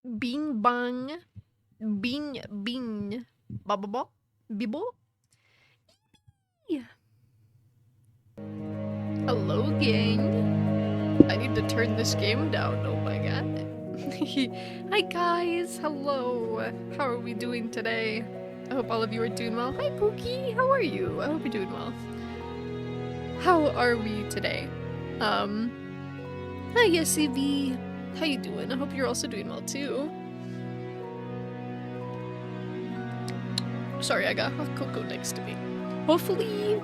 Bing bang. Bing bing. Ba ba ba. Bibo. Yeah. Hello, gang. I need to turn this game down. Oh my god. Hi, guys. Hello. How are we doing today? I hope all of you are doing well. Hi, Pookie. How are you? I hope you're doing well. How are we today? Hi, SCV. How you doing? I hope you're also doing well too. Sorry, I got hot cocoa next to me. Hopefully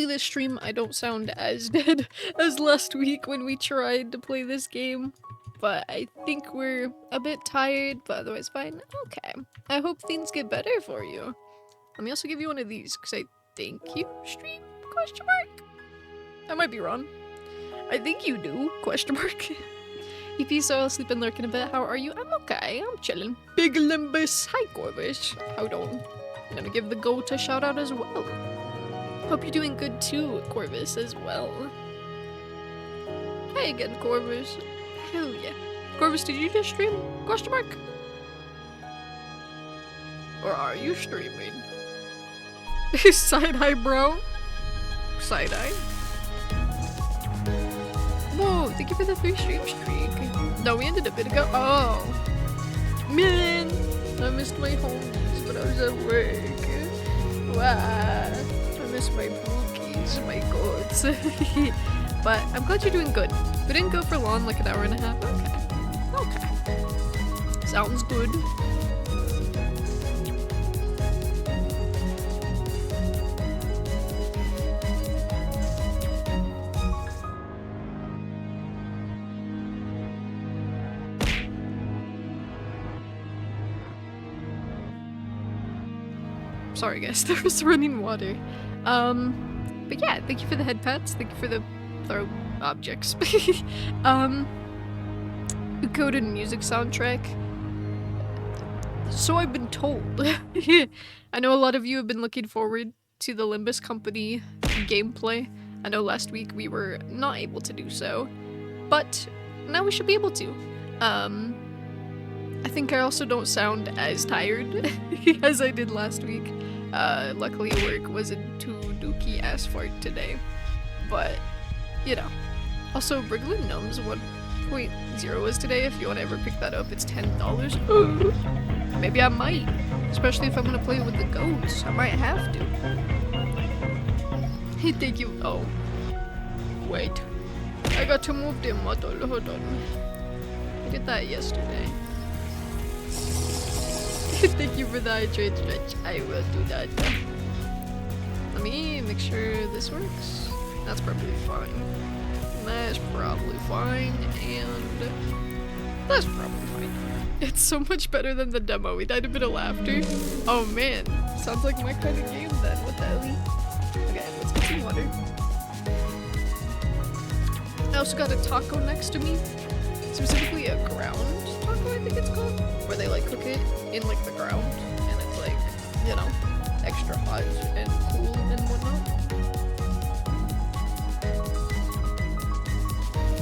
this stream I don't sound as dead as last week when we tried to play this game. But I think we're a bit tired, but otherwise fine. Okay. I hope things get better for you. Let me also give you one of these, because I think you stream? Question mark? I might be wrong. I think you do? Question mark. EP, so I'll sleep and lurk in a bit. How are you? I'm okay. I'm chilling. Big Limbus. Hi, Corvish. Hold on. I'm gonna give the goat a shout out as well. Hope you're doing good too, Corvus, as well. Hi again, Corvus. Hell yeah. Corvus, did you just stream? Question mark? Or are you streaming? Side-eye, bro. Side-eye. Whoa, thank you for the 3 stream streak. No, we ended a bit ago. Oh. Man, I missed my homies, but I was at work. Wow. I miss my bookies, my goats. But I'm glad you're doing good. We didn't go for long, like an hour and a half. Okay. Okay. Sounds good. Sorry guys, there was running water. But yeah, thank you for the head pats, thank you for the throw objects. Coded music soundtrack. So I've been told. I know a lot of you have been looking forward to the Limbus Company gameplay. I know last week we were not able to do so, but now we should be able to. I think I also don't sound as tired as I did last week. Luckily work wasn't too dookie ass fart today. But, you know. Also, Brooklyn Gnomes 1.0 is today. If you want to ever pick that up, it's $10. Maybe I might. Especially if I'm gonna play with the goats. I might have to. Hey, thank you. Oh. Wait. I got to move the model. Hold on. I did that yesterday. Thank you for the hydrate stretch. I will do that. Let me make sure this works. That's probably fine. That's probably fine. And that's probably fine. It's so much better than the demo. We died a bit of laughter. Oh man. Sounds like my kind of game then. What the hell? Okay, let's get some water. I also got a taco next to me. Specifically a ground taco, I think it's called. Where they like cook it in like the ground. And it's like, you know, extra hot and cool and whatnot.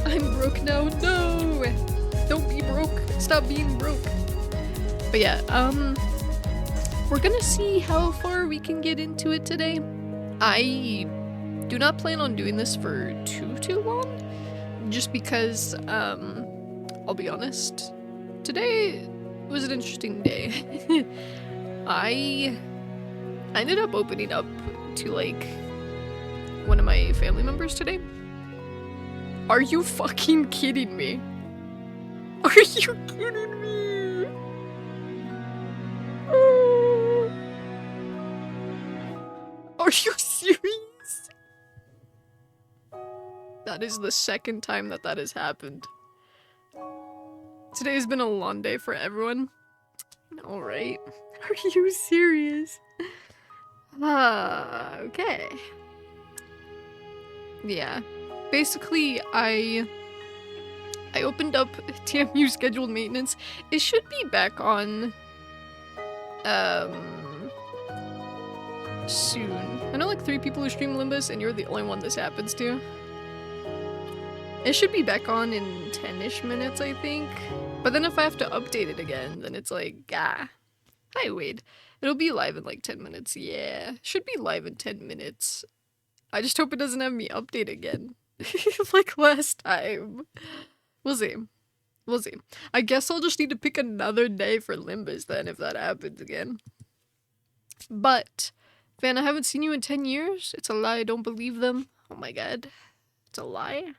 I'm broke now. No! Don't be broke. Stop being broke. But yeah, we're gonna see how far we can get into it today. I do not plan on doing this for too long. Just because, I'll be honest, today was an interesting day. I ended up opening up to like one of my family members today. Are you fucking kidding me? Are you kidding me? Oh. Are you serious? That is the second time that has happened. Today has been a long day for everyone. Alright. Are you serious? Okay. Yeah. Basically, I opened up TMU scheduled maintenance. It should be back on soon. I know like 3 people who stream Limbus and you're the only one this happens to. It should be back on in 10-ish minutes, I think. But then if I have to update it again, then it's like, hi Wade. It'll be live in like 10 minutes, yeah. Should be live in 10 minutes. I just hope it doesn't have me update again. Like last time. We'll see. We'll see. I guess I'll just need to pick another day for Limbus then if that happens again. But, Van, I haven't seen you in 10 years. It's a lie, don't believe them. Oh my god. It's a lie?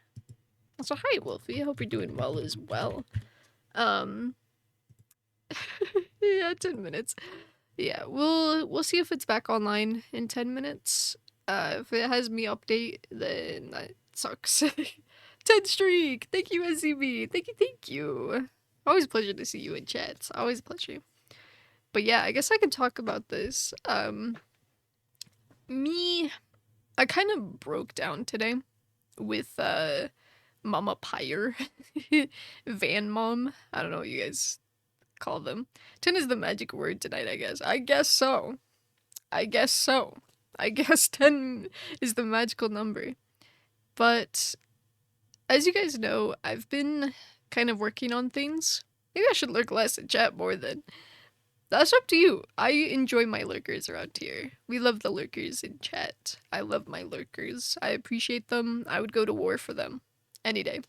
So hi, Wolfie. I hope you're doing well as well. Yeah, 10 minutes. Yeah, we'll see if it's back online in 10 minutes. If it has me update, then that sucks. 10 streak! Thank you, SCB! Thank you! Always a pleasure to see you in chats. Always a pleasure. But yeah, I guess I can talk about this. I kind of broke down today with, Mama Pyre. Van Mom. I don't know what you guys call them. 10 is the magic word tonight, I guess. I guess so. I guess 10 is the magical number. But as you guys know, I've been kind of working on things. Maybe I should lurk less and chat more then. That's up to you. I enjoy my lurkers around here. We love the lurkers in chat. I love my lurkers. I appreciate them. I would go to war for them any day.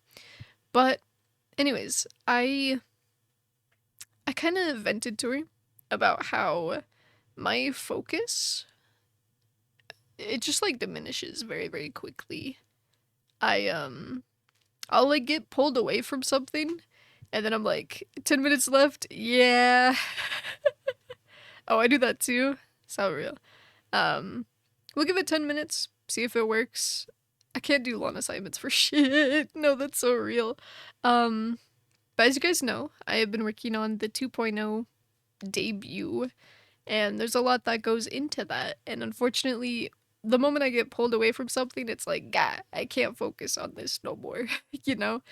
But anyways, I kind of vented to her about how my focus, it just like diminishes very, very quickly. I'll like get pulled away from something and then I'm like, 10 minutes left? Yeah. Oh, I do that too? So real. We'll give it 10 minutes, see if it works. I can't do long assignments for shit. No, that's so real. But as you guys know, I have been working on the 2.0 debut, and there's a lot that goes into that. And unfortunately, the moment I get pulled away from something, it's like, God, I can't focus on this no more, you know?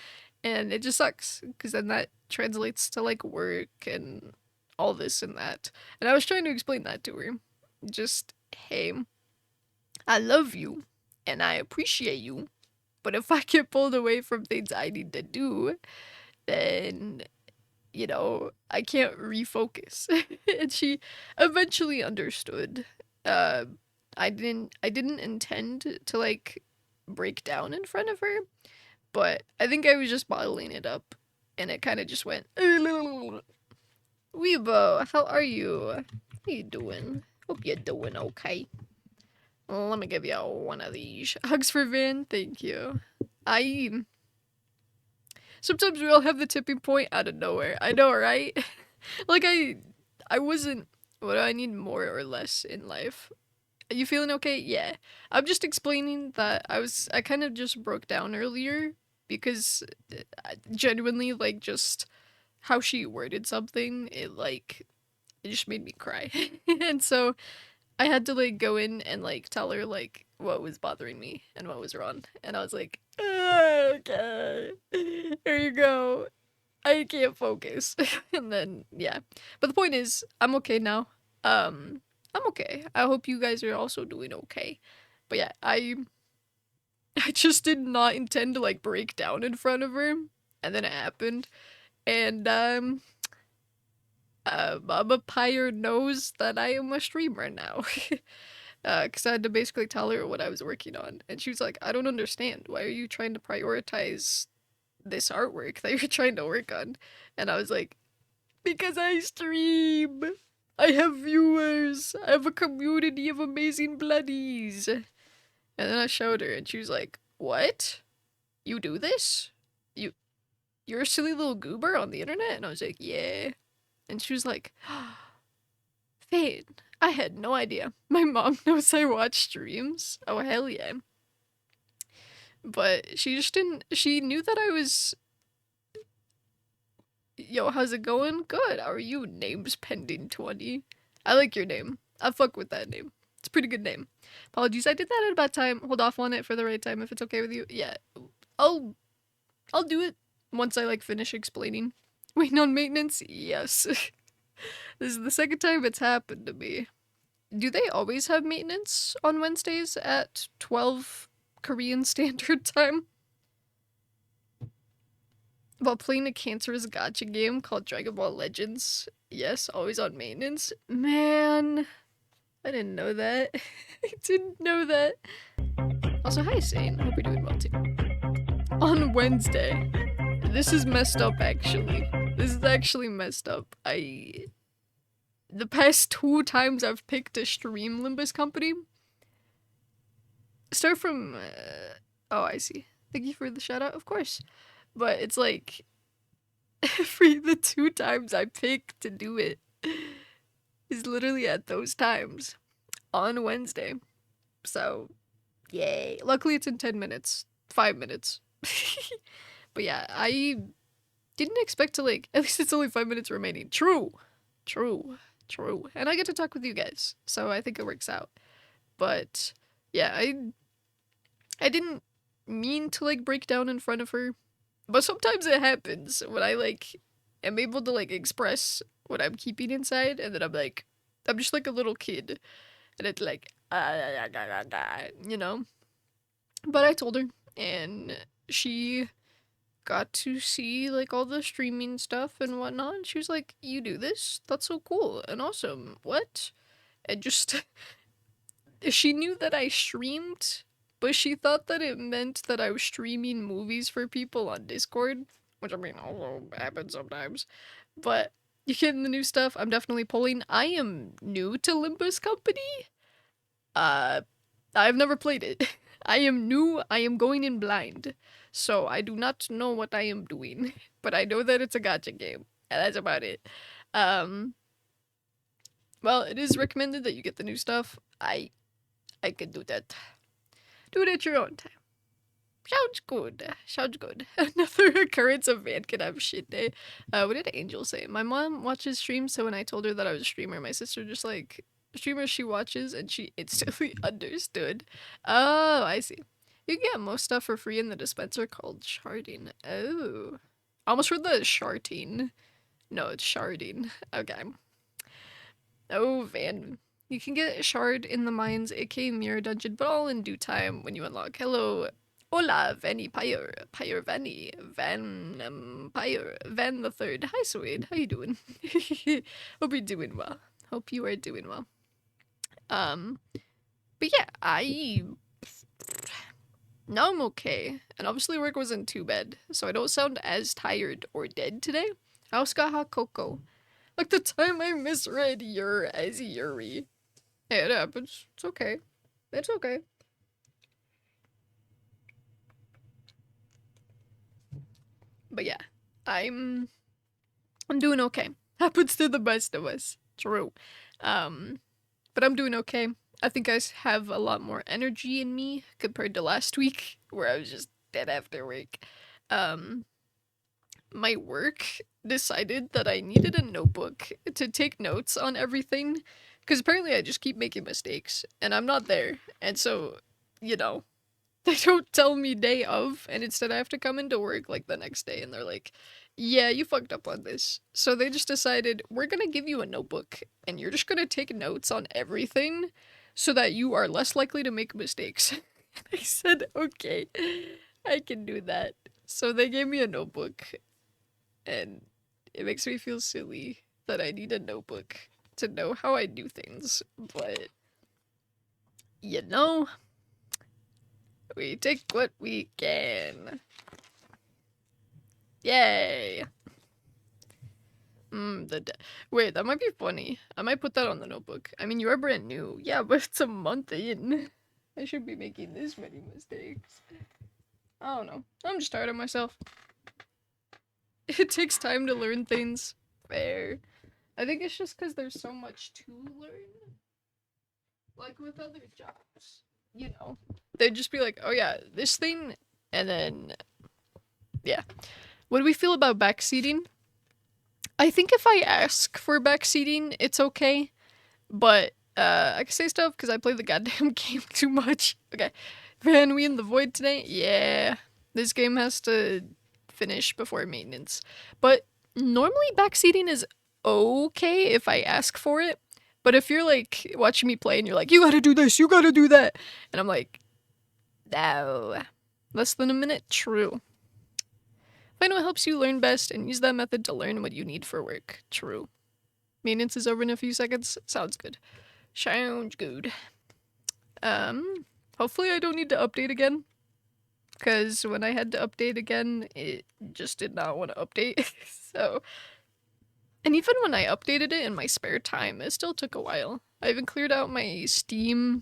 And it just sucks, because then that translates to like work and all this and that. And I was trying to explain that to her. Just, hey, I love you, and I appreciate you, but if I get pulled away from things I need to do, then, you know, I can't refocus. And she eventually understood. I didn't intend to like break down in front of her, but I think I was just bottling it up, and it kind of just went. Weebo, how are you? How you doing? Hope you're doing okay. Let me give you one of these. Hugs for Van, thank you. Sometimes we all have the tipping point out of nowhere. I know, right? Like, I wasn't... What do I need more or less in life? Are you feeling okay? Yeah. I'm just explaining that I kind of just broke down earlier because genuinely, like, just how she worded something, it just made me cry. And so I had to, like, go in and, like, tell her, like, what was bothering me and what was wrong. And I was like, okay, here you go. I can't focus. And then, yeah. But the point is, I'm okay now. I'm okay. I hope you guys are also doing okay. But yeah, I just did not intend to, like, break down in front of her. And then it happened. And, Mama Pyre knows that I am a streamer now. Because I had to basically tell her what I was working on. And she was like, I don't understand. Why are you trying to prioritize this artwork that you're trying to work on? And I was like, because I stream. I have viewers. I have a community of amazing bloodies. And then I showed her and she was like, what? You do this? You're a silly little goober on the internet? And I was like, yeah. And she was like, Fade. I had no idea. My mom knows I watch streams. Oh, hell yeah. But she just didn't... She knew that I was... Yo, how's it going? Good. How are you? Name's Pending 20. I like your name. I fuck with that name. It's a pretty good name. Apologies, I did that at a bad time. Hold off on it for the right time if it's okay with you. Yeah. I'll do it once I, like, finish explaining. Waiting on maintenance? Yes. This is the second time it's happened to me. Do they always have maintenance on Wednesdays at 12 Korean Standard Time? While playing a cancerous gacha game called Dragon Ball Legends. Yes, always on maintenance. Man, I didn't know that. I didn't know that. Also, hi Sane. Hope you're doing well too. On Wednesday. This is messed up actually. This is actually messed up. The past 2 times I've picked a stream Limbus company. Start from oh, I see. Thank you for the shout out, of course. But it's like the 2 times I picked to do it is literally at those times on Wednesday. So, yay. Luckily it's in 10 minutes. 5 minutes. But yeah, I didn't expect to like, at least it's only 5 minutes remaining. True. And I get to talk with you guys. So I think it works out. But yeah, I didn't mean to like break down in front of her. But sometimes it happens when I like am able to like express what I'm keeping inside, and then I'm just like a little kid, and it's like you know. But I told her, and she got to see like all the streaming stuff and whatnot. And she was like, "You do this? That's so cool and awesome. What?" And just she knew that I streamed, but she thought that it meant that I was streaming movies for people on Discord, which I mean also happens sometimes. But you getting the new stuff? I'm definitely pulling. I am new to Limbus Company. I've never played it. I am new. I am going in blind, so I do not know what I am doing. But I know that it's a gacha game, and that's about it. Well, it is recommended that you get the new stuff. I can do that. Do it at your own time. Sounds good. Another occurrence of Van can have shit day. What did Angel say? My mom watches streams, so when I told her that I was a streamer, my sister just like, streamers she watches, and she instantly understood. Oh, I see. You can get most stuff for free in the dispenser called sharding. Oh. I almost heard the sharting. No, it's sharding. Okay. Oh, Van. You can get shard in the mines, aka mirror dungeon, but all in due time when you unlock. Hello, hola, Vanny Pyre, Vanny, Pyre, Van the Third. Hi, Swede. How you doing? Hope you're doing well. Hope you are doing well. But yeah, now I'm okay, and obviously work wasn't too bad, so I don't sound as tired or dead today. Auskaha Coco. Like the time I misread Yur as Yuri. Hey, it happens. It's okay. It's okay. But yeah, I'm doing okay. Happens to the best of us. True. But I'm doing okay. I think I have a lot more energy in me compared to last week, where I was just dead after work. My work decided that I needed a notebook to take notes on everything, because apparently I just keep making mistakes, and I'm not there. And so, you know, they don't tell me day of, and instead I have to come into work like the next day, and they're like, yeah, you fucked up on this. So they just decided, we're gonna give you a notebook, and you're just gonna take notes on everything so that you are less likely to make mistakes. I said, okay, I can do that. So they gave me a notebook, and it makes me feel silly that I need a notebook to know how I do things, but you know, we take what we can. Yay! Wait, that might be funny. I might put that on the notebook. I mean, you are brand new. Yeah, but it's a month in. I should be making this many mistakes. I don't know. I'm just tired of myself. It takes time to learn things. Fair. I think it's just because there's so much to learn. Like with other jobs. You know. They'd just be like, oh yeah, this thing, and then... yeah. What do we feel about backseating? I think if I ask for backseating, it's okay. But, I can say stuff because I play the goddamn game too much. Okay. Ran we in the void today? Yeah. This game has to finish before maintenance. But normally backseating is okay if I ask for it. But if you're like watching me play and you're like, you gotta do this, you gotta do that. And I'm like, no. Less than a minute? True. Find what helps you learn best and use that method to learn what you need for work. True. Maintenance is over in a few seconds. Sounds good. Sounds good. Hopefully I don't need to update again. Because when I had to update again, it just did not want to update. So... And even when I updated it in my spare time, it still took a while. I even cleared out my Steam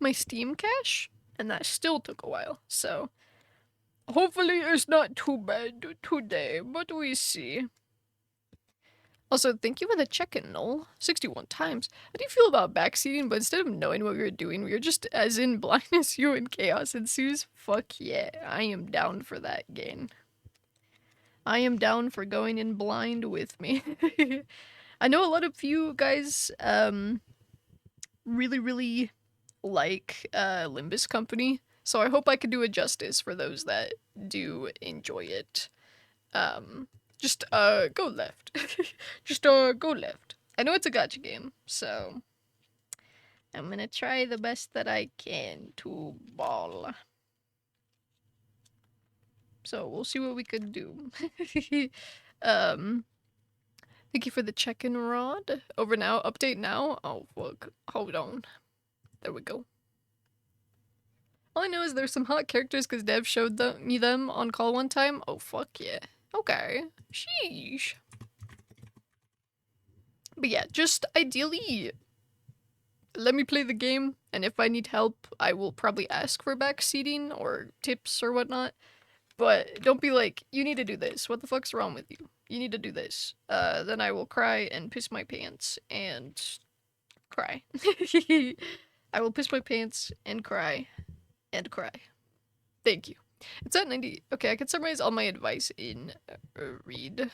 cache, and that still took a while. So hopefully it's not too bad today, but we see. Also, thank you for the check-in, Noel. 61 times. How do you feel about backseating, but instead of knowing what we were doing, we were just as in blindness, you and chaos ensues? Fuck yeah, I am down for that game. I am down for going in blind with me. I know a lot of you guys really like Limbus Company, so I hope I can do it justice for those that do enjoy it. Just go left. Just go left. I know it's a gacha game, so I'm gonna try the best that I can to ball. So we'll see what we could do. Thank you for the check-in, Rod. Over now. Update now. Oh, fuck. Hold on. There we go. All I know is there's some hot characters because Dev showed me them on call one time. Oh, fuck yeah. Okay. Sheesh. But yeah, just ideally, let me play the game, and if I need help, I will probably ask for backseating or tips or whatnot. But don't be like, you need to do this. What the fuck's wrong with you? You need to do this. Then I will cry and piss my pants and cry. I will piss my pants and cry and cry. Thank you. It's at 90. Okay, I can summarize all my advice in read.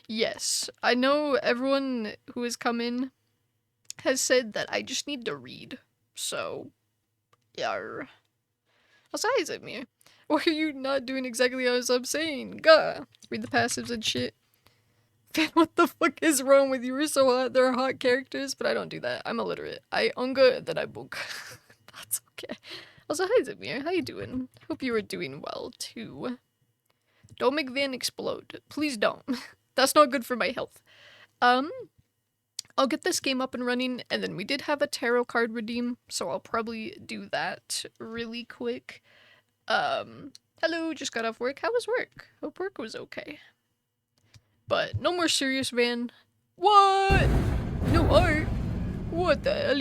Yes, I know everyone who has come in has said that I just need to read. So, yar. Also, hi, Zedmir. Why are you not doing exactly as I'm saying? Gah! Read the passives and shit. What the fuck is wrong with you? You're so hot. There are hot characters, but I don't do that. I'm illiterate. I unga, then I book. That's okay. Also, hi, Zamir. How you doing? Hope you are doing well, too. Don't make Van explode. Please don't. That's not good for my health. I'll get this game up and running, and then we did have a tarot card redeem, so I'll probably do that really quick. Hello, just got off work. How was work? Hope work was okay. But no more serious, Van. What? No art? What the hell?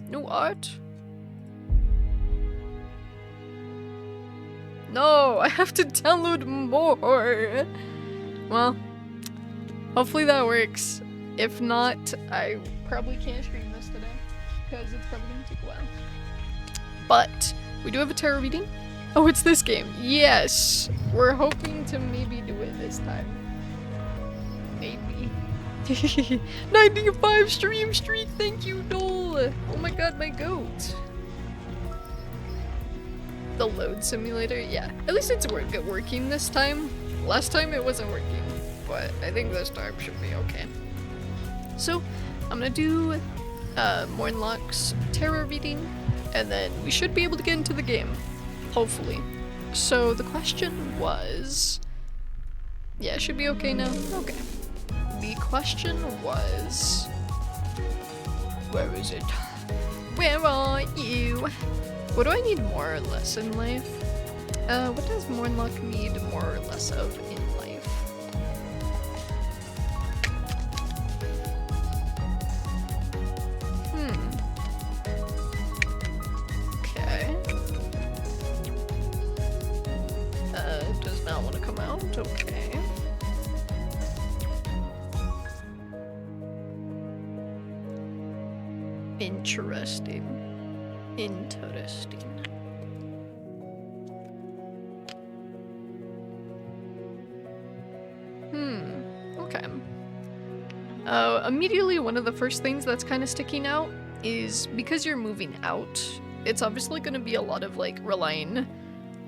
No art? No, I have to download more. Well, hopefully that works. If not, I probably can't stream this today, because it's probably gonna take a while. But we do have a tarot reading. Oh, it's this game. Yes! We're hoping to maybe do it this time. Maybe. 95 stream streak! Thank you, Dole! Oh my god, my goat. The load simulator? Yeah. At least it's working this time. Last time it wasn't working, but I think this time should be okay. So, I'm gonna do Mornlock's tarot reading, and then we should be able to get into the game. Hopefully. So the question was... Yeah, it should be okay now? Okay. The question was... Where is it? Where are you? What do I need more or less in life? What does Mornlock need more or less of in life? Okay. Does not want to come out. Okay. Interesting. Interesting. Okay. Immediately one of the first things that's kind of sticking out is because you're moving out, it's obviously going to be a lot of like relying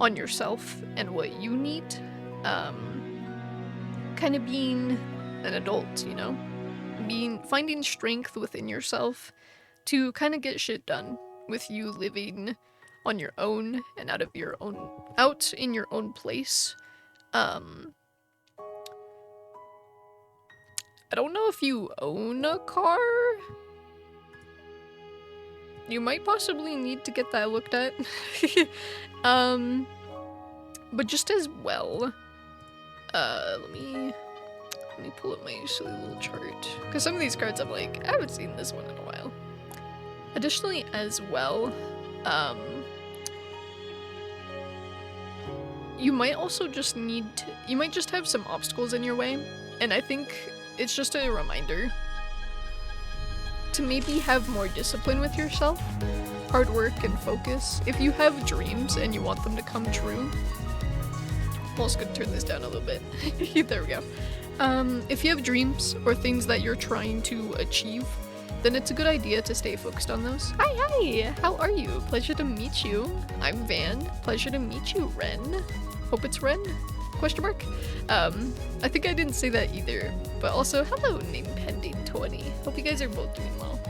on yourself and what you need. Kind of being an adult, you know? Finding strength within yourself to kind of get shit done with you living on your own and out in your own place. Um, I don't know if you own a car. You might possibly need to get that looked at. But just as well, let me pull up my silly little chart. Because some of these cards I'm like, I haven't seen this one in a while. Additionally, as well, you might also just you might just have some obstacles in your way, and I think it's just a reminder to maybe have more discipline with yourself, hard work and focus. If you have dreams and you want them to come true, I'm also gonna turn this down a little bit. There we go. If you have dreams or things that you're trying to achieve, then it's a good idea to stay focused on those. Hi, how are you? Pleasure to meet you. I'm Van. Pleasure to meet you, Ren. Hope it's Ren? Question mark? I think I didn't say that either, but also, hello, name pending 20. Hope you guys are both doing well.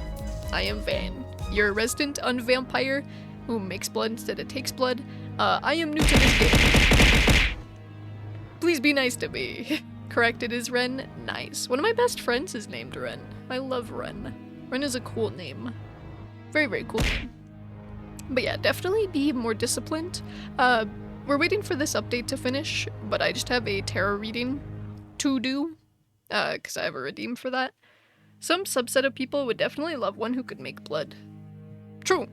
I am Van. You're a resident unvampire who makes blood instead of takes blood. I am new to this game. Please be nice to me. Correct, it is Ren. Nice. One of my best friends is named Ren. I love Ren. Ren is a cool name. Very, very cool name. But yeah, definitely be more disciplined. We're waiting for this update to finish, but I just have a tarot reading to do, because I have a redeem for that. Some subset of people would definitely love one who could make blood. True.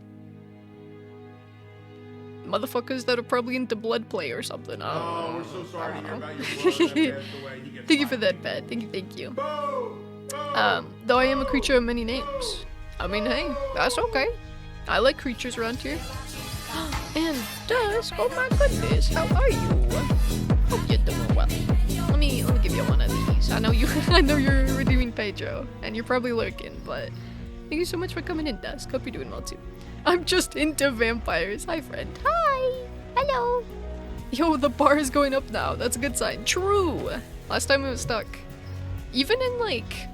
Motherfuckers that are probably into blood play or something. Oh, we're so sorry to hear about your brother that passed away. He gets Thank you for that, fine. Pat. Thank you. Boo! Though I am a creature of many names. I mean, hey, that's okay. I like creatures around here. And Dusk, oh my goodness, how are you? Hope you're doing well. Let me give you one of these. I know you're redeeming Pedro, and you're probably lurking, but thank you so much for coming in, Dusk. Hope you're doing well too. I'm just into vampires. Hi, friend. Hi. Hello. Yo, the bar is going up now. That's a good sign. True. Last time it was stuck. Even in like,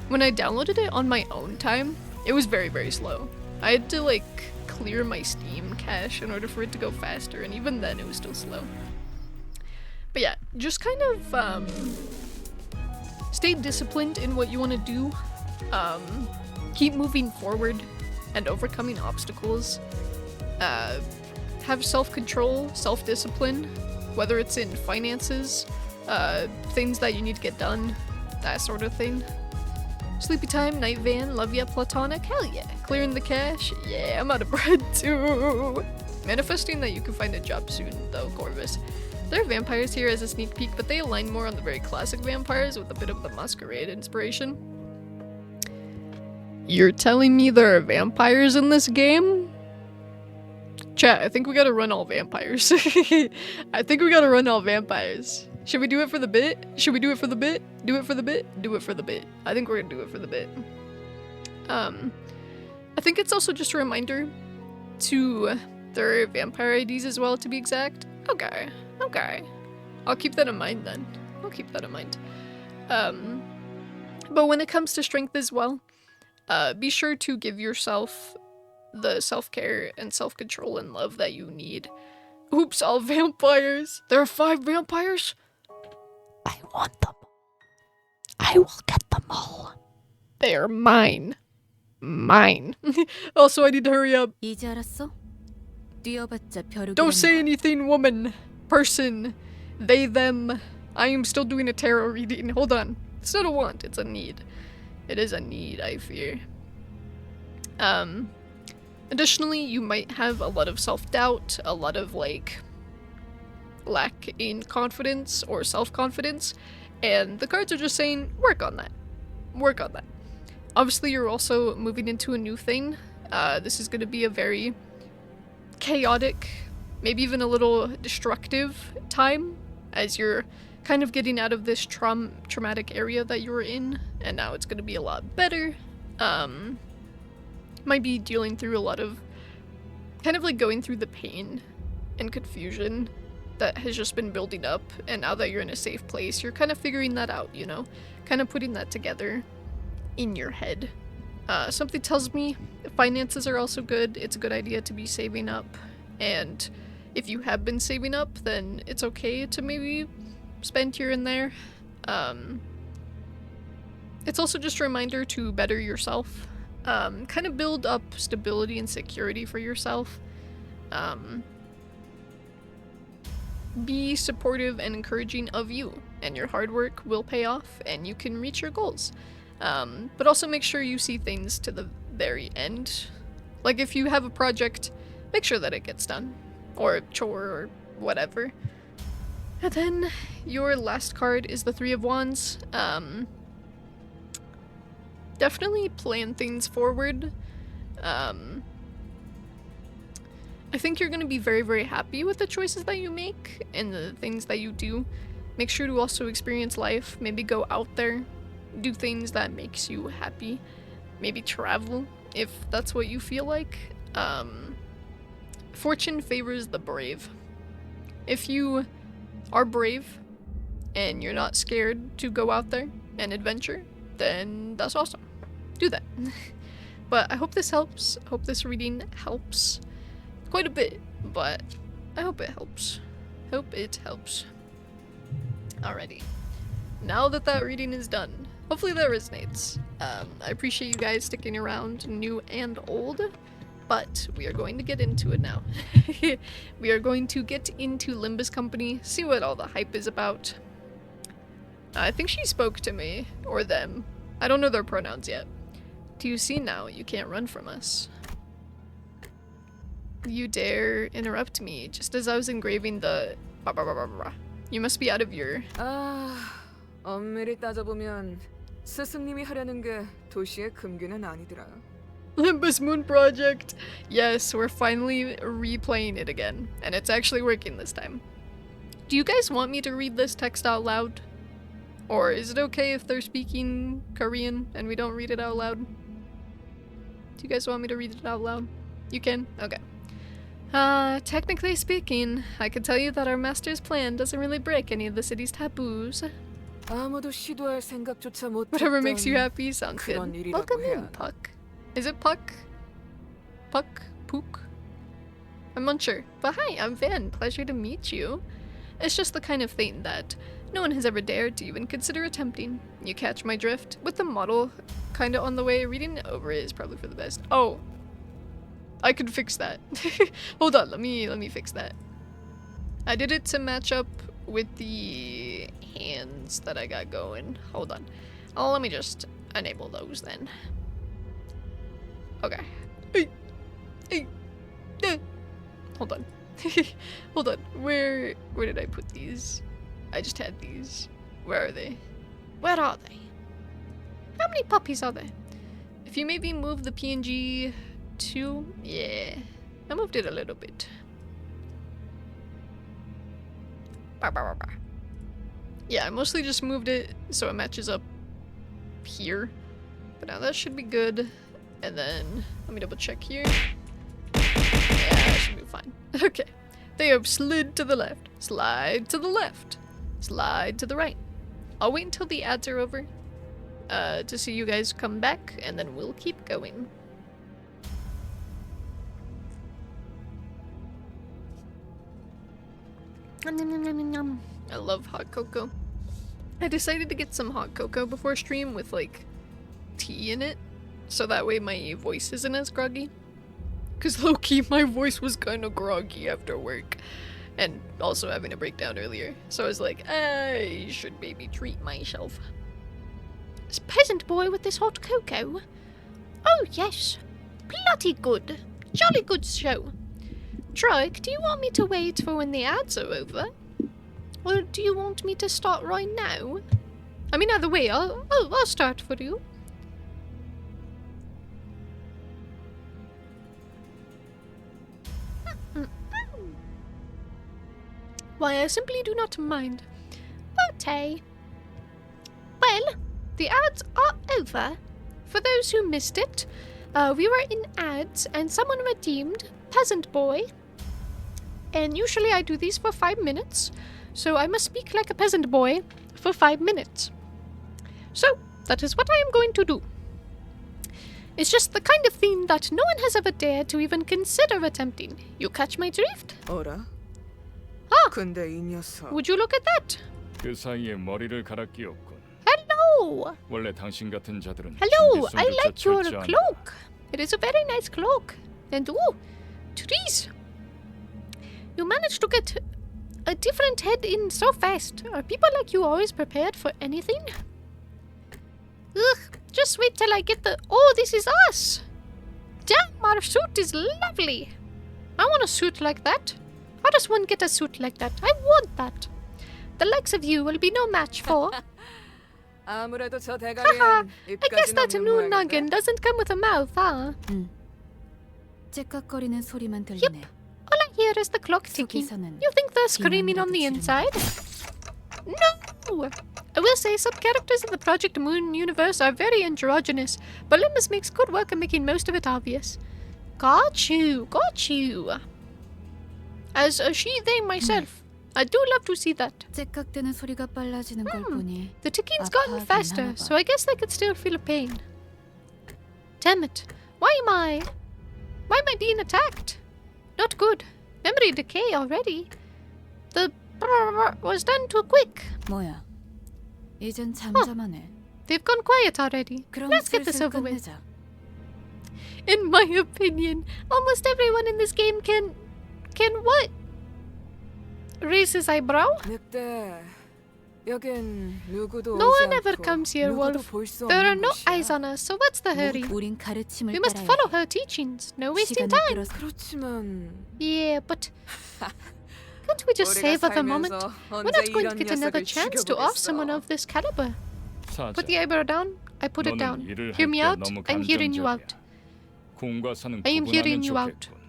when I downloaded it on my own time, it was very, very slow. I had to like clear my Steam cache in order for it to go faster, and even then it was still slow. But yeah, just kind of stay disciplined in what you want to do. Keep moving forward and overcoming obstacles. Have self-control, self-discipline, whether it's in finances, things that you need to get done, that sort of thing. Sleepy time, night van, love ya, platonic, hell yeah. Clearing the cache, yeah, I'm out of bread too. Manifesting that you can find a job soon, though, Corvus. There are vampires here as a sneak peek, but they align more on the very classic vampires with a bit of the masquerade inspiration. You're telling me there are vampires in this game? Chat, I think we gotta run all vampires. I think we gotta run all vampires. Should we do it for the bit? Should we do it for the bit? Do it for the bit? Do it for the bit. I think we're gonna do it for the bit. I think it's also just a reminder to there are vampire IDs as well, to be exact. Okay. I'll keep that in mind then. I'll keep that in mind. But when it comes to strength as well, be sure to give yourself the self-care and self-control and love that you need. Oops, all vampires. There are 5 vampires? I want them. I will get them all. They are mine. Mine. Also, I need to hurry up. 이제 알았어? 뛰어봤자 벼룩이라는 Don't say 걸. anything, woman. Person. They, them. I am still doing a tarot reading. Hold on. It's not a want, it's a need. It is a need, I fear. Additionally, you might have a lot of self-doubt, a lot of, like, lack in confidence or self-confidence, and the cards are just saying, work on that. Work on that. Obviously, you're also moving into a new thing. This is going to be a very chaotic, maybe even a little destructive time, as you're kind of getting out of this traumatic area that you were in, and now it's going to be a lot better. Might be dealing through a lot of kind of like going through the pain and confusion that has just been building up, and now that you're in a safe place, you're kind of figuring that out, you know, kind of putting that together in your head. Something tells me finances are also good. It's a good idea to be saving up, and if you have been saving up, then it's okay to maybe spent here and there. It's also just a reminder to better yourself. Kind of build up stability and security for yourself. Be supportive and encouraging of you, and your hard work will pay off and you can reach your goals. But also make sure you see things to the very end. Like if you have a project, make sure that it gets done, or a chore or whatever. And then your last card is the Three of Wands. Definitely plan things forward. I think you're going to be very, very happy with the choices that you make and the things that you do. Make sure to also experience life. Maybe go out there, do things that makes you happy. Maybe travel if that's what you feel like. Fortune favors the brave. If you are brave and you're not scared to go out there and adventure, then that's awesome. Do that. But I hope this helps. I hope this reading helps. Quite a bit, but I hope it helps. Hope it helps. Alrighty. Now that that reading is done, hopefully that resonates. I appreciate you guys sticking around, new and old, but we are going to get into it now. We are going to get into Limbus Company, see what all the hype is about. I think she spoke to me, or them. I don't know their pronouns yet. Do you see now? You can't run from us. You dare interrupt me just as I was engraving the You must be out of your... 엄밀히 따져보면 스승님이 하려는 게 도시의 금기는 아니더라. Limbus Moon Project! Yes, we're finally replaying it again, and it's actually working this time. Do you guys want me to read this text out loud? Or is it okay if they're speaking Korean and we don't read it out loud? Do you guys want me to read it out loud? You can? Okay. Technically speaking, I can tell you that our master's plan doesn't really break any of the city's taboos. 아무도 시도할 생각조차 못했던 Whatever makes you happy sounds good. 그런 일이라고 Welcome in, 해야. Puck. Is it Puck? Puck? Pook? I'm unsure. But hi, I'm Van. Pleasure to meet you. It's just the kind of thing that no one has ever dared to even consider attempting. You catch my drift? With the model kinda on the way, reading it over is probably for the best. Oh. I could fix that. Hold on, let me fix that. I did it to match up with the hands that I got going. Hold on. Oh, let me just enable those then. Okay. Hold on. Hold on. Where did I put these? I just had these. Where are they? Where are they? How many puppies are there? If you maybe move the PNG to... Yeah. I moved it a little bit. Yeah, I mostly just moved it so it matches up here. But now that should be good. And then, let me double check here. Yeah, that should be fine. Okay. They have slid to the left. Slide to the left. Slide to the right. I'll wait until the ads are over to see you guys come back, and then we'll keep going. I love hot cocoa. I decided to get some hot cocoa before stream with like tea in it, so that way my voice isn't as groggy. Cause low-key my voice was kind of groggy after work, and also having a breakdown earlier. So I was like, I should maybe treat myself. This peasant boy with this hot cocoa? Oh yes, bloody good, jolly good show. Drake, do you want me to wait for when the ads are over? Or do you want me to start right now? I mean, either way, I'll start for you. Why, I simply do not mind. Okay. Well, the ads are over. For those who missed it, we were in ads and someone redeemed Peasant Boy. And usually I do these for 5 minutes, so I must speak like a peasant boy for 5 minutes. So, that is what I am going to do. It's just the kind of thing that no one has ever dared to even consider attempting. You catch my drift? 어라? Ah, 근데 이 녀석 would you look at that? 그 사이에 머리를 갈아 끼웠군. Hello! 원래 당신 같은 자들은 Hello! I 준비성조차 like your 철저한다. cloak. It is a very nice cloak. And ooh, trees! You managed to get a different head in so fast. Are people like you always prepared for anything? Ugh, just wait till I get the... Oh, this is us! Damn, our suit is lovely! I want a suit like that. How does one get a suit like that? I want that. The likes of you will be no match for... 아무래도 저 Haha, 대가리엔 I guess 입까지는 that 없는 new 모양인데. noggin doesn't come with a mouth, huh? 째깍거리는 소리만 들리네. All I hear is the clock ticking. 속에서는 You think they're screaming on the 비명이라도 inside? No! I will say some characters in the Project Moon universe are very androgynous, but Limbus makes good work of making most of it obvious. Got you, got you. As a she, they, myself. I do love to see that. 째깍대는 소리가 빨라지는 걸 보니 The ticking's gotten 아파하긴 faster, 하나 봐. so I guess I could still feel a pain. Damn it. Why am I being attacked? Not good. Memory decay already. The was done too quick. 뭐야? 이젠 잠잠하네. They've gone quiet already. 그럼 Let's get this 슬슬 over with. 끝내자. In my opinion, almost everyone in this game can what? Raise his eyebrow? 늑대, 여긴 누구도 No 오지 one ever 않고 comes here, 누구도 Wolf. 볼 수 There are 없는 no 곳이야. eyes on us, so what's the hurry? 우린 가르침을 We must 따라야 follow 해. her teachings. No wasting 시간을 time. 끌어서 그렇지만 Yeah, but can't we just 우리가 savor the moment? 살면서 We're 언제 not going to 이런 get another 녀석을 chance to off someone 죽여보겠어. of this caliber. 사자, Put the eyebrow down. I put it 너는 down. 일을 Hear 할 me 때 out. 너무 I'm hearing you out. 감정적이야. 공과 사는 I am hearing 구분하면 you out. 좋겠군.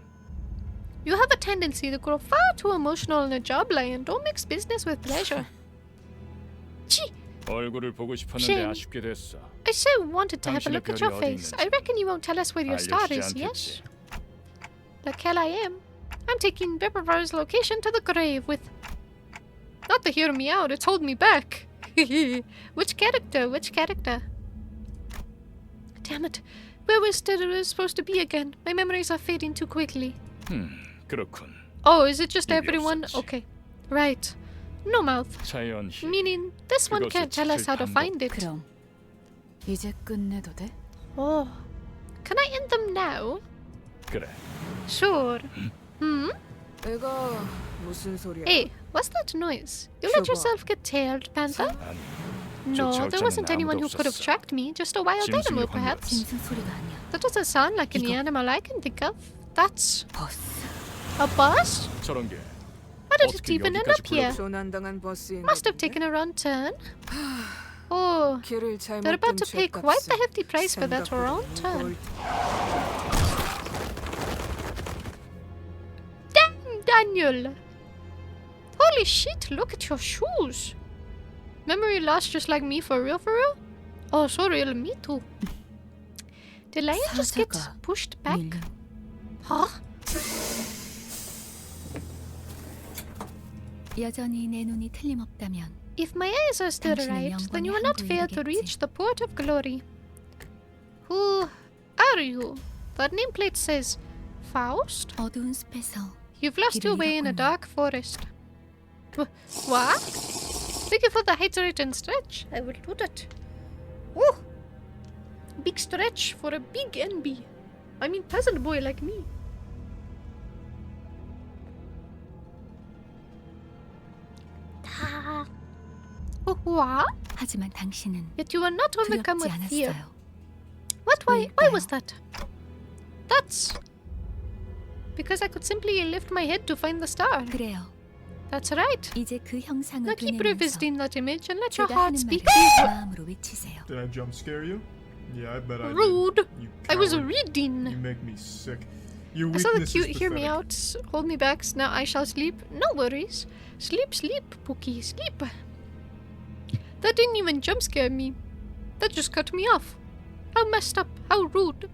You have a tendency to grow far too emotional in a job line. Don't mix business with pleasure. Gee, 얼굴을 보고 싶었는데 Shame. 아쉽게 됐어. I so wanted to have a 당신의 look at 별이 your 어디 face. 있는지 I reckon you won't tell us where your star 알려주지 is, yes? 않겠지. Like hell I am. I'm taking Bibbervar's location to the grave with... Not to hear me out, it's hold me back. Which character? Which character? Damn it. Where was it supposed to be again? My memories are fading too quickly. 그렇군. Oh, is it just 입이 everyone? 없었지. Okay. Right. No mouth. 자연히 Meaning, this one 그것을 can't tell us how to 지킬 find it. 그럼 이제 끝내도 돼? Oh. Can I end them now? 그래. Sure. Hmm? 내가 무슨 소리야? Hey, what's that noise? You let 저거. yourself get tailed, Panther? 아니, No, there 쫓아올 wasn't 자는 anyone 아무도 who could have 없었어. tracked me. Just a wild 짐승이 animal, 혼났어. perhaps. 짐승 소리가 아니야. That doesn't sound like any 이거. animal I can think of. That's 버스. a bus? 저런 게 How did it 어떻게 even end 여기까지 up here? 조난당한 버스인 Must have taken a wrong turn. Oh, 길을 잘못 they're about to 든 pay quite the 죄값은 hefty price for that wrong 생각보다 turn. 무거울 Damn, Daniel! Holy shit, look at your shoes! Memory lost just like me, for real, for real? Oh, so real, me too. Did lion just get 사자가 pushed back? 밀림. Huh? 여전히 내 눈이 틀림없다면 If my eyes are still 당신은 right, then you 영광의 will not 항구에 fail to 이르겠지. reach the port of glory. Who are you? That nameplate says Faust? 어두운 숲에서 You've lost your 길을 way in a 잃었군요. dark forest. What? Thank you for the hydrate and stretch. I will do that. Woo! Big stretch for a big NB. I mean, peasant boy like me. Ah. Oh, what? 하지만 당신은 Yet you are not overcome 두렵지 with fear. 않았어요. What? Why 왜일까요? was that? That's because I could simply lift my head to find the star. 그래요. That's right. 이제 그 형상을 Now keep 그리면서 revisiting that image and let your 제가 heart 하는 speak. 말을 마음으로 외치세요. Did I jump scare you? Yeah, I bet I Rude. did. You I was coward. You reading. make me sick. Your I saw the weakness cute is hear me pathetic. out, hold me back, now I shall sleep. No worries. Sleep, sleep, Pookie, sleep. That didn't even jump scare me. That just cut me off. How messed up, how rude.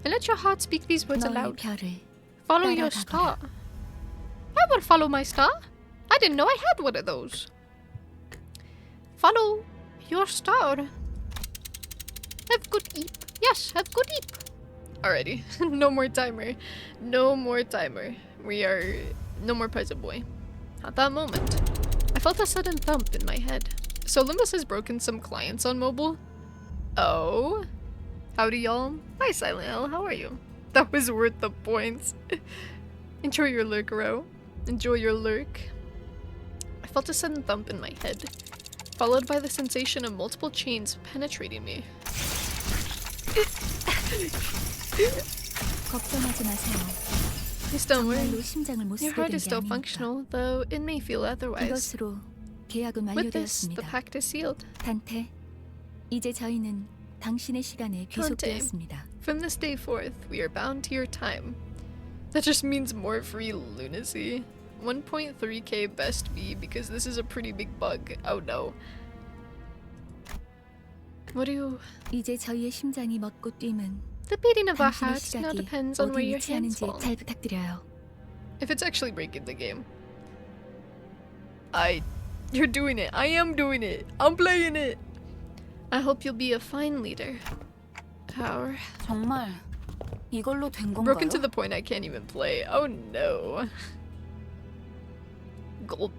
And let your heart speak these words 너의 aloud. 별을 Follow your 따라가거라. star. I will follow my star. I didn't know I had one of those. Follow your star. Have good eep. Yes, have good eep. Alrighty. No more timer. No more timer. We are... No more present boy. At that moment, I felt a sudden thump in my head. So Limbus has broken some clients on mobile? Oh? Howdy y'all. Hi Silent L, how are you? That was worth the points. Enjoy your lurk, Ro. Enjoy your lurk. I felt a sudden thump in my head, followed by the sensation of multiple chains penetrating me. 걱정하지 마세요. Please don't worry. 정말로 심장을 못 Your 쓰게 heart 된 is 게 still 아닙니다. functional, though it may feel otherwise. 이것으로 계약은 With this, the 완료되었습니다. pact is sealed. 단테, 이제 저희는 당신의 시간에 귀속되었습니다. From this day forth, we are bound to your time. That just means more free lunacy. 1.3k best V because this is a pretty big bug. Oh no. What do you... 이제 저희의 심장이 멎고 뛰면 The beating of our 당신의 hearts now 시각이 depends on where 어디 your hands 위치하는지 fall. 잘 부탁드려요. If it's actually breaking the game. You're doing it. I am doing it. I'm playing it. I hope you'll be a fine leader. Power. 정말 이걸로 된 건가요? Broken to the point I can't even play. Oh no. Gulp.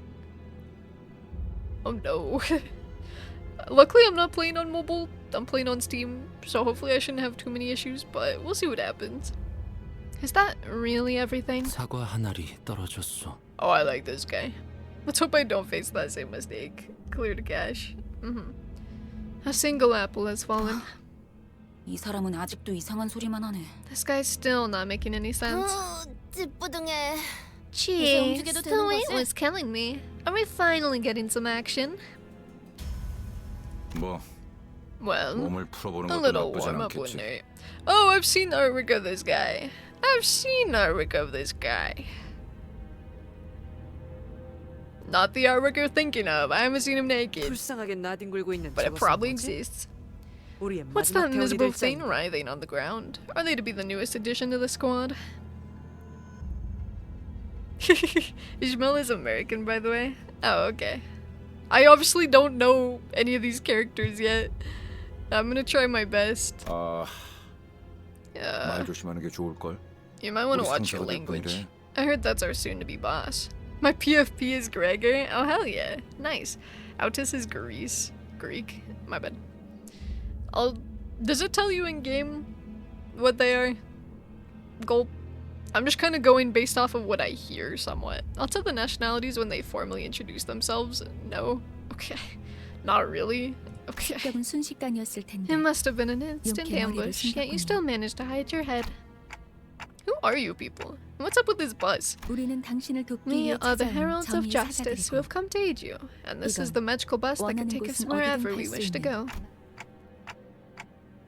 Oh no. Luckily I'm not playing on mobile. I'm playing on Steam, so hopefully I shouldn't have too many issues, but we'll see what happens. Is that really everything? 사과 한 알이 떨어졌어. Oh, I like this guy. Let's hope I don't face that same mistake. Clear to cache. A single apple has fallen. 이 사람은 아직도 이상한 소리만 하네. This guy's still not making any sense. 찌뿌둥해. Gee, 움직여도 the 되는 weight 거지? was killing me. Are we finally getting some action? 뭐 Well, 몸을 풀어보는 a 것도 little 나쁘지 warm up, 않겠지. wouldn't it? Oh, I've seen artwork of this guy. I've seen artwork of this guy. Not the artwork you're thinking of. I haven't seen him naked, 불쌍하게 나뒹굴고 있는 but it 저것은 probably 뭐지? exists. 우리의 What's 마지막 that 대원이 invisible 될 thing 짠. writhing on the ground? Are they to be the newest addition to the squad? Ishmael is American, by the way. Oh, okay. I obviously don't know any of these characters yet. I'm gonna try my best. 말 조심하는 게 좋을 걸. You might want to 우리 watch your 상사가 될 language. 뿐이래. I heard that's our soon-to-be boss. My PFP is Gregor. Oh, hell yeah. Nice. Autis is Greek. My bad. Does it tell you in-game what they are? Gulp. I'm just kind of going based off of what I hear somewhat. I'll tell the nationalities when they formally introduce themselves. No? Okay. Not really? Okay. 습격은 순식간이었을 텐데. It must have been an instant 용케 머리를 ambush, yet you 숨겼군요. still managed to hide your head. Who are you people? And what's up with this buzz? 우리는 당신을 돕기 We 위해 are the 찾아온 heralds of 정의의 justice who 사자들이고 have come to aid you, and this is 이건 the magical bus that can 원하는 take us 곳은 wherever 어디든 we 갈 수 wish to 있는 go.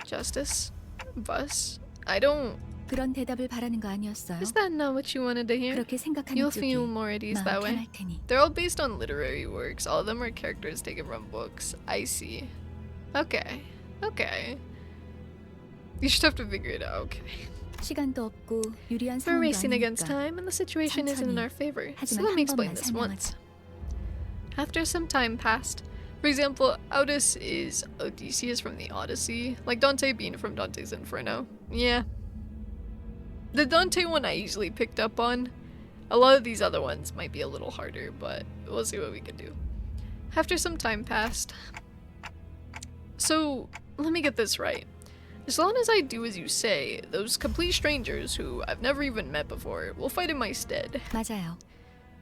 Justice? Bus? I don't... 그런 대답을 바라는 거 아니었어요? Is that not what you wanted to hear? 그렇게 생각하는 You'll 쪽이 feel more at ease 마음 that way. 편할 테니. They're all based on literary works. All of them are characters taken from books. I see. Okay. Okay. You just have to figure it out. Okay. 시간도 없고 유리한 We're 상황도 racing against 아니니까. time, and the situation isn't in 천천히. our favor. So 하지만 let me 한 explain 번만 this 설명하자. once. After some time passed, for example, Autis is Odysseus from the Odyssey, like Dante being from Dante's Inferno. Yeah. The Dante one I easily picked up on. A lot of these other ones might be a little harder, but we'll see what we can do. After some time passed. So, let me get this right. As long as I do as you say, those complete strangers who I've never even met before will fight in my stead. 맞아요.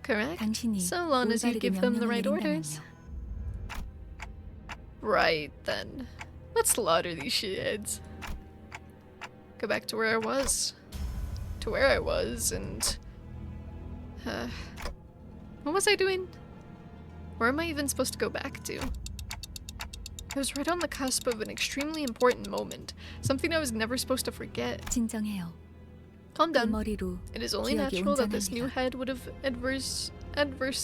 Correct? 당신이 So long as you 올바르게 give them the 명령을 right orders. 내린다면요. Right then. Let's slaughter these shitheads. Go back to where I was. To where I was, and... what was I doing? Where am I even supposed to go back to? I was right on the cusp of an extremely important moment. Something I was never supposed to forget. 진정해요. Calm 그 down. 머리로 It is only 기억이 natural that this new 온전합니다. head would have adverse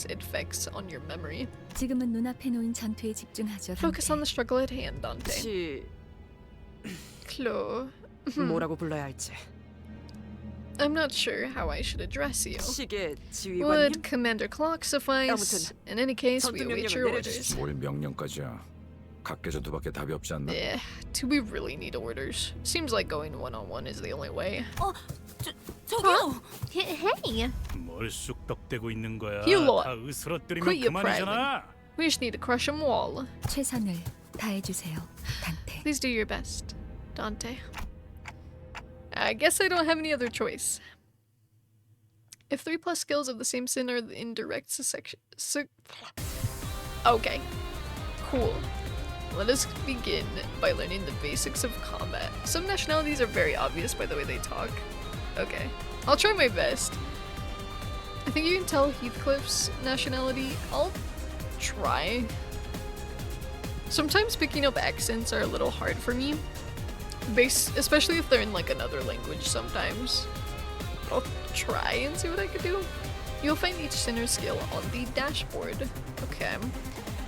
effects on your memory. 지금은 눈앞에 놓인 전투에 집중하죠. Focus on the struggle at hand, Dante. 시 Clo. 뭐라고 불러야 할지. I'm not sure how I should address you. 시계 지휘관님. Would Commander Clock suffice? 아무튼 In any case, we 전투 await 명령을 your 내려주십시오. orders. 뭘 명령까지야. 각계전투밖에 답이 없지 않나? Yeah, do we really need orders? Seems like going one-on-one is the only way. 저기요. Hey! 뭐 뭘 쑥덕대고 있는 거야? 힐러. 다 으스러뜨리면 Quit your 그만이잖아. We just need to crush them all. 최선을 다해주세요, 단테. Please do your best, Dante. I guess I don't have any other choice. If 3+ skills of the same sin are in direct succession. Okay. Cool. Let us begin by learning the basics of combat. Some nationalities are very obvious by the way they talk. Okay. I'll try my best. I think you can tell Heathcliff's nationality. I'll try. Sometimes picking up accents are a little hard for me. Especially if they're in like another language sometimes. I'll try and see what I can do. You'll find each sinner skill on the dashboard. Okay.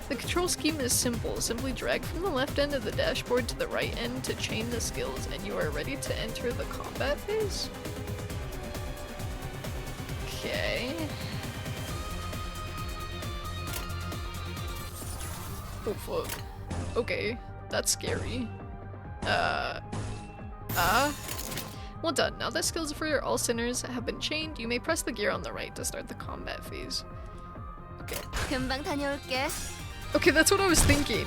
The control scheme is simple. Simply drag from the left end of the dashboard to the right end to chain the skills and you are ready to enter the combat phase. Okay. Oh fuck. Okay, that's scary. Well done. Now that skills for all sinners have been chained, you may press the gear on the right to start the combat phase. Okay. 금방 다녀올게. Okay, that's what I was thinking.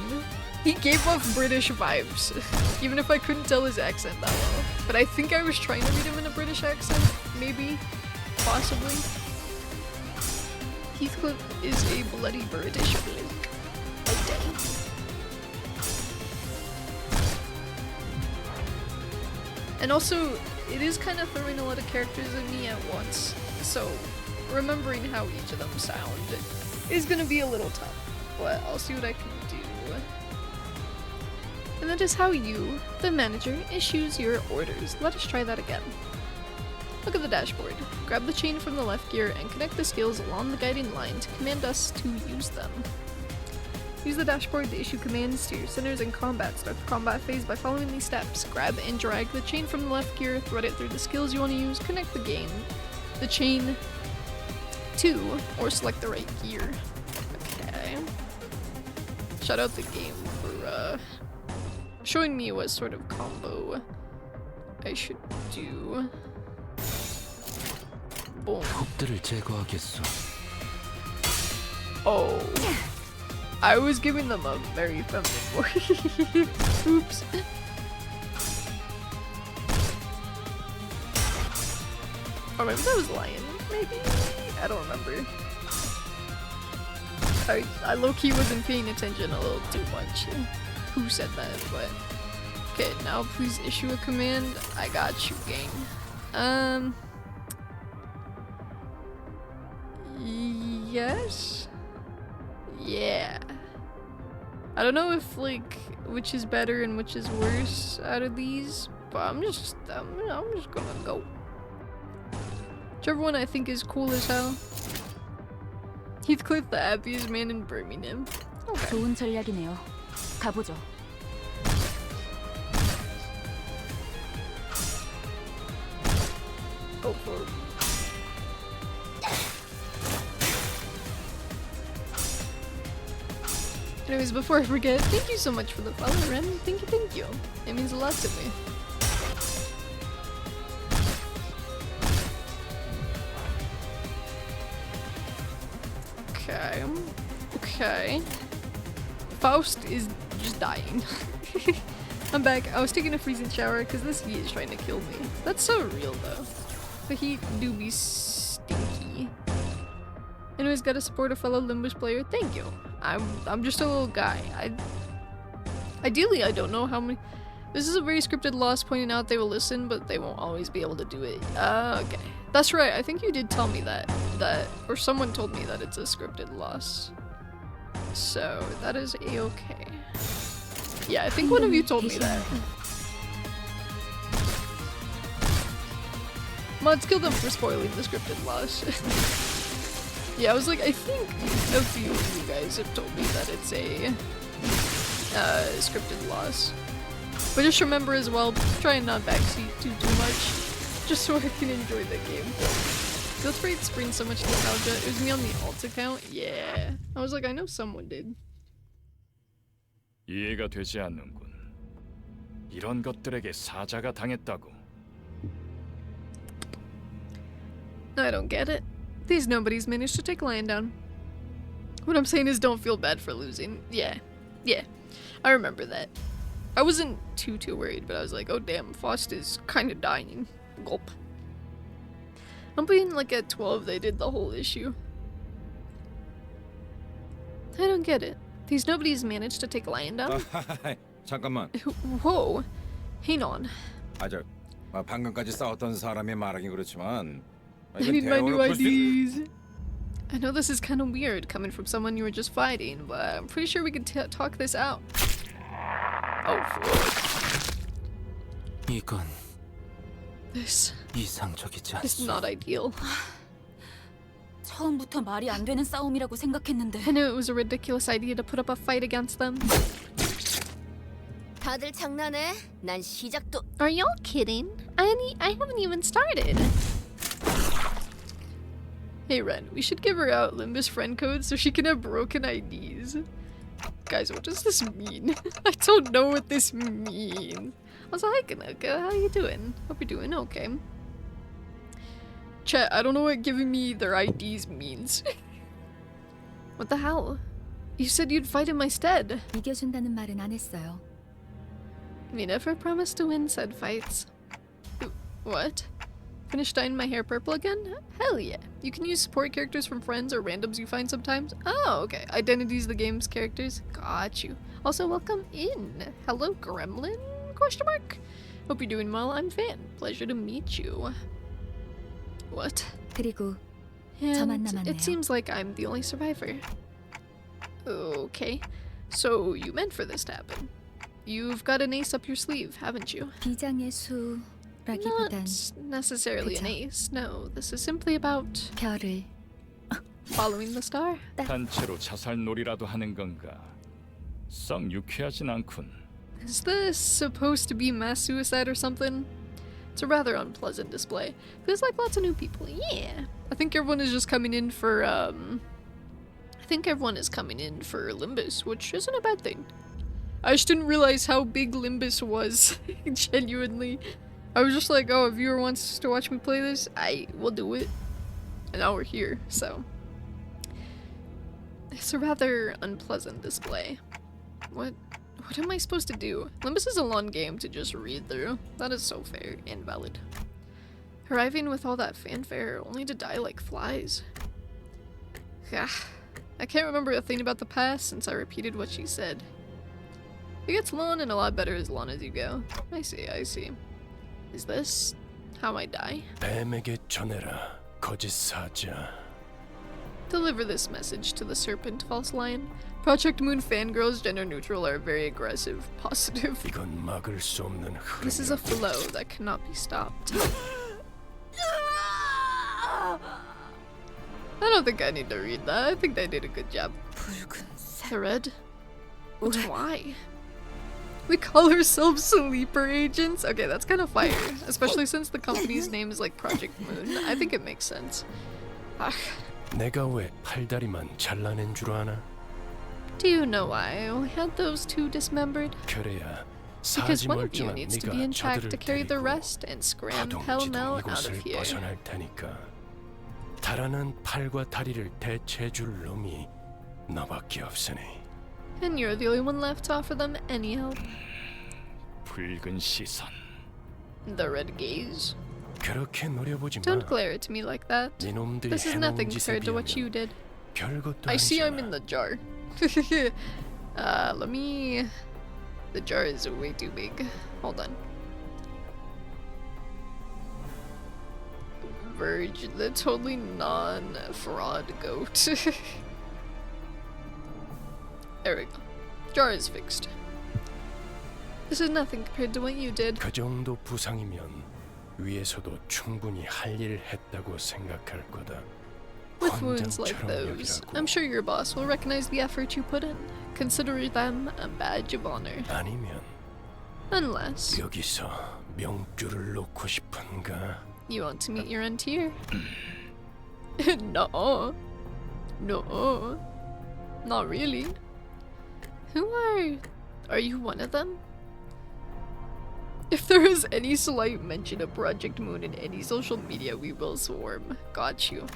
He gave off British vibes, even if I couldn't tell his accent that well. But I think I was trying to read him in a British accent, maybe, possibly. Heathcliff is a bloody British bloke. Okay. And also, it is kind of throwing a lot of characters at me at once, so remembering how each of them sound is gonna be a little tough, but I'll see what I can do. And that is how you, the manager, issues your orders. Let us try that again. Look at the dashboard. Grab the chain from the left gear and connect the skills along the guiding line to command us to use them. Use the dashboard to issue commands to your sinners in combat. Start the combat phase by following these steps. Grab and drag the chain from the left gear, thread it through the skills you want to use, connect the chain to, or select the right gear. Okay. Shout out the game for showing me what sort of combo I should do. Boom. 적들을 제거하겠소. Oh. I was giving them a very feminine voice. Oops. Or maybe that was Lion, maybe? I don't remember. I low-key wasn't paying attention a little too much. Who said that, but... Okay, now please issue a command. I got you, gang. Yes? Yeah. I don't know if like which is better and which is worse out of these, but I'm just gonna go. Whichever one I think is cool as hell. Heathcliff, the happiest man in Birmingham. Okay. 좋은 전략이네요. 가보죠. Go for it. Anyways, before I forget, thank you so much for the follow, Ren. Thank you. It means a lot to me. Okay. Faust is just dying. I'm back. I was taking a freezing shower because this heat is trying to kill me. That's so real though. The heat do be stinky. Anyways, gotta support a fellow Limbus player. Thank you. I'm just a little guy. Ideally, I don't know how many. This is a very scripted loss, pointing out they will listen, but they won't always be able to do it. Okay. That's right. I think you did tell me that, or someone told me that it's a scripted loss. So that is a-okay. Yeah, I think one of you told me that. Mods killed them for spoiling the scripted loss. Yeah, I was like, I think a few of you guys have told me that it's a scripted loss. But just remember as well, try and not backseat too much, just so I can enjoy the game. Guild Rates bring so much nostalgia. It was me on the alt account. Yeah, I was like, I know someone did. 이해가 되지 않는군. 이런 것들에게 사자가 당했다고. I don't get it. These nobodies managed to take Lion down. What I'm saying is don't feel bad for losing. Yeah. I remember that. I wasn't too worried, but I was like, oh damn, Faust is kind of dying. Gulp. I'm being like at 12 they did the whole issue. I don't get it. These nobodies managed to take Lion down? 잠깐만. Whoa. Hang on. 방금까지 싸웠던 사람이 말하긴 그렇지만 I need my new IDs. I know this is kind of weird coming from someone you were just fighting, but I'm pretty sure we can talk this out. Oh, fuck. 이건 This 이상적이지 is not ideal. 처음부터 말이 안 되는 싸움이라고 생각했는데. I knew it was a ridiculous idea to put up a fight against them. 다들 장난해? 난 시작도. Are y'all kidding? I haven't even started. Hey Ren, we should give her out Limbus friend codes so she can have broken IDs. Guys, what does this mean? I don't know what this means. Also, hi Kanaka, how you doing? Hope you're doing okay. Chat, I don't know what giving me their IDs means. What the hell? You said you'd fight in my stead. 이겨준다는 말은 안 했어요. We never promised to win said fights. What? Finish dyeing my hair purple again? Hell yeah. You can use support characters from friends or randoms you find sometimes. Oh, okay. Identities the game's characters. Got you. Also, welcome in. Hello, Gremlin? Question mark? Hope you're doing well. I'm Fan. Pleasure to meet you. What? 그리고 And 남았네요. it seems like I'm the only survivor. Okay. So you meant for this to happen. You've got an ace up your sleeve, haven't you? 비장의 수라기보단 Not necessarily an 그쵸. ace. No, this is simply about 별을 following the star. 단체로 자살놀이라도 하는 건가? 썩 유쾌하진 않군. Is this supposed to be mass suicide or something? It's a rather unpleasant display. Feels like lots of new people. Yeah. I think everyone is just coming in for Limbus, which isn't a bad thing. I just didn't realize how big Limbus was. Genuinely. I was just like, oh, a viewer wants to watch me play this, I will do it. And now we're here, so. It's a rather unpleasant display. What am I supposed to do? Limbus is a long game to just read through. That is so fair and valid. Arriving with all that fanfare only to die like flies. Gah. I can't remember a thing about the past since I repeated what she said. It gets long and a lot better as long as you go. I see. Is this how I die? 뱀에게 전해라, 거짓 사자. Deliver this message to the serpent, false lion. Project Moon fangirls, gender neutral, are very aggressive, positive. 이건 막을 수 없는 흐름. This is a flow that cannot be stopped. I don't think I need to read that. I think they did a good job. 붉은색. The red? But why? We call ourselves sleeper agents? Okay, that's kind of fire. Especially since the company's name is like Project Moon. I think it makes sense. Ah. 내가 왜 팔다리만 잘라낸 줄 아나? Do you know why I only had those two dismembered? 그래야 Because 사지 one of you 멀쩡한 needs to 네가 be intact 저들을 to carry the 데리고 rest and scram pell-mell out of 이곳을 here. 벗어날 테니까 달아난 팔과 다리를 대체해줄 놈이 너밖에 없으니. And you're the only one left to offer them any help. 붉은 시선. The red gaze. 그렇게 노려보지 마. Don't glare at me like that. 네놈들이 This is 해놓은 nothing 짓에 compared to what 비하면 you did. 별것도 I see I'm 아니잖아. in the jar. Let me... The jar is way too big. Hold on. Verge, the totally non-fraud goat. There we go. Jar is fixed. This is nothing compared to what you did. 그 정도 부상이면 위에서도 충분히 할 일 했다고 생각할 거다. With wounds like 권장처럼 those, 여기라고. I'm sure your boss will recognize the effort you put in. Consider them a badge of honor. 아니면 Unless 여기서 명줄을 놓고 싶은가? you want to meet your end here. No. No. Not really. Who are you one of them? If there is any slight mention of Project Moon in any social media, we will swarm. Got you.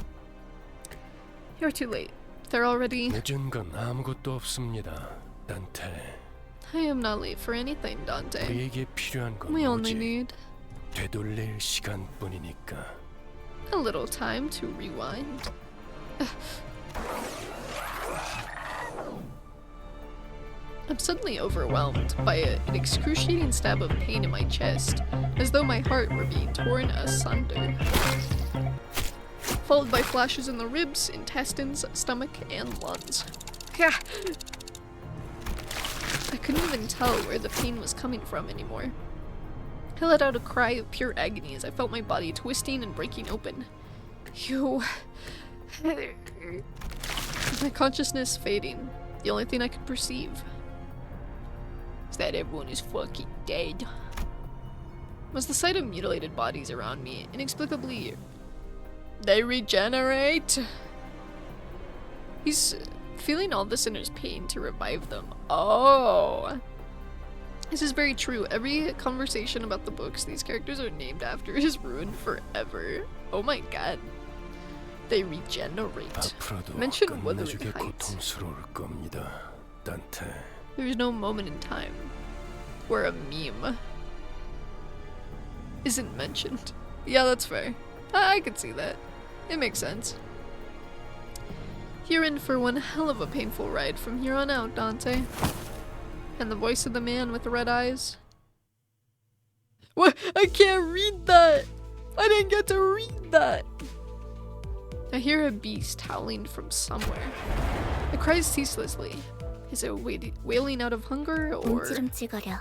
You're too late. They're already... 늦은 건 아무것도 없습니다. 단테. I am not late for anything, Dante. 우리에게 필요한 건 We only 오직 need 되돌릴 시간뿐이니까. a little time to rewind. I'm suddenly overwhelmed by an excruciating stab of pain in my chest, as though my heart were being torn asunder. Followed by flashes in the ribs, intestines, stomach, and lungs. Gah! I couldn't even tell where the pain was coming from anymore. I let out a cry of pure agony as I felt my body twisting and breaking open. Ew. My consciousness fading. The only thing I could perceive is that everyone is fucking dead. Was the sight of mutilated bodies around me inexplicably... They regenerate? He's feeling all the sinner's pain to revive them. Oh! This is very true. Every conversation about the books these characters are named after is ruined forever. Oh my god. They regenerate. 앞으로도 Mention Wuthering 끝내주게 Heights. 고통스러울 겁니다. 단테. There's no moment in time where a meme isn't mentioned. Yeah, that's fair. I could see that. It makes sense. You're in for one hell of a painful ride from here on out, Dante. And the voice of the man with the red eyes. What? I can't read that! I didn't get to read that! I hear a beast howling from somewhere. It cries ceaselessly. Is it wailing out of hunger or... 움찔움찔거려.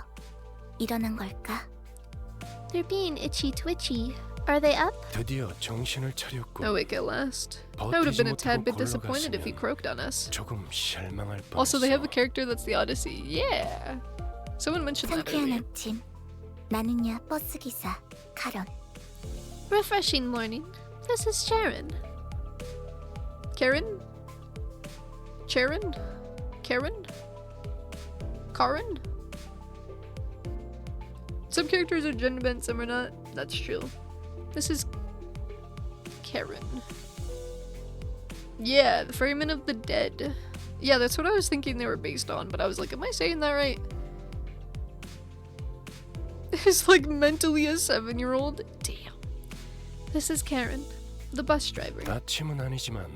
일어난 걸까? They're being itchy twitchy. Are they up? 드디어 정신을 차렸고. Awake at last. I would have been a tad bit disappointed if he croaked on us. 조금 실망할 뻔했어. Also, they have a character that's the Odyssey. Yeah. Someone mentioned that 상쾌한 earlier. 아침. 나는야 버스 기사 카런. Refreshing morning. This is Sharon. Karen? Sharon? Karen? Karen? Some characters are gender bent, some are not. That's true. This is Karen. Yeah, the Ferryman of the Dead. Yeah, that's what I was thinking they were based on, but I was like, am I saying that right? It's like mentally a 7-year-old. Damn. This is Karen, the bus driver. 아침은 아니지만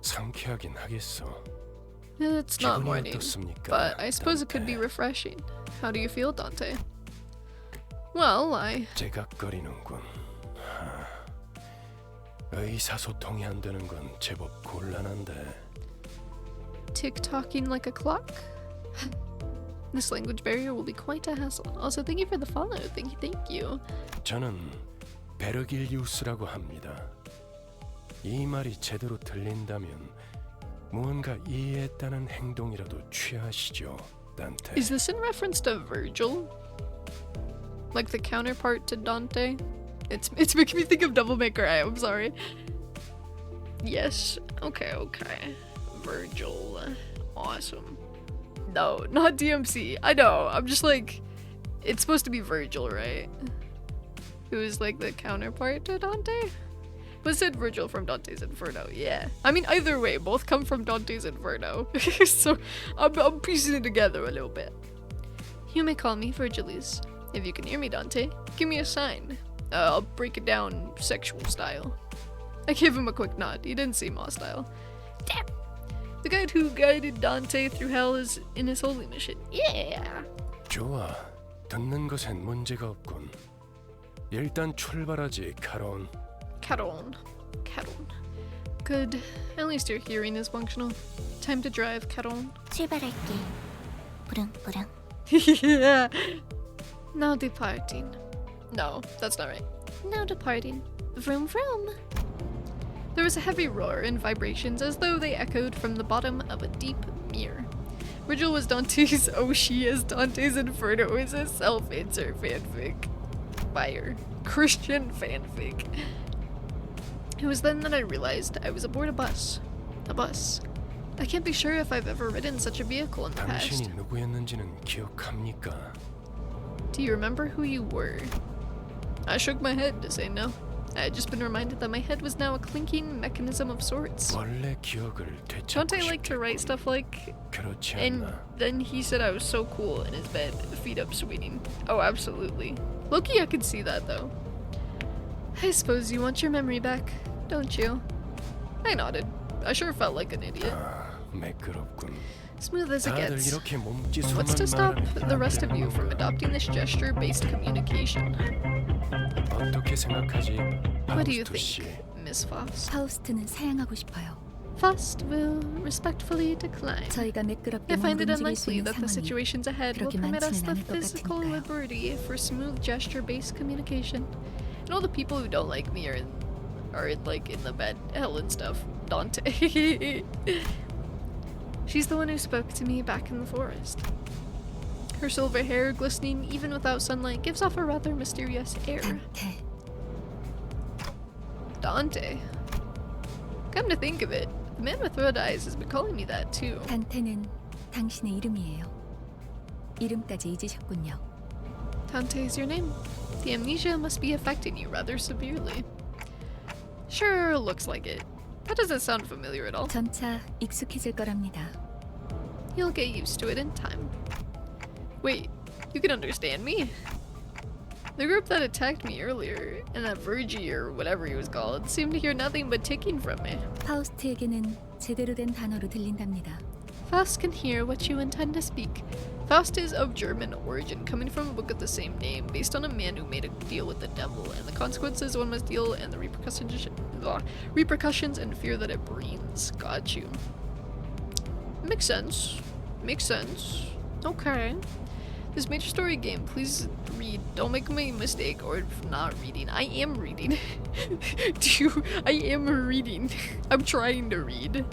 상쾌하긴 하겠어. It's not 기분이 morning, 어떻습니까, but I suppose it could be 단테? refreshing. How do you feel, Dante? Well, 제각거리는군. 의사소통이 안 되는 건 제법 곤란한데. tick-tocking like a clock? This language barrier will be quite a hassle. Also, thank you for the follow. Thank you. 저는 베르길리우스라고 합니다. 이 말이 제대로 들린다면 무언가 이해했다는 행동이라도 취하시죠, 단테. Is this in reference to Virgil? Like the counterpart to Dante? It's making me think of Devil May Cry. I'm sorry. Yes. Okay. Virgil. Awesome. No, not DMC. I know. I'm just like, it's supposed to be Virgil, right? Who is like the counterpart to Dante? But it said Virgil from Dante's Inferno. Yeah. I mean, either way, both come from Dante's Inferno. So I'm piecing it together a little bit. You may call me Virgilis. If you can hear me, Dante, give me a sign. I'll break it down sexual style. I gave him a quick nod. He didn't seem hostile. Damn. The guide who guided Dante through hell is in his holy mission. Yeah. 좋아. 듣는 것엔 문제가 없군. 일단 출발하지, 카론. Caron. Good. At least your hearing is functional. Time to drive, Caron. 출발할게. 부릉부릉. Yeah. Now departing. No, that's not right. Now departing. Vroom vroom. There was a heavy roar and vibrations as though they echoed from the bottom of a deep mere. Virgil was Dante's Oh She is Dante's Inferno is a self-insert fanfic. Fire. Christian fanfic. It was then that I realized I was aboard a bus. A bus. I can't be sure if I've ever ridden such a vehicle in the past. 당신이 누구였는지는 기억합니까? Do you remember who you were? I shook my head to say no. I had just been reminded that my head was now a clinking mechanism of sorts. 원래 기억을 Don't 되찾고 I like to write 싶겠군. stuff like... 그렇지 And 않나? then he said I was so cool in his bed, feet up swinging. Oh, absolutely. Loki, I could see that though. I suppose you want your memory back, don't you? I nodded. I sure felt like an idiot. 매끄럽군. Smooth as it 다들 gets. 이렇게 몸짓으로만 What's to stop 말하면 the rest of you 안 from 되는 adopting this gesture-based communication? 건가? 어떻게 생각하지, What do you 파우스트 씨? think, Miss Faust? 파우스트는 사양하고 싶어요. Faust will respectfully decline. 저희가 매끄럽게 I find it 몸을 움직일 수 unlikely 있는 that the 상황이 situations ahead will 그렇게 permit us 많지는 the 않을 것 physical 같으니까요. liberty for smooth gesture-based communication. And all the people who don't like me are like in the bed, hell and stuff. Dante. She's the one who spoke to me back in the forest. Her silver hair, glistening even without sunlight, gives off a rather mysterious air. 단테. Dante. Come to think of it, the man with red eyes has been calling me that too. 단테는 당신의 이름이에요. 이름까지 잊으셨군요. Dante is your name. The amnesia must be affecting you rather severely. Sure, looks like it. That doesn't sound familiar at all. 점차 익숙해질 거랍니다. You'll get used to it in time. Wait, you can understand me? The group that attacked me earlier, and that Virgie or whatever he was called, seemed to hear nothing but ticking from me. 파우스트에게는 제대로 된 단어로 들린답니다. Faust can hear what you intend to speak. Faust is of German origin, coming from a book of the same name, based on a man who made a deal with the devil, and the consequences one must deal, and the repercussions and fear that it brings. Got you. Makes sense. Makes sense. Okay. This major story game, please read. Don't make me a mistake or not reading. I am reading. I am reading. I'm trying to read.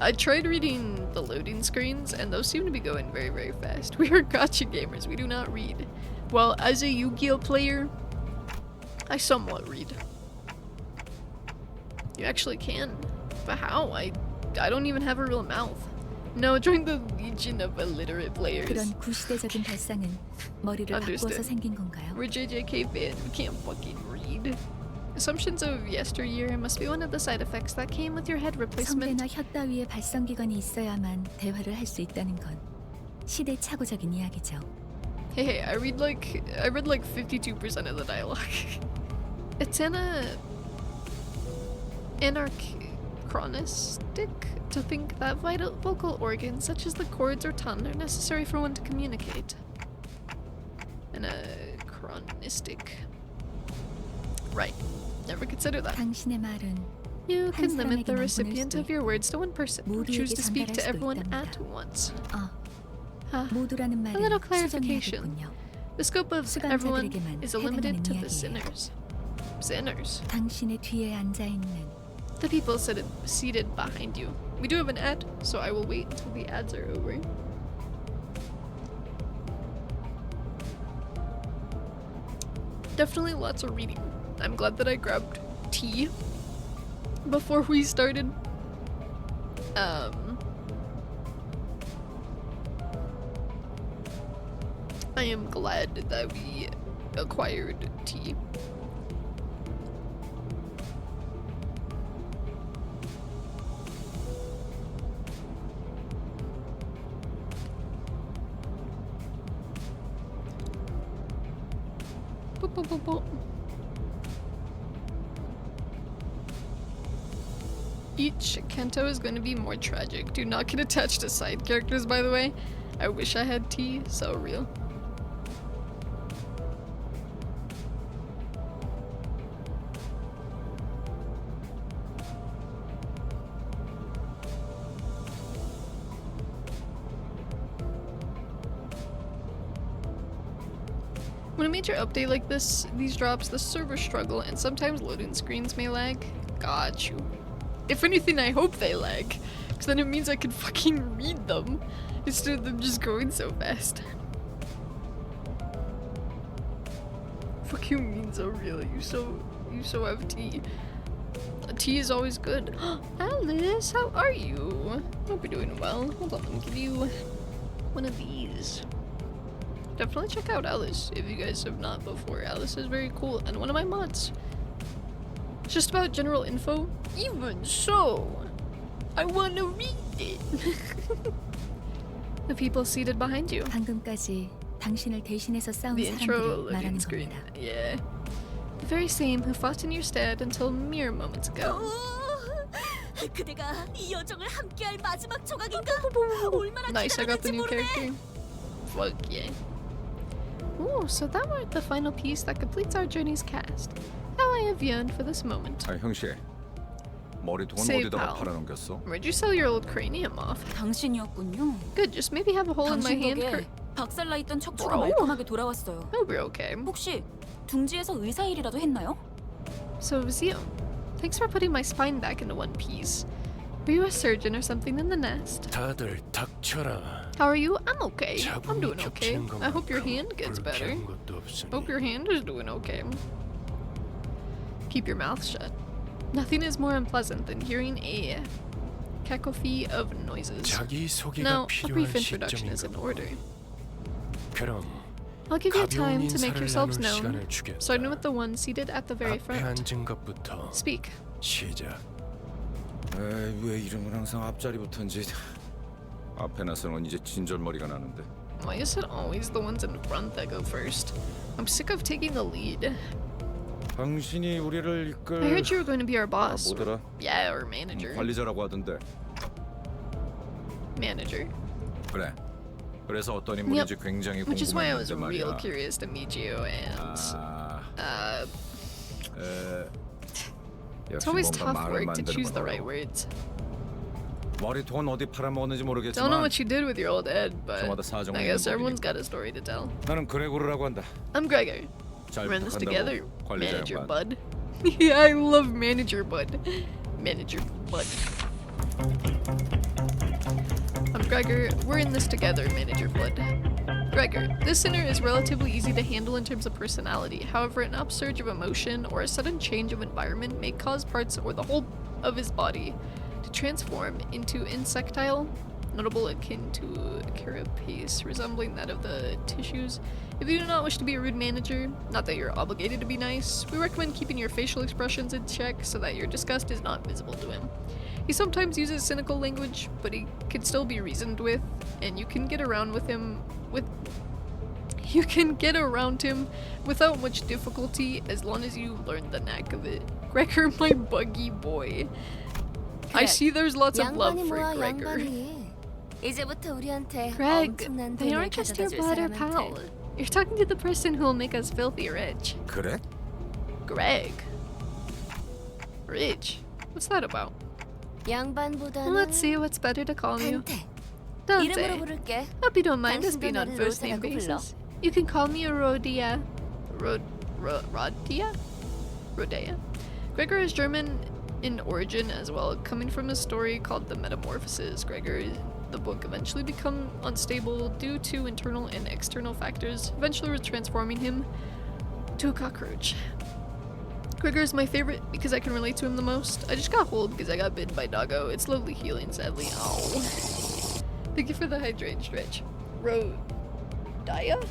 I tried reading the loading screens, and those seem to be going very, very fast. We are gotcha gamers. We do not read. Well, as a Yu-Gi-Oh player, I somewhat read. You actually can. But how? I don't even have a real mouth. No, join the legion of illiterate players. 그런 구시대적인 발상은 머리를 Understood. 바꿔서 생긴 건가요? We're JJK fans. We can't fucking read. Assumptions of yesteryear must be one of the side effects that came with your head replacement. 성대나 혀 따위의 발성기관이 있어야만 대화를 할 수 있다는 건 시대착오적인 이야기죠. Hey, I read like 52% of the dialogue. It's anachronistic to think that vital vocal organs such as the chords or tongue are necessary for one to communicate. Anachronistic. Right. Never consider that. 당신의 말은 You can limit the 사람에게만 recipient 보낼 of your words to one person. Choose to speak to everyone at once. 모두라는 A little 말은 clarification. 수정해야겠군요. The scope of everyone 수감자들에게만 is limited to the 해당하는 sinners. Sinners. 당신의 뒤에 앉아 있는 The people seated behind you. We do have an ad, so I will wait until the ads are over. Definitely lots of reading. I'm glad that I grabbed tea before we started. I am glad that we acquired tea. Boop, boop, boop, boop. Each canto is going to be more tragic. Do not get attached to side characters, by the way. I wish I had tea. So real. When a major update like these drops, the servers struggle and sometimes loading screens may lag. Got you. If anything, I hope they lag, because then it means I can fucking read them instead of them just going so fast. Fuck you mean so real. You so have tea. Tea is always good. Alice, how are you? Hope you're doing well. Hold on, I'll give you one of these. Definitely check out Alice if you guys have not before. Alice is very cool and one of my mods. Just about general info? Even so, I wanna read it. The people seated behind you. 방금까지 당신을 대신해서 싸운 The intro 사람들을 loading 말하는 screen. 겁니다. Yeah. The very same who fought in your stead until mere moments ago. 그대가 이 여정을 함께할 마지막 조각인가? 얼마나 Nice, I got the 기다렸는지 new 모르네. character. Fuck yeah. Ooh, so that marked the final piece that completes our journey's cast. How I have yearned for this moment. 아 형씨, 머리통은 Say, 어디다가 pal. 팔아넘겼어? Where'd you sell your old cranium off? 당신이었군요. Good, just maybe have a hole in my 당신 hand. 덕에 박살나 있던 척추가 Bro. 말끔하게 돌아왔어요. Oh, we're okay. 혹시 둥지에서 의사 일이라도 했나요? So it was you. Thanks for putting my spine back into one piece. Were you a surgeon or something in the nest? 다들 닥쳐라. How are you? I'm okay. I'm 자궁이 doing okay. 겹치는 I hope your 것만큼 hand gets better. 불쾌한 것도 없으니. Hope your hand is doing okay. Keep your mouth shut. Nothing is more unpleasant than hearing a cacophony of noises. 자기 소개가 Now, a 필요한 brief introduction is in 시점인가 order. 그럼 I'll give you 가벼운 time to make 인사를 yourselves 나눌 known, 시간을 주겠다. starting with the one seated at the very 앞에 front. 앉은 것부터 Speak. 시작. 에이, 왜 이름은 항상 앞자리부터인지. 앞에 나서는 건 이제 진절머리가 나는데. Why is it always the ones in front that go first? I'm sick of taking the lead. 당신이 우리를 이끌. I heard you were going to be our 아, boss. 뭐더라? Yeah, or manager. 관리자라고 하던데. Manager. 그래. 그래서 어떤 인물인지 굉장히 Which is why I was 궁금했는데 real 말이야. curious to meet you and 아, it's 역시 always 뭔가 tough 말을 work to choose the 만드는 right 거라고. words. 머리통은 어디 팔아먹었는지 Don't know 모르겠지만 what you did with your old head, but 저마다 사정은 I 있는 guess everyone's 법이니까. got a story to tell. 나는 그레고르라고 한다. I'm Gregor. 잘 We're in this together, 부탁한다고 관리자 Manager 양반. Bud. Yeah, I love Manager Bud. Manager Bud. I'm Gregor. We're in this together, Manager Bud. Gregor, this sinner is relatively easy to handle in terms of personality. However, an upsurge of emotion or a sudden change of environment may cause parts or the whole of his body to transform into insectile, notable akin to a carapace resembling that of the tissues. If you do not wish to be a rude manager, not that you're obligated to be nice, we recommend keeping your facial expressions in check so that your disgust is not visible to him. He sometimes uses cynical language, but he can still be reasoned with, and you can get around him without much difficulty as long as you learn the knack of it. Gregor, my buggy boy. I see there's lots of love 양반이 for 뭐야 Gregor. 양반이. 이제부터 우리한테 Greg, 엄청난 they 돈을 aren't just your 가져다 줄 blood or pal. 사람한테. You're talking to the person who will make us filthy rich. 그래? Greg. Rich? What's that about? 양반보다는 Let's see what's better to call you. 한테. 이름으로 Dante. 부를게. Hope you don't mind us 당신도 being on 나를 first name 로사라고 불러. basis. You can call me Rodia. Rodia? Rodea? Gregor is German in origin as well, coming from a story called The Metamorphoses. Gregor, the book, eventually become unstable due to internal and external factors, eventually transforming him to a cockroach. Gregor is my favorite because I can relate to him the most. I just got hold because I got bitten by doggo. It's slowly healing, sadly. Ow. Thank you for the hydrate stretch. Rodaya?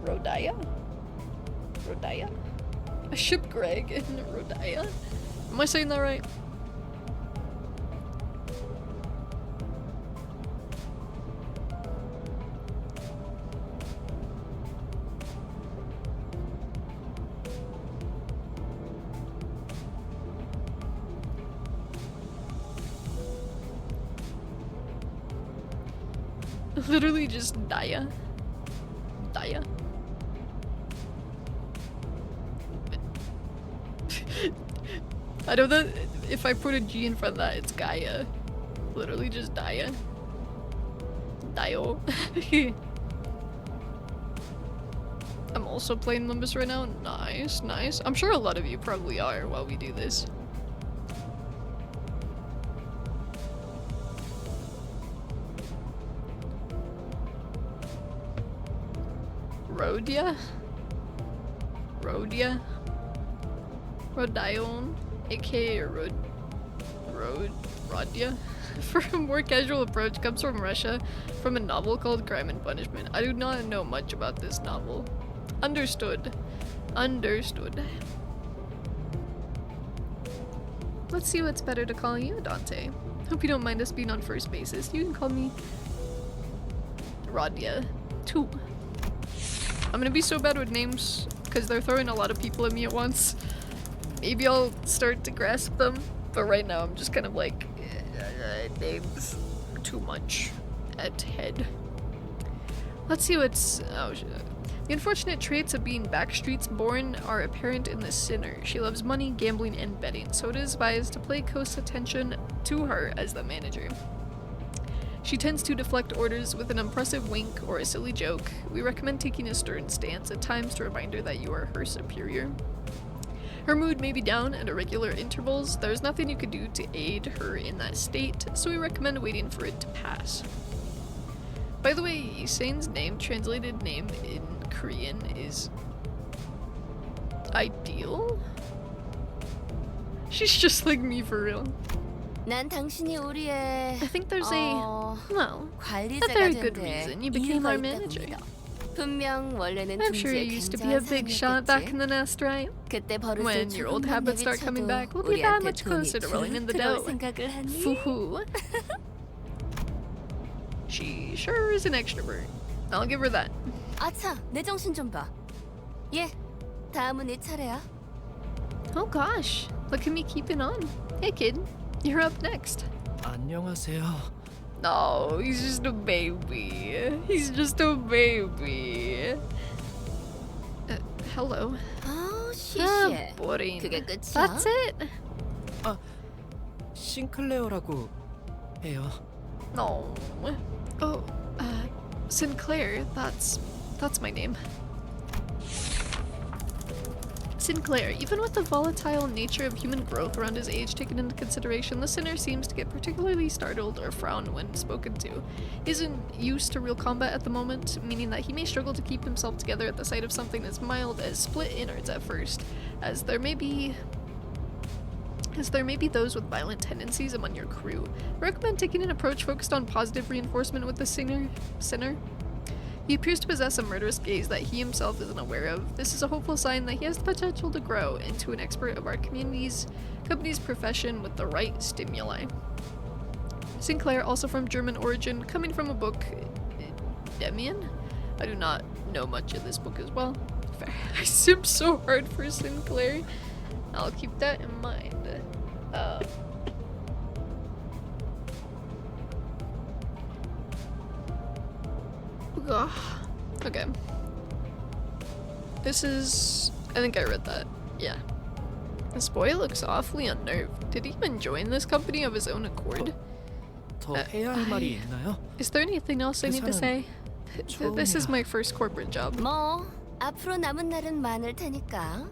Rodaya? Rodaya? I ship Greg in Rodaya? Am I saying that right? Literally just Daya. Daya. I know that if I put a G in front of that, it's Gaia. Literally just Daya. Dio. I'm also playing Limbus right now. Nice, nice. I'm sure a lot of you probably are while we do this. Rodia? Rodia? Rodion? aka Rodia? For a more casual approach comes from Russia, from a novel called Crime and Punishment. I do not know much about this novel. Understood. Understood. Let's see what's better to call you, Dante. Hope you don't mind us being on first basis. You can call me Radia too. I'm gonna be so bad with names because they're throwing a lot of people at me at once. Maybe I'll start to grasp them, but right now I'm just kind of like names are too much at head. Let's see what's the unfortunate traits of being Backstreet's born are apparent in the sinner. She loves money, gambling, and betting, so it is advised to pay close attention to her as the manager. She tends to deflect orders with an impressive wink or a silly joke. We recommend taking a stern stance at times to remind her that you are her superior. Her mood may be down at irregular intervals. There's nothing you could do to aid her in that state, so we recommend waiting for it to pass. By the way, Yisane's name, translated name in Korean, is ideal? She's just like me for real. 난 당신이 우리의 I think there's a 관리자가 very 된 good 데 reason you became our 이유가 있다고 manager. 믿어. 분명 원래는 I'm sure you 둥지의 used to be a 굉장한 big shot back in 사람이었겠지. the nest, right? 그때 버릇을 When your old 조금만 habits start coming 내비쳐도 back, we'll be that 우리한테 much 돈이 closer to rolling in the 들어올 dough. 생각을 하니? Foo-hoo. She sure is an extrovert. I'll give her that. 아차, 내 정신 좀 봐. 예, 다음은 네 차례야. Oh gosh, look at me keeping on. Hey kid, you're up next. 안녕하세요. No, he's just a baby. He's just a baby. Hello. 아, 시시해. boring. 그게 끝이야? That's it? 싱클레어라고 해요. No. Oh, Sinclair. That's my name. Sinclair, even with the volatile nature of human growth around his age taken into consideration, the sinner seems to get particularly startled or frown when spoken to. He isn't used to real combat at the moment, meaning that he may struggle to keep himself together at the sight of something as mild as split innards at first, as there may be those with violent tendencies among your crew. I recommend taking an approach focused on positive reinforcement with the sinner. He appears to possess a murderous gaze that he himself isn't aware of. This is a hopeful sign that he has the potential to grow into an expert of our company's profession with the right stimuli. Sinclair, also from German origin, coming from a book, Demian? I do not know much of this book as well. I simp so hard for Sinclair. I'll keep that in mind. Okay. This is... I think I read that. Yeah. This boy looks awfully unnerved. Did he even join this company of his own accord? 더 해야 할 말이 있나요? Is there anything else I need to say? This is my first corporate job. 뭐, 앞으로 남은 날은 많을 테니까.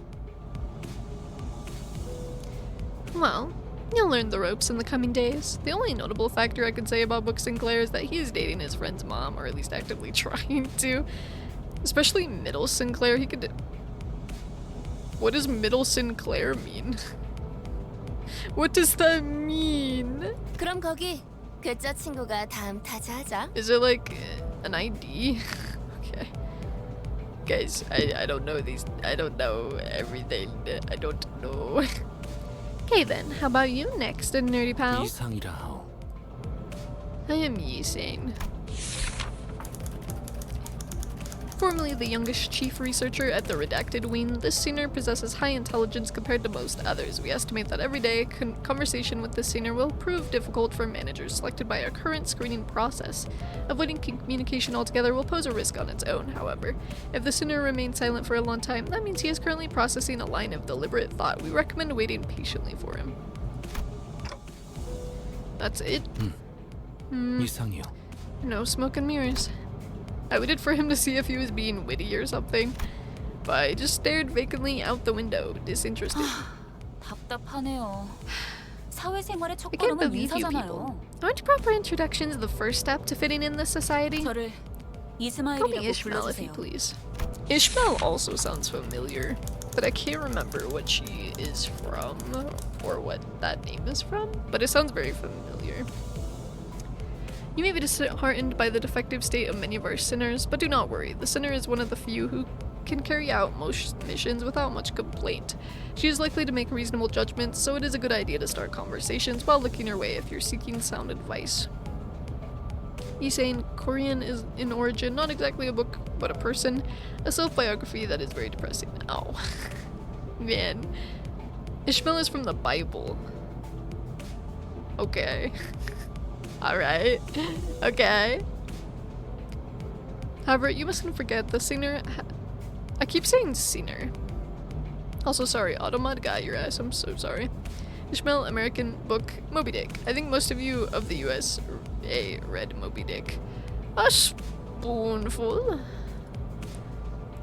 Well, you'll learn the ropes in the coming days. The only notable factor I can say about Book Sinclair is that he is dating his friend's mom, or at least actively trying to. Especially Middle Sinclair, he could... What does Middle Sinclair mean? What does that mean? 그럼 거기 괴짜 친구가 다음 타자하자. Is it like an ID? Okay. Guys, I don't know these. I don't know everything. I don't know. Okay then, how about you next, nerdy pal? 이상이라 하오. I am Yisane. Formerly the youngest chief researcher at the Redacted Wing, this senior possesses high intelligence compared to most others. We estimate that everyday conversation with this senior will prove difficult for managers selected by our current screening process. Avoiding communication altogether will pose a risk on its own, however. If the senior remains silent for a long time, that means he is currently processing a line of deliberate thought. We recommend waiting patiently for him. That's it? 이상해요. No smoke and mirrors. I waited for him to see if he was being witty or something, but I just stared vacantly out the window, disinterested. 답답하네요. 사회생활의 I can't 첫걸음은 believe you people. 인사잖아요. Aren't proper introductions the first step to fitting in this society? 저를 Call me 이스마일이라고 Ishmael if you 불러주세요. please. Ishmael also sounds familiar, but I can't remember what she is from, or what that name is from, but it sounds very familiar. You may be disheartened by the defective state of many of our sinners, but do not worry. The sinner is one of the few who can carry out most missions without much complaint. She is likely to make reasonable judgments, so it is a good idea to start conversations while looking her way if you're seeking sound advice. Isane Korean is in origin not exactly a book, but a person. A self-biography that is very depressing. Oh. Man. Ishmael is from the Bible. Okay. Alright. Okay. However, you mustn't forget the singer. I keep saying singer. Also, sorry, Automod got your ass. I'm so sorry. Ishmael, American book, Moby Dick. I think most of you of the US read Moby Dick. A spoonful.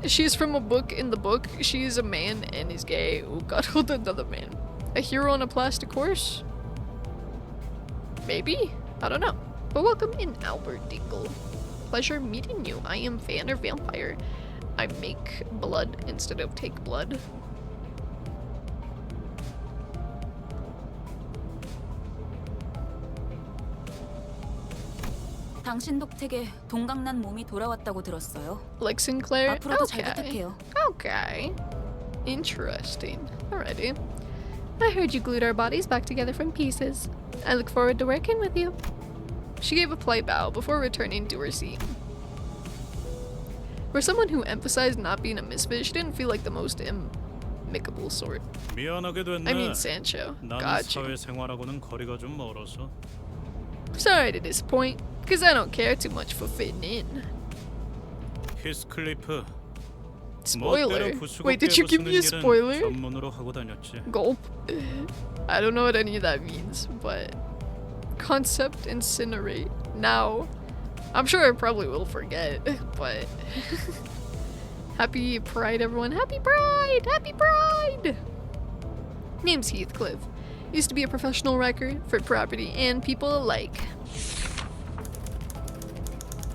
She's from a book in the book. She's a man and is gay who got hold of another man. A hero on a plastic horse? Maybe? I don't know. But welcome in, Albert Dingle. Pleasure meeting you. I am fan or vampire. I make blood instead of take blood. 당신 덕택에 동강난 몸이 돌아왔다고 들었어요. Like Sinclair? 앞으로도 잘 Okay. 부탁해요. Okay. Interesting. Alrighty. I heard you glued our bodies back together from pieces. I look forward to working with you. She gave a polite bow before returning to her seat. For someone who emphasized not being a misfit, she didn't feel like the most amicable sort. 미안하게 됐네. I mean Sancho. 나는 Gotcha. 사회생활하고는 거리가 좀 멀어서. Sorry to disappoint, because I don't care too much for fitting in. 히스클리프. Spoiler? Wait, did you give me a spoiler? 전문으로 하고 다녔지. Gulp. I don't know what any of that means, but concept incinerate. Now, I'm sure I probably will forget, but happy Pride, everyone! Happy Pride! Happy Pride! Name's Heathcliff. Used to be a professional wrecker for property and people alike.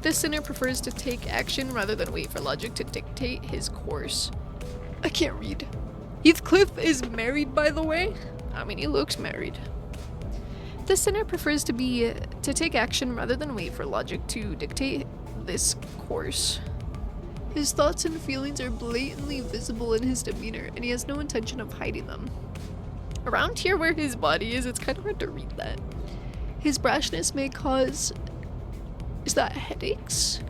This sinner prefers to take action rather than wait for logic to dictate his course. I can't read. Heathcliff is married, by the way. I mean, he looks married. This sinner prefers to take action rather than wait for logic to dictate this course. His thoughts and feelings are blatantly visible in his demeanor, and he has no intention of hiding them. Around here where his body is, it's kind of hard to read that. His brashness may cause... Is that headaches?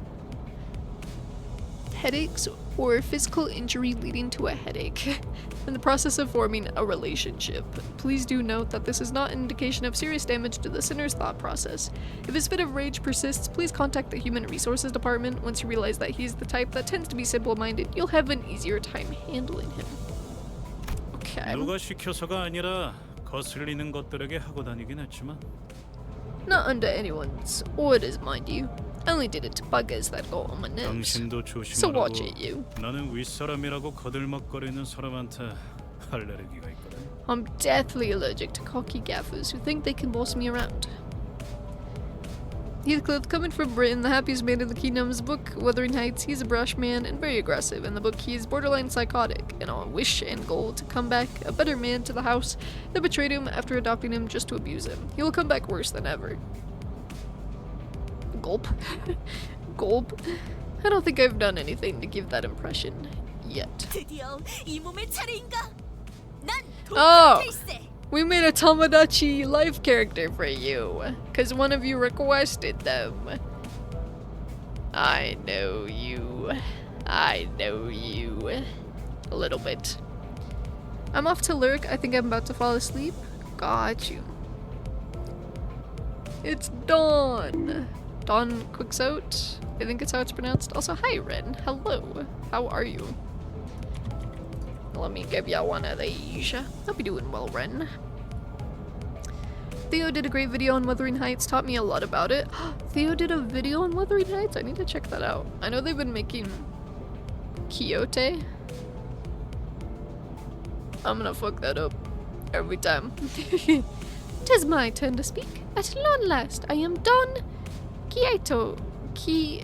Headaches or physical injury leading to a headache in the process of forming a relationship. Please do note that this is not an indication of serious damage to the sinner's thought process. If his fit of rage persists, please contact the Human Resources Department. Once you realize that he's the type that tends to be simple-minded, you'll have an easier time handling him. Okay. 누가 시켜서가 아니라 거슬리는 것들에게 하고 다니긴 했지만. Not under anyone's orders, mind you. I only did it to buggers that got on my nerves. 당신도 So watch 조심하라고. it, you. 나는 윗사람이라고 거들먹거리는 사람한테 알레르기가 있거든. I'm deathly allergic to cocky gaffers who think they can boss me around. Heathcliff, coming from Britain, the happiest man in the kingdom's book, Wuthering Heights, he's a brash man and very aggressive. In the book, he is borderline psychotic, and on a wish and goal to come back a better man to the house that betrayed him after adopting him just to abuse him. He will come back worse than ever. Gulp. Gulp. I don't think I've done anything to give that impression yet. 드디어 이 몸의 차례인가? 난 Oh! 돌격일세. We made a Tomodachi life character for you, because one of you requested them. I know you. I know you. A little bit. I'm off to lurk. I think I'm about to fall asleep. Got you. It's Dawn. Dawn cooks out. I think it's how it's pronounced. Also, hi Ren. Hello. How are you? Let me give you one of these. Hope you're doing well, Ren. Theo did a great video on Wuthering Heights, taught me a lot about it. Theo did a video on Wuthering Heights? I need to check that out. I know they've been making Quixote. I'm gonna fuck that up every time. 'Tis my turn to speak. At long last, I am Don Quixote.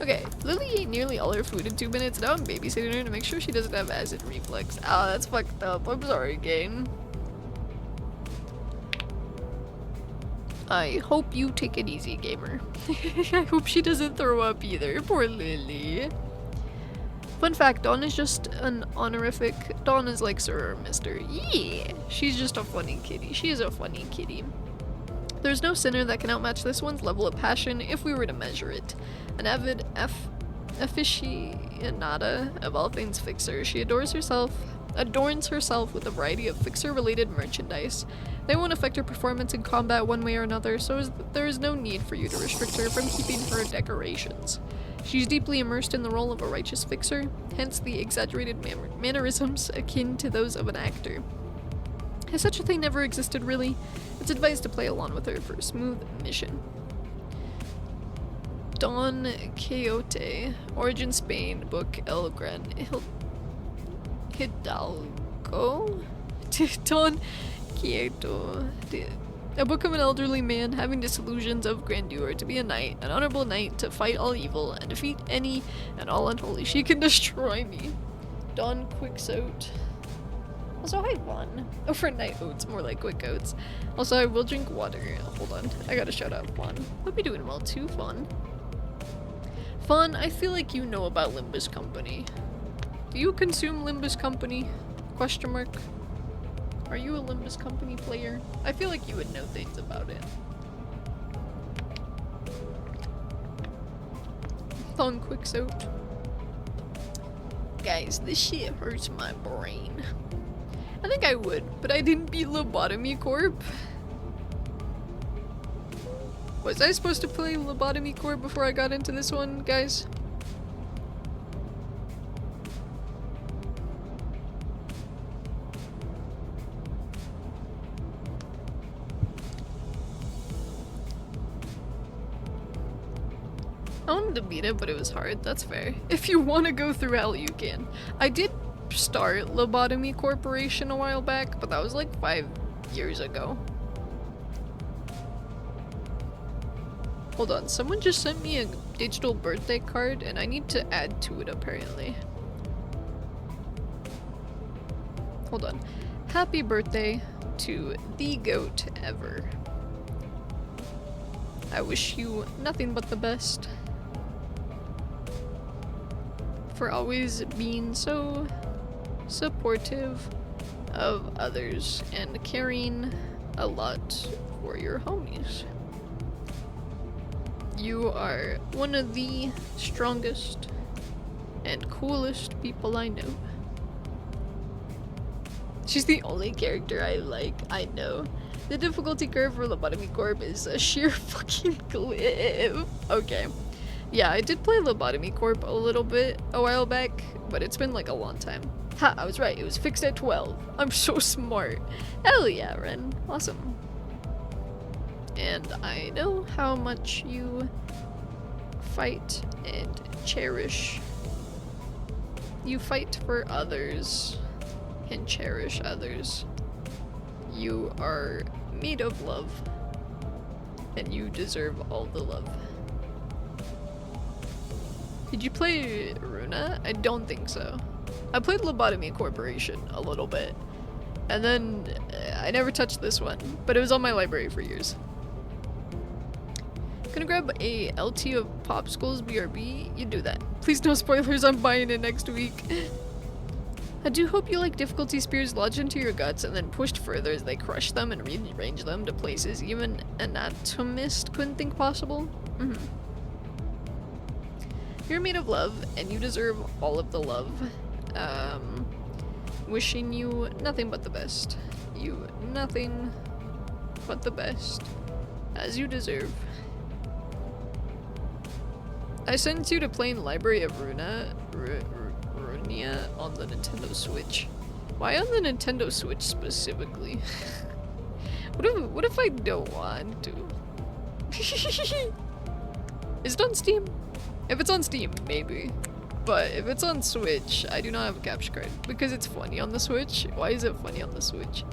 Okay, Lily ate nearly all her food in 2 minutes. Now I'm babysitting her to make sure she doesn't have acid reflux. Ah, that's fucked up. I'm sorry, gang. I hope you take it easy, gamer. I hope she doesn't throw up either. Poor Lily. Fun fact, Dawn is just an honorific. Dawn is like Sir or Mr. Yeah! She's just a funny kitty. She is a funny kitty. There's no sinner that can outmatch this one's level of passion if we were to measure it. An avid aficionada of all things Fixer, she adorns herself with a variety of Fixer-related merchandise. They won't affect her performance in combat one way or another, so there is no need for you to restrict her from keeping her decorations. She's deeply immersed in the role of a righteous Fixer, hence the exaggerated mannerisms akin to those of an actor. Has such a thing never existed, really? It's advised to play along with her for a smooth mission. Don Quixote, Origin Spain, Book El Gran Hidalgo? Don Quixote. A book of an elderly man having disillusions of grandeur, to be a knight, an honorable knight, to fight all evil, and defeat any and all unholy. She can destroy me. Don Quixote. Also, I won. Overnight oats, more like quick oats. Also, I will drink water. Hold on, I gotta shout out Fawn. Hope you're doing well too, Fawn. Fawn, I feel like you know about Limbus Company. Do you consume Limbus Company? Question mark. Are you a Limbus Company player? I feel like you would know things about it. Fawn Quixote. Guys, this shit hurts my brain. I think I would, but I didn't beat Lobotomy Corp. Was I supposed to play Lobotomy Corp before I got into this one, guys? I wanted to beat it, but it was hard. That's fair. If you want to go through hell, you can. I did start Lobotomy Corporation a while back, but that was like 5 years ago. Hold on, someone just sent me a digital birthday card and I need to add to it apparently. Hold on. Happy birthday to the GOAT ever. I wish you nothing but the best. For always being so supportive of others and caring a lot for your homies. You are one of the strongest and coolest people I know. She's the only character I like, I know. The difficulty curve for Lobotomy Corp is a sheer fucking cliff. Okay. Yeah, I did play Lobotomy Corp a little bit a while back, but it's been like a long time. Ha, I was right, it was fixed at 12. I'm so smart. Hell yeah, Ren. Awesome. And I know how much you fight and cherish. You fight for others and cherish others. You are made of love, and you deserve all the love. Did you play Runa? I don't think so. I played Lobotomy Corporation a little bit, and then I never touched this one, but it was on my library for years. Gonna grab a LT of Popsicles BRB? You do that. Please no spoilers, I'm buying it next week. I do hope you like difficulty spears lodged into your guts and then pushed further as they crush them and rearrange them to places even anatomist couldn't think possible. You're made of love, and you deserve all of the love. Wishing you nothing but the best. You nothing but the best. As you deserve. I sent you to playing Library of Runia on the Nintendo Switch. Why on the Nintendo Switch specifically? What if I don't want to? Is it on Steam? If it's on Steam, maybe. But if it's on Switch, I do not have a capture card because it's funny on the Switch. Why is it funny on the Switch?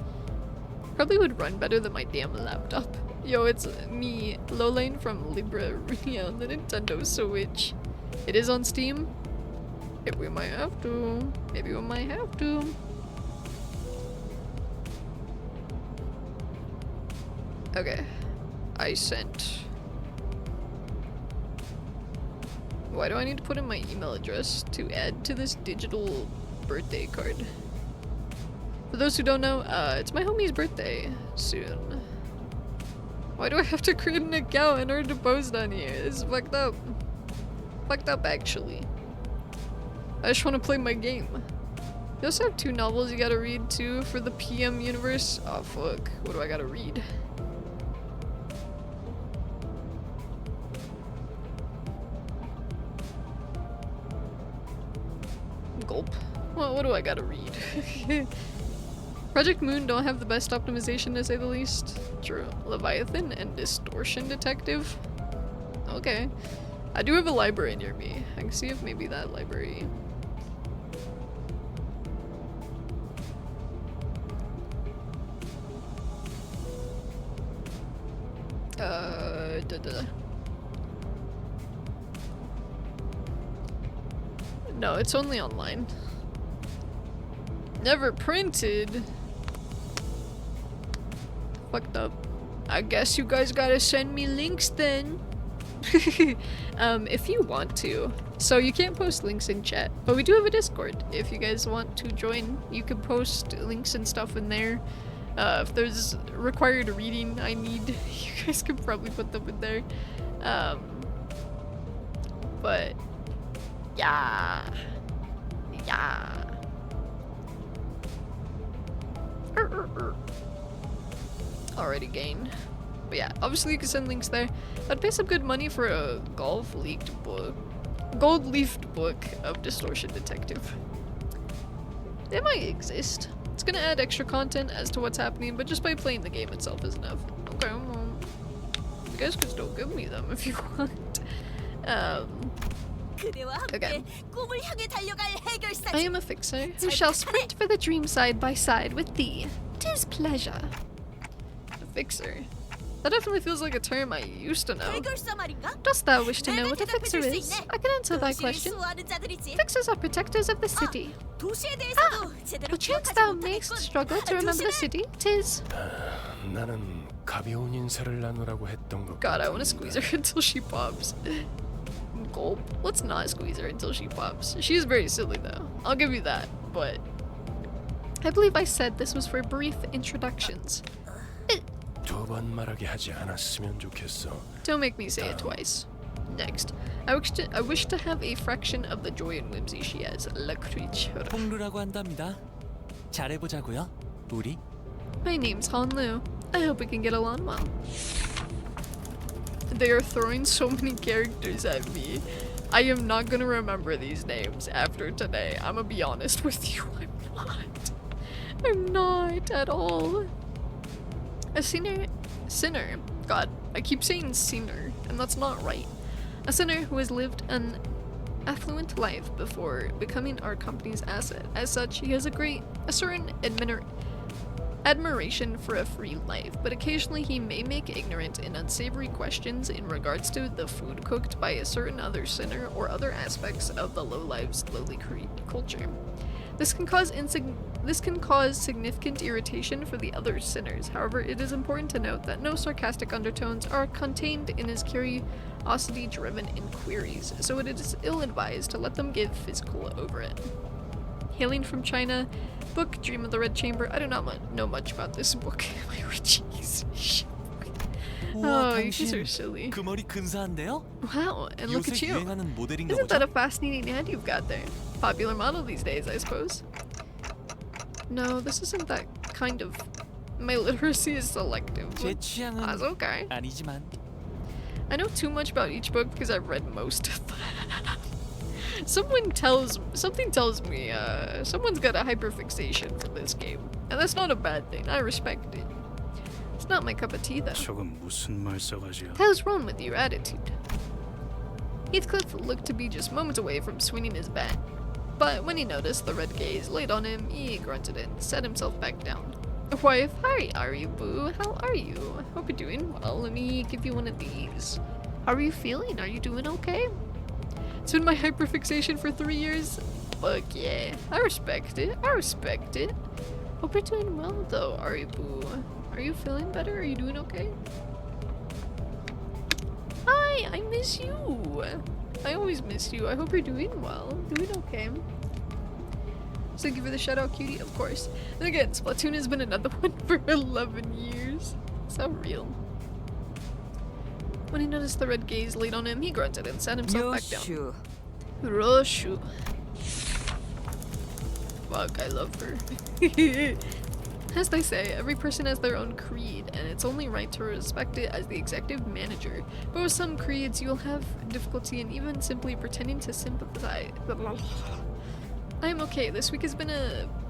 Probably would run better than my damn laptop. Yo, it's me, Lolane from Libra Runia on the Nintendo Switch. It is on Steam. If we might have to. Maybe we might have to. Okay. I sent. Why do I need to put in my email address to add to this digital birthday card? For those who don't know, it's my homie's birthday soon. Why do I have to create an account in order to post on here? This is fucked up. Fucked up, actually. I just want to play my game. You also have 2 novels you gotta read too for the PM universe. Oh fuck, what do I gotta read? Gulp. Well, what do I gotta read? Project Moon don't have the best optimization to say the least. True. Leviathan and Distortion Detective. Okay. I do have a library near me. I can see if maybe that library. No, it's only online. Never printed. Fucked up. I guess you guys gotta send me links then. If you want to. So you can't post links in chat, but we do have a Discord. If you guys want to join, you can post links and stuff in there. If there's required reading I need, you guys can probably put them in there. But yeah. Yeah. Already gained. But yeah, obviously you can send links there. I'd pay some good money for a gold-leafed book of Distortion Detective. It might exist. It's gonna add extra content as to what's happening, but just by playing the game itself is enough. Okay, well, you guys can still give me them if you want. Okay. I am a fixer who shall sprint for the dream side by side with thee. 'Tis pleasure. A fixer. That definitely feels like a term I used to know. Dost thou wish to know what a fixer is? I can answer thy question. Fixers are protectors of the city. Ah! Perchance thou mayst struggle to remember the city. 'Tis. 나는 가벼운 인사를 나누라고 했던 것. God, I want to squeeze her until she pops. Gulp. Let's not squeeze her until she pops. She is very silly though. I'll give you that, but I believe I said this was for brief introductions. 두 번 말하게 하지 않았으면 좋겠어. Don't make me say it twice. Next, I wish to have a fraction of the joy and whimsy she has. La creature. 홍루라고 한답니다. 잘해보자고요, 우리. My name's Hanlu. I hope we can get along well. They are throwing so many characters at me. I am not gonna remember these names after today. I'm gonna be honest with you. I'm not at all. A sinner. God, I keep saying sinner, and that's not right. A sinner who has lived an affluent life before becoming our company's asset. As such, he has a certain admiration for a free life, but occasionally he may make ignorant and unsavory questions in regards to the food cooked by a certain other sinner or other aspects of the lowlife's lowly culture. This can cause significant irritation for the other sinners. However, it is important to note that no sarcastic undertones are contained in his curiosity-driven inquiries, so it is ill-advised to let them get physical over it. Hailing from China, book Dream of the Red Chamber. I do not know much about this book. Jeez. Oh, you guys are silly. 그 머리 근사한데요? Wow, and look at you. Isn't that a fascinating head you've got there? Popular model these days, I suppose. No, this isn't that kind of... My literacy is selective. 제 취향은 That's okay. 아니지만. I know too much about each book because I've read most of them. Something tells me, someone's got a hyperfixation for this game. And that's not a bad thing, I respect it. It's not my cup of tea though. 저건 무슨 말싸가지야? How's wrong with your attitude? Heathcliff looked to be just moments away from swinging his bat. But when he noticed the red gaze laid on him, he grunted and set himself back down. Wife, hi, are you, boo? How are you? Hope you're doing well. Let me give you one of these. How are you feeling? Are you doing okay? It's been my hyperfixation for 3 years. Fuck yeah. I respect it. Hope you're doing well though, Ari Boo. Are you feeling better? Are you doing okay? Hi, I miss you. I always miss you. I hope you're doing well. Doing okay. So thank you for the shout out, cutie, of course. And again, Splatoon has been another one for 11 years. So real. When he noticed the red gaze laid on him, he grunted and sat himself back down. 요슈. Roshu. Fuck, I love her. As they say, every person has their own creed, and it's only right to respect it as the executive manager. But with some creeds, you'll have difficulty in even simply pretending to sympathize. I am okay. This week has been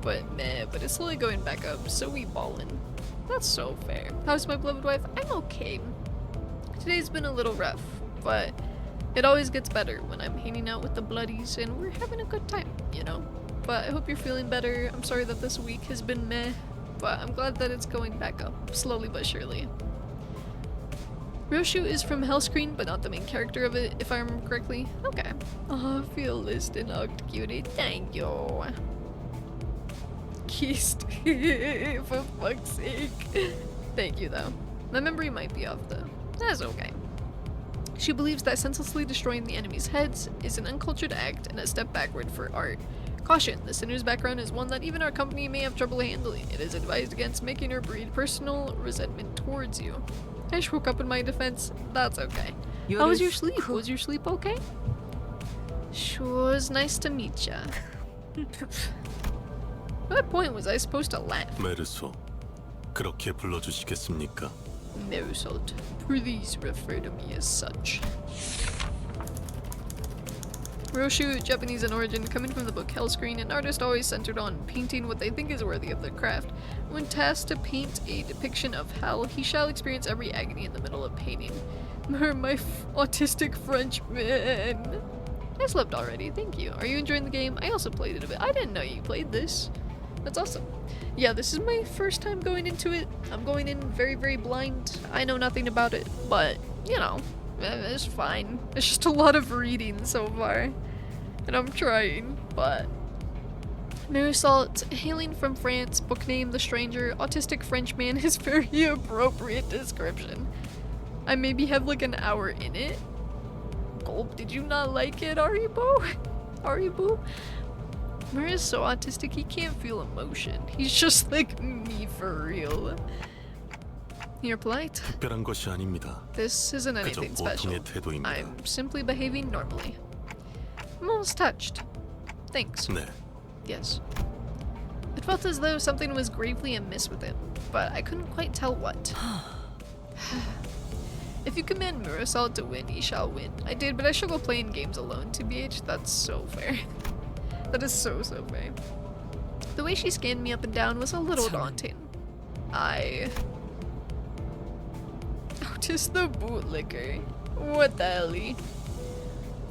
but it's slowly going back up, so we ballin'. That's so fair. How's my beloved wife? I'm okay. Today's been a little rough, but it always gets better when I'm hanging out with the bloodies and we're having a good time, you know? But I hope you're feeling better. I'm sorry that this week has been meh, but I'm glad that it's going back up, slowly but surely. Roshu is from Hellscreen, but not the main character of it, if I remember correctly. Okay. Oh, feel list and hugged, cutie. Thank you. Kissed. For fuck's sake. Thank you, though. My memory might be off, though. That's okay. She believes that senselessly destroying the enemy's heads is an uncultured act and a step backward for art. Caution, the sinner's background is one that even our company may have trouble handling. It is advised against making her breed personal resentment towards you. I spoke up in my defense. That's okay. How was your sleep? Was your sleep okay? Sure, it's nice to meet ya. At what point was I supposed to laugh? 메르소, 그렇게 불러주시겠습니까? Marisol, please refer to me as such. Roshu, Japanese in origin, coming from the book Hellscreen, an artist always centered on painting what they think is worthy of their craft. When tasked to paint a depiction of hell, he shall experience every agony in the middle of painting. My autistic Frenchman. I slept already, thank you. Are you enjoying the game? I also played it a bit. I didn't know you played this. That's awesome. Yeah, this is my first time going into it. I'm going in very, very blind. I know nothing about it, but, you know, it's fine. It's just a lot of reading so far. And I'm trying, but... Marisol, hailing from France, book name The Stranger, autistic Frenchman is very appropriate description. I maybe have like an hour in it. Gulp, did you not like it, Aribo? Aribo? Murray is so autistic, he can't feel emotion. He's just like me for real. You're polite. 특별한 것이 아닙니다. This isn't anything special. I'm simply behaving normally. I'm almost touched. Thanks. 네. Yes. It felt as though something was gravely amiss with him, but I couldn't quite tell what. If you command Murasol to win, he shall win. I did, but I struggle playing games alone, TBH. That's so fair. That is so fair. The way she scanned me up and down was a little daunting. Just the bootlicker. What the hell?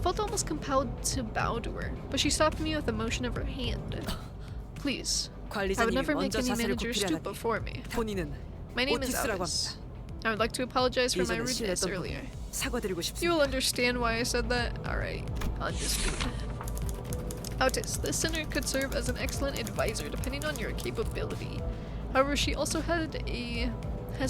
Felt almost compelled to bow to her, but she stopped me with a motion of her hand. Please, I would never make any manager stoop before me. My name is Alice. I would like to apologize for my rudeness earlier. You will understand why I said that? Alright, understood. Otis, this sinner could serve as an excellent advisor depending on your capability. However, she also has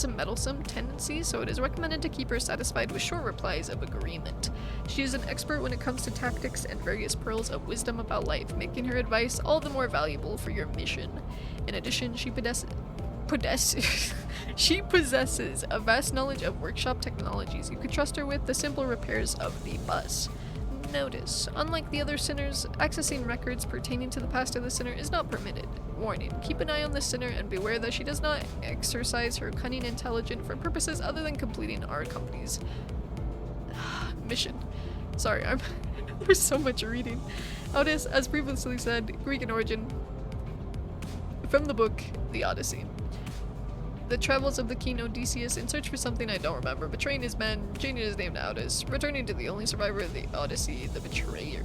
a meddlesome tendency, so it is recommended to keep her satisfied with short replies of agreement. She is an expert when it comes to tactics and various pearls of wisdom about life, making her advice all the more valuable for your mission. In addition, she possesses a vast knowledge of workshop technologies. You could trust her with the simple repairs of the bus. Notice, unlike the other sinners, accessing records pertaining to the past of the sinner is not permitted. Warning, keep an eye on the sinner and beware that she does not exercise her cunning intelligence for purposes other than completing our company's mission. Sorry, there's so much reading. Otis, as previously said, Greek in origin, from the book The Odyssey. The travels of the king Odysseus in search for something I don't remember, betraying his men, changing his name to Otis, returning to the only survivor of the Odyssey, the betrayer.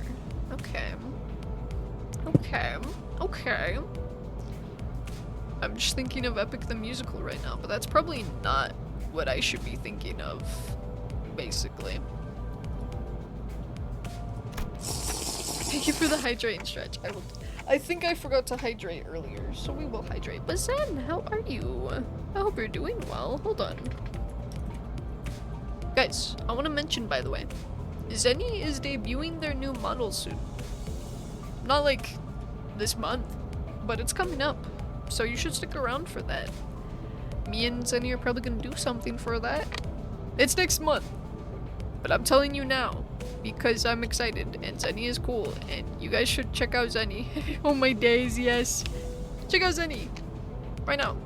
Okay. I'm just thinking of Epic the Musical right now, but that's probably not what I should be thinking of, basically. Thank you for the hydrating stretch. I think I forgot to hydrate earlier, so we will hydrate. But Zen, how are you? I hope you're doing well. Hold on. Guys, I want to mention, by the way, Zenny is debuting their new model soon. Not like this month, but it's coming up. So you should stick around for that. Me and Zenny are probably gonna do something for that. It's next month. But I'm telling you now, because I'm excited, and Zenny is cool, and you guys should check out Zenny. Oh my days, yes. Check out Zenny. Right now.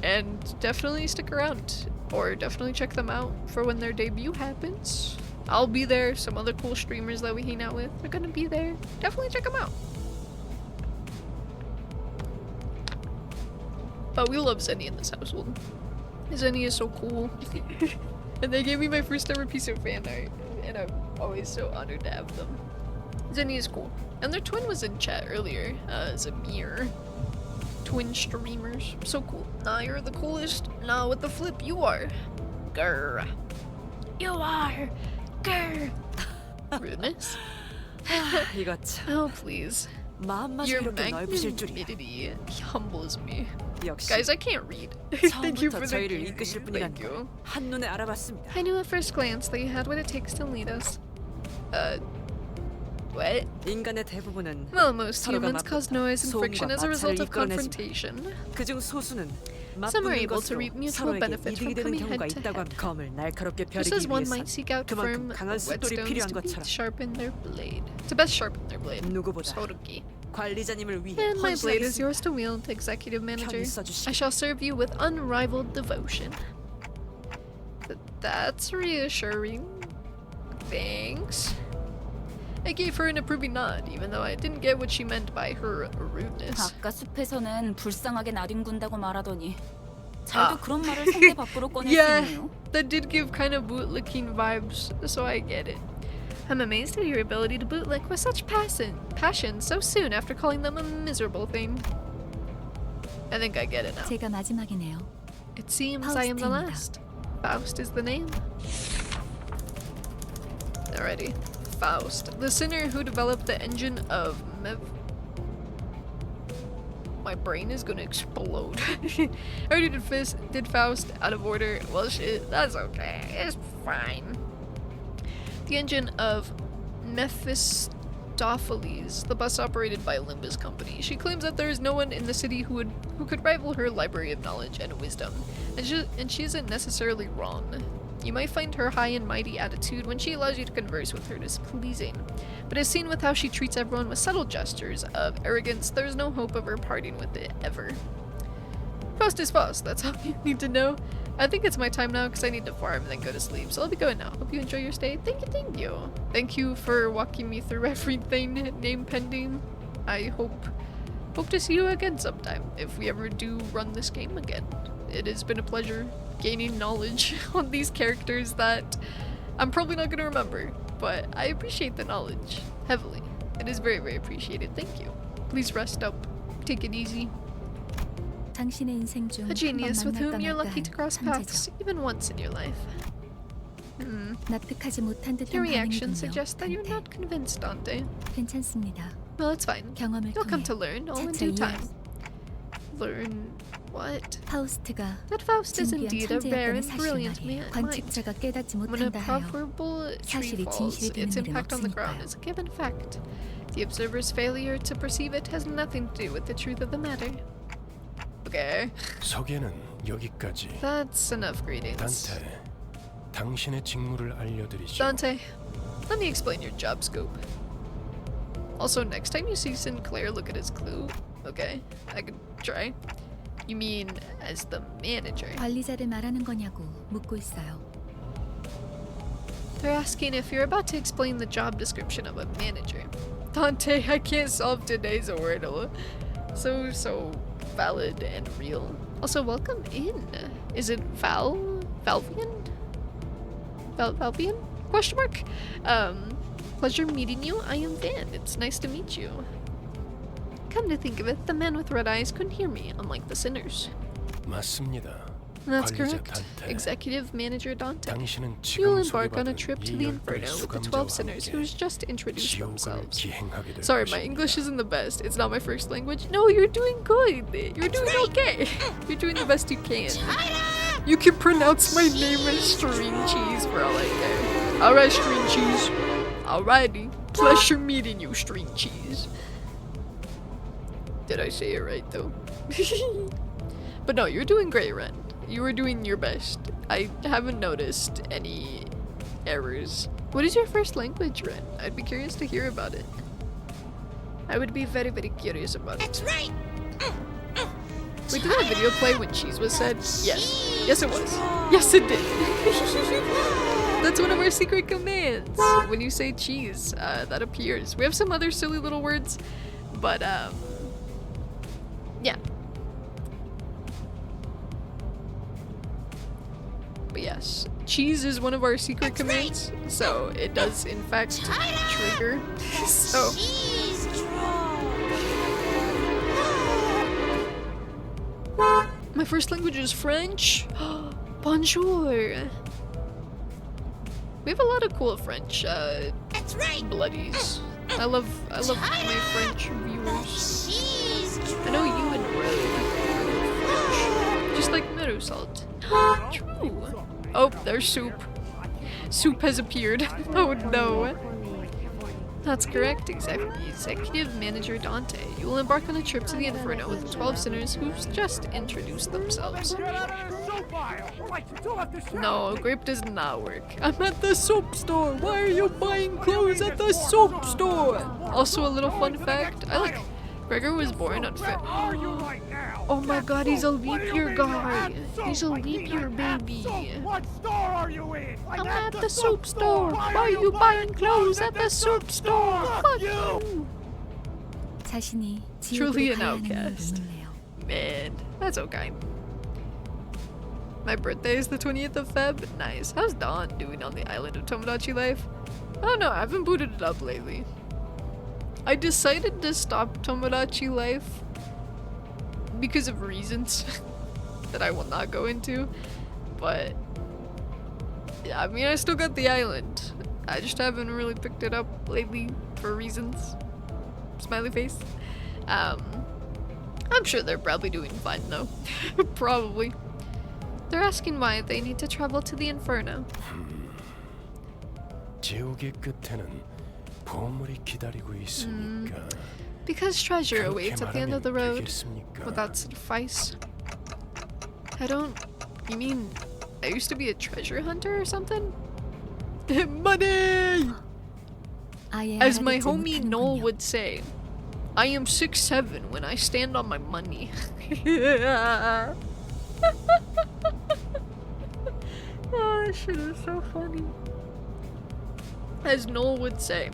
And definitely stick around. Or definitely check them out for when their debut happens. I'll be there. Some other cool streamers that we hang out with are gonna be there. Definitely check them out. But we love Zenny in this household. Zenny is so cool. And they gave me my first ever piece of fan art. And I'm always so honored to have them. Zenny is cool. And their twin was in chat earlier. Zamir. Twin streamers. So cool. Nah, you're the coolest. Nah, with the flip, you are. Grr. You are. Grr. Rudeness. 이거 참 Oh, please. 마음마저 Your 이렇게 넓으실 줄이야. magnanimity humbles me. 역시 Guys, I can't read. Thank you for 처음부터 the 저희를 game. 이끄실 분이란 Thank you. 걸 한눈에 알아봤습니다. I knew at first glance that you had what it takes to lead us. What? 인간의 대부분은 Well, most 서로가 humans cause noise and friction 소음과 as a result 마찰을 of 이끌어내지만 confrontation. 그중 소수는 Some are 맞붙는 able to 것으로 reap mutual 서로에게 benefit from 이득이 되는 coming 경우가 head to 있다고 head. 한 검을 날카롭게 Just as 펴리기 one 위해서 might seek out firm 그만큼 강한 숫돌이 whetstones 필요한 to 것처럼 sharpen their blade. To best sharpen their blade. 누구보다 소르기. 관리자님을 위해 And my blade is 헌신하겠습니다. yours to wield, executive manager. 편히 써주시길. I shall serve you with unrivaled devotion. That's reassuring. Thanks. I gave her an approving nod, even though I didn't get what she meant by her rudeness. 아까 숲에서는 불쌍하게 나뒹군다고 말하더니 아. 잘도 그런 말을 상대 밖으로 꺼낼 Yeah. 수 있네요. That did give kind of bootlicking vibes, so I get it. I'm amazed at your ability to bootlick with such passion so soon after calling them a miserable thing. I think I get it now. 제가 마지막이네요. It seems I am the Faust입니다. last. Faust is the name. Alrighty. Faust. The sinner who developed the engine of My brain is gonna explode. I already did Faust out of order. Well, shit, that's okay. It's fine. The engine of Mephistopheles, the bus operated by Olympus Company. She claims that there is no one in the city who could rival her library of knowledge and wisdom, and she isn't necessarily wrong. You might find her high and mighty attitude when she allows you to converse with her displeasing, but as seen with how she treats everyone with subtle gestures of arrogance, there's no hope of her parting with it ever. Faust is Faust, that's all you need to know. I think it's my time now because I need to farm and then go to sleep, so I'll be going now. Hope you enjoy your stay. Thank you, thank you. Thank you for walking me through everything, name pending. I hope to see you again sometime, if we ever do run this game again. It has been a pleasure gaining knowledge on these characters that I'm probably not going to remember, but I appreciate the knowledge heavily. It is very, very appreciated. Thank you. Please rest up. Take it easy. 당신의 인생 중 A genius with whom you're 만날까 lucky to 말까 cross 한 paths, 천재죠. even once in your life. 납득하지 못한 듯한 Your reaction 반응이군요. suggests that you're 단테. not convinced, Dante. 괜찮습니다. Well, it's fine. 경험을 You'll come 통해 to learn all in 차차 due 이해. time. Learn what? 파우스트가 That Faust is 진귀한 indeed a rare 천재였다는 and 사실 brilliant 말이에요. man. Mind. 관측자가 깨닫지 When a 못한다 하여 profitable tree 사실이 falls, 진실이 되는 its 일은 impact on the ground 없으니까요. is a given fact. The observer's failure to perceive it has nothing to do with the truth of the matter. Okay, 소개는 여기까지. that's enough greetings. 단테, 당신의 직무를 알려드리죠. Dante, let me explain your job scope. Also, next time you see Sinclair, look at his clue. Okay, I could try. You mean as the manager? 관리자를 말하는 거냐고 묻고 있어요. They're asking if you're about to explain the job description of a manager. Dante, I can't solve today's Wordle. So valid and real. Also, welcome in. Is it Valvian? Valvian? Question mark? Pleasure meeting you. I am Van. It's nice to meet you. Come to think of it, the man with red eyes couldn't hear me, unlike the sinners. 맞습니다. That's 관리자 correct. 단테. Executive Manager Dante. 당신은 You'll 지금 embark on a 소개받은 trip to 이 the 열두의 Inferno with the 12 수감자와 sinners 함께 who's just introduced 지옥을 themselves. 기행하게 될 Sorry, my 것입니다. English isn't the best. It's not my first language. No, you're doing good. You're doing okay. You're doing the best you can. You can pronounce my name as string cheese for all I care. Alright, string cheese. Alrighty. Pleasure meeting you, string cheese. Did I say it right though? But no, you're doing great, Ren. You were doing your best. I haven't noticed any errors. What is your first language, Ren? I'd be curious to hear about it. I would be very, very curious about it. That's right. Wait, did that video play when cheese was said? Yes. Yes, it was. Yes, it did. That's one of our secret commands. When you say cheese, that appears. We have some other silly little words, but yeah. But yes, cheese is one of our secret commands, so it does in fact trigger. So my first language is French. Bonjour. We have a lot of cool French bloodies. I love my French viewers. I know you and Rogue are French, just like meadow salt. True. Oh, there's Soup. Soup has appeared. Oh no. That's correct, Executive Manager Dante. You will embark on a trip to the Inferno with the 12 sinners who've just introduced themselves. No, grape does not work. I'm at the soap store. Why are you buying clothes at the soap store? Also, a little fun fact. Gregor was born on February. Oh my god, he's a leap year guy. He's a leap year baby. What store are you in? I'm at the soap store. Why are you buying clothes at the soap store? Fuck you. 자신이 Truly 지옥으로 an 가야 하는 outcast. 눈을 내요. Man, that's okay. My birthday is the 20th of Feb. Nice. How's Dawn doing on the island of Tomodachi Life? I don't know, I haven't booted it up lately. I decided to stop Tomodachi Life because of reasons that I will not go into, but yeah, I mean, I still got the island. I just haven't really picked it up lately for reasons. Smiley face. I'm sure they're probably doing fine though. Probably. They're asking why they need to travel to the Inferno. 지옥의 끝에는 보물이 기다리고 있으니까. Because treasure awaits at the end of the road. 되겠습니까? Would that suffice? I don't... You mean I used to be a treasure hunter or something? Money! 아예 As my 알아듣지 homie Noel 못하는군요. would say, I am 6'7" when I stand on my money. Oh, that shit is so funny. As Noel would say.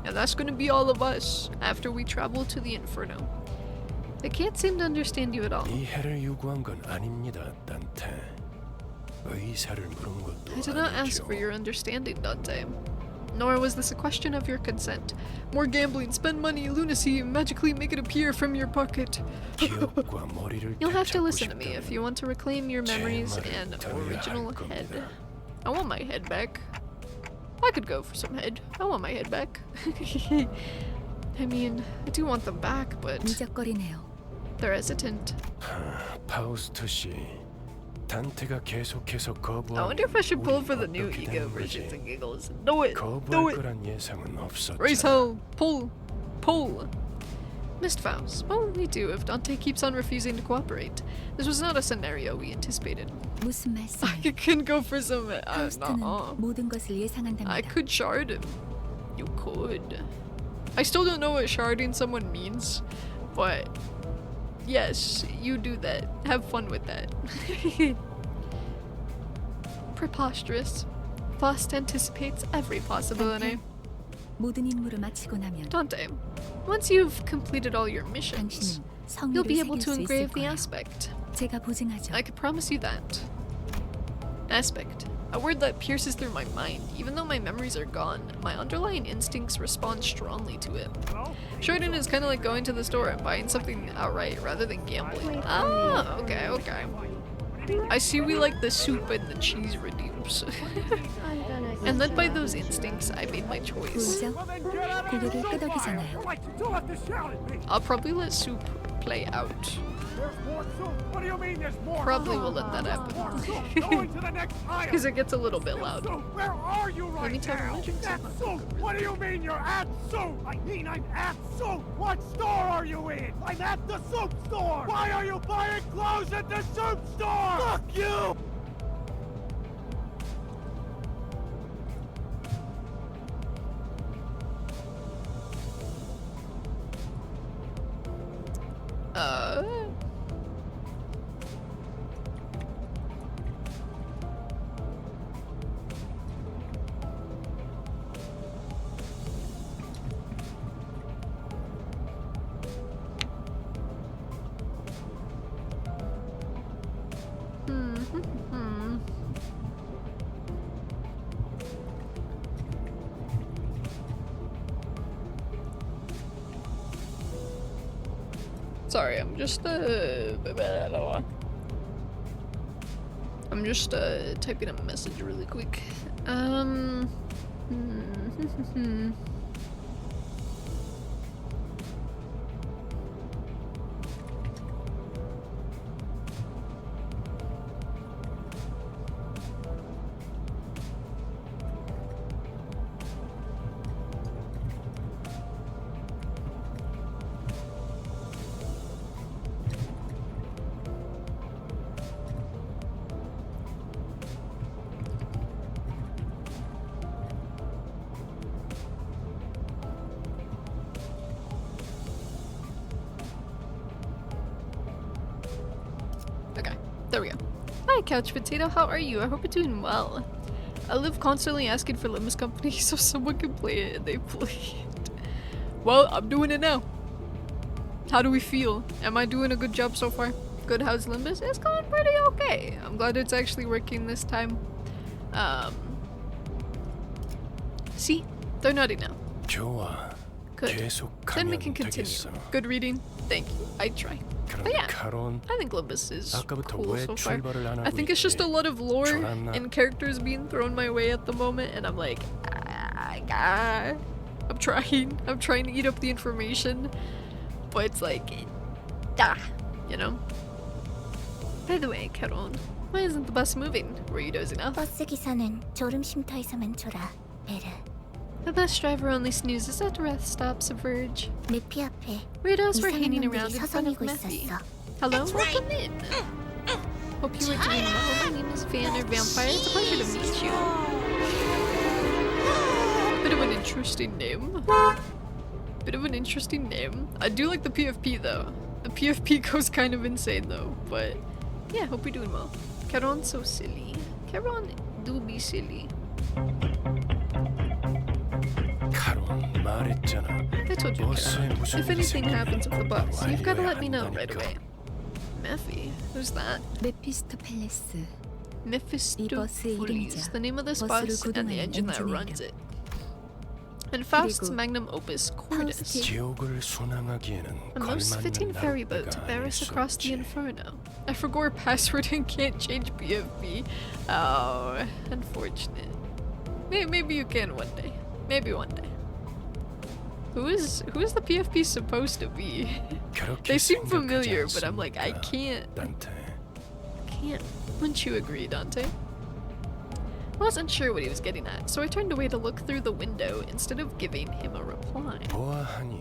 And that's gonna be all of us after we travel to the Inferno. They can't seem to understand you at all. 이해를 요구한 건 아닙니다, 단테. 의사를 물은 것도 I did not ask for your understanding, Dante. Nor was this a question of your consent. More gambling, spend money, lunacy, magically make it appear from your pocket. 기억과 머리를 You'll have to 되찾고 listen to me if you want to reclaim your memories 말을 and 들어야 original 할 head. 겁니다. I want my head back. I could go for some head. I want my head back. I mean, I do want them back, but 미적거리네요. they're hesitant. 파우스트 씨, 단테가 계속해서 거부하면 I wonder if I should pull 우린 for the new 어떻게 ego 되는 versions 거지? and giggles. Do it! Do 거부할 it! 거란 예상은 없었잖아. Race hell! Pull! Pull! Missed Faust. What will we do if Dante keeps on refusing to cooperate? This was not a scenario we anticipated. 무슨 말씀? I can go for some. 파우스트는 nuh-uh. 모든 것을 I 예상한답니다. could shard him. You could. I still don't know what sharding someone means, but yes, you do that. Have fun with that. Preposterous. Faust anticipates every possibility. 모든 임무를 마치고 나면 Dante, once you've completed all your missions, 당신은 you'll 성의를 be able 새길 to 수 있을 engrave the 거예요. aspect. 제가 보증하죠. I could promise you that. Aspect. A word that pierces through my mind. Even though my memories are gone, my underlying instincts respond strongly to it. Sharding is kind of like going to the store and buying something outright rather than gambling. Ah, okay, okay. I see we like the soup and the cheese redeems. And led by those instincts, I made my choice. 보이죠? 고개를 끄덕이잖아요. What you do have to shout at me? I'll probably let Soup play out. There's more soup. What do you mean there's more? Probably will let that More happen. soup. Going to the next aisle. Because it gets a little bit loud. Soup. Where are you right Let me tell now? you, At soup. What do you mean you're at soup? I mean I'm at soup. What store are you in? I'm at the soup store. Why are you buying clothes at the soup store? Fuck you. Sorry, I'm just typing a message really quick. Okay, there we go. Hi, Couch Potato. How are you? I hope you're doing well. I live constantly asking for Limbus Company so someone can play it, and they play it. Well, I'm doing it now. How do we feel? Am I doing a good job so far? Good, how's Limbus? It's going pretty okay. I'm glad it's actually working this time. See? They're nutty now. 좋아. Good. 계속 Then we 가면 can continue. 되겠어. Good reading. Thank you. I try. 그런데 yeah. 카론, I think Limbus is 아까부터 cool 왜 so far. 출발을 안 하고 I think it's just a lot of lore 졸았나? and characters being thrown my way at the moment, and I'm like, I'm trying to eat up the information, but it's like, you know? By the way, Caron, why isn't the bus moving? Were you dozing off? 버스 기사는 졸음 쉼터에서만 졸아. 베르. The bus driver only snoozes at rest stops, Verge. 늪이 앞에 Weirdos were 이상한 hanging 놈들이 around in front of 서성이고 Mephi. 있었어. Hello, welcome in. Hope you were doing well. My name is Van or Vampire. It's a pleasure to meet you. Bit of an interesting name. Bit of an interesting name. I do like the PFP though. The PFP goes kind of insane though, but yeah, hope you're doing well. Caron's so silly. Caron do be silly. 카론 말했잖아. I told you, 버스에 Caron. 무슨 If 일이 anything 생기면 happens with the bus, 바로 you've got to 알려야 let me know right 한다니까. away. Mephi? Who's that? 메피스토 팰레스. Mephistopheles, the name of this 버스를 bus and the 구동하는 engine that 엔지니어. runs it. And Faust's 그리고 magnum opus, Cordis. 파우스트. 지옥을 순항하기에는 A most fitting 걸맞는 ferry boat to 나룻배가 bear 아닐 us 수 across the 없지. inferno. I forgot our password and can't change BFB. Oh, unfortunate. Maybe you can one day. Maybe one day. Who is the PFP supposed to be? 그렇게 They seem 생각하지 familiar, but I'm like, I 않습니까, can't. 단테. Wouldn't you agree, Dante? I wasn't sure what he was getting at, so I turned away to look through the window instead of giving him a reply. 보아하니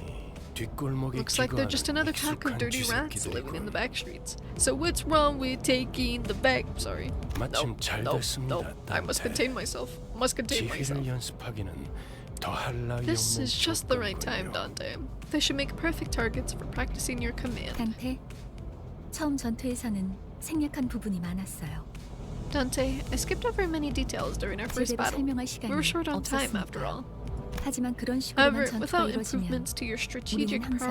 뒷골목에 Looks like they're 기거하는 just another pack of 익숙한 dirty rats living in the 쥐새끼들이군. back streets. So what's wrong with taking the back? Sorry. 마침 잘 Nope. 됐습니다, I must 단테. contain myself. Must contain myself. 지휘를 연습하기는 더할 나위 This 없는 is just the right time, 조건이요. Dante. They should make perfect targets for practicing your command. 단테, 처음 전투에서는 생략한 부분이 많았어요. Dante, I skipped over many details during our first 제대로 battle. 설명할 We 시간이 were short on time after 없었으니까. all. 하지만 그런 However, 식으로만 전투가 without 이루어지면 improvements to your strategic 항상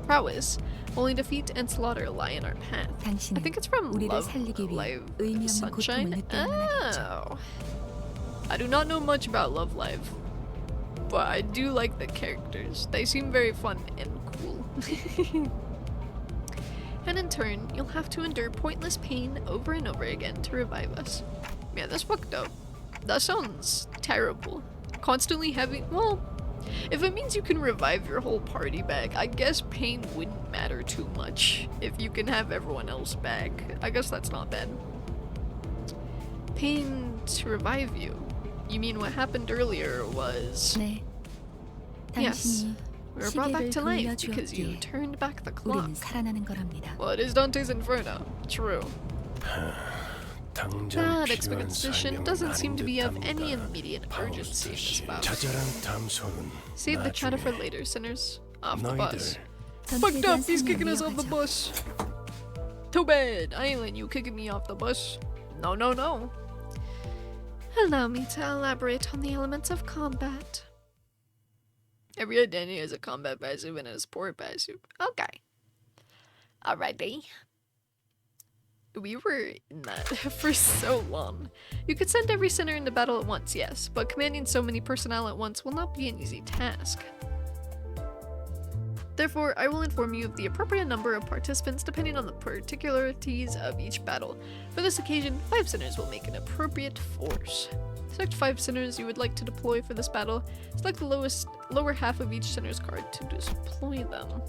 prowess, 고름날 only defeat and slaughter lie in our path. I 당신은 think it's from 우리를 Love 살리기 위해 Live 의미 없는 Sunshine. 고통을 느껴야만 하겠죠. Oh. I do not know much about Love Live, but I do like the characters. They seem very fun and cool. And in turn, you'll have to endure pointless pain over and over again to revive us. Yeah, that's fucked up. That sounds terrible. Constantly having, well, If it means you can revive your whole party back, I guess pain wouldn't matter too much. If you can have everyone else back, I guess that's not bad. Pain to revive you. You mean what happened earlier was... 네. Yes. 당신이 We were brought back 시계를 to life because you 돌려주었기에 turned back the 우리는 clock. 살아나는 거랍니다. Well, it is Dante's Inferno. True. 당장 That 필요한 expedition 설명은 doesn't seem to be of 아닌 any 듯합니다. immediate urgency, Miss 파우스트 씨, Faust. 자잘한 담소는 Save the chatter for 나중에. later, sinners. Off the bus. 너희들 Fucked 전투에 up, he's 대한 kicking us off the 설명을 bus. Too bad, I ain't letting you kicking me off the bus. No, no, no. Allow me to elaborate on the elements of combat. Every identity has a combat passive and a support passive. Okay. Alrighty. We were in that for so long. You could send every sinner into battle at once, yes, but commanding so many personnel at once will not be an easy task. Therefore, I will inform you of the appropriate number of participants depending on the particularities of each battle. For this occasion, 5 sinners will make an appropriate force. Select 5 sinners you would like to deploy for this battle. Select the lower half of each sinner's card to deploy them.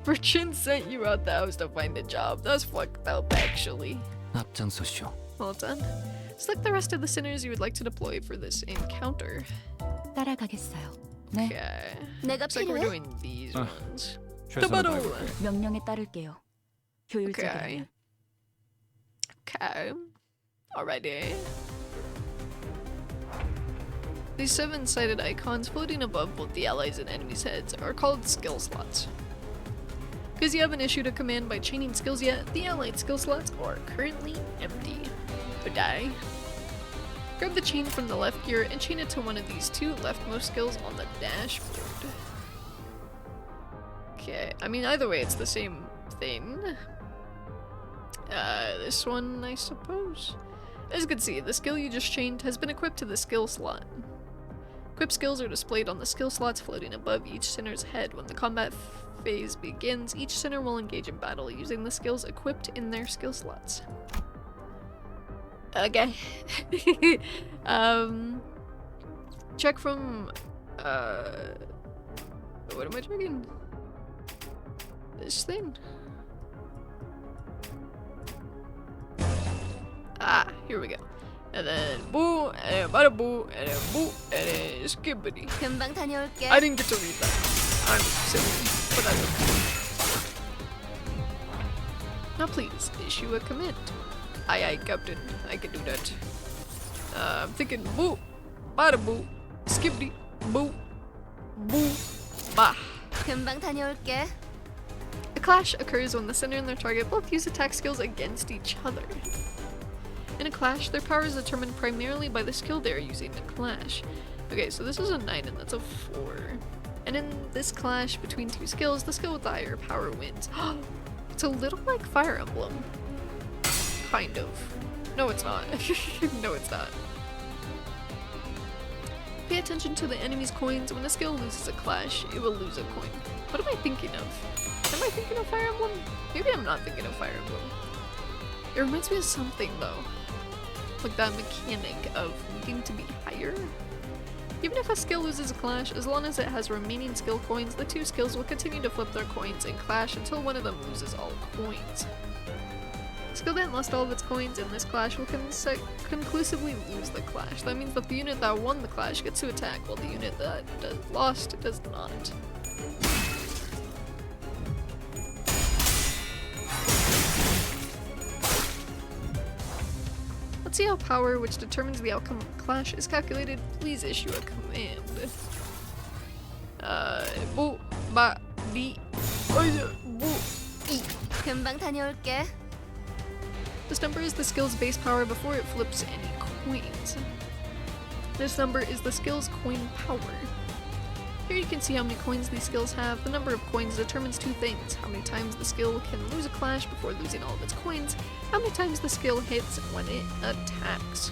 Virgin sent you out the house to find a job. That's fucked up, actually. 앞장서시오. Well done. Select the rest of the sinners you would like to deploy for this encounter. 따라가겠어요. 네. Okay. 내가 Looks like we're 필요해? doing these Ah. ones. 최선을 Tomato! 다해볼게. 명령에 따를게요. 효율적이라면. Okay. Alrighty. These 7-sided icons floating above both the allies' and enemies' heads are called skill slots. Because you haven't issued a command by chaining skills yet, the allied skill slots are currently empty. But die. Grab the chain from the left gear and chain it to one of these 2 leftmost skills on the dashboard. Okay, I mean either way it's the same thing. This one I suppose. As you can see, the skill you just chained has been equipped to the skill slot. Equipped skills are displayed on the skill slots floating above each sinner's head. When the combat phase begins, each sinner will engage in battle using the skills equipped in their skill slots. Okay. Check from, what am I checking? This thing? Ah, here we go. And then boo, and then bada boo, and then boo, and then skibbity. 금방 다녀올게. I didn't get to read that. I'm silly, but I will. Now please, issue a command. Aye, Captain. I can do that. I'm thinking boo, bada boo, skibbity, boo, boo, bah. 금방 다녀올게. A clash occurs when the sinner and their target both use attack skills against each other. In a clash, their power is determined primarily by the skill they are using to clash. Okay, so this is a 9 and that's a 4. And in this clash between 2 skills, the skill with the higher power wins. It's a little like Fire Emblem. Kind of. No, it's not. No, it's not. Pay attention to the enemy's coins. When a skill loses a clash, it will lose a coin. What am I thinking of? Am I thinking of Fire Emblem? Maybe I'm not thinking of Fire Emblem. It reminds me of something though. Like that mechanic of needing to be higher. Even if a skill loses a clash, as long as it has remaining skill coins, the 2 skills will continue to flip their coins and clash until one of them loses all coins. The skill that lost all of its coins in this clash will conclusively lose the clash. That means that the unit that won the clash gets to attack, while the unit that lost does not. Let's see how power, which determines the outcome of a clash, is calculated. Please issue a command. Boo, ba, bi, boo, e. 금방 다녀올게. This number is the skill's base power before it flips any coins. This number is the skill's coin power. Here you can see how many coins these skills have. The number of coins determines 2 things: how many times the skill can lose a clash before losing all of its coins, how many times the skill hits when it attacks.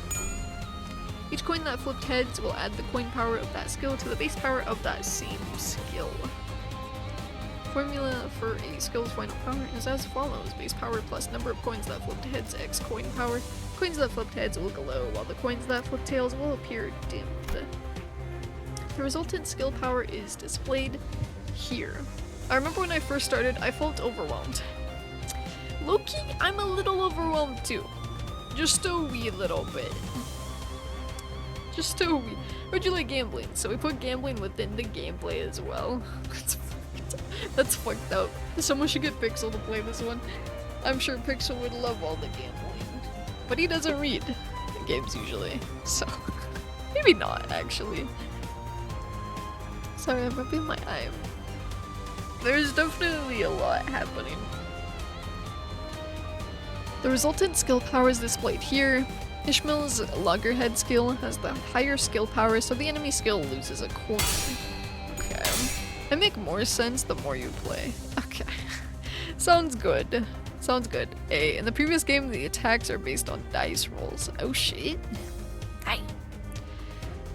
Each coin that flipped heads will add the coin power of that skill to the base power of that same skill. Formula for a skill's final power is as follows: base power plus number of coins that flipped heads x coin power. Coins that flipped heads will glow, while the coins that flipped tails will appear dimmed. The resultant skill power is displayed here. I remember when I first started, I felt overwhelmed. Low-key, I'm a little overwhelmed too. Just a wee little bit. Just a wee. Would you like gambling? So we put gambling within the gameplay as well. That's fucked up. Someone should get Pixel to play this one. I'm sure Pixel would love all the gambling. But he doesn't read games usually, so maybe not actually. Sorry, I'm rubbing my eye. There's definitely a lot happening. The resultant skill power is displayed here. Ishmael's loggerhead skill has the higher skill power, so the enemy skill loses a coin. Okay. They make more sense the more you play. Okay. Sounds good. Sounds good. Hey, in the previous game, the attacks are based on dice rolls. Oh shit. Hi.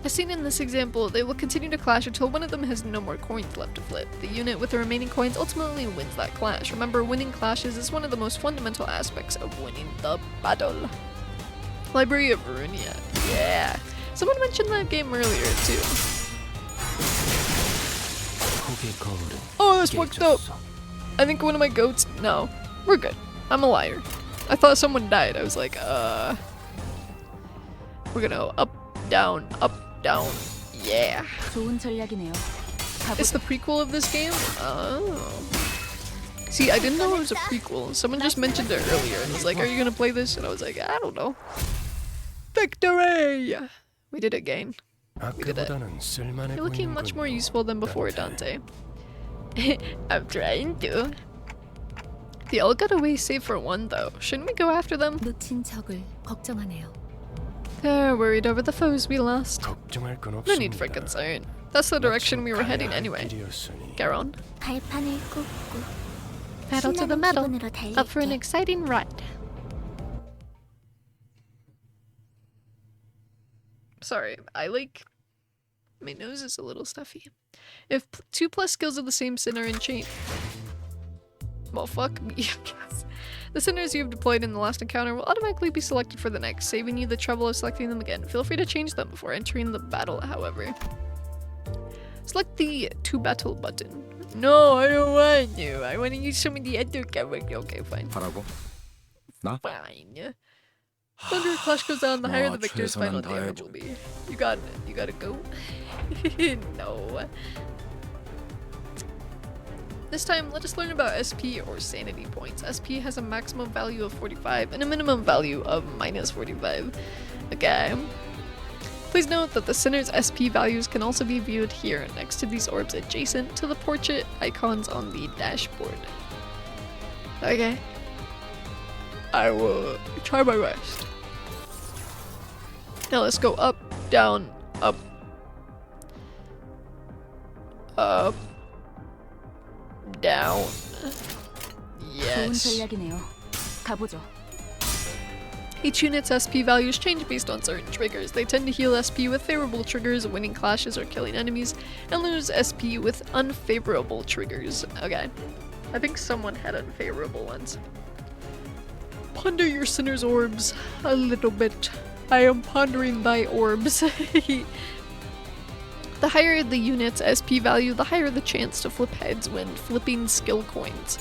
As seen in this example, they will continue to clash until one of them has no more coins left to flip. The unit with the remaining coins ultimately wins that clash. Remember, winning clashes is one of the most fundamental aspects of winning the battle. Library of Runia. Yeah. Someone mentioned that game earlier too. Oh, that's fucked up. I think one of my goats. No, we're good. I'm a liar. I thought someone died. I was like, we're gonna up, down, yeah. 좋은 전략이네요. It's the prequel of this game? Oh. See, I didn't know it was a prequel. Someone just mentioned it earlier and was like, are you gonna play this? And I was like, I don't know. Victory! We did it again. We did it. You're looking much more useful than before, Dante. I'm trying to. They all got away save for one though. Shouldn't we go after them? 놓친 적을 걱정하네요. They're worried over the foes we lost. 걱정할 건 No need for 없습니다. concern. That's the direction we were heading anyway. Garon. 발판을 꽂고 Pedal to the 신나는 metal. 기분으로 Up for an 달릴게. exciting ride. Sorry, my nose is a little stuffy. If 2+ skills of the same sin are in chain. Well, fuck me, I guess. The sinners you have deployed in the last encounter will automatically be selected for the next, saving you the trouble of selecting them again. Feel free to change them before entering the battle, however. Select the to battle button. No, I don't want to. I want to use some of the other characters. Okay, fine. 하라고? 나? Fine. The longer a clash goes on, the higher the victor's 최선은 final damage will be. You gotta go. No. This time, let us learn about SP or sanity points. SP has a maximum value of 45 and a minimum value of -45. Okay. Please note that the sinner's SP values can also be viewed here next to these orbs adjacent to the portrait icons on the dashboard. Okay. I will try my best. Now let's go up, down, up, up, down. 좋은 Yes. 전략이네요. 가보죠. Each unit's SP values change based on certain triggers. They tend to heal SP with favorable triggers, winning clashes or killing enemies, and lose SP with unfavorable triggers. Okay. I think someone had unfavorable ones. Ponder your sinner's orbs a little bit. I am pondering thy orbs. The higher the unit's SP value, the higher the chance to flip heads when flipping skill coins.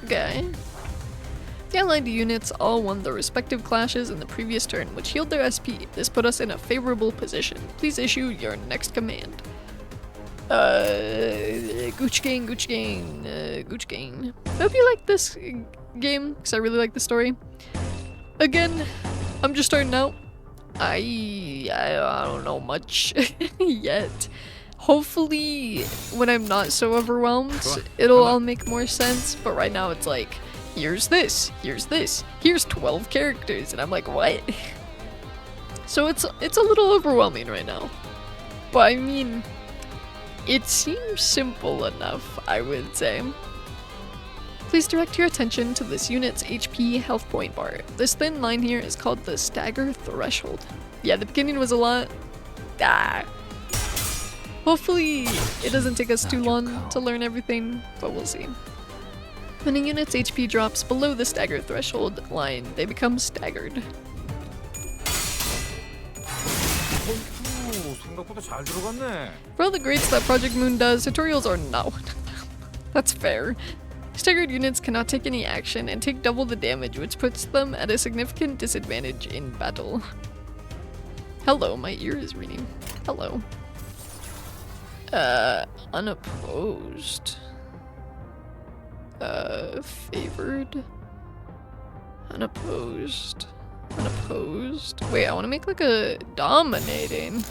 Okay. The allied units all won their respective clashes in the previous turn, which healed their SP. This put us in a favorable position. Please issue your next command. Gooch Gang. I hope you like this game, because I really like the story. Again, I'm just starting out. I don't know much yet. Hopefully, when I'm not so overwhelmed, it'll all make more sense. But right now, it's like, here's this, here's 12 characters, and I'm like, what? So it's a little overwhelming right now. But I mean, it seems simple enough, I would say. Please direct your attention to this unit's HP health point bar. This thin line here is called the stagger threshold. Yeah, the beginning was a lot. Hopefully it doesn't take us too long to learn everything, but we'll see. When a unit's HP drops below the stagger threshold line, they become staggered. 생각보다 잘 들어갔네. For all the greats that Project Moon does, tutorials are not one of them. That's fair. Staggered units cannot take any action and take double the damage, which puts them at a significant disadvantage in battle. Hello, my ear is reading. Hello. Unopposed. Favored. Unopposed. Unopposed. Wait, I want to make like a dominating.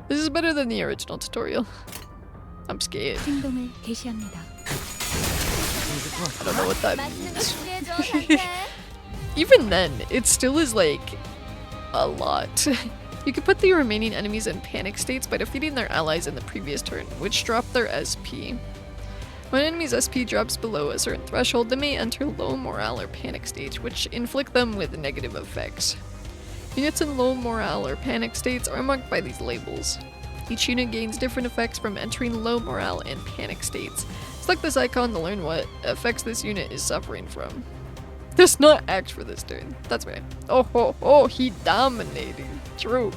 This is better than the original tutorial. I'm scared. 행동을 개시합니다. I don't know what that means. Even then, it still is like a lot. You can put the remaining enemies in panic states by defeating their allies in the previous turn, which drop their SP. When an enemy's SP drops below a certain threshold, they may enter low morale or panic stage, which inflict them with negative effects. Units in low morale or panic states are marked by these labels. Each unit gains different effects from entering low morale and panic states. Select this icon to learn what effects this unit is suffering from. Does not act for this turn. That's right. Oh, he dominating. True.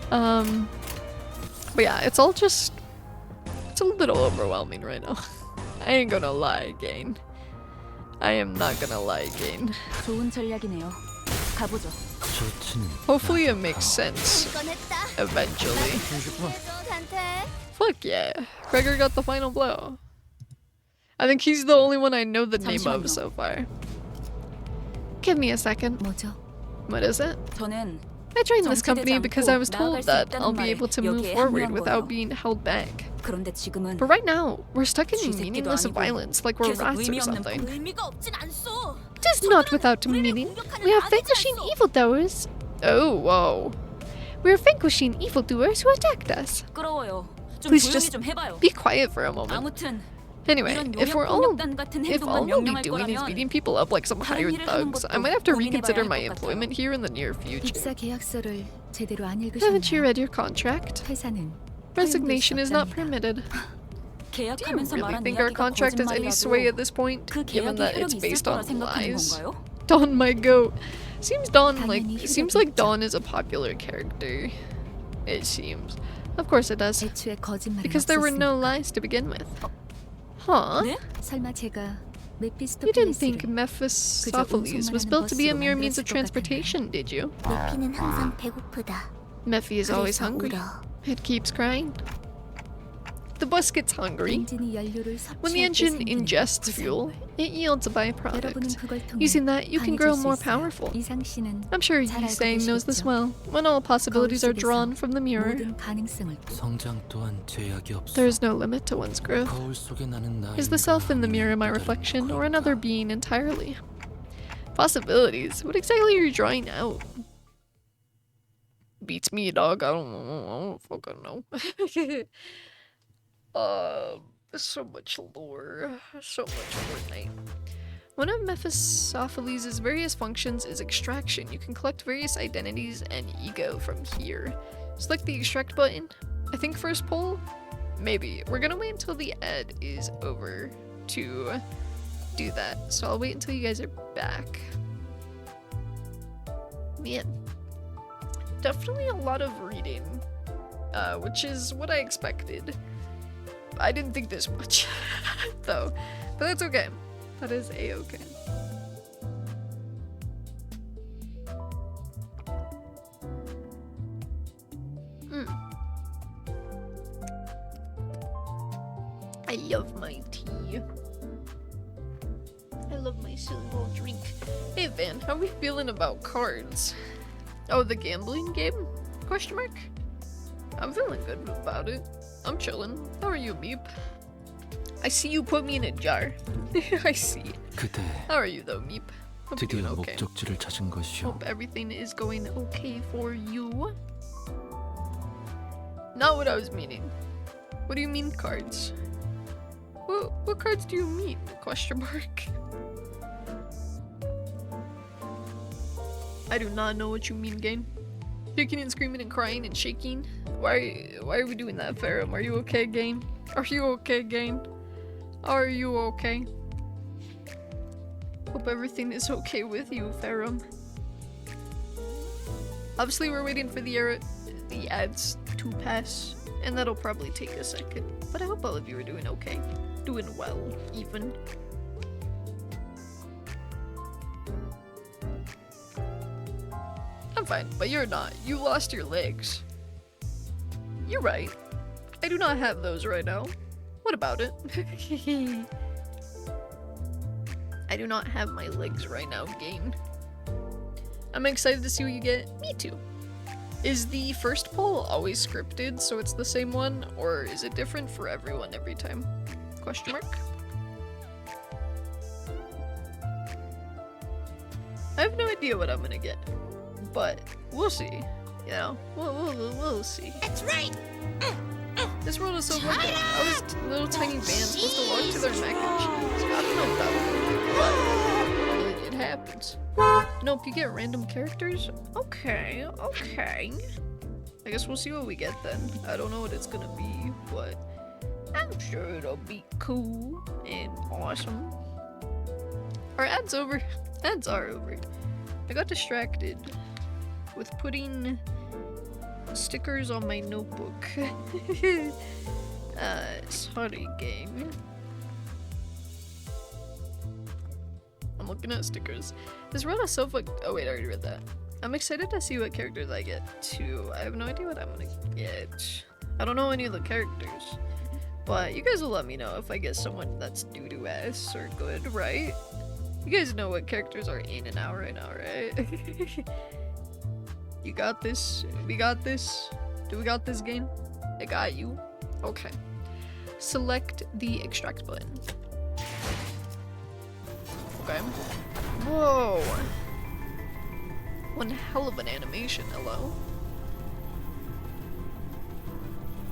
But yeah, it's all just... It's a little overwhelming right now. I ain't gonna lie, Gain. I am not gonna lie, Gain. 좋은 전략이네요. 가보죠. Hopefully it makes sense. Eventually. Fuck yeah. Gregor got the final blow. I think he's the only one I know the name of so far. Give me a second. 뭐죠? What is it? 저는 I joined this company because I was told that I'll be able to move forward without being held back. 그런데 지금은 But right now, we're stuck in meaningless violence like we're rats or something. 의미가 없진 않소. It is not without meaning. We are vanquishing evildoers. Oh, whoa. We are vanquishing evildoers who attacked us. 부끄러워요. 좀 Please 조용히 just 좀 해봐요. be quiet for a moment. 아무튼 Anyway, 이런 if all 능력단 we'll be 명령할 doing is 거라면 beating people up like some hired thugs, I might have to reconsider my employment here in the near future. 입사 계약서를 제대로 안 Haven't you 읽으셨나요? read your contract? 퇴사는 Resignation is not 없답니다. permitted. Do you 계약하면서 really 말한 think our 이야기가 contract has any sway at 거짓말이라도 this point, 그 given 계약이 that it's 효력이 있을 based 거라 on 생각하는 lies? 건가요? Dawn, my goat. Seems Dawn 당연히 seems 효력이 like 있죠. Dawn is a popular character. It seems. Of course it does. 애초에 거짓말은 Because there were no 없었으니까. lies to begin with. Huh? 네? 설마 제가 You didn't think 메피스토펠레스를 Mephistopheles was built to be a mere means of transportation, did you? 메피는 항상 배고프다. Mephi is always 그래서 hungry. 울어. It keeps crying. The bus gets hungry. 엔진이 연료를 When the 섭취할 때 engine 생기는 ingests fuel, it yields a 여러분은 byproduct. 그걸 통해 Using that, you can 강해질 grow 수 more 있어요. powerful. 이상 씨는 I'm sure 잘 알고 Yisang knows this 계시겠죠. well. When all possibilities are 거울 속에서 drawn from the mirror, 모든 가능성을 성장 또한 제약이 없어. there is no limit to one's growth. 거울 속에 나는 나. Is the self in the mirror my reflection, or another being entirely? Possibilities? What exactly are you drawing out? Beats me, dog. I don't fucking know. So much lore. So much Fortnite. One of Mephistopheles' various functions is extraction. You can collect various identities and ego from here. Select the extract button. I think first poll? Maybe. We're gonna wait until the ad is over to do that. So I'll wait until you guys are back. Man. Definitely a lot of reading. Which is what I expected. I didn't think this much, though. But that's okay. That is a-okay. I love my tea. I love my silly little drink. Hey Van, how are we feeling about cards? Oh, the gambling game? Question mark? I'm feeling good about it. I'm chilling. How are you, Meep? I see you put me in a jar. I see. 그대 How are you though, Meep? Hope you're 드디어 doing okay. 목적지를 찾은 것이오. Hope everything is going okay for you. Not what I was meaning. What do you mean cards? What cards do you mean? Question mark. I do not know what you mean, Gain. Shaking and screaming and crying and shaking. Why are we doing that, Ferrum? Are you okay, Gain? Are you okay, Gain? Are you okay? Hope everything is okay with you, Ferrum. Obviously, we're waiting for the ads to pass, and that'll probably take a second. But I hope all of you are doing okay. Doing well, even. I'm fine, but you're not. You lost your legs. You're right. I do not have those right now. What about it? I do not have my legs right now, game. I'm excited to see what you get. Me too. Is the first poll always scripted, so it's the same one, or is it different for everyone every time? Question mark? I have no idea what I'm gonna get, but we'll see. You know, we'll see. That's right. This world is so good. How is little tiny bands supposed to walk to their mac and cheese? I don't know about it, but it happens. Nope, you get random characters? Okay, okay. I guess we'll see what we get then. I don't know what it's gonna be, but I'm sure it'll be cool and awesome. Are ads over? Ads are over. I got distracted with putting stickers on my notebook. Sorry, game. I'm looking at stickers. This world is so oh wait, I already read that. I'm excited to see what characters I get too. I have no idea what I'm gonna get. I don't know any of the characters. But you guys will let me know if I get someone that's doo-doo ass or good, right? You guys know what characters are in and out right now, right? You got this. We got this. Do we got this game? I got you. Okay. Select the extract button. Okay. Whoa. One hell of an animation, hello.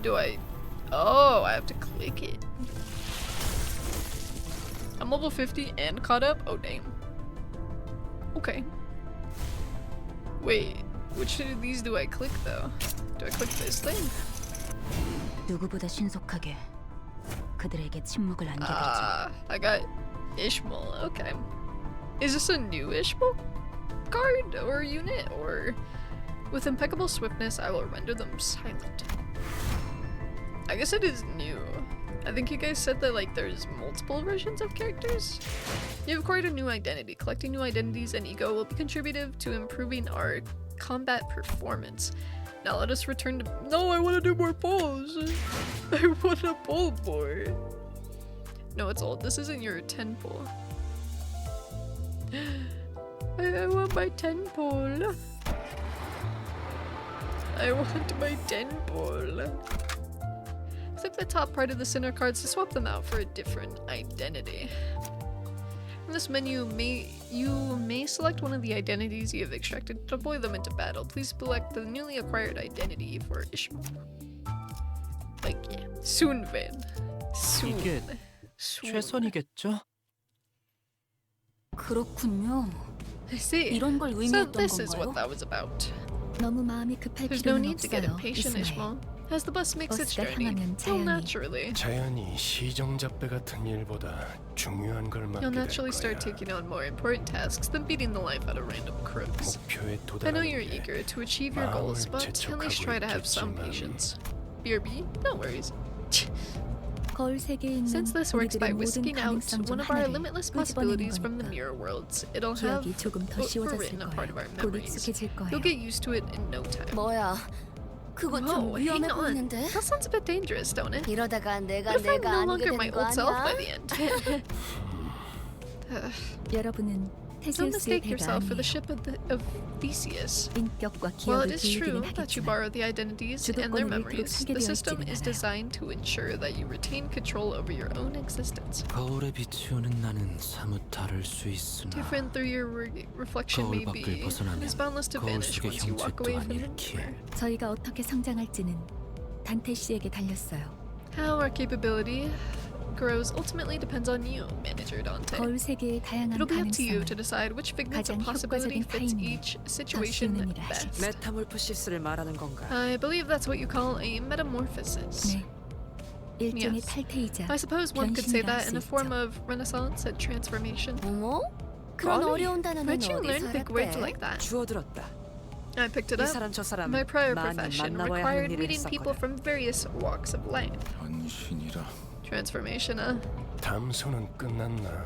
Do I... Oh, I have to click it. I'm level 50 and caught up? Oh, damn. Okay. Wait. Which of these do I click though? Do I click this thing? 누구보다 신속하게 그들에게 침묵을 안겨드리지. Ah, I got Ishmael. Okay. Is this a new Ishmael card or unit, or with impeccable swiftness I will render them silent? I guess it is new. I think you guys said that like there's multiple versions of characters. You have acquired a new identity. Collecting new identities and ego will be contributive to improving our combat performance. Now let us return to— No, I want to do more polls. I want to poll more. No, it's old. This isn't your 10 poll. I want my 10 poll. I want my 10 poll. Click the top part of the center cards to swap them out for a different identity. In this menu, you may select one of the identities you have extracted to deploy them into battle. Please select the newly acquired identity for Ishmael. Like, yeah. Soon, Van. Soon. 이게 Soon. 최선이겠죠? 그렇군요. I see. 이런 걸 So 의미했던 this is 건가요? what that was about. 너무 마음이 급할 There's no 필요는 need to get 없어요. impatient, 이스마엘. Ishmael. As the bus makes its 버스가 journey, 향하면 you'll 자연히 naturally 자연히 시정잡배 같은 일보다 중요한 걸 맡게 You'll 될 naturally start 거야. taking on more important tasks than beating the life out of random crooks. 목표에 I know 도달하는 you're 게 eager to achieve your 마음을 goals, but at least try to have some 재촉하고 patience. BRB? No worries. 거울 세계에 있는 Since this works by 우리들의 모든 whisping out 가능성 중 one of our 하나를 limitless 끄집어내는 possibilities from the 거니까 mirror worlds, it'll have 기억이 조금 더 쉬워졌을 overwritten a part of our 거예요. 곧 memories. 익숙해질 거예요. You'll get used to it in no time. 뭐야? 그건 좀 Whoa, hang 위험해 on. 보이는데? That sounds a bit dangerous, don't it? 이러다가 What if I'm no 아니게 longer my 되는 거 old self by 아니야? the end? 여러분은 Don't 테세우스의 mistake 배가 yourself for the 아니에요. ship of Theseus. 인격과 While 기억을 it is true 빌리기는 that you 하겠지만 borrow the identities and their 주도권을 잃도록 memories, the 설계되어 system 있지는 is 않아요. designed to ensure that you retain control over your own existence. 거울에 비추는 나는 사뭇 다를 수 있으나 Different through your reflection may 거울 be, 밖을 벗어나면 it is boundless to 거울 vanish 속의 once you 형체 walk away 또한 from the 잃기에 mirror. 저희가 어떻게 성장할지는 단테 씨에게 달렸어요. How our capability grows ultimately depends on you, Manager Dante. 거울 세계의 다양한 It'll be up to you 가능성을 to decide which figments of 가장 possibility 효과적인 fits 타이밍에 each 더 situation 씌우는 일을 best. 하시겠어요. 메타몰포시스를 말하는 건가? I believe that's what you call a metamorphosis. 네, 일종의 Yes. 탈퇴이자 I suppose one could say 변신이라 that 할 in 수 a form 있죠. of renaissance and transformation. 어머? 그런 Golly, 어려운 단어는 where'd you 어디서 learn big words 알았대? like that? 주워들었다. I picked it 이 up. 사람 저 사람 My prior 많이 profession 만나봐야 required 하는 일을 meeting people 했었거든. from various walks of life. 변신이라. Transformation, 담소는 끝났나?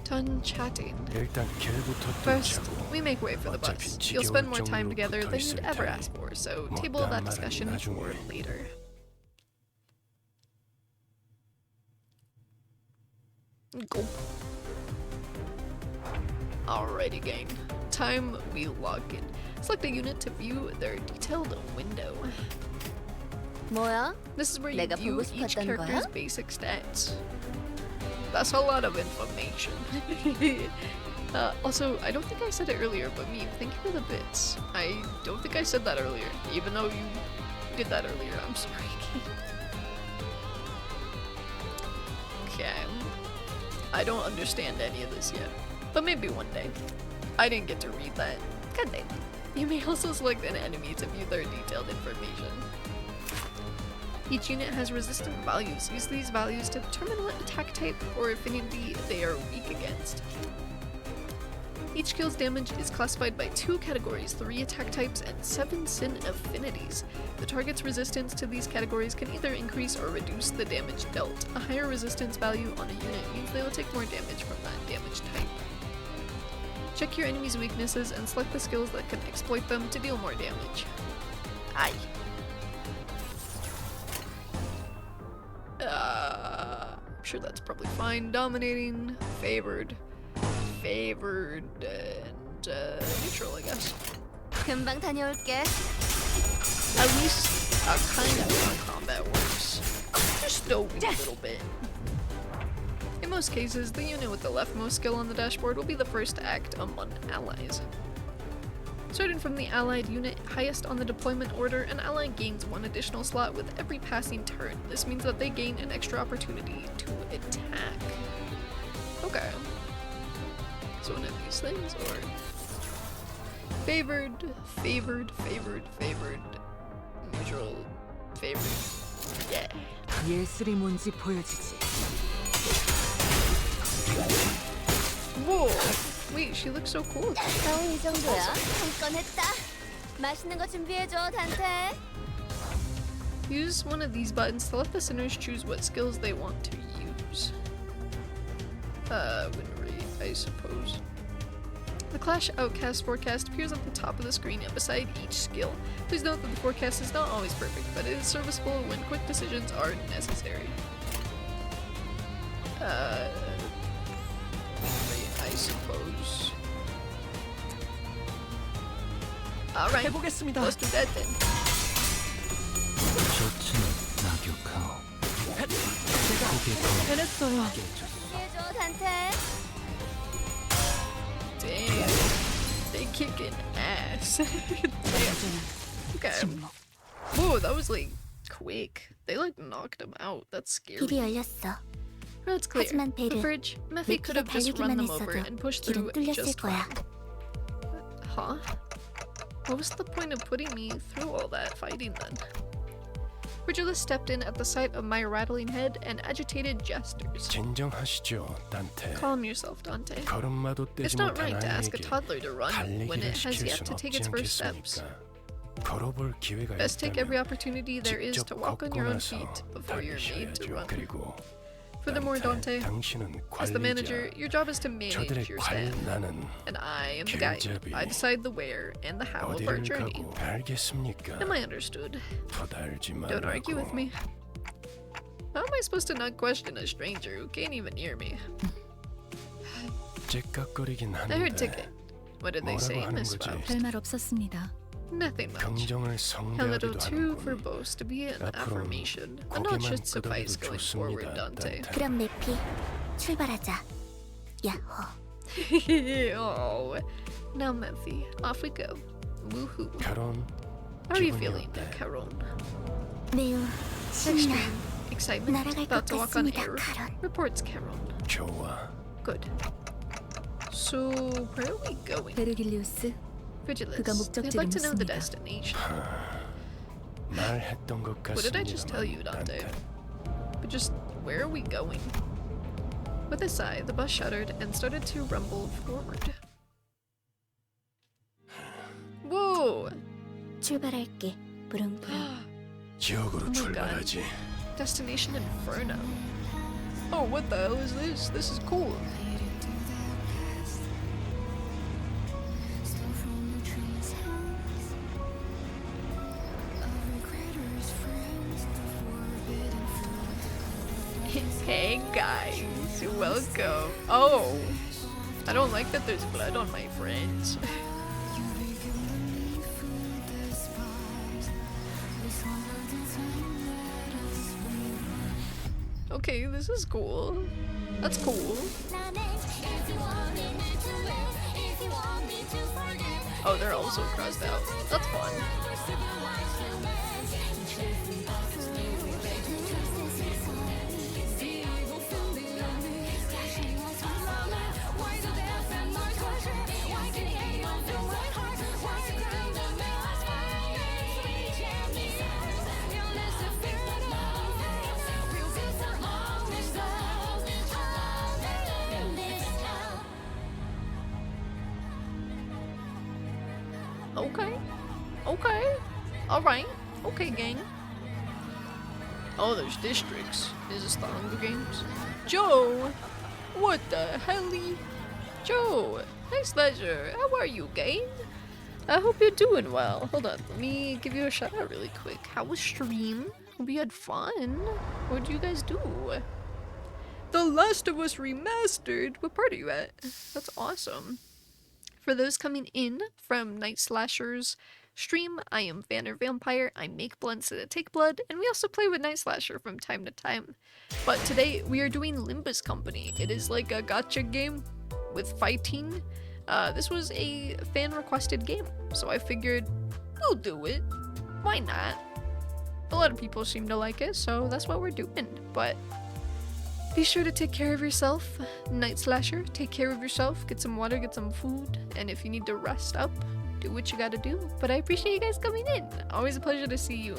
done chatting. 일단 길부터 First, 뚫자고. we make way for the 어차피 bus. You'll spend more 지겨울 time 정도로 together than 붙어있을 you'd ever 테니 ask for, so 뭐 table that 딴 말은 discussion 나중에. for later. Go. Alrighty, gang. Time we log in. Select a unit to view their detailed window. 뭐야? This is where you 내가 view 보고 each 싶었던 character's 거야? basic stats. That's a lot of information. Also, I don't think I said it earlier, but me, thank you for the bits. I don't think I said that earlier, even though you did that earlier. I'm sorry. Okay. I don't understand any of this yet, but maybe one day. I didn't get to read that. God damn. You may also select an enemy to view their detailed information. Each unit has resistant values. Use these values to determine what attack type or affinity they are weak against. Each skill's damage is classified by 2 categories, 3 attack types, and 7 sin affinities. The target's resistance to these categories can either increase or reduce the damage dealt. A higher resistance value on a unit means they will take more damage from that damage type. Check your enemy's weaknesses and select the skills that can exploit them to deal more damage. Aye. I'm sure that's probably fine. Dominating, favored, and neutral, I guess. 금방 다녀올게. At least kind of how combat works. Just a wee little bit. In most cases, the unit with the leftmost skill on the dashboard will be the first to act among allies. Starting from the allied unit highest on the deployment order, an ally gains 1 additional slot with every passing turn. This means that they gain an extra opportunity to attack. Okay. So one of these things, or favored, neutral, favored. Yeah. 예술이 뭔지 보여주지. Whoa! Wait, she looks so cool. 다운 이 정도야. 한 건 했다. 맛있는 거 준비해줘, 단테. Use one of these buttons to let the sinners choose what skills they want to use. Win rate, I suppose. The Clash Outcast forecast appears at the top of the screen and beside each skill. Please note that the forecast is not always perfect, but it is serviceable when quick decisions are necessary. Win rate, I suppose. Alright, 해보겠습니다. let's do that then. 젖은 낙엽하오. 해냈어요. 준비해줘, 단테. Damn, they kicking ass. Damn. Okay. Whoa, that was like quick. They like knocked him out. That's scary. 길이 열렸어. Road's clear. 하지만 The 베르, bridge, Mephi could have just run them over and pushed through 길은 뚫렸을 just 거야. fine. Huh? What was the point of putting me through all that fighting then? Bridgerless stepped in at the sight of my rattling head and agitated gestures. 진정하시죠, 단테. Calm yourself, Dante. 걸음마도 It's 떼지 not 못한 right to ask a 아이에게 toddler to run when 달리기를 it has 시킬 yet to 순 take 없지 its first steps. 않겠습니까? 걸어볼 기회가 Best take every 있다면 opportunity there is to 직접 walk on 걷고 your own 나서 feet before you're made to 달리셔야죠. run. 그리고 Furthermore, Dante, 당신은 as the manager, 관리자. your job is to manage 저들의 your staff. 관나는 And I am the guide. 길잡이. I decide the where and the how of our 어디를 journey. 가고 알겠습니까? Am I understood? 더달지 Don't argue with 말라고. me. How am I supposed to not question a stranger who can't even hear me? 째깍거리긴 I heard 하는데 ticket. What did they 뭐라고 say, 하는 Miss 거지? Faust? 별말 없었습니다. Nothing much. 긍정을 A little 성대하기도 too 하는군. verbose to be an 앞으로는 affirmation. A nod 고개만 should suffice 끄덕여도 going forward, 좋습니다, Dante. 단테. 그럼 매피, 출발하자. 야호. Oh, now Memphi, off we go. Woohoo. 결혼 How are you 기분이 feeling, 어때? Caron? 매우 신나. Extreme excitement, 날아갈 about 것 to walk on 같습니다, air. 카론. Reports Caron. 좋아. Good. So, where are we going? 베르길리우스, Vigilance. 그가 We'd 목적지를 like to know the 묻습니다. destination. 말했던 것 What did I just tell you, 같습니다만 Dante? 단테. But just, where are we going? With a sigh, the bus shuddered and started to rumble forward. Whoa! 출발할게. 부릉부릉. 지옥으로 Oh my 출발하지. Destination Inferno. Oh, what the hell is this? This is cool. Hey guys, welcome. Oh, I don't like that there's blood on my friends. Okay, this is cool. That's cool. Oh, they're also crossed out. That's fun. Okay. Okay. Alright. Okay, gang. Oh, there's districts. Is this the Hunger Games? Joe! What the helly? Joe! Nice leisure. How are you, gang? I hope you're doing well. Hold on, let me give you a shout out really quick. How was stream? Hope you had fun. What did you guys do? The Last of Us Remastered! What part are you at? That's awesome. For those coming in from Night Slasher's stream, I am Vanner Vampire, I make blunts that take blood, and we also play with Night Slasher from time to time. But today we are doing Limbus Company. It is like a gacha game with fighting. This was a fan requested game, so I figured we'll do it. Why not? A lot of people seem to like it, so that's what we're doing. But be sure to take care of yourself, Night Slasher. Take care of yourself, get some water, get some food, and if you need to rest up, do what you gotta do. But I appreciate you guys coming in. Always a pleasure to see you.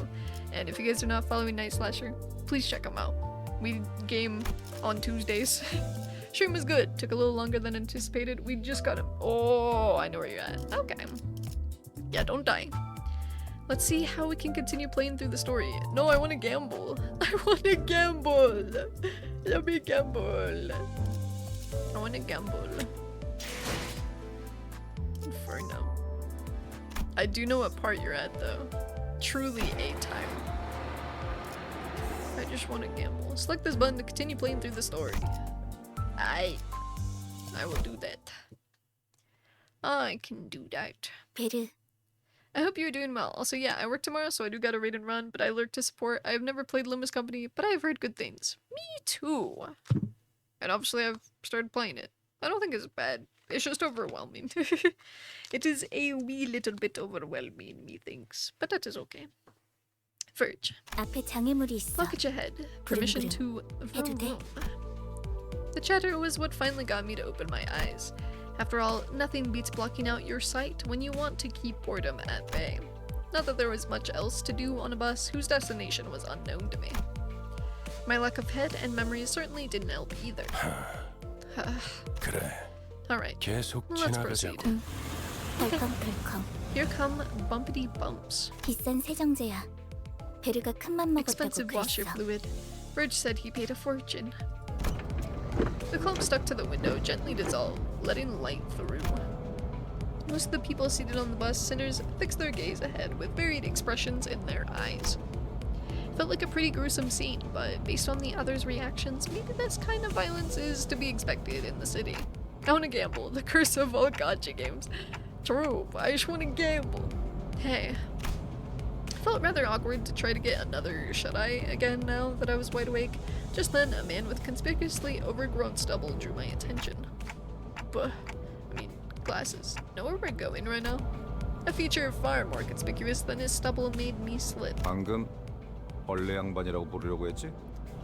And if you guys are not following Night Slasher, please check him out. We game on Tuesdays. Stream was good. Took a little longer than anticipated. We just got him. Oh, I know where you're at. Okay. Yeah, don't die. Let's see how we can continue playing through the story. No, I want to gamble. I want to gamble. Let me gamble. I want to gamble. Inferno. I do know what part you're at, though. Truly a time. I just want to gamble. Select this button to continue playing through the story. I will do that. I can do that. 베르. I hope you're doing well. Also, yeah, I work tomorrow, so I do gotta raid and run, but I lurk to support. I've never played Limbus Company, but I've heard good things. Me too. And obviously I've started playing it. I don't think it's bad. It's just overwhelming. It is a wee little bit overwhelming, methinks. But that is okay. Verge. 앞에 장애물이 있어. Look at your head. Permission to 해도 돼? The chatter was what finally got me to open my eyes. After all, nothing beats blocking out your sight when you want to keep boredom at bay. Not that there was much else to do on a bus whose destination was unknown to me. My lack of head and memory certainly didn't help either. 그래. Alright, 계속 let's proceed. 지나가자고. 덜컹덜컹. Here come bumpity bumps. 비싼 세정제야. 베르가 큰맘 먹었다고 Expensive washer 그랬어. fluid. Verge said he paid a fortune. The clump stuck to the window, gently dissolved, letting light through. Most of the people seated on the bus, sinners, fixed their gaze ahead with varied expressions in their eyes. Felt like a pretty gruesome scene, but based on the others' reactions, maybe this kind of violence is to be expected in the city. I want to gamble, the curse of all gacha games. True, but I just want to gamble. Hey. Felt rather awkward to try to get another shut-eye again now that I was wide awake. Just then, a man with conspicuously overgrown stubble drew my attention. Glasses. Know where we're going right now? A feature far more conspicuous than his stubble made me slip. 방금 벌레 양반이라고 부르려고 했지?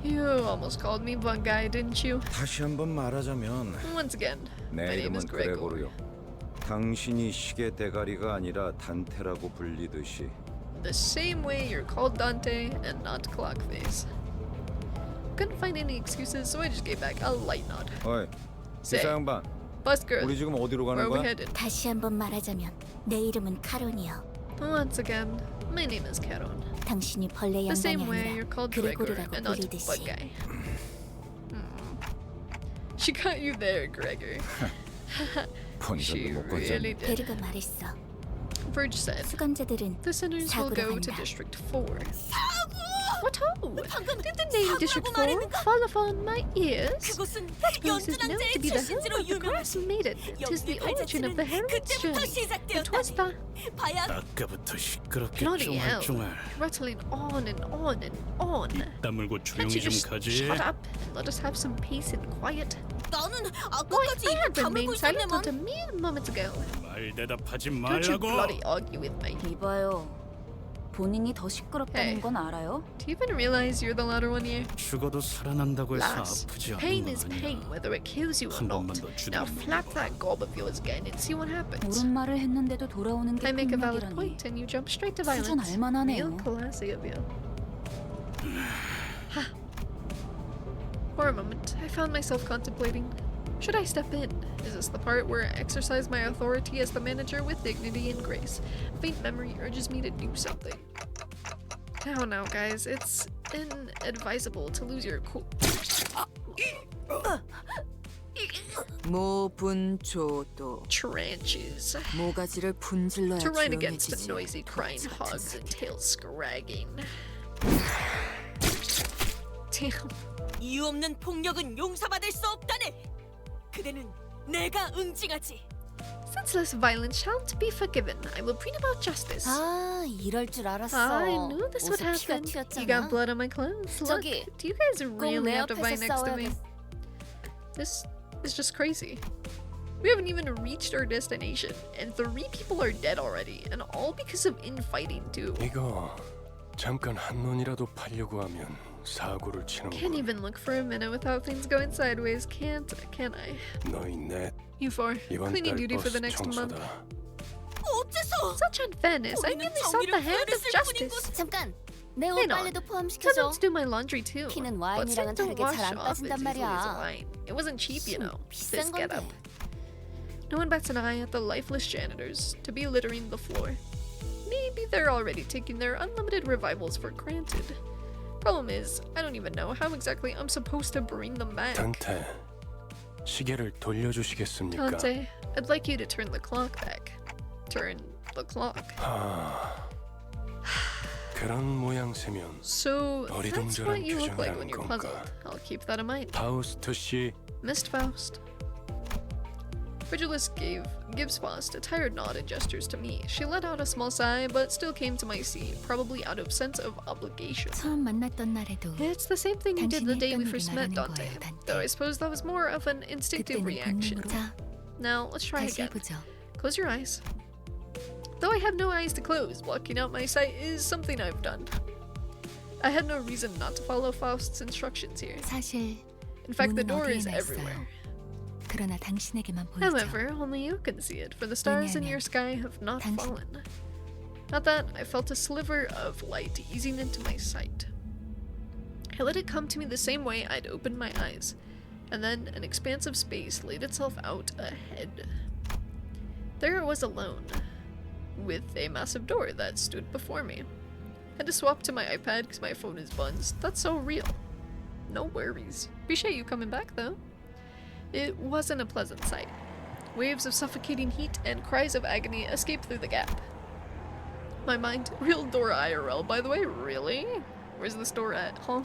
You almost called me bug guy, didn't you? 다시 한번 말하자면 Once again, my 내 name is 이름은 Gregor. 그레고르요. 당신이 시계 대가리가 아니라 단테라고 불리듯이 The same way you're called Dante and not Clockface. Couldn't find any excuses, so I just gave back a light nod. 어이, Say, 기사 양반. bus girl, 우리 지금 어디로 where 가는 are we 거야? headed? 다시 한번 말하자면 내 이름은 카론이요. Once again, my name is Caron. 당신이 벌레 The 양반이 same way 아니라 you're called Gregor 그레고르라고 and not 불리듯이. Bug Guy. She got you there, Gregor. She 본전도 못 really 건졌네. did. 베르가 말했어. Verge said, 수감자들은 the sinners will 사고로 go to 간다. District 4. What ho? Did the name District 4 fall upon my ears? 그곳은 That place is known 연주남자의 to be the home 출신지로 of the grass 유명하지. maiden. Tis the origin of the heroine's 그때부터 journey. It was 시작되었다니. the 아, 봐야 아까부터 시끄럽게 bloody hell, 쫑알쫑알. rattling on and on and on. 입 다물고 Can't 조용히 you 좀 just 가지. shut up and let us have some peace and quiet? 나는 Why, 아까까지 I 입을 had 다물고 remained silent 있었네만. until mere moments ago. 말 대답하지 Don't you 말라고. bloody argue with me. 이봐요. 본인이 더 시끄럽다는 Hey. 건 알아요? Do you even realize you're the louder one here? 죽어도 살아난다고 해서 Lass, 아프지 않은 pain 건 is pain 아니야. whether it kills you or 한 번만 not. 더 Now 주둥이 flap 물어봐. that gob of yours again and see what happens. 옳은 말을 했는데도 돌아오는 게 I make a valid 폭력이라니. point and you jump straight to 수준 violence. 알만하네요. Real classy of you. For a moment, I found myself contemplating. Should I step in? Is this the part where I exercise my authority as the manager with dignity and grace? A faint memory urges me to do something. Now, guys, it's inadvisable to lose your cool. 모분조도 Tranches. 모가지를 분질러야 To run against the 조용해지지. noisy crying hogs and tail scragging. Damn. 이유 없는 폭력은 용서받을 수 없다네. 그대는 내가 응징하지. Senseless violence shan't be forgiven. I will bring about justice. 아, 이럴 줄 알았어. I knew this would 옷에 피가 happen. You 튀었잖아. got blood on my clothes. Look, 저기, do you guys 꼭 really 내 have to fight 앞에서 next to me? 싸워야겠어. This is just crazy. We haven't even reached our destination, and 3 people are dead already, and all because of infighting too. 이거 잠깐 한눈이라도 파려고 하면 사고를 Can't 치는군. even look for a minute without things going sideways, can I? 너희 넷 You 4, 이번 cleaning 달 duty for the 버스 next month. 청소다. 어째서? Such unfairness. I 우리는 merely sought the 정의를 hand of 구해냈을 justice. 잠깐, 내 옷 Hang on. 빨래도 Tell them 포함시켜줘. to do my laundry too. 피는 But 와인이랑은 sand to 다르게 wash 잘 안 off as 빠진단 easily as 말이야. wine. It wasn't cheap, you know. 비싼 This get 건데. up. No one bats an eye at the lifeless janitors to be littering the floor. Maybe they're already taking their unlimited revivals for granted. Problem is, I don't even know how exactly I'm supposed to bring them back. 단테, 시계를 돌려주시겠습니까? Dante, I'd like you to turn the clock back. Turn the clock. 그런 모양새면 So that's 어리둥절한 what you look like 표정을 when you're 하는 puzzled. 건가? I'll keep that in mind. 파우스트 씨, Missed Faust. Frigilus gives Faust a tired nod and gestures to me. She let out a small sigh, but still came to my seat, probably out of sense of obligation. 처음 만났던 날에도 It's the same thing you did the 당신이 day we 했던 first 일이 met, 말하는 Dante. 거예요, 단테. Though I suppose that was more of an instinctive 그때는 reaction. 본능으로. 자, Now, let's try 다시 again. 해보죠. Close your eyes. Though I have no eyes to close, blocking out my sight is something I've done. I had no reason not to follow Faust's instructions here. 사실 In fact, the 문은 door is 어디에나 everywhere. 있어요. 그러나 당신에게만 보이죠. However, only you can see it, for the stars in your sky have not fallen. At that, I felt a sliver of light easing into my sight. I let it come to me the same way I'd opened my eyes, and then an expanse of space laid itself out ahead. There I was alone, with a massive door that stood before me. I had to swap to my iPad because my phone is buzzed. That's so real. No worries. Appreciate you coming back, though. It wasn't a pleasant sight. Waves of suffocating heat and cries of agony escaped through the gap. My mind, real door IRL, by the way, really? Where's this door at, huh?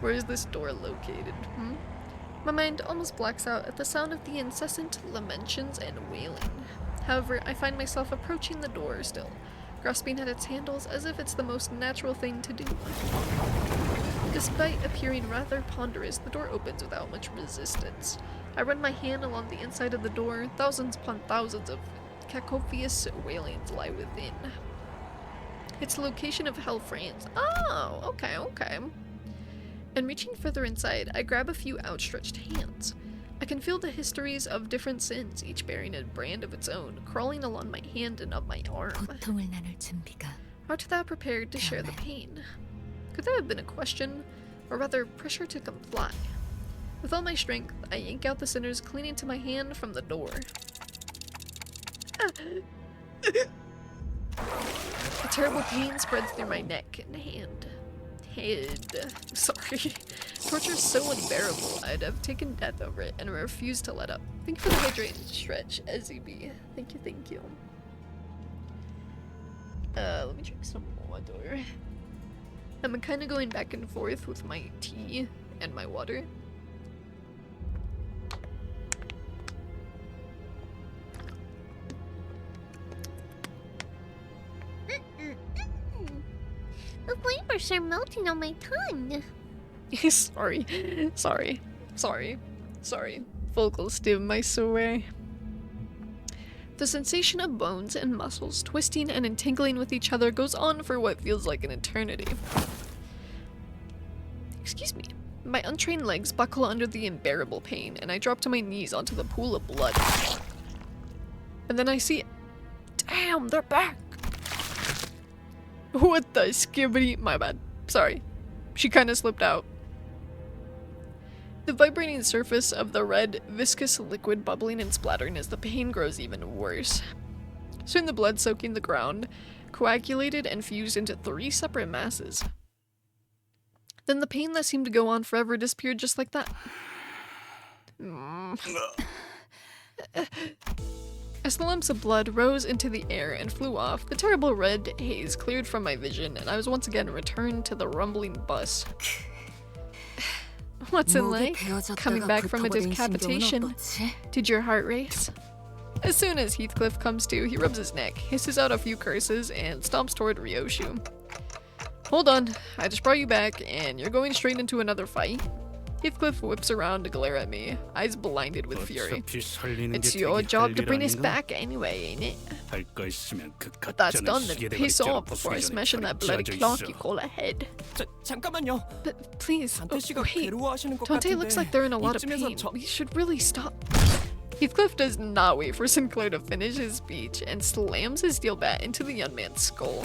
Where is this door located, My mind almost blacks out at the sound of the incessant lamentations and wailing. However, I find myself approaching the door still, grasping at its handles as if it's the most natural thing to do. Despite appearing rather ponderous, the door opens without much resistance. I run my hand along the inside of the door. Thousands upon thousands of cacophonous wailings lie within. Its location of hell frames. Oh, okay. And reaching further inside, I grab a few outstretched hands. I can feel the histories of different sins, each bearing a brand of its own, crawling along my hand and up my arm. 고통을 나눌 준비가 Art thou prepared to share the pain? Could that have been a question? or rather pressure to comply. With all my strength, I yank out the sinners clinging to my hand from the door. A terrible pain spreads through my neck and head. Sorry. Torture is so unbearable, I'd have taken death over it and refused to let up. Thank you for the hydrating stretch, SEB. Thank you, thank you. Let me drink some water. I'm kind of going back and forth with my tea and my water. The flavors are melting on my tongue. Sorry. Vocal stim, I swear. The sensation of bones and muscles twisting and entangling with each other goes on for what feels like an eternity. Excuse me. My untrained legs buckle under the unbearable pain, and I drop to my knees onto the pool of blood. And then I see it. Damn, they're back! What the skibbity? My bad. Sorry. She kinda slipped out. The vibrating surface of the red, viscous liquid bubbling and splattering as the pain grows even worse. Soon the blood soaking the ground, coagulated and fused into 3 separate masses. Then the pain that seemed to go on forever disappeared just like that. As the lumps of blood rose into the air and flew off, the terrible red haze cleared from my vision, and I was once again returned to the rumbling bus. What's it like, coming back from a decapitation? Did your heart race? As soon as Heathcliff comes to, he rubs his neck, hisses out a few curses, and stomps toward Ryoshu. Hold on, I just brought you back, and you're going straight into another fight? Heathcliff whips around to glare at me, eyes blinded with fury. It's your job to bring us back anyway, ain't it? But that's done, then piss off before I smash in that bloody clock you call a head. 잠깐만요. But please, wait. Dante looks like they're in a lot of pain. We should really stop. Heathcliff does not wait for Sinclair to finish his speech and slams his steel bat into the young man's skull.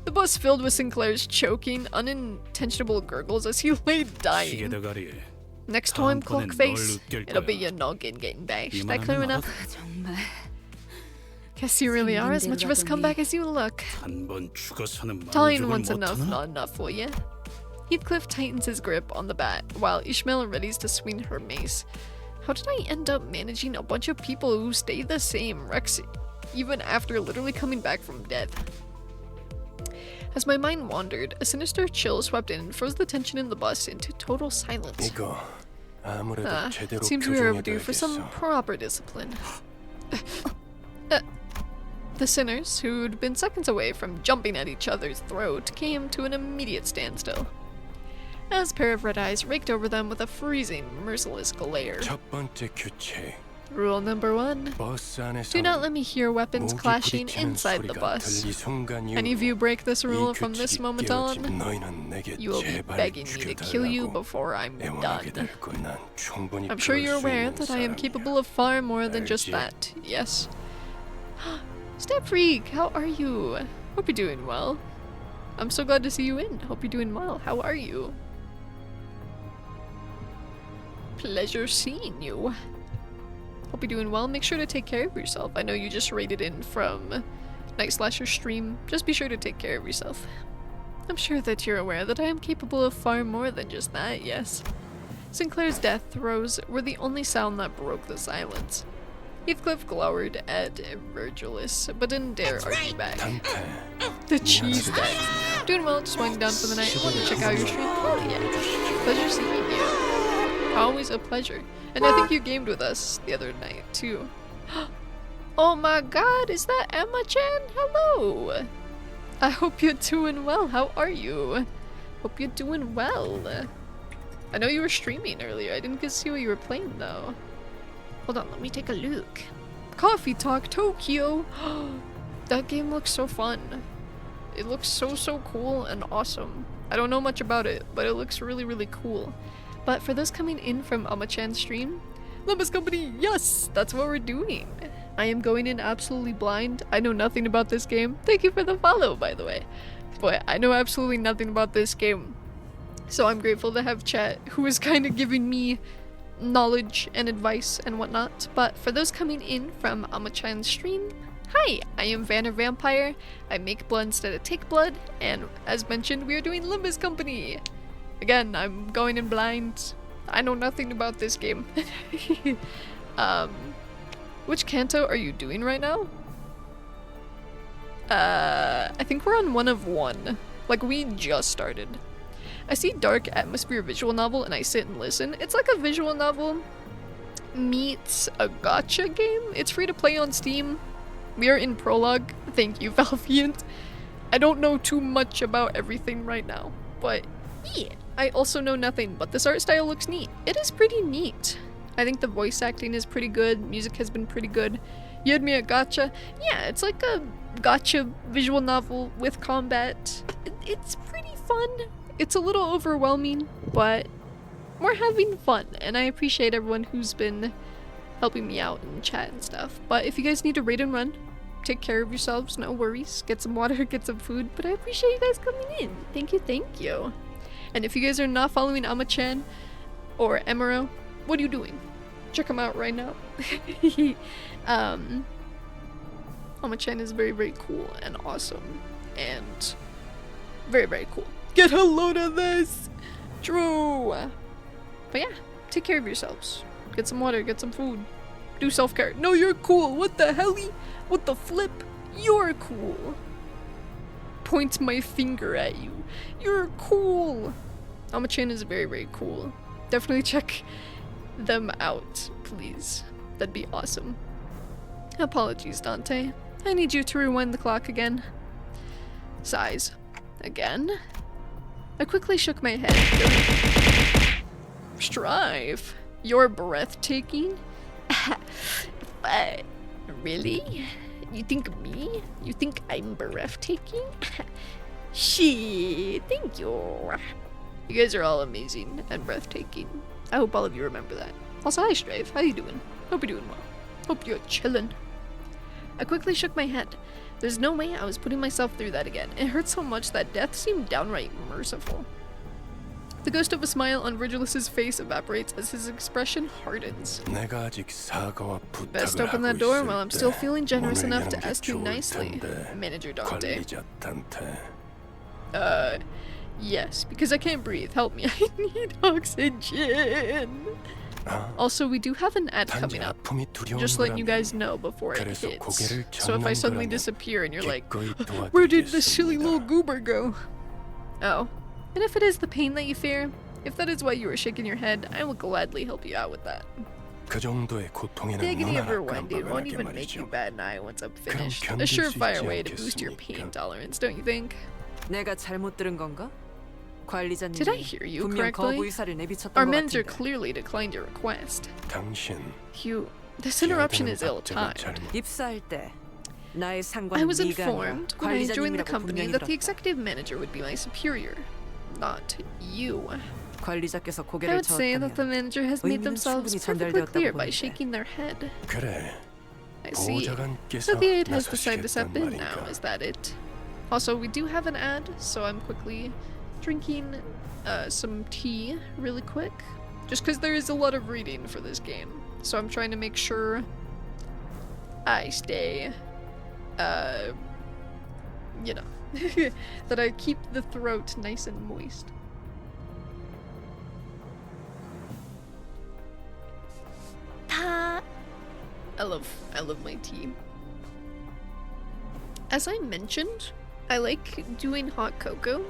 The bus filled with Sinclair's choking, unintentional gurgles as he lay dying. Next time, clock face, it'll be your noggin getting bashed. That clear enough? Guess you really are as much of a scumbag as you look. Dying once enough, not enough for you. Heathcliff tightens his grip on the bat, while Ishmael readies to swing her mace. How did I end up managing a bunch of people who stay the same, Rex, even after literally coming back from death? As my mind wandered, a sinister chill swept in and froze the tension in the bus into total silence. It seems we are overdue for some proper discipline. The sinners, who'd been seconds away from jumping at each other's throat, came to an immediate standstill, as a pair of red eyes raked over them with a freezing, merciless glare. Rule number 1. Do not let me hear weapons clashing inside the bus. Any of you break this rule from this moment on, you will be begging me to kill you before I'm done. I'm sure you're aware that I am capable of far more than just that, yes? Step Freak, how are you? Hope you're doing well. I'm so glad to see you in. Hope you're doing well. How are you? Pleasure seeing you. Hope you're doing well. Make sure to take care of yourself. I know you just raided in from Night Slasher stream. Just be sure to take care of yourself. I'm sure that you're aware that I am capable of far more than just that, yes. Sinclair's death throes were the only sound that broke the silence. Heathcliff glowered at Virgilus, but didn't dare argue back. The cheese bag. Doing well, just winding down for the night. Want to check out your stream? Oh yeah. Pleasure seeing you. Always a pleasure. And I think you gamed with us the other night, too. Oh my god, is that Emma-chan? Hello! I hope you're doing well. How are you? Hope you're doing well. I know you were streaming earlier. I didn't get to see what you were playing, though. Hold on, let me take a look. Coffee Talk Tokyo! That game looks so fun. It looks so cool and awesome. I don't know much about it, but it looks really cool. But for those coming in from Ama-chan's stream, Lumbus Company, yes! That's what we're doing. I am going in absolutely blind. I know nothing about this game. Thank you for the follow, by the way. but I know absolutely nothing about this game. So I'm grateful to have chat who is kind of giving me knowledge and advice and whatnot. But for those coming in from Ama-chan's stream, hi, I am Vanner Vampire. I make blood instead of take blood, and as mentioned, we are doing Limbus Company. Again, I'm going in blind. I know nothing about this game. Which canto are you doing right now? I think we're on one of one. Like, we just started. I see dark atmosphere visual novel and I sit and listen. It's like a visual novel meets a gacha game. It's free to play on Steam. We are in prologue. Thank you, Valviant. I don't know too much about everything right now, but yeah. I also know nothing, but this art style looks neat. It is pretty neat. I think the voice acting is pretty good. Music has been pretty good. You had me at gacha. Yeah, it's like a gacha visual novel with combat. It's pretty fun. It's a little overwhelming, but we're having fun, and I appreciate everyone who's been helping me out in chat and stuff. But if you guys need to raid and run, take care of yourselves, no worries. Get some water, get some food, but I appreciate you guys coming in. Thank you, thank you. And if you guys are not following Ama-chan or Emero, what are you doing? Check them out right now. Ama-chan is very, very cool and awesome, and very, very cool. Get a load of this! True! But yeah, take care of yourselves. Get some water, get some food. Do self-care. No, you're cool! What the helly? What the flip? You're cool! Point my finger at you. You're cool! Ama-chan is very, very cool. Definitely check them out, please. That'd be awesome. Apologies, Dante. I need you to rewind the clock again. Sighs. Again? I quickly shook my head. Strive. You're breathtaking? But really? You think me? You think I'm breathtaking? Shit, thank you. You guys are all amazing and breathtaking. I hope all of you remember that. Also, hi Strive. How you doing? Hope you're doing well. Hope you're chillin'. I quickly shook my head. There's no way I was putting myself through that again. It hurt so much that death seemed downright merciful. The ghost of a smile on Virgilus's face evaporates as his expression hardens. Best open that door while I'm still feeling generous enough to ask you nicely, Manager Dante. Yes, because I can't breathe. Help me. I need oxygen. Also, we do have an ad coming up. Just letting you guys know before it hits. So if I suddenly disappear and you're like, where did this silly little goober go? Oh. And if it is the pain that you fear, if that is why you were shaking your head, I will gladly help you out with that. The agony of rewinding won't even make you bat an eye once I'm finished. A surefire way to boost your pain tolerance, don't you think? Did I hear you correctly? Our manager clearly declined your request. Hugh, this interruption is ill-timed. I was informed when I joined the company that the executive manager would be my superior, not you. I would say that the manager has made themselves perfectly clear by shaking their head. I see. So the aide has decided to step in now, is that it? Also, we do have an ad, so I'm quickly drinking some tea really quick. Just because there is a lot of reading for this game. So I'm trying to make sure I stay, you know, that I keep the throat nice and moist. I love my tea. As I mentioned, I like doing hot cocoa,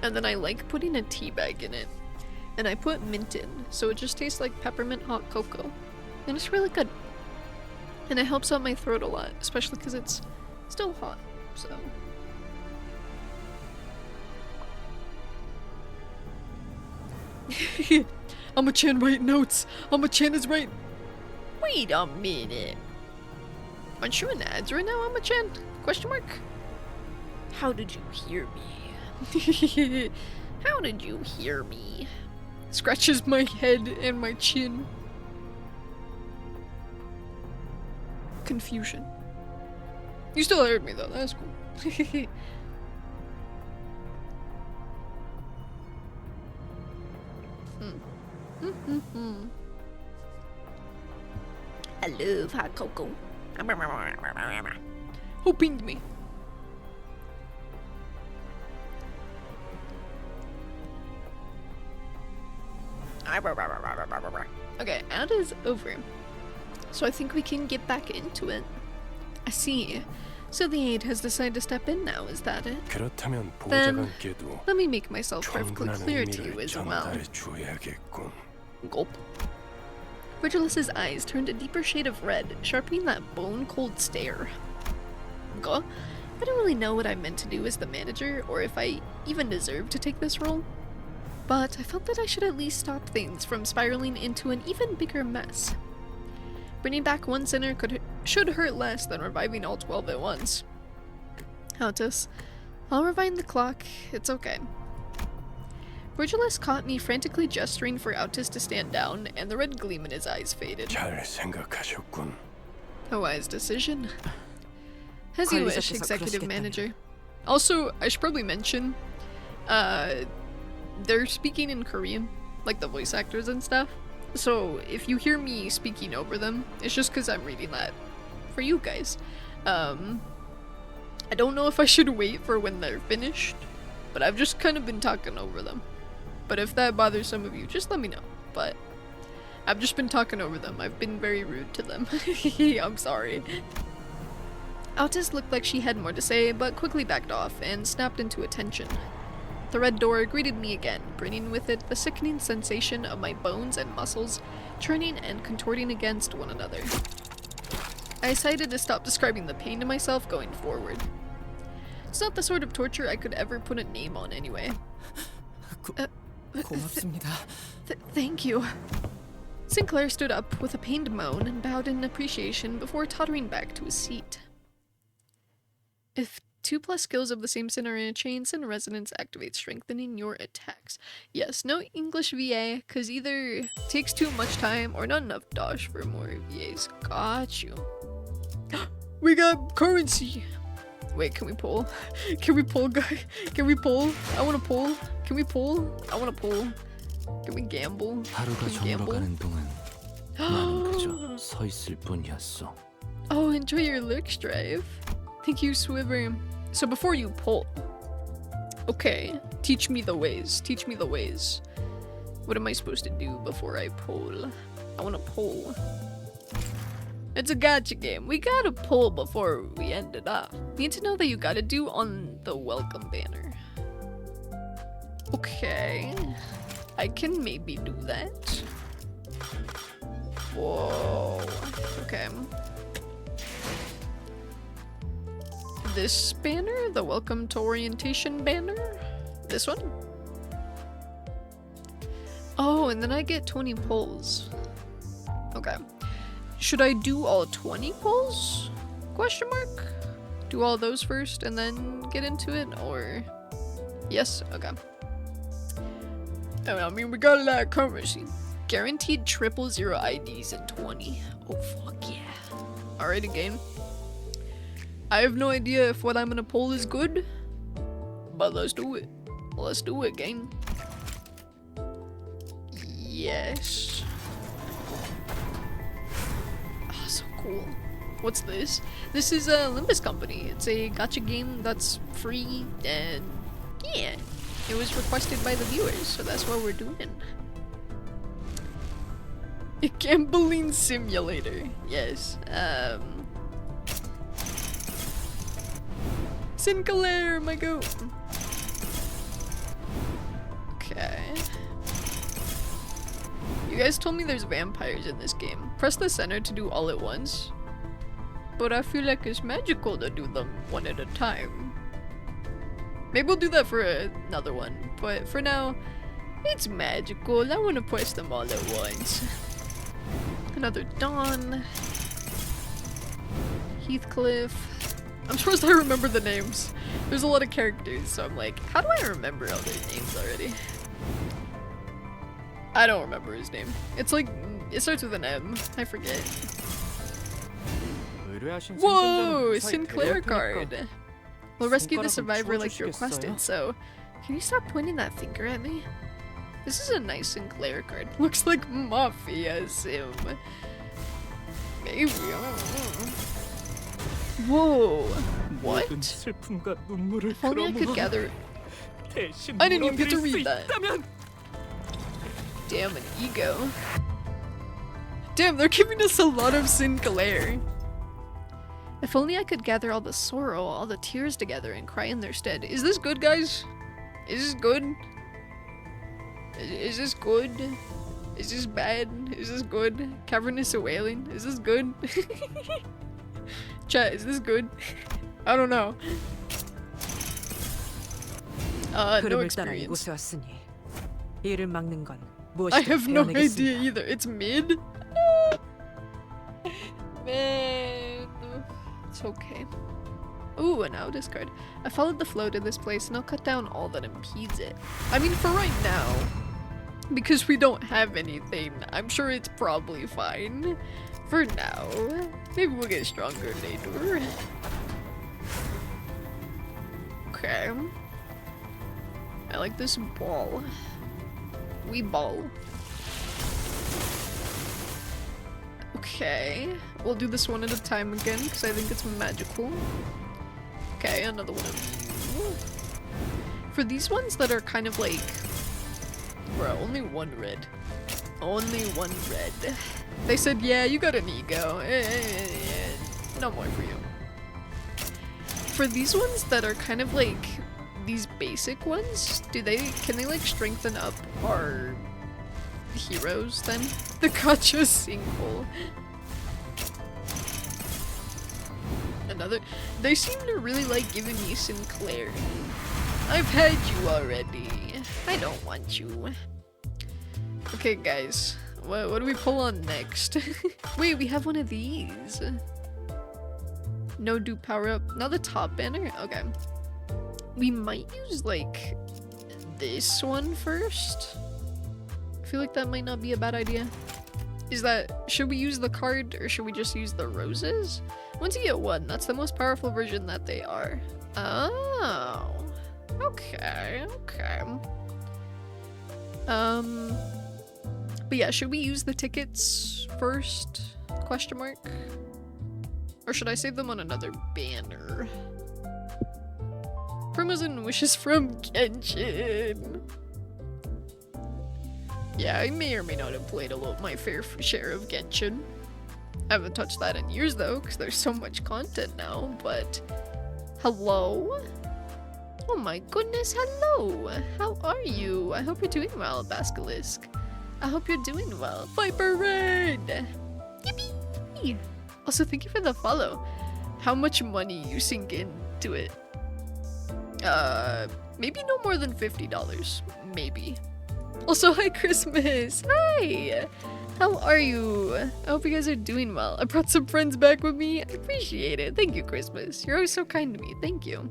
and then I like putting a tea bag in it. And I put mint in, so it just tastes like peppermint hot cocoa. And it's really good. And it helps out my throat a lot, especially because it's still hot, so. Ama-chan write notes! Ama-chan is right! Wait a minute! Aren't you in ads right now, Ama-chan? Question mark? How did you hear me? How did you hear me? Scratches my head and my chin. Confusion. You still heard me though, that's cool. I love hot cocoa. Who pinged me? Okay, ad is over. So I think we can get back into it. I see. So the aide has decided to step in now, is that it? 그렇다면 Then 보좌관께도 let me make myself perfectly 충분한 clear to you 의미를 as well. 전달해 줘야겠군. Gulp. Virgilus's eyes turned a deeper shade of red, sharpening that bone-cold stare. Go. I don't really know what I meant to do as the manager, or if I even deserve to take this role. But I felt that I should at least stop things from spiraling into an even bigger mess. Bringing back one sinner should hurt less than reviving all 12 at once. Countess, I'll rewind the clock. It's okay. Virgilus caught me frantically gesturing for Autis to stand down, and the red gleam in his eyes faded. 잘 생각하셨군. A wise decision. As you wish, executive manager. Also, I should probably mention, they're speaking in Korean, like the voice actors and stuff. So if you hear me speaking over them, it's just because I'm reading that for you guys. I don't know if I should wait for when they're finished, but I've just kind of been talking over them. But if that bothers some of you, just let me know. But I've just been talking over them. I've been very rude to them. I'm sorry. Autis looked like she had more to say, but quickly backed off and snapped into attention. The red door greeted me again, bringing with it the sickening sensation of my bones and muscles churning and contorting against one another. I decided to stop describing the pain to myself going forward. It's not the sort of torture I could ever put a name on anyway. 고맙습니다. Thank you. Sinclair stood up with a pained moan and bowed in appreciation before tottering back to his seat. If 2+ skills of the same sin are in a chain, sin resonance activates, strengthening your attacks. Yes, no English VA, cause either takes too much time or not enough dosh for more VAs. Got you. We got currency! Wait, can we pull? Can we pull, guy? Can we pull? I wanna pull. Can we pull? I wanna pull. Can we gamble? 하루가 Can we gamble? 저물어가는 동안 나는 그저 서 있을 뿐이었어. Oh, enjoy your lurk drive. Thank you, Swiver. So before you pull, okay, teach me the ways. Teach me the ways. What am I supposed to do before I pull? I want to pull. It's a gacha game. We gotta pull before we end it off. Need to know that you gotta do on the welcome banner. Okay, I can maybe do that. Whoa. Okay. This banner? The welcome to orientation banner? This one? Oh, and then I get 20 pulls. Okay. Should I do all 20 pulls? Question mark? Do all those first and then get into it? Or... Yes? Okay. I mean, we got a lot of currency. Guaranteed 000 IDs in 20. Oh, fuck yeah. Alright, again. I have no idea if what I'm gonna pull is good, but let's do it. Let's do it, gang. Yes. Oh, so cool. What's this? This is a Limbus Company. It's a gacha game that's free, and yeah, it was requested by the viewers, so that's what we're doing. A gambling simulator. Yes. Sinclair, my goat. Okay. You guys told me there's vampires in this game. Press the center to do all at once. But I feel like it's magical to do them one at a time. Maybe we'll do that for another one. But for now, it's magical. I want to press them all at once. Another Dawn. Heathcliff. I'm supposed to remember the names. There's a lot of characters, so I'm like, how do I remember all their names already? I don't remember his name. It's like, it starts with an M. I forget. Whoa! Sinclair card! We'll rescue the survivor like you requested, so can you stop pointing that finger at me? This is a nice Sinclair card. Looks like Mafia Sim. Maybe. I don't know. Whoa. What? If only I could gather. I didn't even get to read that. Damn, an ego. Damn, they're giving us a lot of Sinclair. If only I could gather all the sorrow, all the tears together and cry in their stead. Is this good, guys? Is this good? Is this good? Is this bad? Is this good? Cavernous wailing? Is this good? Chat, is this good? I don't know. No experience. I have no idea either. It's mid? Man. It's okay. Ooh, an out discard. I followed the flow to this place and I'll cut down all that impedes it. I mean, for right now, because we don't have anything, I'm sure it's probably fine. For now, maybe we'll get stronger later. Okay. I like this ball. We ball. Okay. We'll do this one at a time again because I think it's magical. Okay, another one of you. For these ones that are kind of like... Bro, only one red. Only one red. They said, yeah, you got an ego. No more for you. For these ones that are kind of like these basic ones, can they like strengthen up our heroes then? The gotcha single. Another. They seem to really like giving me Sinclair. I've had you already. I don't want you. Okay, guys. What do we pull on next? Wait, we have one of these. No dupe power up. Not the top banner? Okay. We might use like this one first. I feel like that might not be a bad idea. Should we use the card or should we just use the roses? Once you get one, that's the most powerful version that they are. Oh. Okay, okay. But yeah, should we use the tickets first? Question mark? Or should I save them on another banner? Promos and wishes from Genshin. Yeah, I may or may not have played my fair share of Genshin. I haven't touched that in years though, because there's so much content now, but... Hello? Oh my goodness, hello! How are you? I hope you're doing well, Basilisk. I hope you're doing well. Viper Raid! Yippee! Also, thank you for the follow. How much money you sink into it? Maybe no more than $50. Maybe. Also, hi Christmas! Hi! How are you? I hope you guys are doing well. I brought some friends back with me. I appreciate it. Thank you, Christmas. You're always so kind to me. Thank you.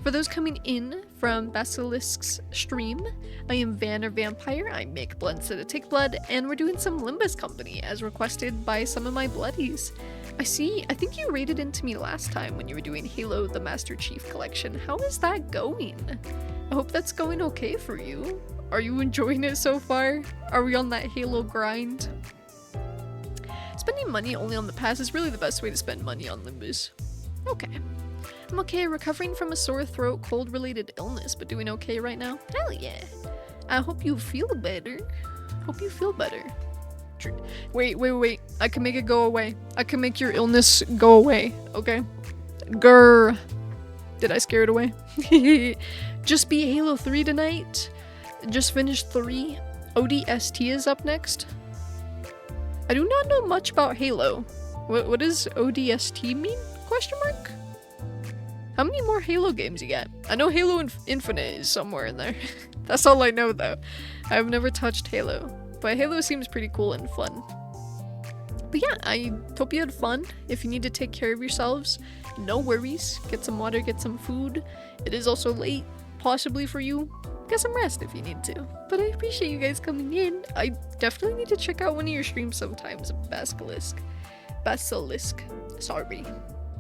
For those coming in from Basilisk's stream, I am Van or Vampire. I make blood instead of take blood, and we're doing some Limbus Company as requested by some of my bloodies. I think you raided into me last time when you were doing Halo the Master Chief Collection. How is that going? I hope that's going okay for you. Are you enjoying it so far? Are we on that Halo grind? Spending money only on the pass is really the best way to spend money on Limbus. Okay. I'm okay, recovering from a sore throat, cold-related illness, but doing okay right now. Hell yeah. I hope you feel better. Hope you feel better. Wait. I can make it go away. I can make your illness go away, okay? Grr. Did I scare it away? Just beat Halo 3 tonight. Just finished 3. ODST is up next. I do not know much about Halo. What does ODST mean? Question mark? How many more Halo games you got? I know Halo Infinite is somewhere in there. That's all I know though. I've never touched Halo. But Halo seems pretty cool and fun. But yeah, I hope you had fun. If you need to take care of yourselves, no worries. Get some water, get some food. It is also late, possibly for you. Get some rest if you need to. But I appreciate you guys coming in. I definitely need to check out one of your streams sometimes, Basilisk. Sorry.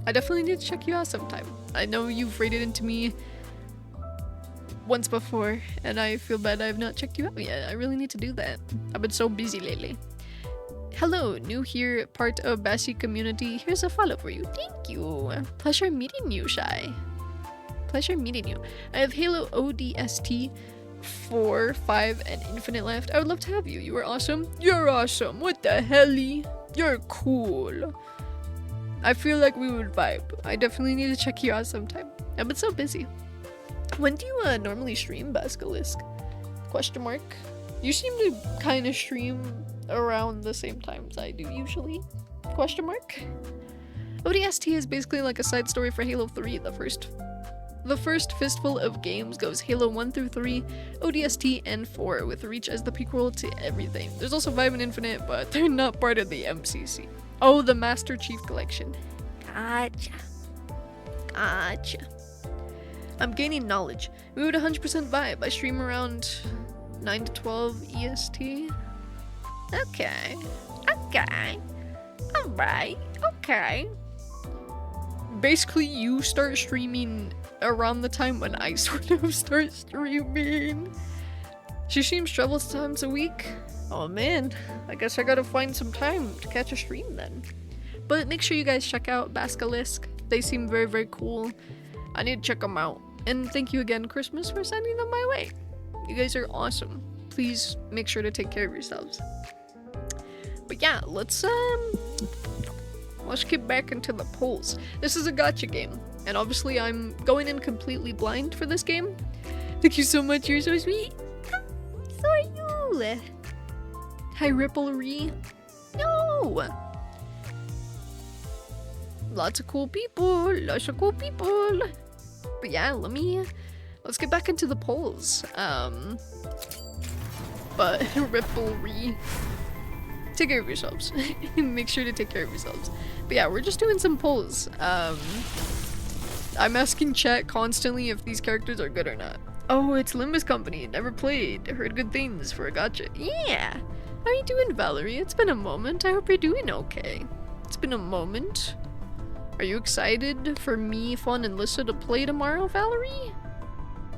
I definitely need to check you out sometime. I know you've raided into me once before, and I feel bad I have not checked you out yet. I really need to do that. I've been so busy lately. Hello, new here, part of Bassi community. Here's a follow for you. Thank you. Pleasure meeting you, Shy. Pleasure meeting you. I have Halo ODST 4, 5, and Infinite left. I would love to have you. You are awesome. You're awesome. What the helly? You're cool. I feel like we would vibe. I definitely need to check you out sometime. I've been so busy. When do you normally stream, Basilisk? Question mark. You seem to kind of stream around the same times I do usually. Question mark. ODST is basically like a side story for Halo 3. The first fistful of games goes Halo 1 through 3, ODST, and 4, with Reach as the prequel to everything. There's also 5 and Infinite, but they're not part of the MCC. Oh, the Master Chief Collection. Gotcha. Gotcha. I'm gaining knowledge. We would 100% vibe. I stream around 9 to 12 EST. Okay. Okay. Alright. Okay. Basically, you start streaming around the time when I sort of start streaming. She streams several times a week. Oh man, I guess I gotta find some time to catch a stream then. But make sure you guys check out Basilisk. They seem very, very cool. I need to check them out. And thank you again, Christmas, for sending them my way. You guys are awesome. Please make sure to take care of yourselves. But yeah, let's get back into the polls. This is a gacha game, and obviously I'm going in completely blind for this game. Thank you so much, you're so sweet. So are you. Hi, Ripplery. No! Lots of cool people, lots of cool people. But yeah, let's get back into the polls. But Ripplery, take care of yourselves. Make sure to take care of yourselves. But yeah, we're just doing some polls. I'm asking chat constantly if these characters are good or not. Oh, it's Limbus Company. Never played. Heard good things for a gacha. Yeah. How are you doing, Valerie? It's been a moment. I hope you're doing okay. It's been a moment. Are you excited for me, Fawn, and Lissa to play tomorrow, Valerie?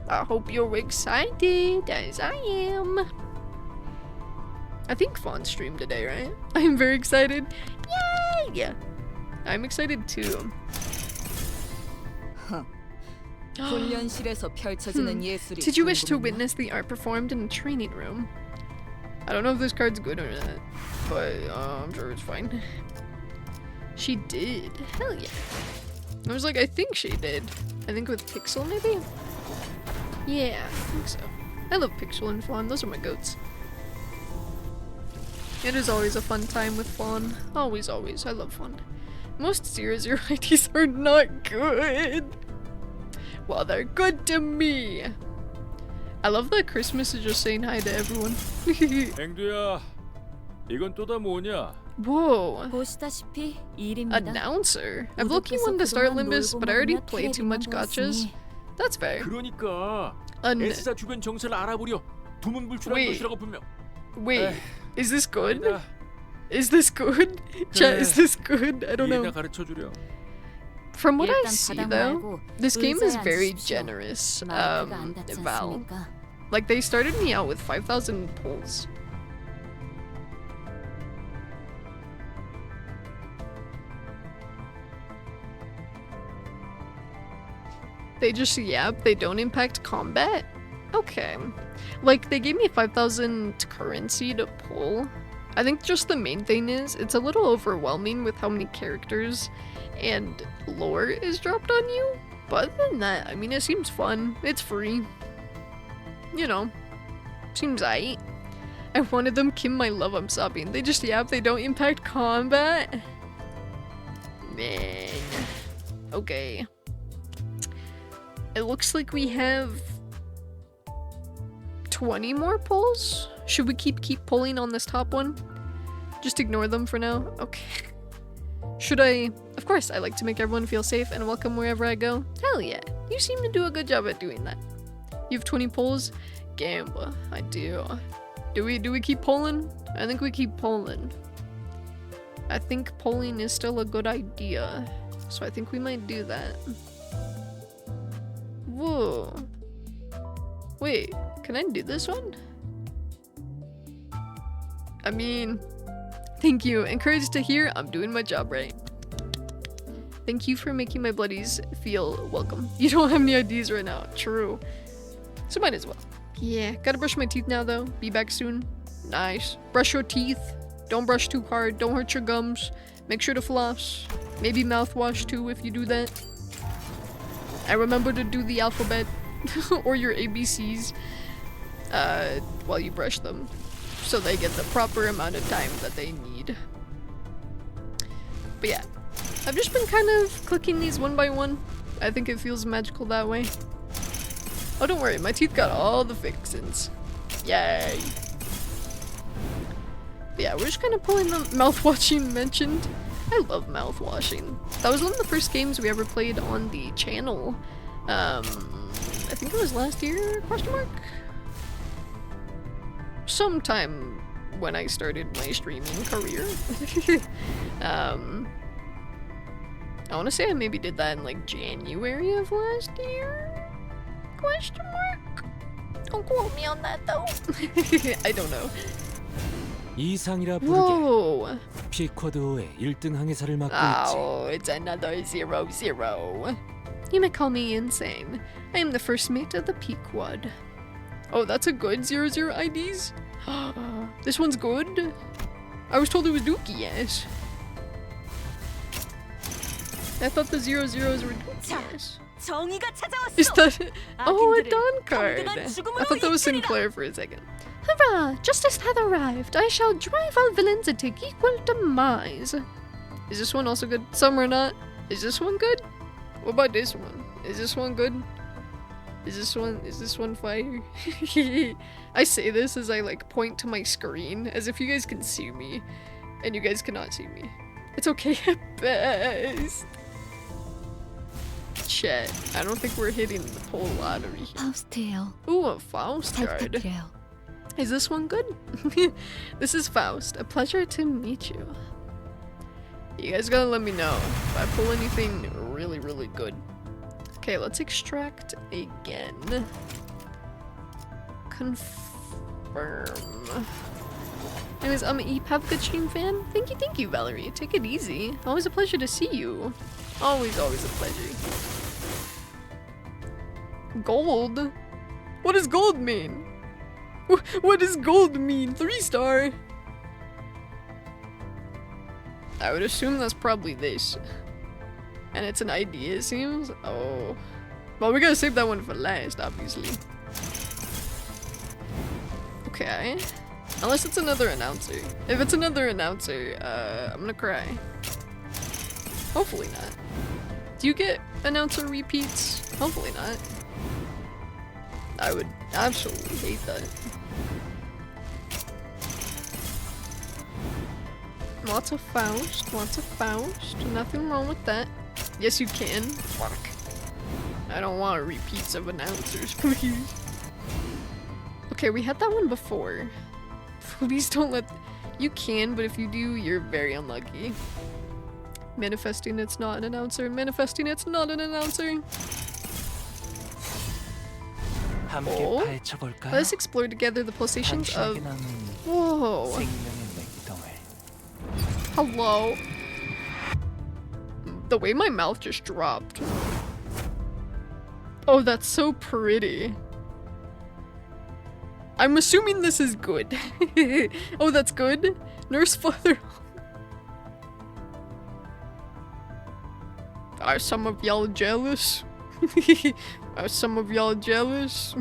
I hope you're excited, as I am. I think Fawn streamed today, right? I'm very excited. Yay! I'm excited too. Did you wish to witness the art performed in the training room? I don't know if this card's good or not, but I'm sure it's fine. She did. Hell yeah. I was like, I think she did. I think with Pixel, maybe? Yeah, I think so. I love Pixel and Fawn. Those are my goats. It is always a fun time with Fawn. Always, always. I love Fawn. Most 0-0 IDs are not good. Well, they're good to me. I love that Christmas is just saying hi to everyone. 앵두야, 이건 또 다 뭐냐? Whoa. 보시다시피 일입니다. Announcer? I've low-key wanted to start Limbus, but I already played too much gachas. That's fair. 그러니까 S사 주변 정세를 알아보려 두문불출한 것이라고 분명. Wait, is this good? Is this good? Chat, is this good? I don't know. From what I see though, this game is very generous, Val. Like, they started me out with 5,000 pulls. They just yap, they don't impact combat? Okay. Like, they gave me 5,000 currency to pull. I think just the main thing is, it's a little overwhelming with how many characters and lore is dropped on you. But other than that, I mean, it seems fun. It's free. You know, seems aight. I wanted them Kim my love, I'm sobbing. They just yap, they don't impact combat? Man. Okay. It looks like we have 20 more pulls? Should we keep pulling on this top one? Just ignore them for now? Okay. Should I? Of course, I like to make everyone feel safe and welcome wherever I go. Hell yeah. You seem to do a good job at doing that. You have 20 pulls? Gamba. I do. Do we keep pulling? I think we keep pulling. I think pulling is still a good idea. So I think we might do that. Whoa. Wait, can I do this one? I mean, thank you. Encouraged to hear I'm doing my job right. Thank you for making my bloodies feel welcome. You don't have any IDs right now. True. So might as well. Yeah, gotta brush my teeth now though. Be back soon. Nice. Brush your teeth. Don't brush too hard. Don't hurt your gums. Make sure to floss. Maybe mouthwash too if you do that. And remember to do the alphabet or your ABCs while you brush them, so they get the proper amount of time that they need. But yeah, I've just been kind of clicking these one by one. I think it feels magical that way. Oh, don't worry, my teeth got all the fixins. Yay! But yeah, we're just kind of pulling the mouthwashing mentioned. I love mouthwashing. That was one of the first games we ever played on the channel. I think it was last year, question mark? Sometime when I started my streaming career. I want to say I maybe did that in like January of last year? Question mark? Don't quote me on that though. I don't know. 이상이라 부르게. Whoa! 피쿼드호의 1등 항해사를 맡고 있지. Oh, it's another 0-0. You may call me insane. I am the first mate of the Pequod. Oh, that's a good 0-0 IDs? This one's good? I was told it was Dookie, yes. I thought the 0-0s were Dookie, 정의가 찾아왔어. Is that... Oh, a 악인들은 Dawn card! 정당한 I 죽음으로 thought that was 이끌리라. Sinclair for a second. Hurrah! Justice hath arrived. I shall drive all villains and take equal demise. Is this one also good? Some are not. Is this one good? What about this one? Is this one good? Is this one fire? I say this as I like point to my screen as if you guys can see me and you guys cannot see me. It's okay at best. Chat, I don't think we're hitting the pole lottery. 파우스트예요. Ooh, a Faust 잘 card. 부탁드려요. Is this one good? This is Faust. A pleasure to meet you. You guys gotta let me know if I pull anything really, really good. Okay, let's extract again. Confirm. Anyways, I'm an EPAP Good Stream fan. Thank you, Valerie. Take it easy. Always a pleasure to see you. Always a pleasure. Gold? What does gold mean? What does gold mean? 3-star? I would assume that's probably this. And it's an ID, it seems? Oh. Well, we gotta save that one for last, obviously. Okay. Unless it's another announcer. If it's another announcer, I'm gonna cry. Hopefully not. Do you get announcer repeats? Hopefully not. I would absolutely hate that. Lots of Faust, lots of Faust. Nothing wrong with that. Yes, you can. Fuck. I don't want repeats of announcers, please. Okay, we had that one before. Please don't let... You can, but if you do, you're very unlucky. Manifesting it's not an announcer. Manifesting it's not an announcer. 함께 Oh. 파헤쳐볼까요? Let's explore together the pulsations of... 당신에게 남은 Whoa. 생명의 맥동을. Hello. The way my mouth just dropped. Oh, that's so pretty. I'm assuming this is good. Oh, that's good? Nurse Father. Are some of y'all jealous? Are some of y'all jealous?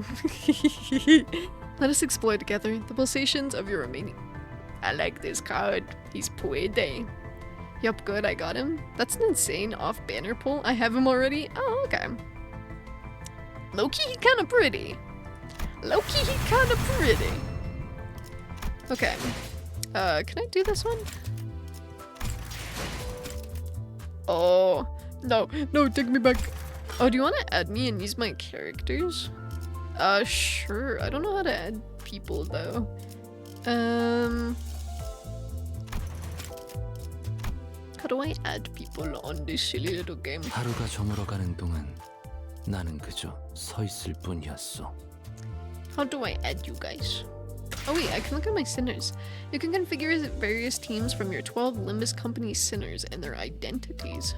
Let us explore together the pulsations of your remaining... I like this card. He's pretty. Yup, good, I got him. That's an insane off-banner pull. I have him already? Oh, okay. Low-key, he kinda pretty. Low-key, he kinda pretty. Okay. Can I do this one? Oh, no, take me back. Oh, do you want to add me and use my characters? Sure. I don't know how to add people, though. How do I add people on this silly little game? 하루가 저물어가는 동안 나는 그저 서 있을 뿐이었어. How do I add you guys? Oh wait, I can look at my sinners. You can configure various teams from your 12 Limbus Company sinners and their identities.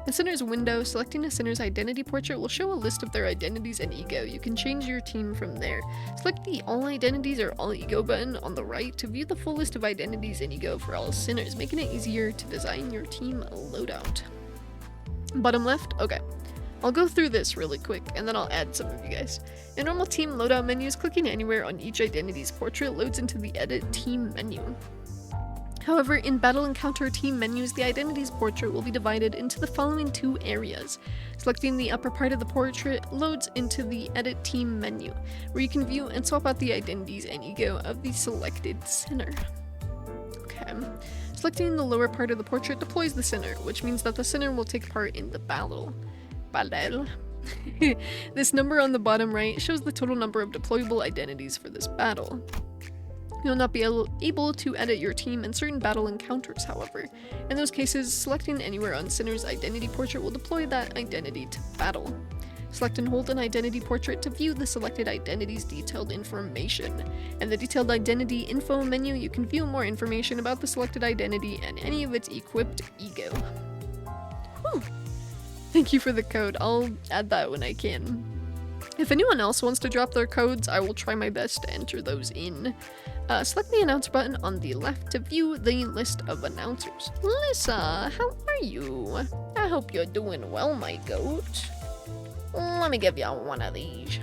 In Sinner's window, selecting a Sinner's identity portrait will show a list of their identities and ego. You can change your team from there. Select the All Identities or All Ego button on the right to view the full list of identities and ego for all Sinners, making it easier to design your team loadout. Bottom left? Okay. I'll go through this really quick, and then I'll add some of you guys. In normal team loadout menus, clicking anywhere on each identity's portrait loads into the Edit Team menu. However, in Battle Encounter team menus, the identity's portrait will be divided into the following 2 areas. Selecting the upper part of the portrait loads into the Edit Team menu, where you can view and swap out the identities and ego of the selected sinner. Okay. Selecting the lower part of the portrait deploys the sinner, which means that the sinner will take part in the battle. This number on the bottom right shows the total number of deployable identities for this battle. You'll not be able to edit your team in certain battle encounters, however. In those cases, selecting anywhere on Sinner's identity portrait will deploy that identity to battle. Select and hold an identity portrait to view the selected identity's detailed information. In the detailed identity info menu, you can view more information about the selected identity and any of its equipped ego. Whew. Thank you for the code. I'll add that when I can. If anyone else wants to drop their codes, I will try my best to enter those in. Select the announce button on the left to view the list of announcers. Lissa, how are you? I hope you're doing well, my goat. Let me give you one of these.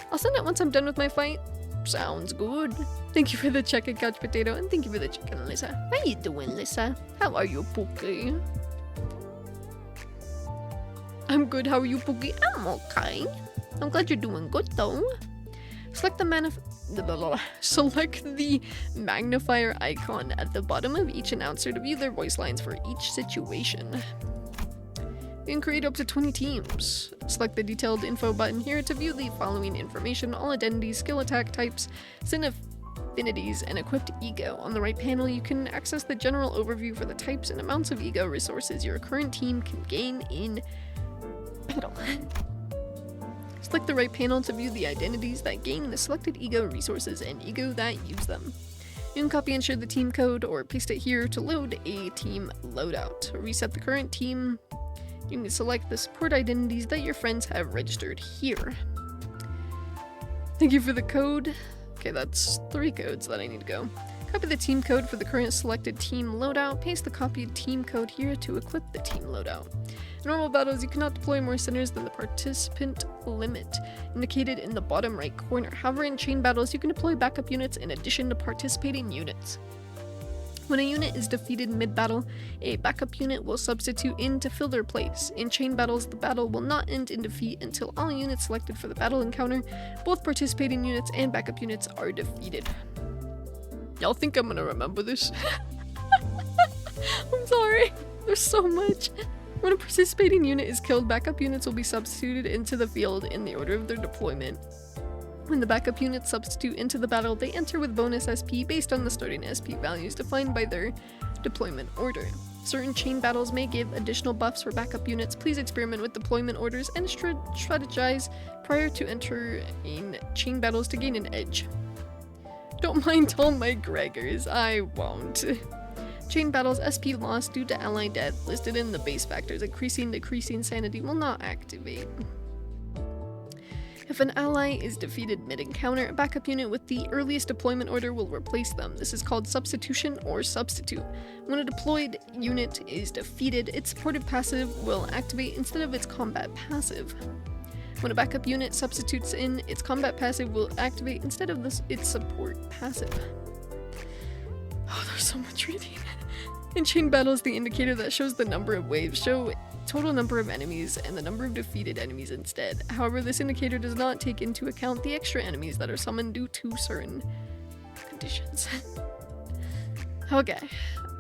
I'll send it once I'm done with my fight. Sounds good. Thank you for the chicken couch potato, and thank you for the chicken, Lissa. How you doing, Lissa? How are you, Pookie? I'm good. How are you, Pookie? I'm okay. I'm glad you're doing good, though. Select the magnifier icon at the bottom of each announcer to view their voice lines for each situation. You can create up to 20 teams. Select the detailed info button here to view the following information: all identities, skill attack types, sin affinities, and equipped ego. On the right panel, you can access the general overview for the types and amounts of ego resources your current team can gain in battle. Select the right panel to view the identities that gain the selected ego resources and ego that use them. You can copy and share the team code or paste it here to load a team loadout. Reset the current team. You can select the support identities that your friends have registered here. Thank you for the code. Okay, that's 3 codes that I need to go. Copy the team code for the current selected team loadout. Paste the copied team code here to equip the team loadout. In normal battles, you cannot deploy more sinners than the participant limit, indicated in the bottom right corner. However, in chain battles, you can deploy backup units in addition to participating units. When a unit is defeated mid-battle, a backup unit will substitute in to fill their place. In chain battles, the battle will not end in defeat until all units selected for the battle encounter, both participating units and backup units, are defeated. Y'all think I'm gonna remember this? I'm sorry. There's so much. When a participating unit is killed, backup units will be substituted into the field in the order of their deployment. When the backup units substitute into the battle, they enter with bonus SP based on the starting SP values defined by their deployment order. Certain chain battles may give additional buffs for backup units. Please experiment with deployment orders and strategize prior to entering chain battles to gain an edge. Don't mind all my Gregors, I won't. Chain battles SP loss due to ally death listed in the base factors increasing decreasing sanity will not activate. If an ally is defeated mid-encounter, a backup unit with the earliest deployment order will replace them. This is called substitution or substitute. When a deployed unit is defeated, its supportive passive will activate instead of its combat passive. When a backup unit substitutes in, its combat passive will activate instead of its support passive. Oh, there's so much reading. In chain battles, the indicator that shows the number of waves show total number of enemies and the number of defeated enemies instead. However, this indicator does not take into account the extra enemies that are summoned due to certain conditions. Okay,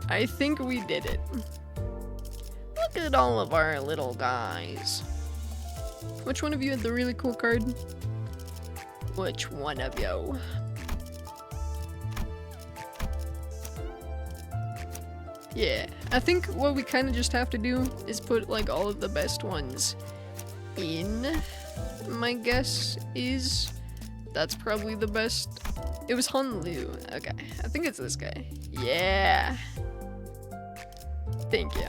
I think we did it. Look at all of our little guys. Which one of you had the really cool card? Which one of you? Yeah, I think what we kind of just have to do is put like all of the best ones in. My guess is That's probably the best. It was Honlu. Okay, I think it's this guy. Yeah. Thank you.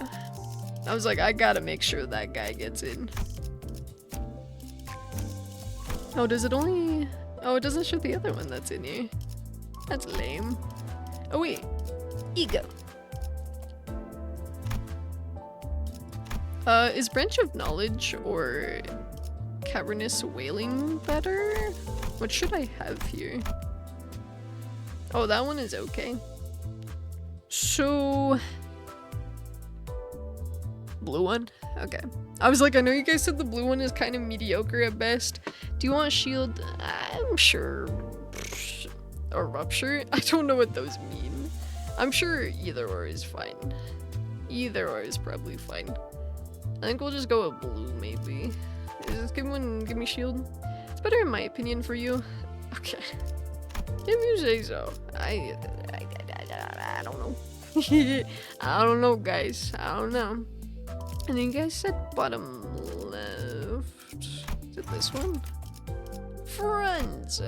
I was like, I gotta make sure that guy gets in. Oh, does it only... Oh, it doesn't show the other one that's in here. That's lame. Oh wait, Ego. Is Branch of Knowledge or Cavernous Wailing better? What should I have here? Oh, that one is okay. So... Blue one? Okay. I was like, I know you guys said the blue one is kind of mediocre at best. Do you want shield? I'm sure... Or rupture? I don't know what those mean. I'm sure either or is fine. Either or is probably fine. I think we'll just go with blue, maybe. Is this give me shield? It's better in my opinion for you. Okay. If you say so. I don't know. I don't know, guys. I don't know. And then you guys said bottom left. Is it this one? Friends.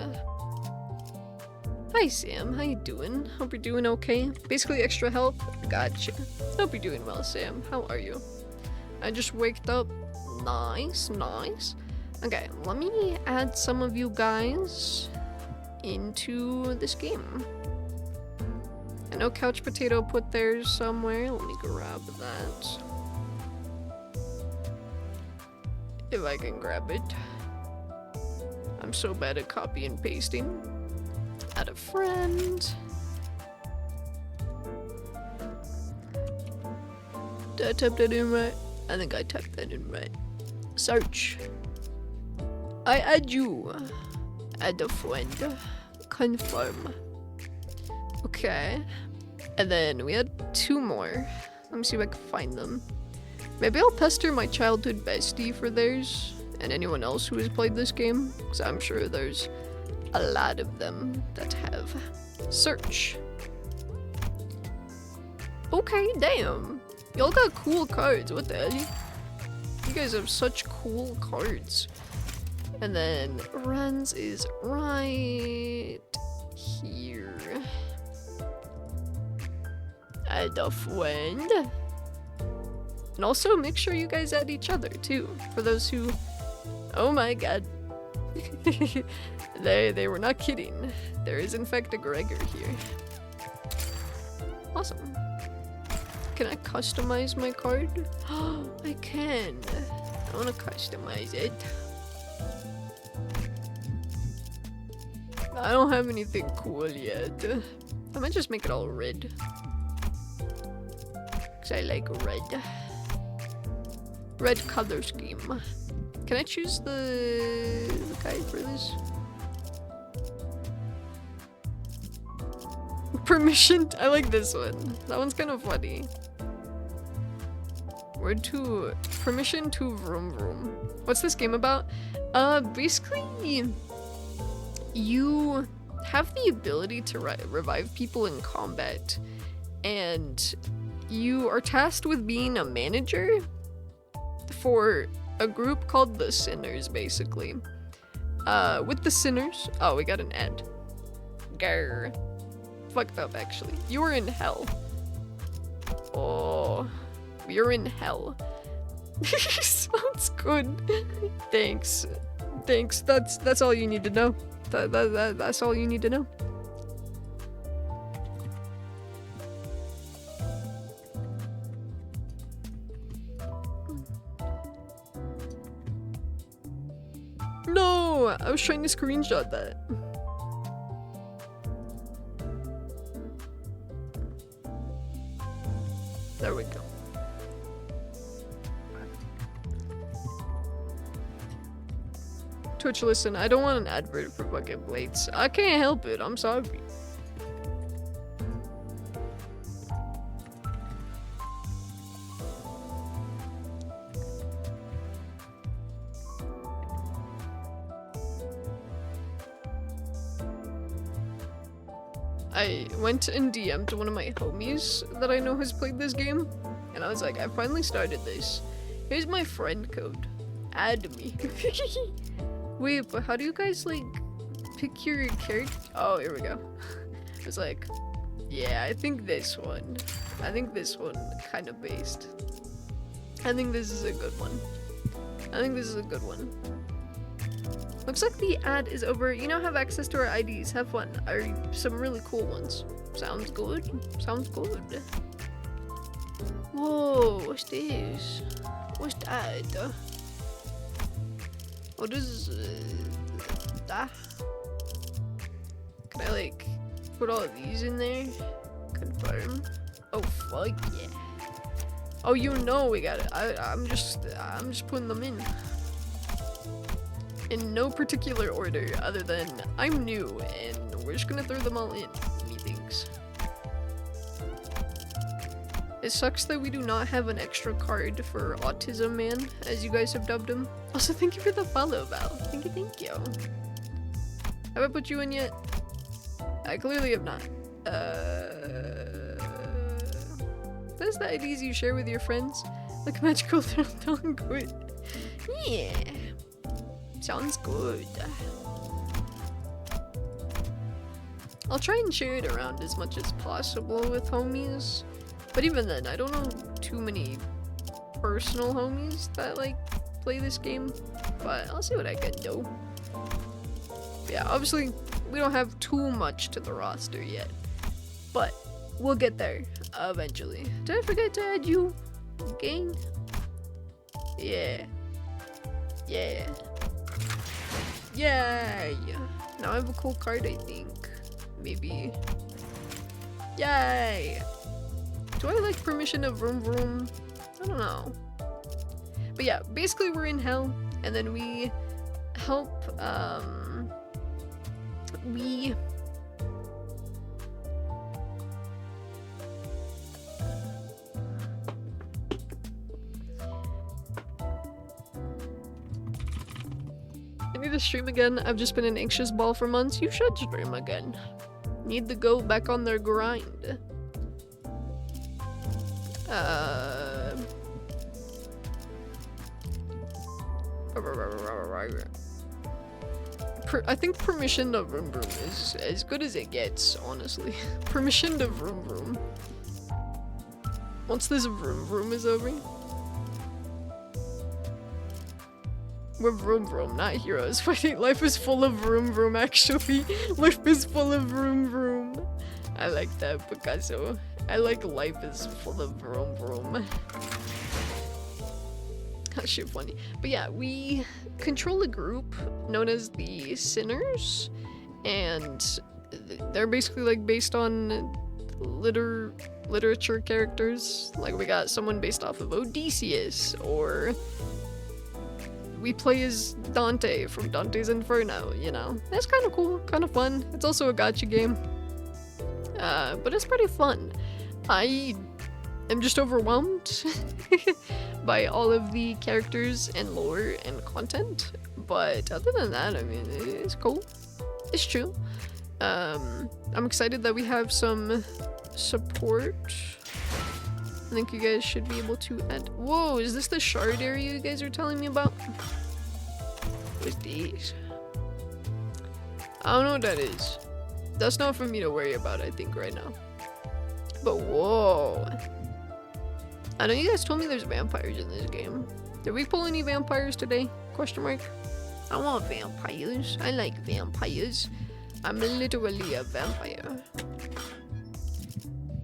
Hi Sam, how you doing? Hope you're doing okay. Basically extra help? Gotcha. Hope you're doing well, Sam. How are you? I just waked up. Nice, nice. Okay, let me add some of you guys into this game. I know Couch Potato put theirs somewhere. Let me grab that. If I can grab it. I'm so bad at copy and pasting. Add a friend. Did I type that in right? I think I typed that in right. Search. I add you. Add a friend. Confirm. Okay. And then we had 2 more. Let me see if I can find them. Maybe I'll pester my childhood bestie for theirs. And anyone else who has played this game. Because I'm sure there's a lot of them that have. Search. Okay, damn. Y'all got cool cards. What the hell? You guys have such cool cards. And then runs is right here. Add a friend. And also make sure you guys add each other too. For those who... Oh my god. They were not kidding. There is in fact a Gregor here. Awesome. Can I customize my card? I can. I want to customize it. I don't have anything cool yet. I might just make it all red. Because I like red. Red color scheme. Can I choose the guy for this? Permission. I like this one. That one's kind of funny. Word to permission to vroom vroom. What's this game about? Basically, you have the ability to revive people in combat, and you are tasked with being a manager for a group called the Sinners, basically. With the Sinners, oh, we got an ad. Grr. Fucked up, actually. You were in hell. Oh, you're in hell. Sounds good. Thanks. Thanks. That's all you need to know. That's all you need to know. No, I was trying to screenshot that. There we go. Twitch, listen, I don't want an advert for bucket blades. I can't help it, I'm sorry. I went and DM'd one of my homies that I know has played this game, and I was like, I finally started this. Here's my friend code. Add me. Wait, but how do you guys, like, Pick your character. Oh, here we go. I was like, yeah, I think this one. I think this one kind of based. I think this is a good one. I think this is a good one. Looks like the ad is over. You now have access to our IDs. Have fun. Are some really cool ones. Sounds good. Sounds good. Whoa, what's this? What's that? What is that? Can I like put all of these in there? Confirm. Oh fuck yeah. Oh, you know we got it. I'm just putting them in no particular order other than I'm new and we're just gonna throw them all in, methinks. It sucks that we do not have an extra card for Autism Man, as you guys have dubbed him. Also, thank you for the follow, Val. Thank you. Have I put you in yet? I clearly have not. That's the IDs you share with your friends? Like magical tongue good. Yeah. Sounds good. I'll try and share it around as much as possible with homies. But even then, I don't know too many personal homies that like play this game. But I'll see what I can do. Yeah, obviously we don't have too much to the roster yet. But we'll get there eventually. Did I forget to add you? Gang? Yeah. Yeah. Yay! Now I have a cool card, I think. Maybe. Yay! Do I like permission of vroom vroom? I don't know. But yeah, basically we're in hell, and then we help, we... I need to stream again. I've just been an anxious ball for months. You should stream again. Need to go back on their grind. I think permission to vroom vroom is as good as it gets, honestly. Permission to vroom vroom. Once this vroom vroom is over. We're vroom vroom, not heroes fighting. Life is full of vroom vroom, actually. Life is full of vroom vroom. I like that, Picasso. I like life is full of vroom vroom. That shit funny. But yeah, we control a group known as the Sinners, and they're basically like based on literature characters. Like we got someone based off of Odysseus, or we play as Dante from Dante's Inferno, you know? That's kind of cool, kind of fun. It's also a gacha game. But it's pretty fun. I am just overwhelmed by all of the characters and lore and content. But other than that, I mean, it's cool. It's chill. I'm excited that we have some support. I think you guys should be able to add. Whoa, is this the shard area you guys are telling me about? What's these? I don't know what that is. That's not for me to worry about, I think, right now. But whoa. I know you guys told me there's vampires in this game. Did we pull any vampires today? Question mark. I want vampires. I like vampires. I'm literally a vampire.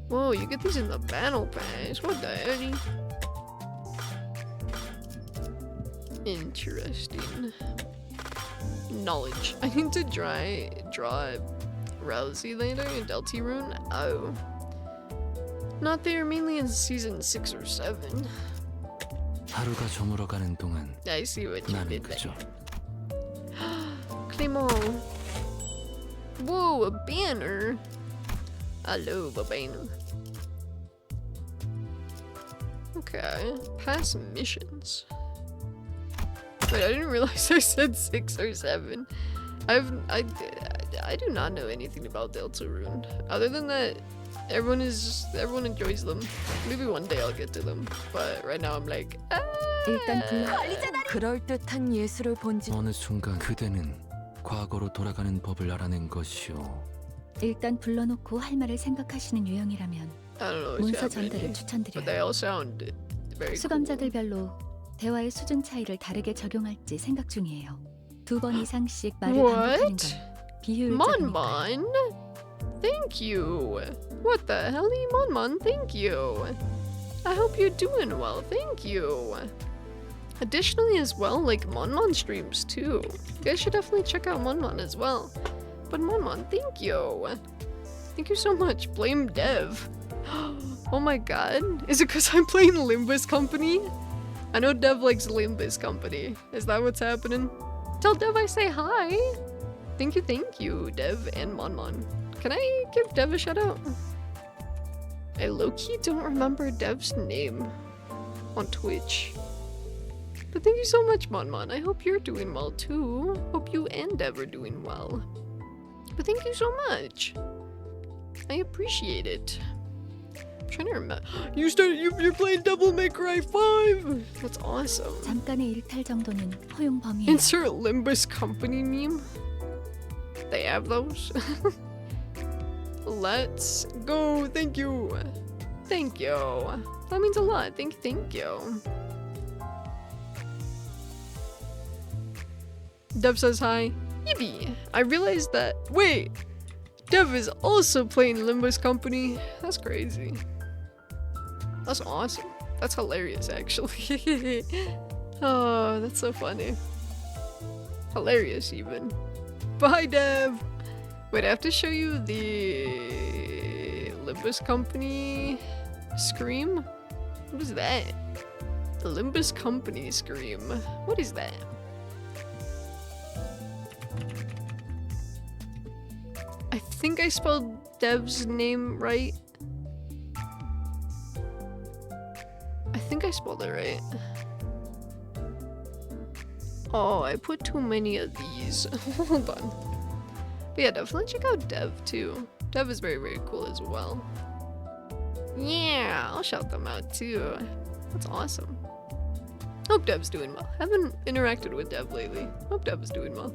Whoa, you get these in the battle pass. What the hell? Interesting. Knowledge. I need to draw Rousey later in Deltarune. Oh. Not there, mainly in season 6 or 7. 하루가 저물어가는 동안 I see what you 나는 did 그저 there. Clément. Whoa, a banner. I love a banner. Okay, pass missions. Wait, I didn't realize I said 6 or 7. I do not know anything about Deltarune. Other than that, everyone enjoys them. Maybe one day I'll get to them. But right now I'm like, 일단 그럴듯한 예술을 본지 어느 순간 그대는 과거로 돌아가는 법을 알아낸 것이오. 일단 불러놓고 할 말을 생각하시는 유형이라면 I don't know. 문서 It's 전달을 happening, but they 추천드려요. all sound very cool. 수감자들별로 대화의 수준 차이를 다르게 적용할지 생각 중이에요. 2번 이상씩 말을 What? 반복하는 건 비효율적이니까요. Monmon, thank you. What the hell, Monmon? Thank you. I hope you're doing well. Thank you. Additionally, as well, like Monmon streams too. You guys should definitely check out Monmon as well. But Monmon, thank you. Thank you so much. Blame Dev. Oh my god. Is it because I'm playing Limbus Company? I know Dev likes Limbus Company. Is that what's happening? Tell Dev I say hi. Thank you, Dev and Monmon. Can I give Dev a shout out? I low-key don't remember Dev's name on Twitch. But thank you so much, Monmon. I hope you're doing well too. Hope you and Dev are doing well. But thank you so much. I appreciate it. I'm trying to remember. You're playing Devil May Cry 5! That's awesome. 잠깐의 일탈 정도는 허용 범위예요. Insert Limbus Company meme. They have those. Let's go. Thank you. Thank you. That means a lot. Thank you. Dev says hi. Yippee. I realized that. Wait. Dev is also playing Limbus Company. That's crazy. That's awesome. That's hilarious, actually. Oh, that's so funny. Hilarious, even. Bye, Dev! Wait, I have to show you the Limbus Company scream? What is that? The Limbus Company scream. What is that? I think I spelled Dev's name right. I think I spelled it right. Oh, I put too many of these. Hold on. But yeah, definitely check out Dev too. Dev is very, very cool as well. Yeah, I'll shout them out too. That's awesome. Hope Dev's doing well. Haven't interacted with Dev lately. Hope Dev is doing well.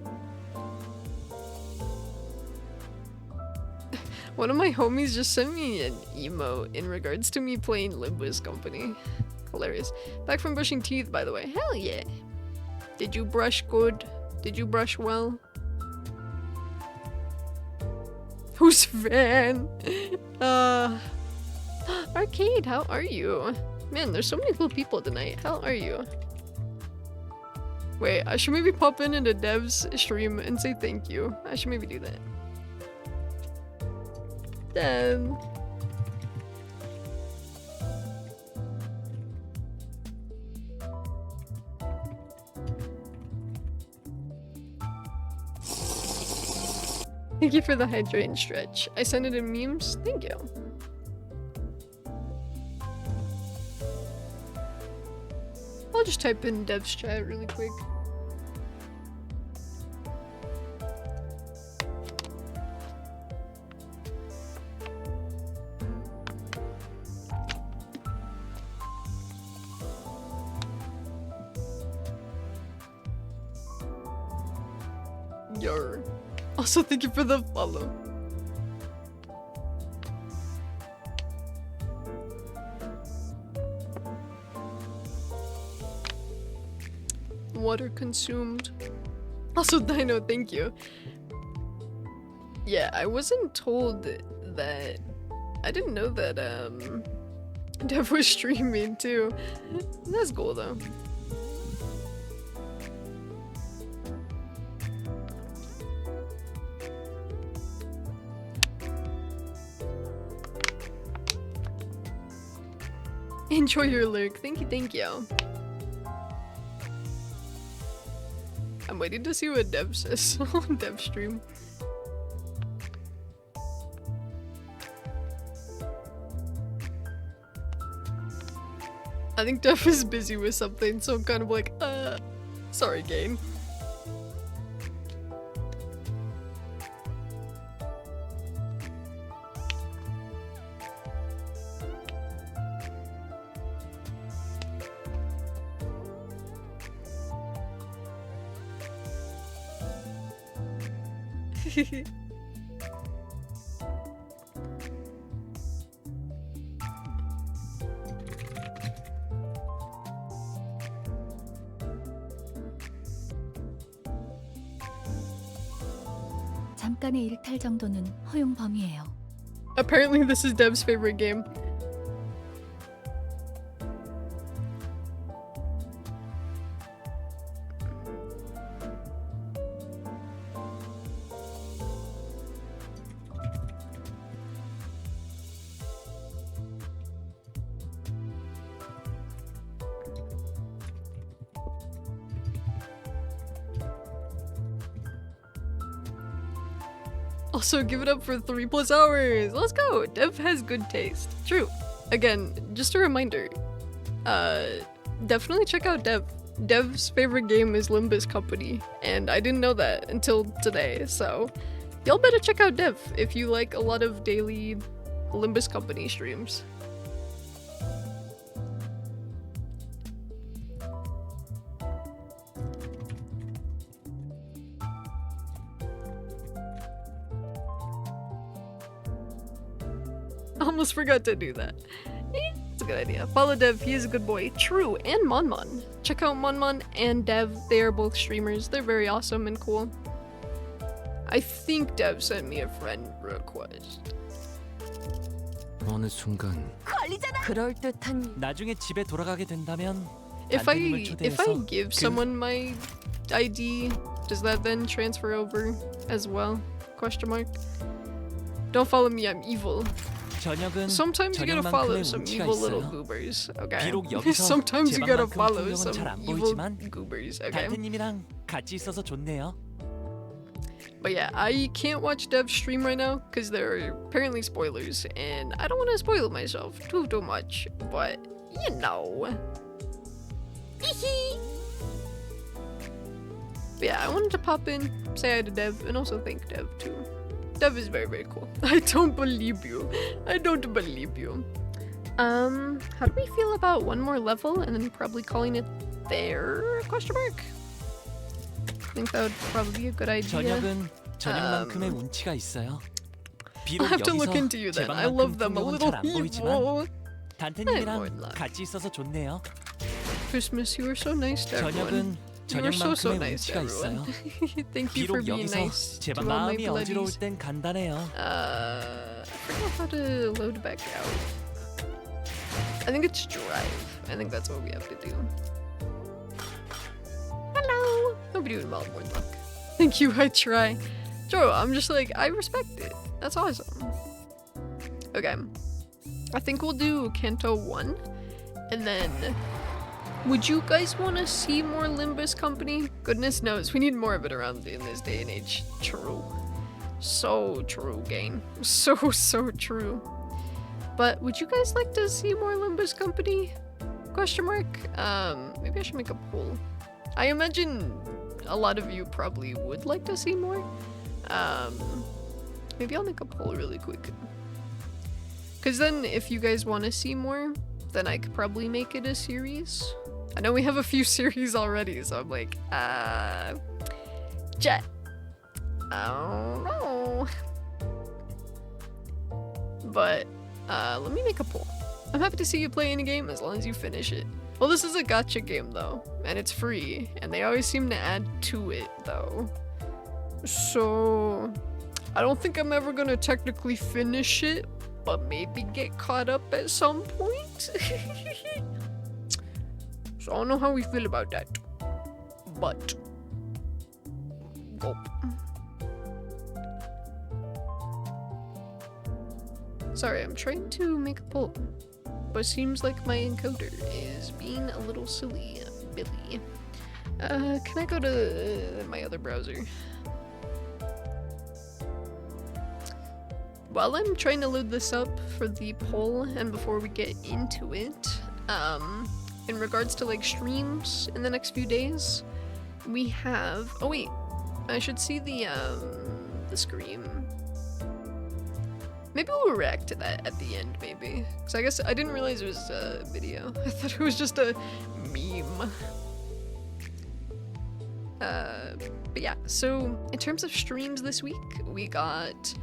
One of my homies just sent me an emote in regards to me playing Limbus Company. Hilarious. Back from brushing teeth, by the way. Hell yeah. Did you brush good? Did you brush well? Who's Van? Arcade, how are you? Man, there's so many cool people tonight. How are you? Wait, I should maybe pop into Dev's stream and say thank you. I should maybe do that. Dev. Thank you for the hydrate and stretch. I sent it in memes. Thank you. I'll just type in Dev's chat really quick. Yo. Also, thank you for the follow. Water consumed. Also, Dino, thank you. Yeah, I wasn't told that. I didn't know that, Dev was streaming too. That's cool though. Enjoy your lurk. Thank you. I'm waiting to see what Dev says on Dev stream. I think Dev is busy with something, so I'm kind of like, sorry, game. 잠깐의 일탈 정도는 허용 범위예요. Apparently this is Dev's favorite game. Also, give it up for 3+ hours. Let's go. Dev has good taste. True. Again, just a reminder. Definitely check out Dev. Dev's favorite game is Limbus Company, and I didn't know that until today. So, y'all better check out Dev if you like a lot of daily Limbus Company streams. Almost forgot to do that. It's a good idea. Follow Dev, he is a good boy. True, and Monmon. Check out Monmon and Dev, they are both streamers. They're very awesome and cool. I think Dev sent me a friend request. 어느 순간 그럴 듯한 나중에 집에 돌아가게 된다면 If I 단테님을 초대해서 give someone my ID, does that then transfer over as well? Question mark. Don't follow me, I'm evil. 저녁은 Sometimes you gotta follow 저녁만큼의 some 운치가 evil little 있어요. goobers, okay? 비록 여기서 Sometimes you gotta 제 follow 방만큼 some 풍경은 잘안 evil 보이지만 goobers, okay? 단테님이랑 같이 있어서 좋네요. But yeah, I can't watch Dev's stream right now because there are apparently spoilers, and I don't want to spoil myself too much, but you know. But yeah, I wanted to pop in, say hi to Dev, and also thank Dev too. Dev is very, very cool. I don't believe you. I don't believe you. How do we feel about one more level and then probably calling it there? Question mark? I think that would probably be a good idea. 저녁은 저녁만큼의 운치가 있어요. I'll 비록 have to look 여기서 into you 제 then. I 방만큼 love them a 풍경은 little 잘안 보이지만 evil. 단테님이랑 같이 있어서 좋네요. Christmas, you were so nice to everyone. 저녁은 You were so 저녁만큼의 nice to 운치가 있어요. everyone. Thank you for 비록 being 여기서 nice 제 to all my 마음이 어지러울 bloodies. 땐 간단해요. I forgot how to load back out. I think it's drive. I think that's what we have to do. Hello! Hope you're doing well, more luck. Thank you, I try. Joe, I'm just like, I respect it. That's awesome. Okay. I think we'll do Kanto 1. And then... Would you guys want to see more Limbus Company? Goodness knows, we need more of it around in this day and age. True. So true, gang. So true. But would you guys like to see more Limbus Company? Question mark? Maybe I should make a poll. I imagine a lot of you probably would like to see more. Maybe I'll make a poll really quick. Because then if you guys want to see more, then I could probably make it a series. I know we have a few series already, so I'm like, Jet. I don't know. But, let me make a poll. I'm happy to see you play any game as long as you finish it. Well, this is a gacha game though, and it's free, and they always seem to add to it though. So, I don't think I'm ever gonna technically finish it, but maybe get caught up at some point. So I don't know how we feel about that. But gulp. Sorry, I'm trying to make a poll, but it seems like my encoder is being a little silly, Billy. Can I go to my other browser? While I'm trying to load this up for the poll, and before we get into it, in regards to like streams in the next few days, we have, oh wait, I should see the screen. Maybe we'll react to that at the end, maybe. Because I guess I didn't realize it was a video. I thought it was just a meme. But yeah, so in terms of streams this week, we got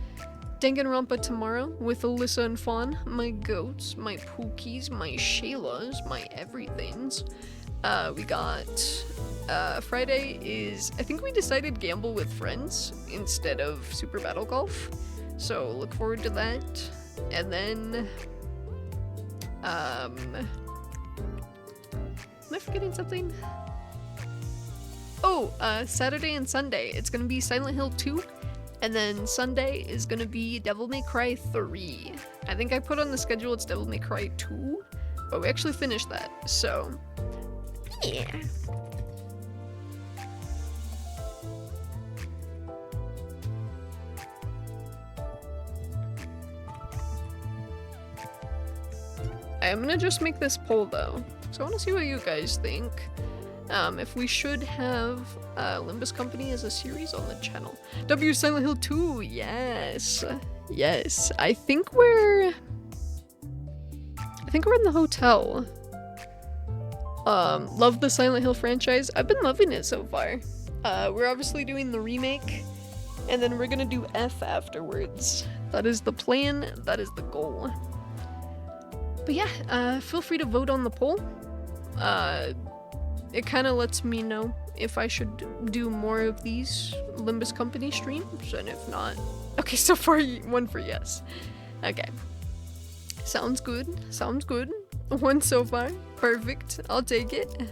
Danganronpa tomorrow with Alyssa and Fawn, my goats, my Pookies, my Shaylas, my everythings. We got Friday is, I think we decided Gamble with Friends instead of Super Battle Golf, so look forward to that. And then am I forgetting something? Oh, Saturday and Sunday, it's gonna be Silent Hill 2, and then Sunday is gonna be Devil May Cry 3. I think I put on the schedule it's Devil May Cry 2, but we actually finished that, so yeah. I'm gonna just make this poll though, so I wanna see what you guys think. If we should have Limbus Company as a series on the channel. W Silent Hill 2, yes. Yes. I think we're in the hotel. Love the Silent Hill franchise. I've been loving it so far. We're obviously doing the remake, and then we're gonna do F afterwards. That is the plan, that is the goal. But yeah, feel free to vote on the poll. It kind of lets me know if I should do more of these Limbus Company streams, and if not... Okay, so far one for yes. Okay. Sounds good, sounds good. One so far. Perfect, I'll take it.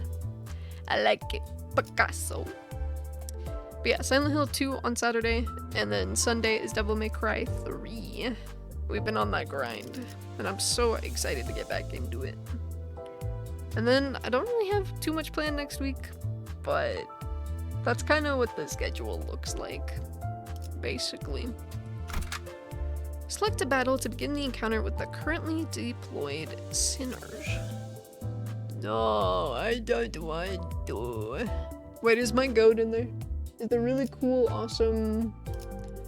I like it. Picasso. But yeah, Silent Hill 2 on Saturday, and then Sunday is Devil May Cry 3. We've been on that grind, and I'm so excited to get back into it. And then I don't really have too much planned next week, but that's kind of what the schedule looks like, basically. Select a battle to begin the encounter with the currently deployed sinners. No, I don't want to. Wait, is my goat in there? Is the really cool, awesome...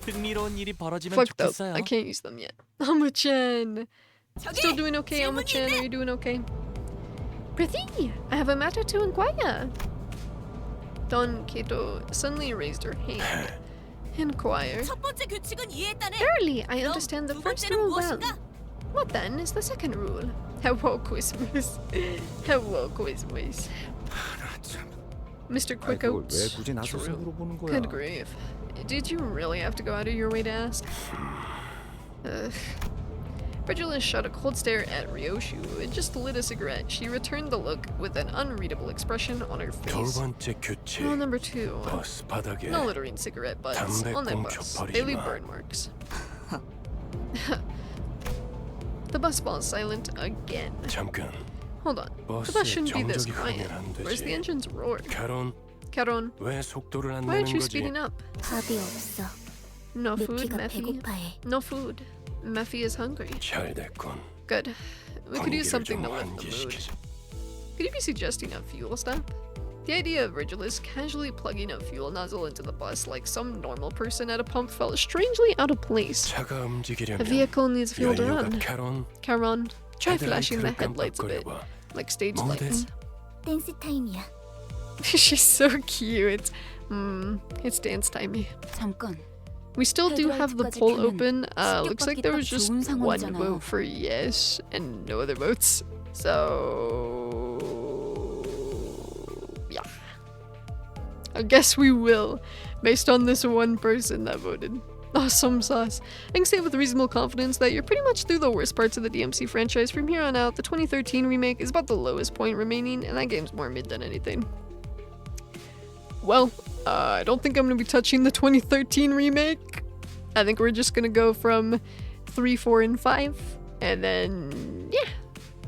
Fucked up. I can't use them yet. Alma-chan! Still doing okay, Alma-chan? Are you doing okay? Prithee, I have a matter to inquire. Don Kato suddenly raised her hand. Inquire. Barely, I understand the first rule well. What then is the second rule? Hello, Christmas. Hello, Christmas. Mr. Quickoats. True. Good grief. Did you really have to go out of your way to ask? Bridgerless shot a cold stare at Ryoshu and just lit a cigarette. She returned the look with an unreadable expression on her face. Rule number 2. No littering cigarette butts on that bus. They leave burn marks. The bus falls silent again. Hold on. The bus shouldn't be this quiet. Where's the engine's roar? Caron, why aren't you speeding up? No food, Mephi. No food. Mephi is hungry. Good. We could use something to lift the mood. Could you be suggesting a fuel stop? The idea of Rigulus casually plugging a fuel nozzle into the bus like some normal person at a pump felt strangely out of place. A vehicle needs fuel to run. Caron, try flashing the headlights a bit, like stage lights. She's so cute. It's dance timey. We still do have the poll open. Looks like there was just one vote for yes and no other votes. So yeah. I guess we will, based on this one person that voted. Awesome sauce. I can say with reasonable confidence that you're pretty much through the worst parts of the DMC franchise. From here on out, the 2013 remake is about the lowest point remaining, and that game's more mid than anything. Well, I don't think I'm going to be touching the 2013 remake. I think we're just going to go from 3, 4, and 5. And then, yeah.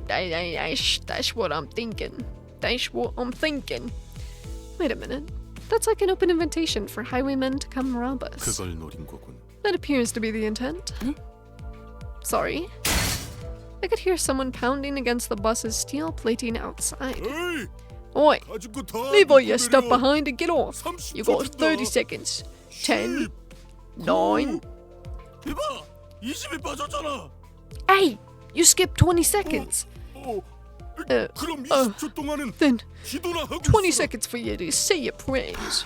That's what I'm thinking. That's what I'm thinking. Wait a minute. That's like an open invitation for highwaymen to come rob us. That appears to be the intent. Sorry. I could hear someone pounding against the bus's steel plating outside. Oi! Leave all your stuff behind and get off. You got 30 seconds. 10, 9. Hey! You skipped 20 seconds. Then 20 seconds for you to say your prayers.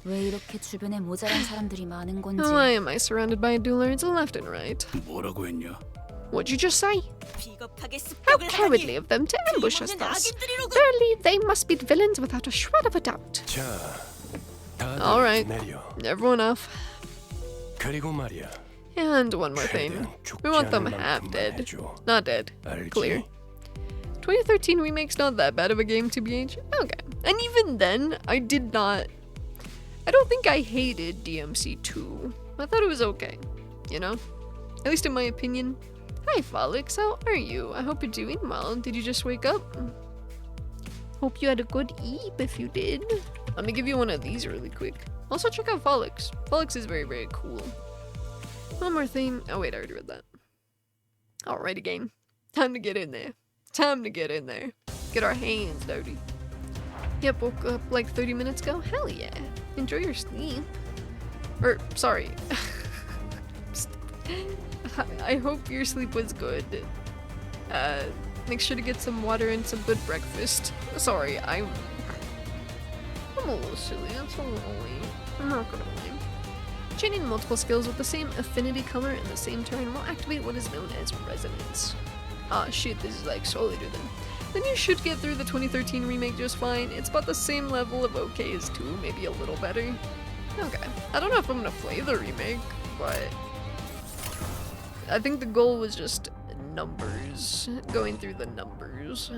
왜 이렇게 주변에 모자란 사람들이 많은 건지. Why am I surrounded by duelers left and right? 뭐라고 했냐? What'd you just say? 비겁하게 How 습격을 cowardly 하다니. of them to ambush us 틀림없는 thus. 악인들이로군. Verily, they must be villains without a shred of a doubt. 자, 다들 All right. 내려. Everyone off. 그리고 말이야. And one more thing. 최대한 죽지 We want them 않을 half 만큼만 dead. 해줘. Not dead. 알지? Clear. 2013 remake's not that bad of a game, TBH. Okay. And even then, I don't think I hated DMC2. I thought it was okay. You know? At least in my opinion. Hi, Folix. How are you? I hope you're doing well. Did you just wake up? Hope you had a good eep if you did. Let me give you one of these really quick. Also, check out Folix. Folix is very, very cool. One more thing. Oh, wait, I already read that. Alrighty, game. Time to get in there. Time to get in there. Get our hands dirty. Yep, woke up like 30 minutes ago. Hell yeah. Enjoy your sleep. Or, sorry. I hope your sleep was good. Make sure to get some water and some good breakfast. Sorry, I'm a little silly. That's all late. I'm not gonna lie. Chaining multiple skills with the same affinity color in the same turn will activate what is known as resonance. Ah shit, this is like Soul Eater then you should get through the 2013 remake just fine. It's about the same level of okay as 2, maybe a little better. Okay. I don't know if I'm gonna play the remake, but I think the goal was just numbers. Going through the numbers.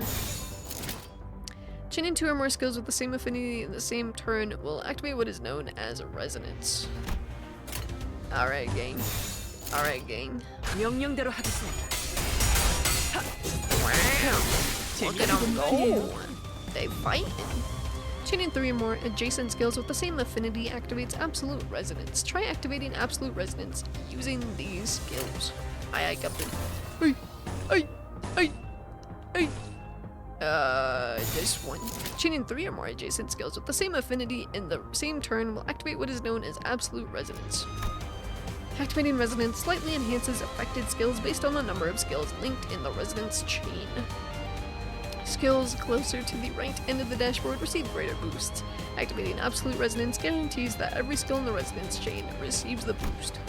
Chaining 2 or more skills with the same affinity in the same turn will activate what is known as resonance. Alright, gang. Alright, gang. 명령대로 하겠습니다. Wow. Look at them go. They fighting. Chaining 3 or more adjacent skills with the same affinity activates absolute resonance. Try activating absolute resonance using these skills. Aye, aye, Captain. Aye, aye, aye, aye. This one. Chaining 3 or more adjacent skills with the same affinity in the same turn will activate what is known as absolute resonance. Activating resonance slightly enhances affected skills based on the number of skills linked in the resonance chain. Skills closer to the right end of the dashboard receive greater boosts. Activating absolute resonance guarantees that every skill in the resonance chain receives the boost.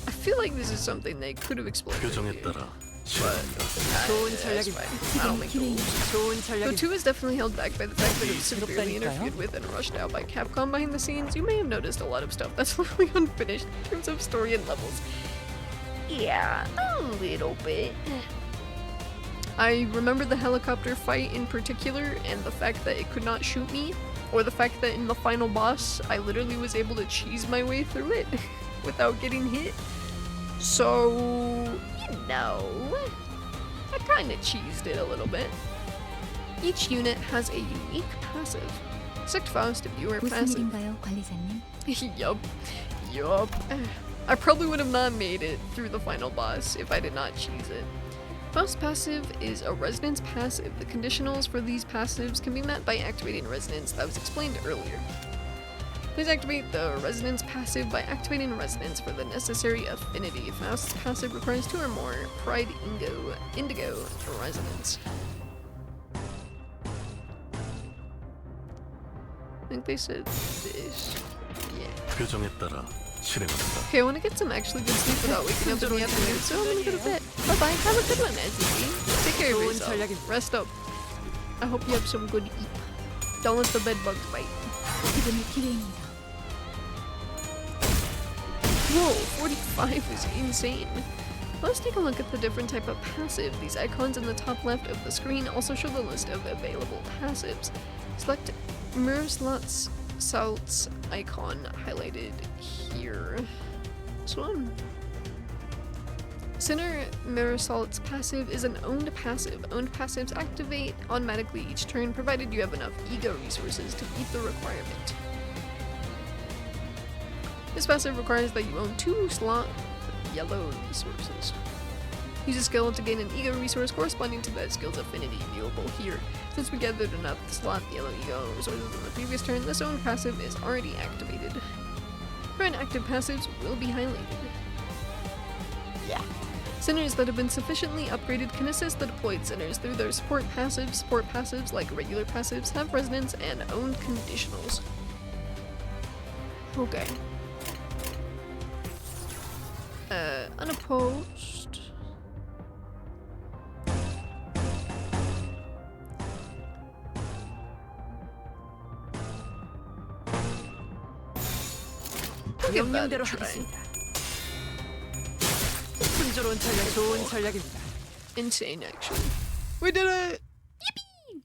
I feel like this is something they could have explained earlier, but it's fine. I don't think Though 2 is definitely held back by the fact that it was severely interfered with and rushed out by Capcom behind the scenes. You may have noticed a lot of stuff that's literally unfinished in terms of story and levels. Yeah, a little bit. I remember the helicopter fight in particular, and the fact that it could not shoot me, or the fact that in the final boss, I literally was able to cheese my way through it without getting hit. So, you know, I kinda cheesed it a little bit. Each unit has a unique passive. Sect Faust if you are 무슨 passive. 일인가요, 관리자님? Yup. I probably would have not made it through the final boss if I did not cheese it. Faust passive is a resonance passive. The conditionals for these passives can be met by activating resonance that was explained earlier. Please activate the resonance passive by activating resonance for the necessary affinity. Faust's passive requires 2 or more Pride Indigo resonance. I think they said this. Yeah. 표정에 따라 실행한다. Okay, I want to get some actually good sleep without waking up in the afternoon, so I'm gonna go to bed. Bye bye. Have a good one, SZ. Take care of yourself. Rest up. I hope you have some good eat. Don't let the bed bugs bite. 지금이 기회입니다. Whoa, 45 is insane. Let's take a look at the different type of passive. These icons in the top left of the screen also show the list of available passives. Select mirror slots salts icon highlighted here. This one. Center mirror salt's passive is an owned passive. Owned passives activate automatically each turn provided you have enough ego resources to meet the requirement. This passive requires that you own 2 slot yellow resources. Use a skill to gain an ego resource corresponding to that skill's affinity, viewable here. Since we gathered enough slot yellow ego resources in the previous turn, this own passive is already activated. Current active passives will be highlighted. Yeah. Centers that have been sufficiently upgraded can assist the deployed centers through their support passives. Support passives, like regular passives, have resonance and owned conditionals. Okay. Unopposed. I'll give that a 명령대로 try. 하겠습니다. 순조로운 전략 좋은 전략입니다. Insane, actually. We did it! Yippee!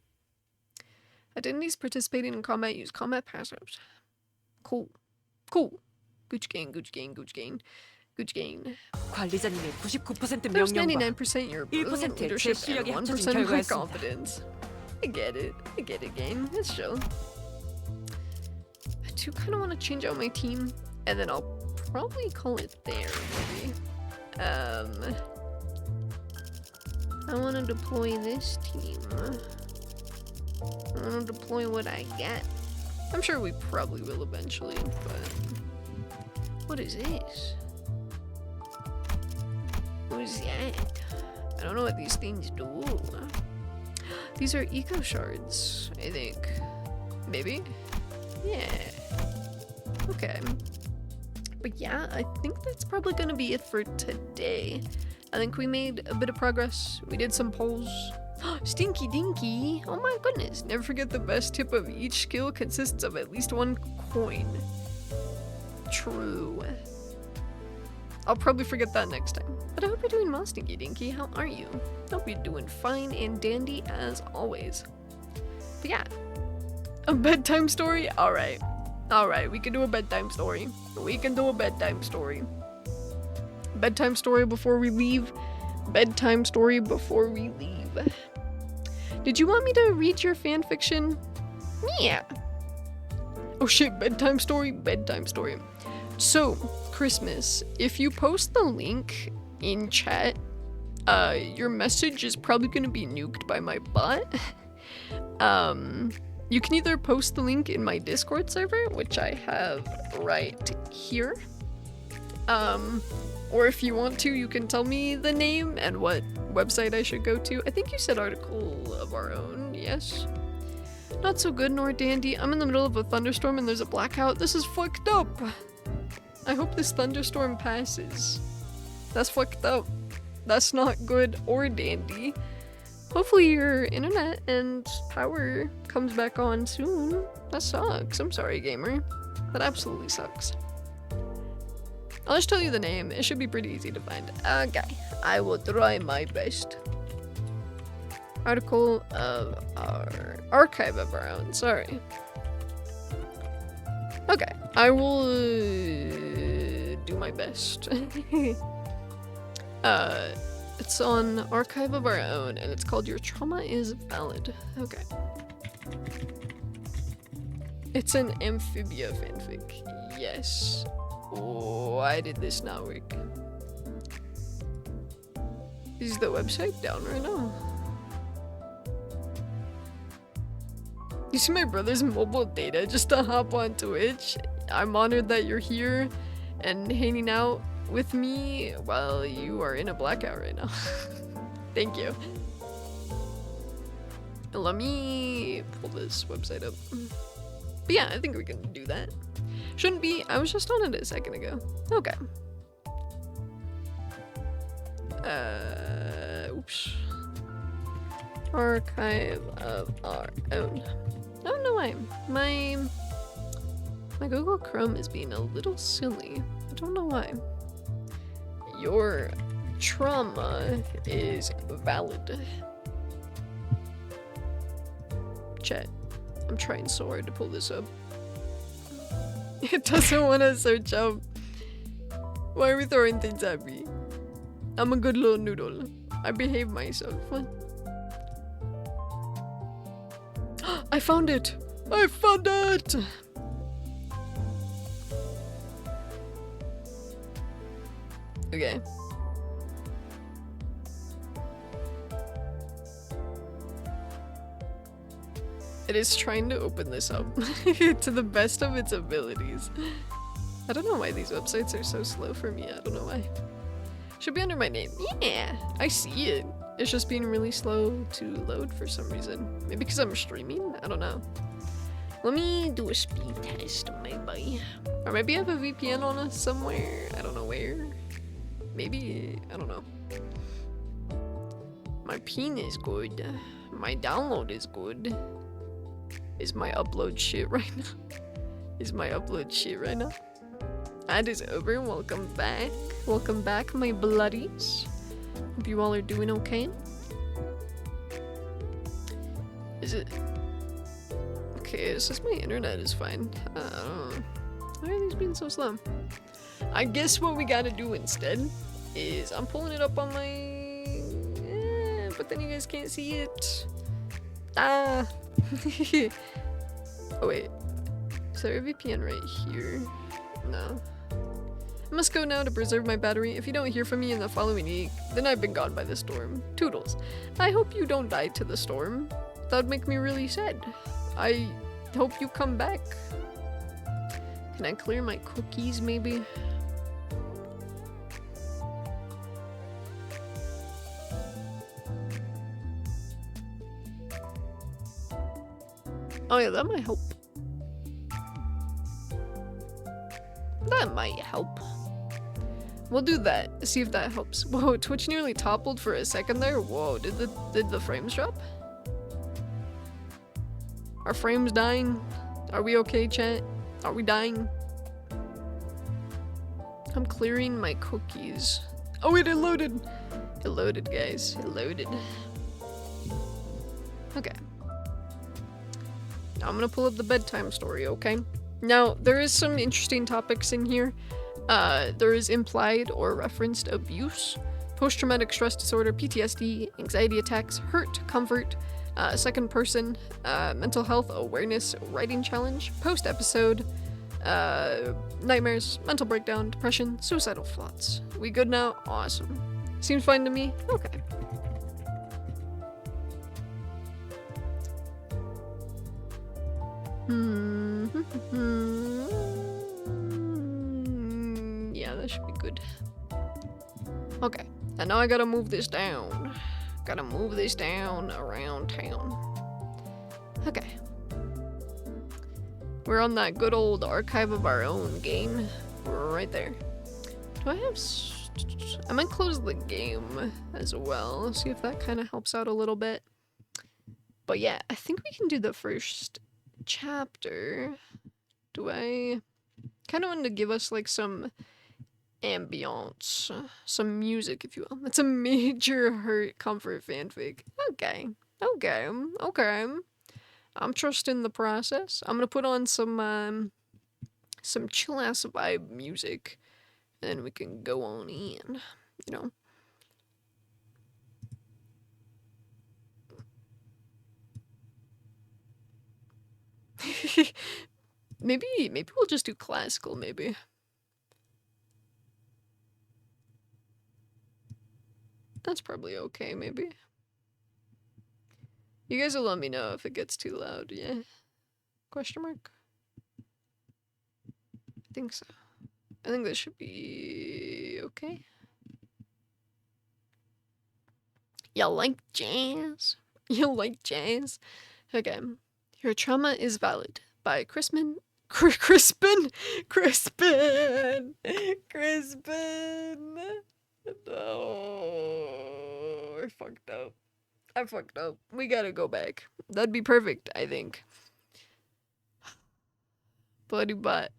Identities participating in combat use combat passives. Cool. Cool. Gooch gain, gooch gain, gooch gain. Gooch gain. 관리자님의 99% There's 명령과 99% your 1% brilliant 제 leadership 실력이 and 합쳐진 1% my 결과였습니다. confidence. I get it. I get it, game. It's chill. I do kind of want to change out my team, and then I'll probably call it there, maybe. I want to deploy this team. I want to deploy what I got. I'm sure we probably will eventually, but... What is this? What is that? I don't know what these things do. These are eco shards, I think. Maybe? Yeah. Okay. But yeah, I think that's probably gonna be it for today. I think we made a bit of progress. We did some polls. Stinky Dinky! Oh my goodness. Never forget the best tip of each skill consists of at least 1 coin. True. I'll probably forget that next time. But I hope you're doing well, Stinky Dinky. How are you? Hope you're doing fine and dandy as always. But yeah. A bedtime story? Alright. Alright, we can do a bedtime story. We can do a bedtime story. Bedtime story before we leave. Bedtime story before we leave. Did you want me to read your fanfiction? Yeah. Oh shit, bedtime story? Bedtime story. So, Christmas, if you post the link in chat, your message is probably gonna be nuked by my bot. You can either post the link in my Discord server, which I have right here. Or if you want to, you can tell me the name and what website I should go to. I think you said article of our own, yes? Not so good nor dandy. I'm in the middle of a thunderstorm and there's a blackout. This is fucked up. I hope this thunderstorm passes. That's fucked up. That's not good or dandy. Hopefully your internet and power comes back on soon. That sucks. I'm sorry, gamer. That absolutely sucks. I'll just tell you the name. It should be pretty easy to find. Okay. I will try my best. Article of our archive of our own. Sorry. Okay. I will do my best. It's on Archive of Our Own, and it's called Your Trauma is Valid. Okay. It's an amphibia fanfic. Yes. Why did this not work? Is the website down right now? You see my brother's mobile data just to hop on Twitch? I'm honored that you're here and hanging out with me while you are in a blackout right now. Thank you. Let me pull this website up. But yeah, I think we can do that. Shouldn't be. I was just on it a second ago. Okay. Oops. Archive of Our Own. I don't know why. My Google Chrome is being a little silly. I don't know why. Your trauma is valid. Chat. I'm trying so hard to pull this up. It doesn't want to search up. Why are we throwing things at me? I'm a good little noodle. I behave myself. I found it! I found it! Okay. It is trying to open this up to the best of its abilities. I don't know why these websites are so slow for me. I don't know why. Should be under my name. Yeah, I see it. It's just being really slow to load for some reason. Maybe because I'm streaming? I don't know. Let me do a speed test, maybe. Or maybe I have a VPN on us somewhere. I don't know where. Maybe, I don't know. My ping is good. My download is good. Is my upload shit right now? Is my upload shit right now? That is over. Welcome back. Welcome back, my bloodies. Hope you all are doing okay. Is it... Okay, it says my internet is fine. I don't know. Why are these being so slow? I guess what we gotta do instead is I'm pulling it up on my... but then you guys can't see it. Ah! Oh wait. Is there a VPN right here? No. I must go now to preserve my battery. If you don't hear from me in the following week, then I've been gone by the storm. Toodles. I hope you don't die to the storm. That would make me really sad. I hope you come back. Can I clear my cookies, maybe? Oh yeah, that might help. That might help. We'll do that. See if that helps. Whoa, Twitch nearly toppled for a second there. Whoa, did the frames drop? Are frames dying? Are we okay, chat? Are we dying? I'm clearing my cookies. Oh wait, it loaded! It loaded, guys. It loaded. Okay. Now I'm gonna pull up the bedtime story, okay? Now, there is some interesting topics in here. There is implied or referenced abuse, post-traumatic stress disorder, PTSD, anxiety attacks, hurt, comfort, second person, mental health awareness writing challenge, post-episode, nightmares, mental breakdown, depression, suicidal thoughts. We good now? Awesome. Seems fine to me? Okay. Yeah, that should be good. Okay, and now I gotta move this down. Gotta move this down around town. Okay. We're on that good old archive of our own game. We're right there. Do I have... I might close the game as well. See if that kind of helps out a little bit. But yeah, I think we can do the first chapter. Do I... kind of wanted to give us like some ambiance, some music, if you will. It's a major hurt comfort fanfic. Okay. I'm trusting the process. I'm gonna put on some chill ass vibe music, and then we can go on in, you know. maybe we'll just do classical, maybe. That's probably okay, maybe. You guys will let me know if it gets too loud, yeah? Question mark? I think so. I think this should be okay. You like jazz? You like jazz? Okay. Your trauma is valid by Crispin. Oh, I fucked up. We gotta go back. That'd be perfect, I think. Bloody butt.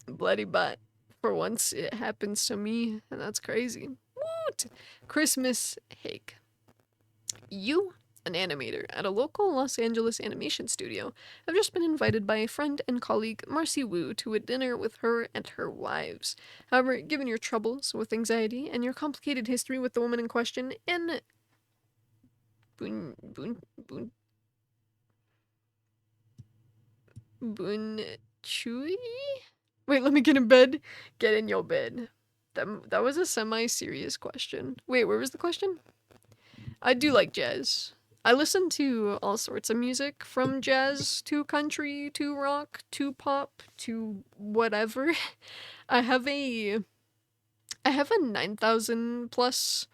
For once, it happens to me, and that's crazy. What? Christmas Hake. You, an animator at a local Los Angeles animation studio, have just been invited by a friend and colleague, Marcy Wu, to a dinner with her and her wives. However, given your troubles with anxiety and your complicated history with the woman in question, and Chui? Wait, let me get in bed. Get in your bed. That was a semi-serious question. Wait, where was the question? I do like jazz. I listen to all sorts of music, from jazz to country to rock to pop to whatever. I have a 9,000 plus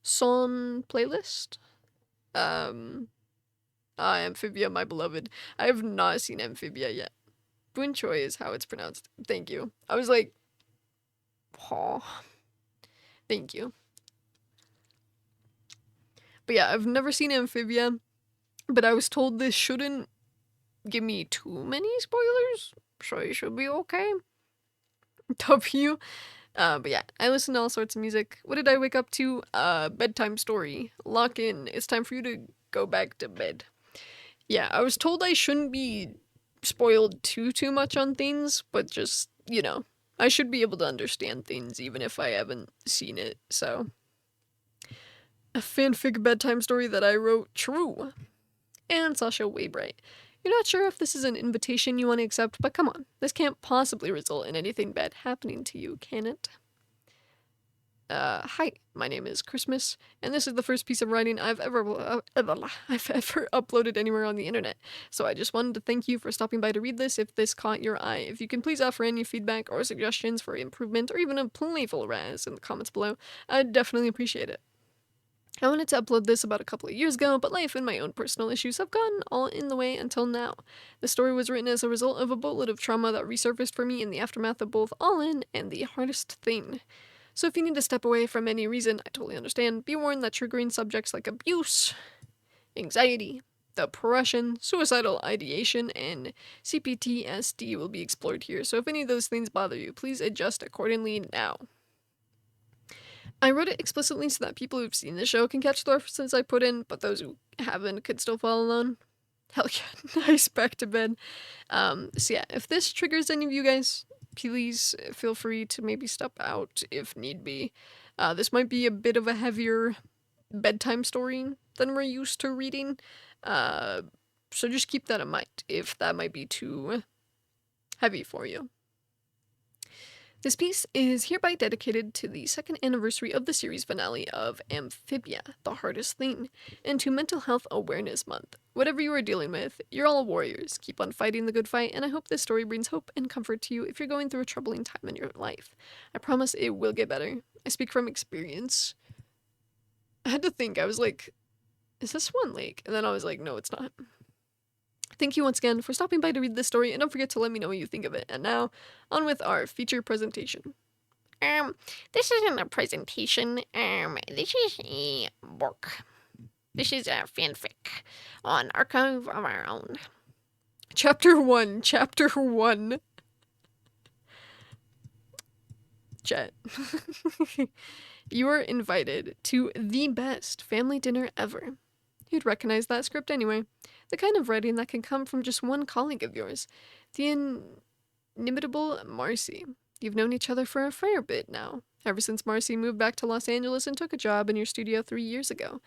song playlist on Amphibia, my beloved. I have not seen Amphibia yet. Bunchoi is how it's pronounced. Thank you. I was like, oh, thank you. But yeah, I've never seen Amphibia, but I was told this shouldn't give me too many spoilers, so it should be okay. W. But yeah, I listen to all sorts of music. What did I wake up to? Bedtime story. Lock in. It's time for you to go back to bed. Yeah, I was told I shouldn't be spoiled too much on things, but just, you know, I should be able to understand things even if I haven't seen it, so. A fanfic bedtime story that I wrote, true. And Sasha Waybright. You're not sure if this is an invitation you want to accept, but come on, this can't possibly result in anything bad happening to you, can it? Hi, my name is Christmas, and this is the first piece of writing I've ever uploaded anywhere on the internet. So I just wanted to thank you for stopping by to read this if this caught your eye. If you can please offer any feedback or suggestions for improvement or even a playful razz in the comments below, I'd definitely appreciate it. I wanted to upload this about a couple of years ago, but life and my own personal issues have gotten all in the way until now. The story was written as a result of a boatload of trauma that resurfaced for me in the aftermath of both All In and The Hardest Thing. So if you need to step away from any reason, I totally understand. Be warned that triggering subjects like abuse, anxiety, depression, suicidal ideation, and CPTSD will be explored here. So if any of those things bother you, please adjust accordingly now. I wrote it explicitly so that people who've seen the show can catch the references I put in, but those who haven't could still follow along. Hell yeah, nice, back to bed. So yeah, if this triggers any of you guys, please feel free to maybe step out if need be. This might be a bit of a heavier bedtime story than we're used to reading, so just keep that in mind if that might be too heavy for you. This piece is hereby dedicated to the 2nd anniversary of the series finale of Amphibia, The Hardest Thing, and to Mental Health Awareness Month. Whatever you are dealing with, you're all warriors. Keep on fighting the good fight, and I hope this story brings hope and comfort to you if you're going through a troubling time in your life. I promise it will get better. I speak from experience. I had to think, I was like, is this one lake? And then I was like, no, it's not. Thank you once again for stopping by to read this story, and don't forget to let me know what you think of it. And now, on with our feature presentation. This isn't a presentation, this is a book. This is a fanfic on Archive of Our Own. Chapter 1, Chapter 1. Chat. You are invited to the best family dinner ever. You'd recognize that script anyway. The kind of writing that can come from just one colleague of yours. The inimitable Marcy. You've known each other for a fair bit now. Ever since Marcy moved back to Los Angeles and took a job in your studio 3 years ago.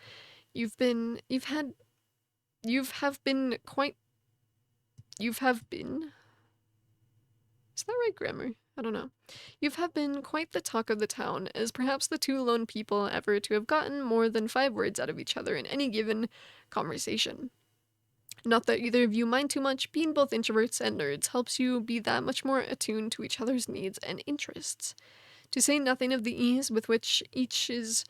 Is that right grammar? I don't know. You have been quite the talk of the town, as perhaps the two lone people ever to have gotten more than 5 words out of each other in any given conversation. Not that either of you mind too much, being both introverts and nerds helps you be that much more attuned to each other's needs and interests. To say nothing of the ease with which each is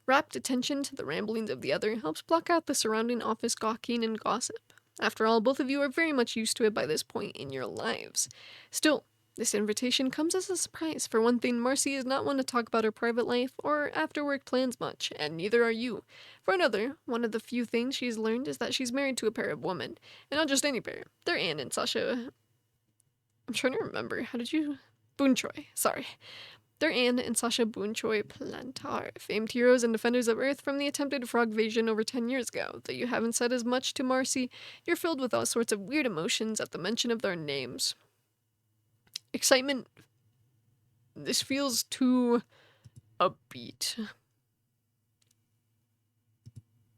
rapt attention to the ramblings of the other helps block out the surrounding office gawking and gossip. After all, both of you are very much used to it by this point in your lives. Still, this invitation comes as a surprise. For one thing, Marcy is not one to talk about her private life or after-work plans much, and neither are you. For another, one of the few things she's learned is that she's married to a pair of women, and not just any pair. They're Anne and Sasha. I'm trying to remember. How did you? Bunchoi. Sorry. They're Anne and Sasha Bunchoi Plantar, famed heroes and defenders of Earth from the attempted frog invasion over 10 years ago. Though you haven't said as much to Marcy, you're filled with all sorts of weird emotions at the mention of their names. Excitement. This feels too upbeat. I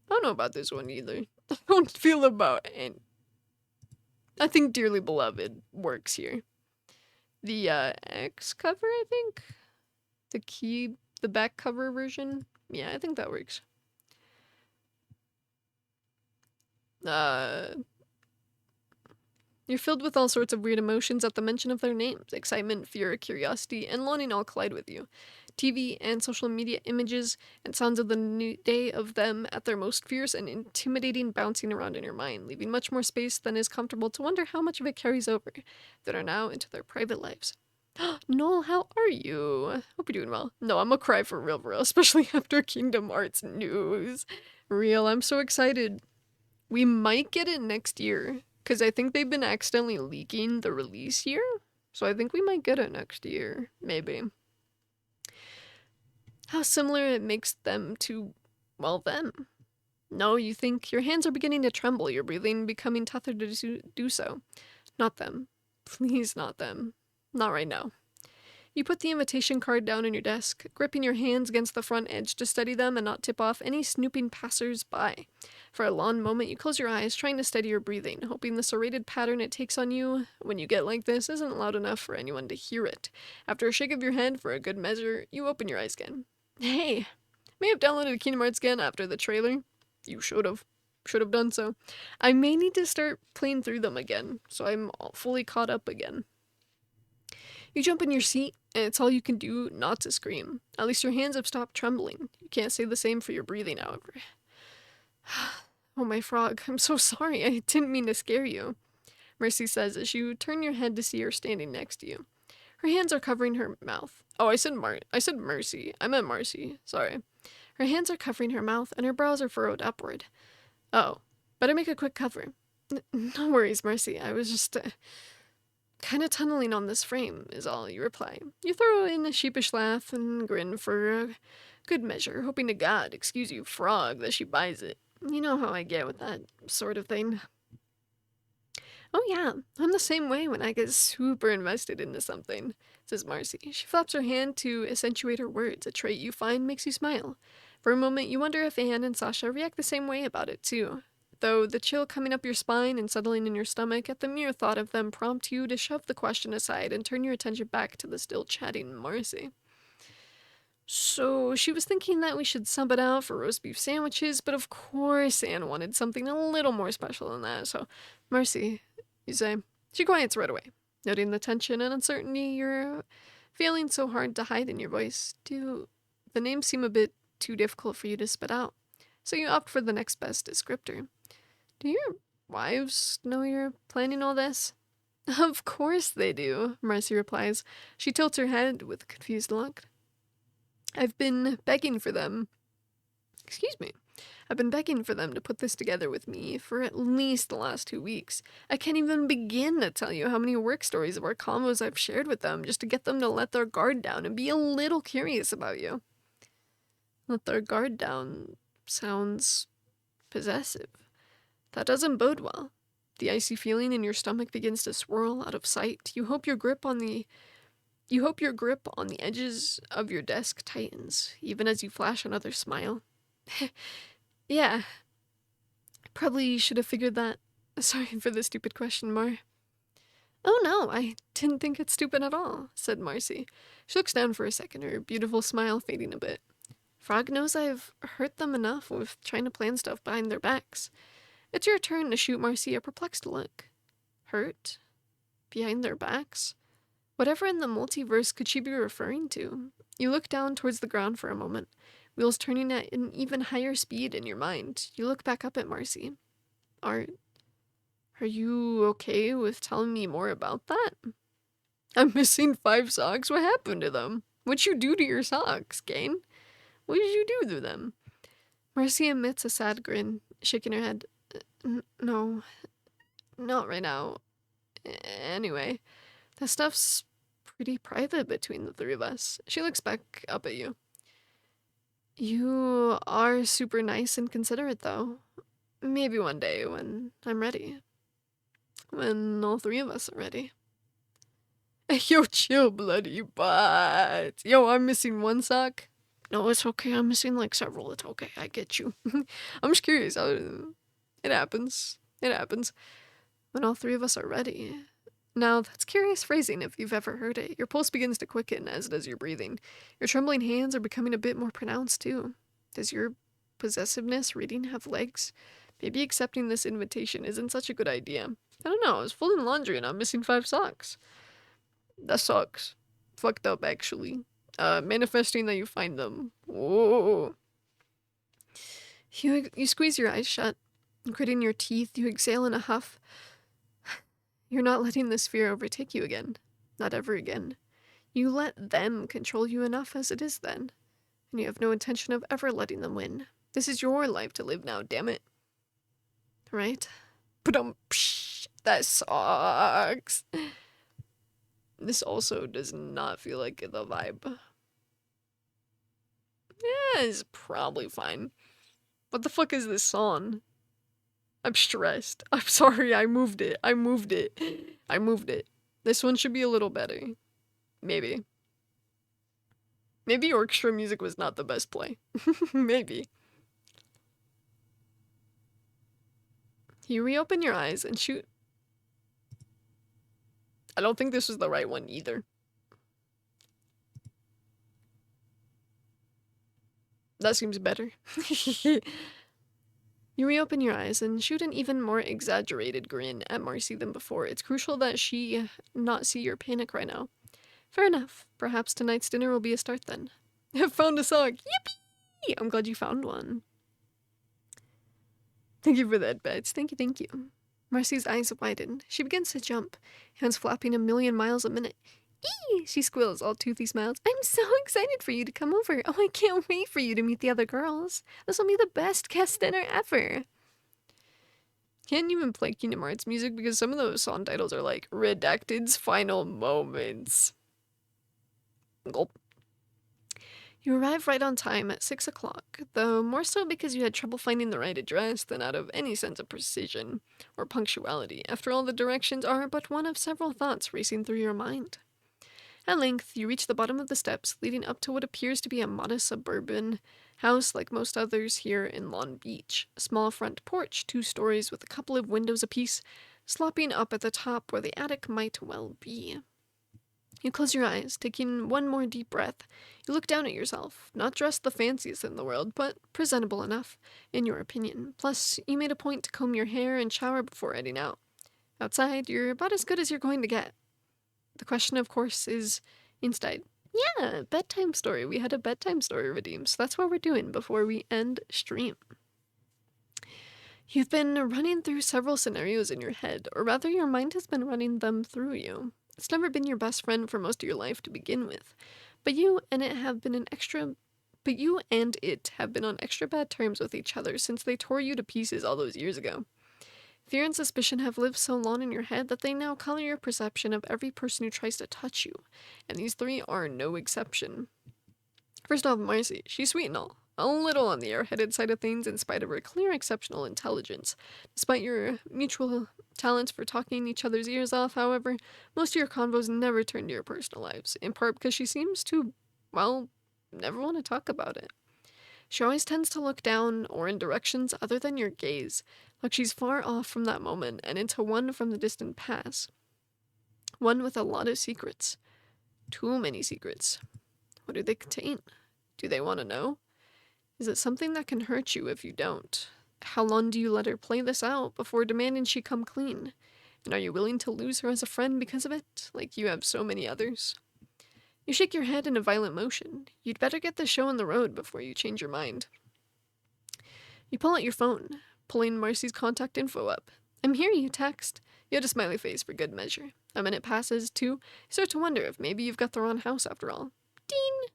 don't know about this one either. I don't feel about it. I think Dearly Beloved works here. The X cover, I think? The back cover version? Yeah, I think that works. You're filled with all sorts of weird emotions at the mention of their names. Excitement, fear, curiosity, and longing all collide with you. TV and social media images and sounds of the new day of them at their most fierce and intimidating bouncing around in your mind, leaving much more space than is comfortable to wonder how much of it carries over that are now into their private lives. Noel, how are you? Hope you're doing well. No, I'm gonna cry for real, especially after Kingdom Hearts news. Real, I'm so excited. We might get it next year, because I think they've been accidentally leaking the release year. So I think we might get it next year, maybe. How similar it makes them to, well, them. No, you think your hands are beginning to tremble, your breathing becoming tougher to do so. Not them. Please, not them. Not right now. You put the invitation card down on your desk, gripping your hands against the front edge to steady them and not tip off any snooping passers-by. For a long moment, you close your eyes, trying to steady your breathing, hoping the serrated pattern it takes on you when you get like this isn't loud enough for anyone to hear it. After a shake of your head for a good measure, you open your eyes again. Hey, may have downloaded Kingdom Hearts again after the trailer. You should have done so. I may need to start playing through them again, so I'm fully caught up again. You jump in your seat, and it's all you can do not to scream. At least your hands have stopped trembling. You can't say the same for your breathing, however. Oh, my frog, I'm so sorry. I didn't mean to scare you, Mercy says as you turn your head to see her standing next to you. Her hands are covering her mouth. Oh, I said Mercy. I meant Marcy. Sorry. Her hands are covering her mouth, and her brows are furrowed upward. Oh, better make a quick cover. No worries, Mercy. I was just... kind of tunneling on this frame, is all you reply. You throw in a sheepish laugh and grin for a good measure, hoping to God, excuse you, frog, that she buys it. You know how I get with that sort of thing. Oh yeah, I'm the same way when I get super invested into something, says Marcy. She flaps her hand to accentuate her words, a trait you find makes you smile. For a moment, you wonder if Anne and Sasha react the same way about it, too. Though the chill coming up your spine and settling in your stomach at the mere thought of them prompt you to shove the question aside and turn your attention back to the still chatting Marcy. So she was thinking that we should sub it out for roast beef sandwiches, but of course Anne wanted something a little more special than that, so Marcy, you say. She quiets right away, noting the tension and uncertainty you're feeling so hard to hide in your voice. Do the names seem a bit too difficult for you to spit out? So you opt for the next best descriptor. Do your wives know you're planning all this? Of course they do, Marcy replies. She tilts her head with a confused look. I've been begging for them to put this together with me for at least the last 2 weeks. I can't even begin to tell you how many work stories of our combos I've shared with them just to get them to let their guard down and be a little curious about you. Let their guard down sounds possessive. That doesn't bode well. The icy feeling in your stomach begins to swirl out of sight. You hope your grip on the edges of your desk tightens, even as you flash another smile. Yeah. Probably should have figured that. Sorry for the stupid question, Mar. Oh no, I didn't think it's stupid at all, said Marcy. She looks down for a second, her beautiful smile fading a bit. Frog knows I've hurt them enough with trying to plan stuff behind their backs. It's your turn to shoot Marcy a perplexed look. Hurt? Behind their backs? Whatever in the multiverse could she be referring to? You look down towards the ground for a moment, wheels turning at an even higher speed in your mind. You look back up at Marcy. Are you okay with telling me more about that? I'm missing 5 socks. What happened to them? What'd you do to your socks, Kane? What did you do to them? Marcy emits a sad grin, shaking her head. No, not right now. Anyway, that stuff's pretty private between the 3 of us. She looks back up at you. You are super nice and considerate, though. Maybe one day when I'm ready. When all 3 of us are ready. Yo, chill, bloody butt. Yo, I'm missing 1 sock. No, it's okay. I'm missing like several. It's okay. I get you. I'm just curious. It happens. It happens. When all 3 of us are ready. Now, that's curious phrasing if you've ever heard it. Your pulse begins to quicken, as does your breathing. Your trembling hands are becoming a bit more pronounced, too. Does your possessiveness reading have legs? Maybe accepting this invitation isn't such a good idea. I don't know. I was folding laundry and I'm missing 5 socks. That sucks. Fucked up, actually. Manifesting that you find them. Whoa. You squeeze your eyes shut, gritting your teeth. You exhale in a huff. You're not letting this fear overtake you again. Not ever again. You let them control you enough as it is then. And you have no intention of ever letting them win. This is your life to live now, damn it. Right? But that sucks. This also does not feel like the vibe. Yeah, it's probably fine. What the fuck is this song? I'm stressed. I'm sorry, I moved it. I moved it. This one should be a little better. Maybe. Maybe orchestra music was not the best play. Maybe. You reopen your eyes and shoot. I don't think this was the right one either. That seems better. You reopen your eyes and shoot an even more exaggerated grin at Marcy than before. It's crucial that she not see your panic right now. Fair enough. Perhaps tonight's dinner will be a start then. I found a sock. Yippee! I'm glad you found one. Thank you for that, Bets. Thank you. Marcy's eyes widen. She begins to jump, hands flapping a million miles a minute. Eee! She squeals, all toothy smiles. I'm so excited for you to come over. Oh, I can't wait for you to meet the other girls. This will be the best guest dinner ever. Can't even play Kingdom Hearts music because some of those song titles are like Redacted's Final Moments. Gulp. You arrive right on time at 6 o'clock, though more so because you had trouble finding the right address than out of any sense of precision or punctuality. After all, the directions are but one of several thoughts racing through your mind. At length, you reach the bottom of the steps leading up to what appears to be a modest suburban house like most others here in Long Beach. A small front porch, 2 stories with a couple of windows apiece, slopping up at the top where the attic might well be. You close your eyes, taking one more deep breath. You look down at yourself, not dressed the fanciest in the world, but presentable enough, in your opinion. Plus, you made a point to comb your hair and shower before heading out. Outside, you're about as good as you're going to get. The question, of course, is inside. Yeah, bedtime story. We had a bedtime story redeemed, so that's what we're doing before we end stream. You've been running through several scenarios in your head, or rather your mind has been running them through you. It's never been your best friend for most of your life to begin with, but you and it have been on extra bad terms with each other since they tore you to pieces all those years ago. Fear and suspicion have lived so long in your head that they now color your perception of every person who tries to touch you, and these 3 are no exception. First off, Marcy, she's sweet and all. A little on the airheaded side of things in spite of her clear exceptional intelligence. Despite your mutual talents for talking each other's ears off, however, most of your convos never turn to your personal lives, in part because she seems to, well, never want to talk about it. She always tends to look down or in directions other than your gaze, like she's far off from that moment and into one from the distant past. One with a lot of secrets. Too many secrets. What do they contain? Do they want to know? Is it something that can hurt you if you don't? How long do you let her play this out before demanding she come clean? And are you willing to lose her as a friend because of it, like you have so many others? You shake your head in a violent motion. You'd better get the show on the road before you change your mind. You pull out your phone, pulling Marcy's contact info up. I'm here, you text. You had a smiley face for good measure. A minute passes, 2. You start to wonder if maybe you've got the wrong house after all. Ding!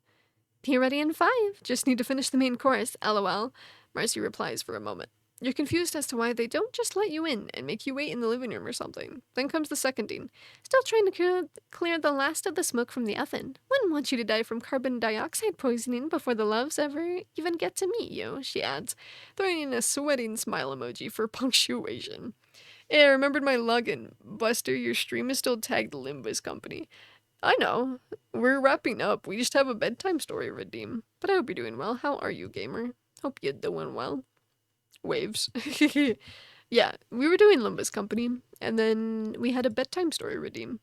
Be ready in 5. Just need to finish the main course, lol. Marcy replies for a moment. You're confused as to why they don't just let you in and make you wait in the living room or something. Then comes the seconding. Still trying to clear the last of the smoke from the oven. Wouldn't want you to die from carbon dioxide poisoning before the loves ever even get to meet you, she adds, throwing in a sweating smile emoji for punctuation. Hey, I remembered my login. Buster, your stream is still tagged Limbus Company. I know. We're wrapping up. We just have a bedtime story to redeem. But I hope you're doing well. How are you, gamer? Hope you're doing well. Waves. Yeah, we were doing Limbus Company, and then we had a bedtime story redeem.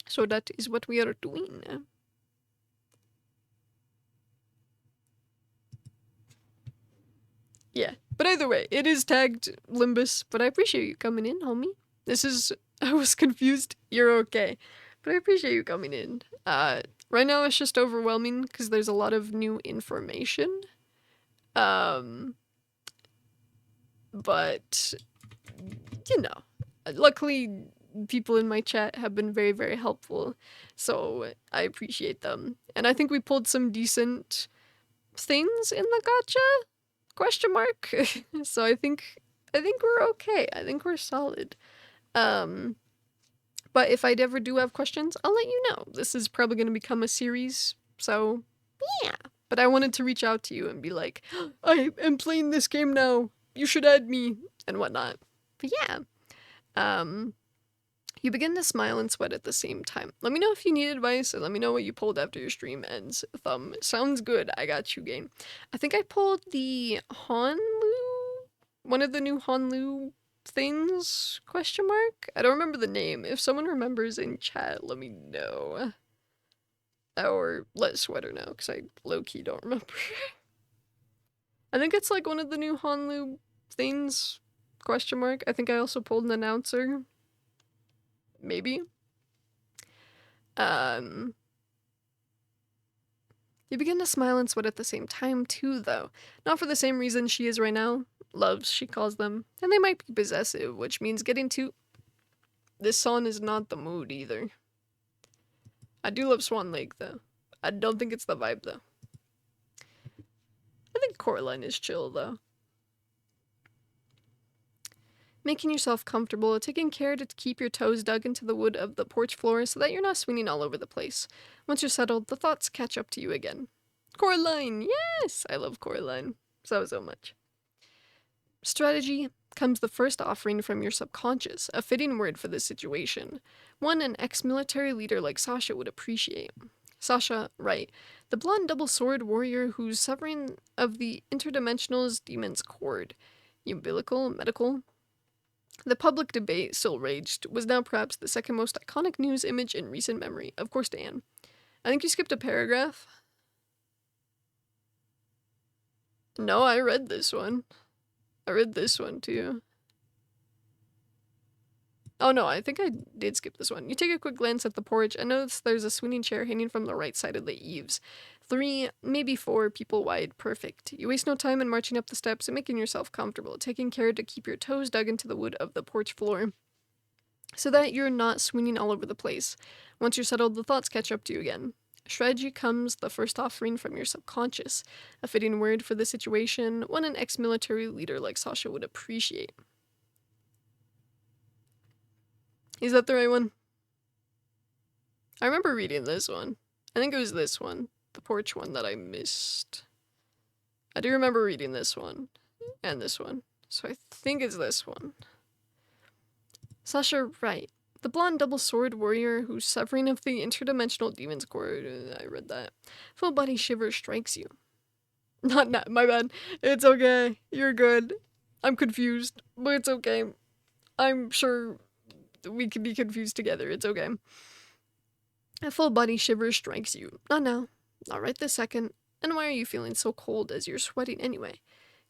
So that is what we are doing. Yeah, but either way, it is tagged Limbus, but I appreciate you coming in, homie. I was confused. You're okay. But I appreciate you coming in. Right now it's just overwhelming because there's a lot of new information. But, you know, luckily people in my chat have been very, very helpful. So I appreciate them. And I think we pulled some decent things in the gacha? Question mark. So I think we're okay. I think we're solid. But if I ever do have questions, I'll let you know. This is probably going to become a series, so yeah. But I wanted to reach out to you and be like, I am playing this game now. You should add me and whatnot. But yeah. You begin to smile and sweat at the same time. Let me know if you need advice, and let me know what you pulled after your stream ends. Thumb. Sounds good. I got you, game. I think I pulled the Hanlu? One of the new Hanlu things? Question mark? I don't remember the name. If someone remembers in chat, let me know. Or let Sweater know, because I low-key don't remember. I think it's like one of the new Hanlu things? Question mark? I think I also pulled an announcer. Maybe. You begin to smile and sweat at the same time too, though. Not for the same reason she is right now. Loves, she calls them. And they might be possessive, which means getting too... This song is not the mood either. I do love Swan Lake, though. I don't think it's the vibe, though. I think Coraline is chill, though. Making yourself comfortable, taking care to keep your toes dug into the wood of the porch floor so that you're not swinging all over the place. Once you're settled, the thoughts catch up to you again. Coraline! Yes! I love Coraline. So much. Strategy comes the first offering from your subconscious, a fitting word for this situation. One an ex-military leader like Sasha would appreciate. Sasha, right. The blonde double-sword warrior whose severing of the interdimensional's demon's cord. Umbilical, medical... The public debate still raged was now perhaps the second most iconic news image in recent memory. Of course, Dan. I think you skipped a paragraph. No, I read this one. I read this one too. Oh no, I think I did skip this one. You take a quick glance at the porch and notice there's a swinging chair hanging from the right side of the eaves. 3, maybe 4 people wide. Perfect. You waste no time in marching up the steps and making yourself comfortable, taking care to keep your toes dug into the wood of the porch floor so that you're not swinging all over the place. Once you're settled, the thoughts catch up to you again. Strategy comes the first offering from your subconscious, a fitting word for the situation, one an ex-military leader like Sasha would appreciate. Is that the right one? I remember reading this one. I think it was this one. The porch one that I missed. I do remember reading this one. And this one. So I think it's this one. Sasha, right. The blonde double-sword warrior whose severing of the interdimensional demon's cord. I read that. Full body shiver strikes you. Not, my bad. It's okay. You're good. I'm confused. But it's okay. I'm sure we can be confused together. It's okay. A full body shiver strikes you. Not now. Not right this second. And why are you feeling so cold as you're sweating anyway?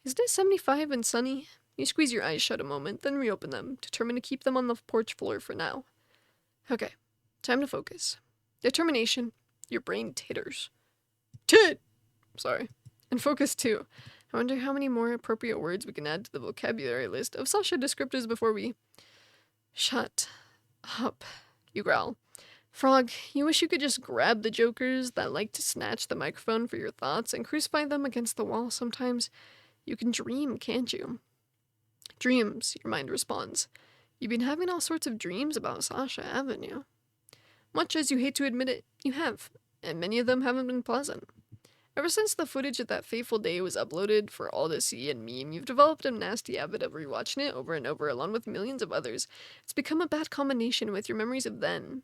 Isn't it 75 and sunny? You squeeze your eyes shut a moment, then reopen them, determined to keep them on the porch floor for now. Okay, time to focus. Determination. Your brain titters. Sorry. And focus too. I wonder how many more appropriate words we can add to the vocabulary list of Sasha descriptors before we... Shut up, you growl. Frog, you wish you could just grab the jokers that like to snatch the microphone for your thoughts and crucify them against the wall sometimes. You can dream, can't you? Dreams, your mind responds. You've been having all sorts of dreams about Sasha, haven't you? Much as you hate to admit it, you have, and many of them haven't been pleasant. Ever since the footage of that fateful day was uploaded for all to see and meme, you've developed a nasty habit of rewatching it over and over along with millions of others. It's become a bad combination with your memories of then.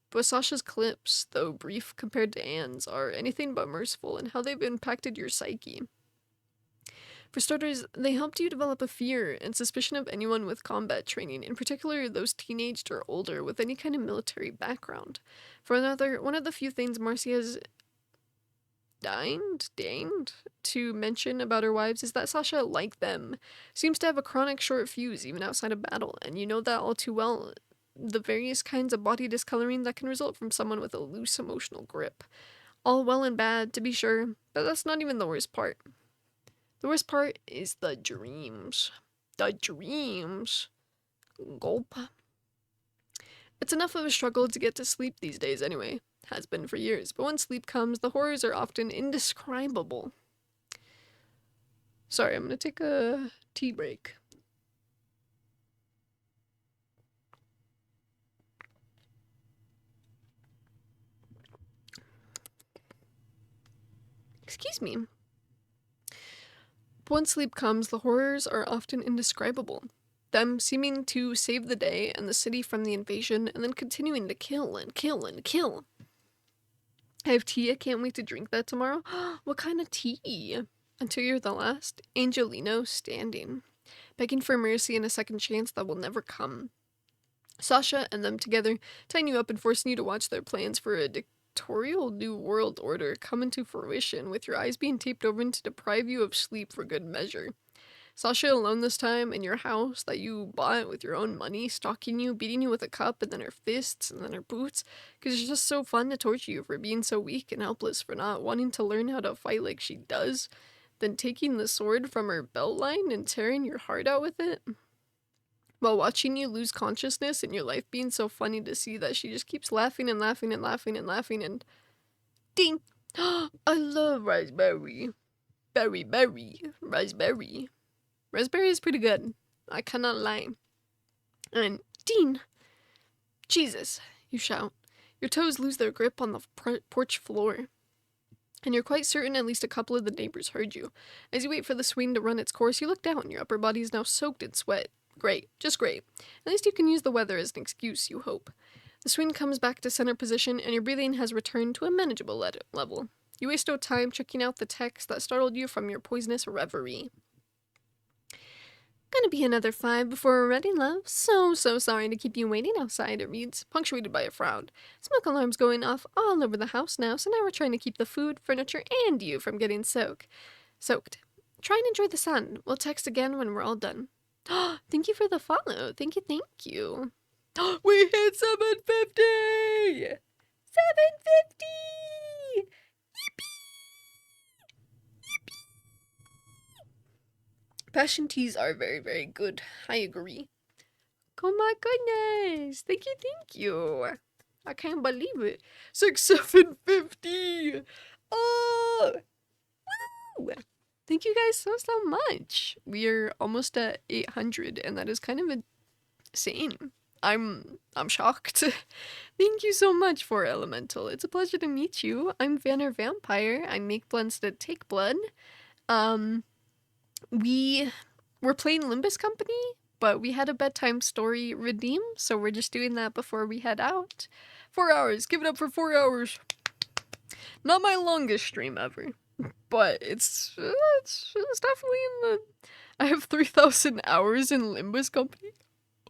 But Sasha's clips, though brief compared to Anne's, are anything but merciful in how they've impacted your psyche. For starters, they helped you develop a fear and suspicion of anyone with combat training, in particular those teenaged or older with any kind of military background. For another, one of the few things Marcy has deigned to mention about our wives is that Sasha, like them, seems to have a chronic short fuse even outside of battle, and you know that all too well, the various kinds of body discoloring that can result from someone with a loose emotional grip. All well and bad, to be sure, but that's not even the worst part. The worst part is the dreams. The dreams. Gulp. It's enough of a struggle to get to sleep these days anyway. Has been for years, but when sleep comes, the horrors are often indescribable. Sorry, I'm gonna take a tea break. Excuse me. But when sleep comes, the horrors are often indescribable. Them seeming to save the day and the city from the invasion, and then continuing to kill and kill and kill. I have tea. I can't wait to drink that tomorrow. What kind of tea? Until you're the last, Angelino standing, begging for mercy and a second chance that will never come. Sasha and them together, tying you up and forcing you to watch their plans for a dictatorial new world order come into fruition, with your eyes being taped over to deprive you of sleep for good measure. Sasha alone this time in your house that you bought with your own money, stalking you, beating you with a cup, and then her fists, and then her boots, because it's just so fun to torture you for being so weak and helpless, for not wanting to learn how to fight like she does, then taking the sword from her belt line and tearing your heart out with it, while watching you lose consciousness and your life being so funny to see that she just keeps laughing and laughing and laughing and laughing and... Ding! I love raspberry. Berry. Raspberry. Raspberry is pretty good. I cannot lie. And Dean! Jesus, you shout. Your toes lose their grip on the porch floor. And you're quite certain at least a couple of the neighbors heard you. As you wait for the swing to run its course, you look down. Your upper body is now soaked in sweat. Great. Just great. At least you can use the weather as an excuse, you hope. The swing comes back to center position, and your breathing has returned to a manageable level. You waste no time checking out the text that startled you from your poisonous reverie. Gonna be another 5 before we're ready, love. So sorry to keep you waiting outside, it reads, punctuated by a frown. Smoke alarms going off all over the house now, so now we're trying to keep the food, furniture, and you from getting soaked. Try and enjoy the sun. We'll text again when we're all done. Thank you for the follow. Thank you. We hit 750! 750! Passion teas are very, very good. I agree. Oh my goodness. Thank you. I can't believe it. 750! Oh! Woo! Thank you guys so much. We are almost at 800, and that is kind of insane. I'm shocked. Thank you so much for Elemental. It's a pleasure to meet you. I'm Vanner Vampire. I make blends to take blood. We were playing Limbus Company, but we had a bedtime story redeem, so we're just doing that before we head out. 4 hours. Give it up for 4 hours. Not my longest stream ever, but it's definitely in the... I have 3,000 hours in Limbus Company.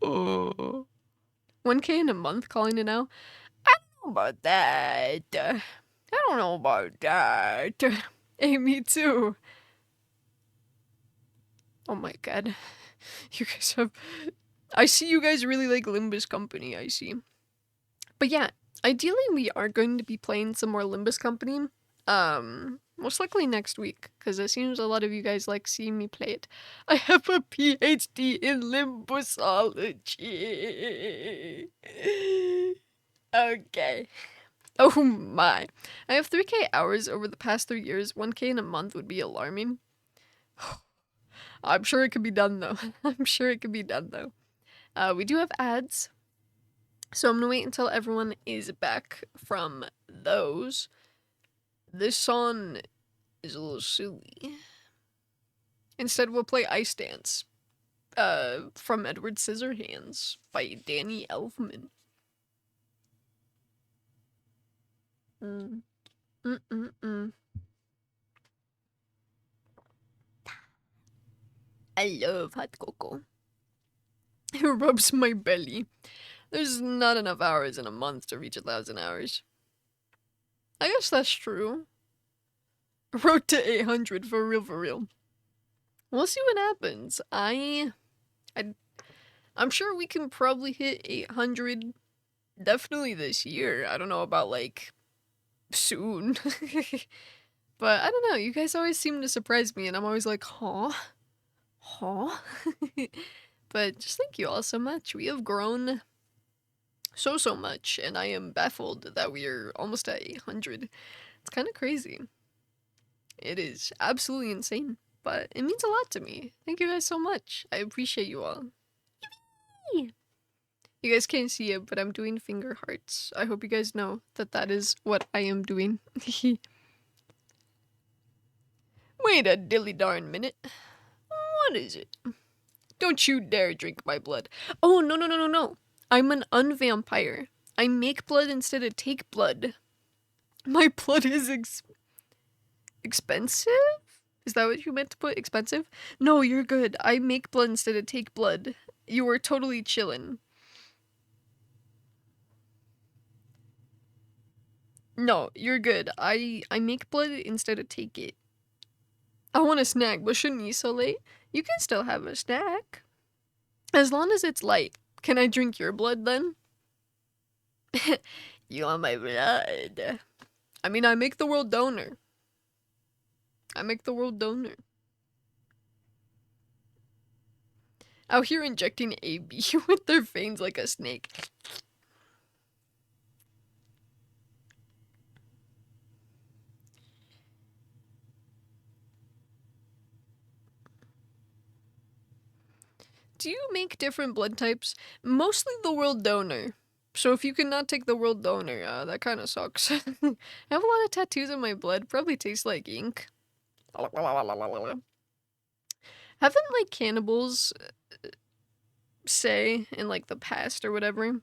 Oh. 1K in a month calling it now. I don't know about that. Hey, me too. Oh my god. You guys have... I see you guys really like Limbus Company, I see. But yeah, ideally we are going to be playing some more Limbus Company. Most likely next week, because it seems a lot of you guys like seeing me play it. I have a PhD in limbusology. Okay. Oh my. I have 3K hours over the past 3 years. 1K in a month would be alarming. I'm sure it could be done though. We do have ads. So I'm gonna wait until everyone is back from those. This song is a little silly. Instead, we'll play Ice Dance from Edward Scissorhands by Danny Elfman. I love hot cocoa. It rubs my belly. There's not enough hours in a month to reach 1,000 hours. I guess that's true. Road to 800 for real, for real. We'll see what happens. I'm sure we can probably hit 800 definitely this year. I don't know about like soon. But I don't know, you guys always seem to surprise me and I'm always like, huh? Huh? But just thank you all so much. We have grown so much and I am baffled that we are almost at 800. It's kind of crazy. It is absolutely insane, but it means a lot to me. Thank you guys so much. I appreciate you all. Yippee! You guys can't see it, but I'm doing finger hearts. I hope you guys know that that is what I am doing. Wait a dilly darn minute. What is it? Don't you dare drink my blood. Oh, no. I'm an unvampire. I make blood instead of take blood. My blood is expensive? Is that what you meant to put? Expensive? No, you're good. I make blood instead of take blood. You were totally chillin'. No, you're good. I make blood instead of take it. I want a snack, but shouldn't eat so late. You can still have a snack. As long as it's light. Can I drink your blood then? You want my blood? I mean, I make the world donor. Out here injecting AB with their veins like a snake. Do you make different blood types? Mostly the world donor. So if you cannot take the world donor, that kind of sucks. I have a lot of tattoos on my blood. Probably tastes like ink. Haven't like cannibals say in like the past or whatever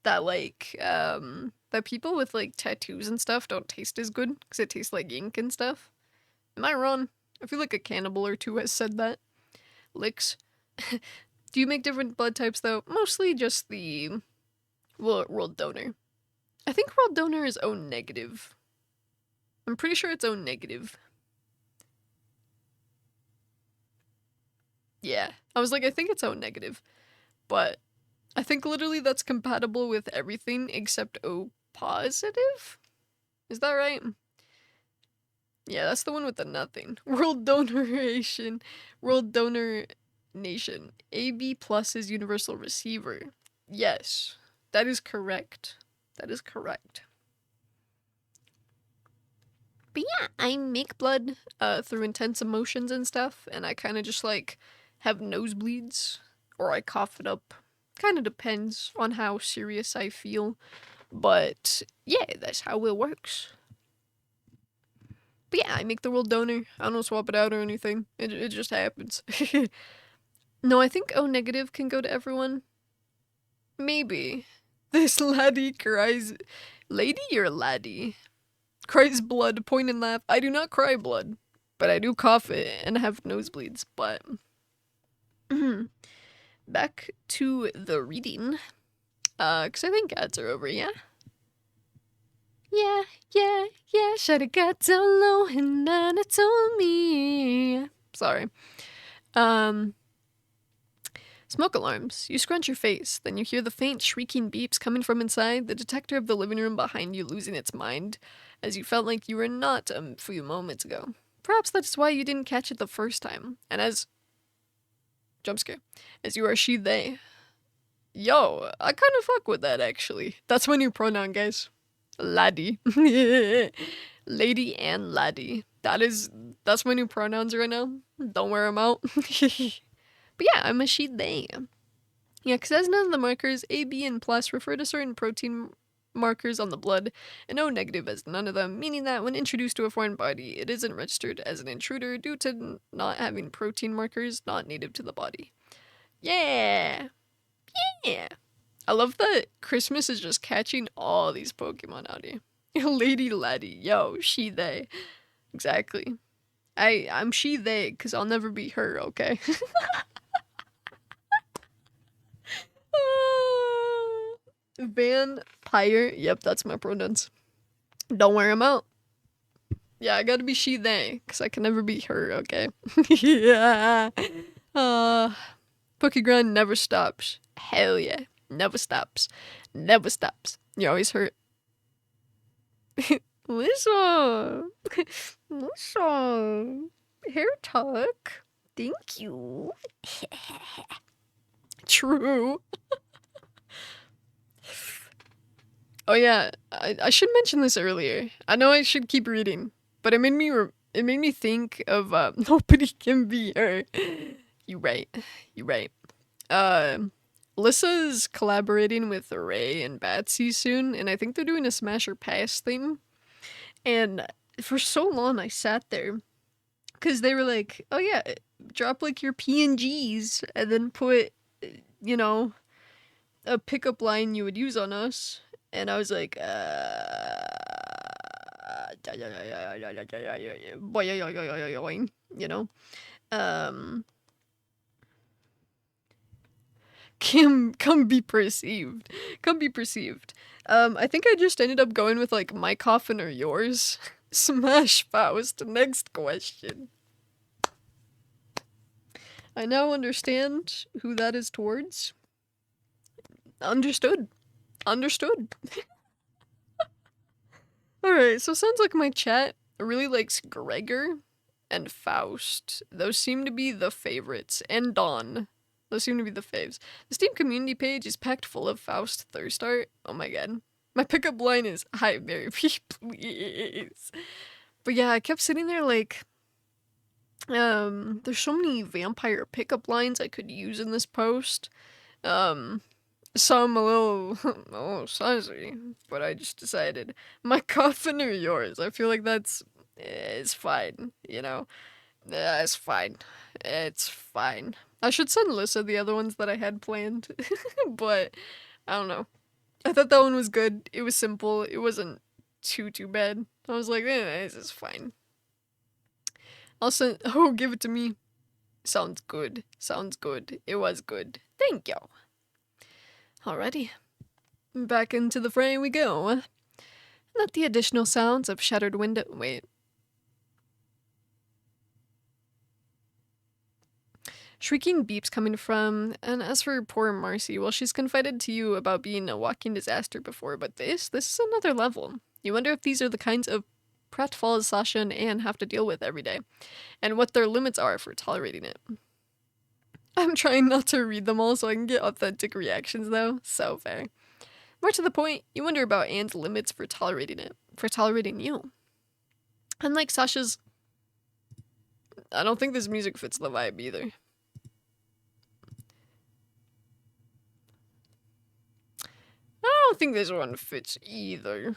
that like that people with like tattoos and stuff don't taste as good because it tastes like ink and stuff? Am I wrong? I feel like a cannibal or two has said that. Licks. Do you make different blood types though? Mostly just the world donor. I think world donor is O negative. I'm pretty sure it's O negative. Yeah, I was like, I think it's O negative, but I think literally that's compatible with everything except O positive. Is that right? Yeah, that's the one with the nothing. World donation. World donor nation. AB plus is universal receiver. Yes, that is correct. That is correct. But yeah, I make blood through intense emotions and stuff, and I kind of just like have nosebleeds or I cough it up. Kind of depends on how serious I feel, but yeah, that's how it works. But yeah, I make the world donor. I don't swap it out or anything. It just happens. No, I think O negative can go to everyone. Maybe. This laddie cries. Lady or laddie? Cries blood, point and laugh. I do not cry blood, but I do cough it and have nosebleeds, but... Back to the reading. Cause I think ads are over, yeah? Yeah. Shawty got down low and then it told me. Sorry. Smoke alarms. You scrunch your face, then you hear the faint shrieking beeps coming from inside, the detector of the living room behind you losing its mind, as you felt like you were not a few moments ago. Perhaps that's why you didn't catch it the first time, and as... Jump scare. As you are she, they. Yo, I kinda fuck with that, actually. That's my new pronoun, guys. Laddie. Lady and laddie. That's my new pronouns right now. Don't wear them out. But yeah, I'm a she, they. Yeah, because as none of the markers, A, B, and plus refer to certain protein markers on the blood, and O negative as none of them, meaning that when introduced to a foreign body, it isn't registered as an intruder due to not having protein markers not native to the body. Yeah! I love that Christmas is just catching all these Pokemon out here. Lady, laddie, yo, she, they. Exactly. I'm she, they, because I'll never be her, okay? Vampire. Yep, that's my pronouns. Don't wear them out. Yeah, I gotta be she, they, because I can never be her, okay? Yeah. Pokey grind never stops. Hell yeah. Never stops. Never stops. You're always hurt. Listen. Listen. Hair tuck. Thank you. True. Oh yeah, I should mention this earlier. I know I should keep reading, but it made me think of nobody can be her. You right. You right. Lissa's collaborating with Ray and Batsy soon, and I think they're doing a smash or pass thing. And for so long I sat there because they were like, "Oh yeah, drop like your PNGs and then put, you know, a pickup line you would use on us." And I was like, you know, um, come be perceived, come be perceived. I think I just ended up going with like my coffin or yours. Smash Faust. Next question. I now understand who that is towards. Understood. Understood. Alright, so sounds like my chat really likes Gregor and Faust. Those seem to be the favorites. And Dawn. Those seem to be the faves. The Steam community page is packed full of Faust thirst art. Oh my god. My pickup line is, "Hi, marry me, please." But yeah, I kept sitting there like, there's so many vampire pickup lines I could use in this post. Some a little saucy, but I just decided my coffin or yours. I feel like it's fine, you know. It's fine. It's fine. I should send Lissa the other ones that I had planned, but I don't know. I thought that one was good. It was simple. It wasn't too bad. I was like, this is fine. I'll send. Oh, give it to me. Sounds good. Sounds good. It was good. Thank you. Alrighty. Back into the fray we go. Not the additional sounds of shattered window. Wait. Shrieking beeps coming from, and as for poor Marcy, well, she's confided to you about being a walking disaster before, but this is another level. You wonder if these are the kinds of pratfalls Sasha and Anne have to deal with every day, and what their limits are for tolerating it. I'm trying not to read them all so I can get authentic reactions, though. So fair. More to the point, you wonder about Anne's limits for tolerating it. For tolerating you. Unlike Sasha's... I don't think this music fits the vibe either. I don't think this one fits either.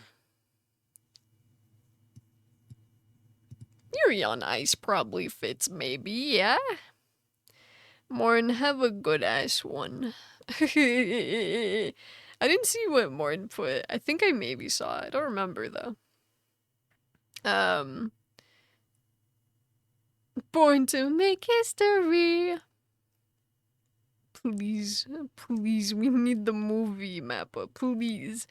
Yuri on Ice probably fits, maybe, yeah? Morn, have a good ass one. I didn't see what Morn put. I think I maybe saw it. I don't remember though. Born to make history. Please, please, we need the movie, Mappa, please.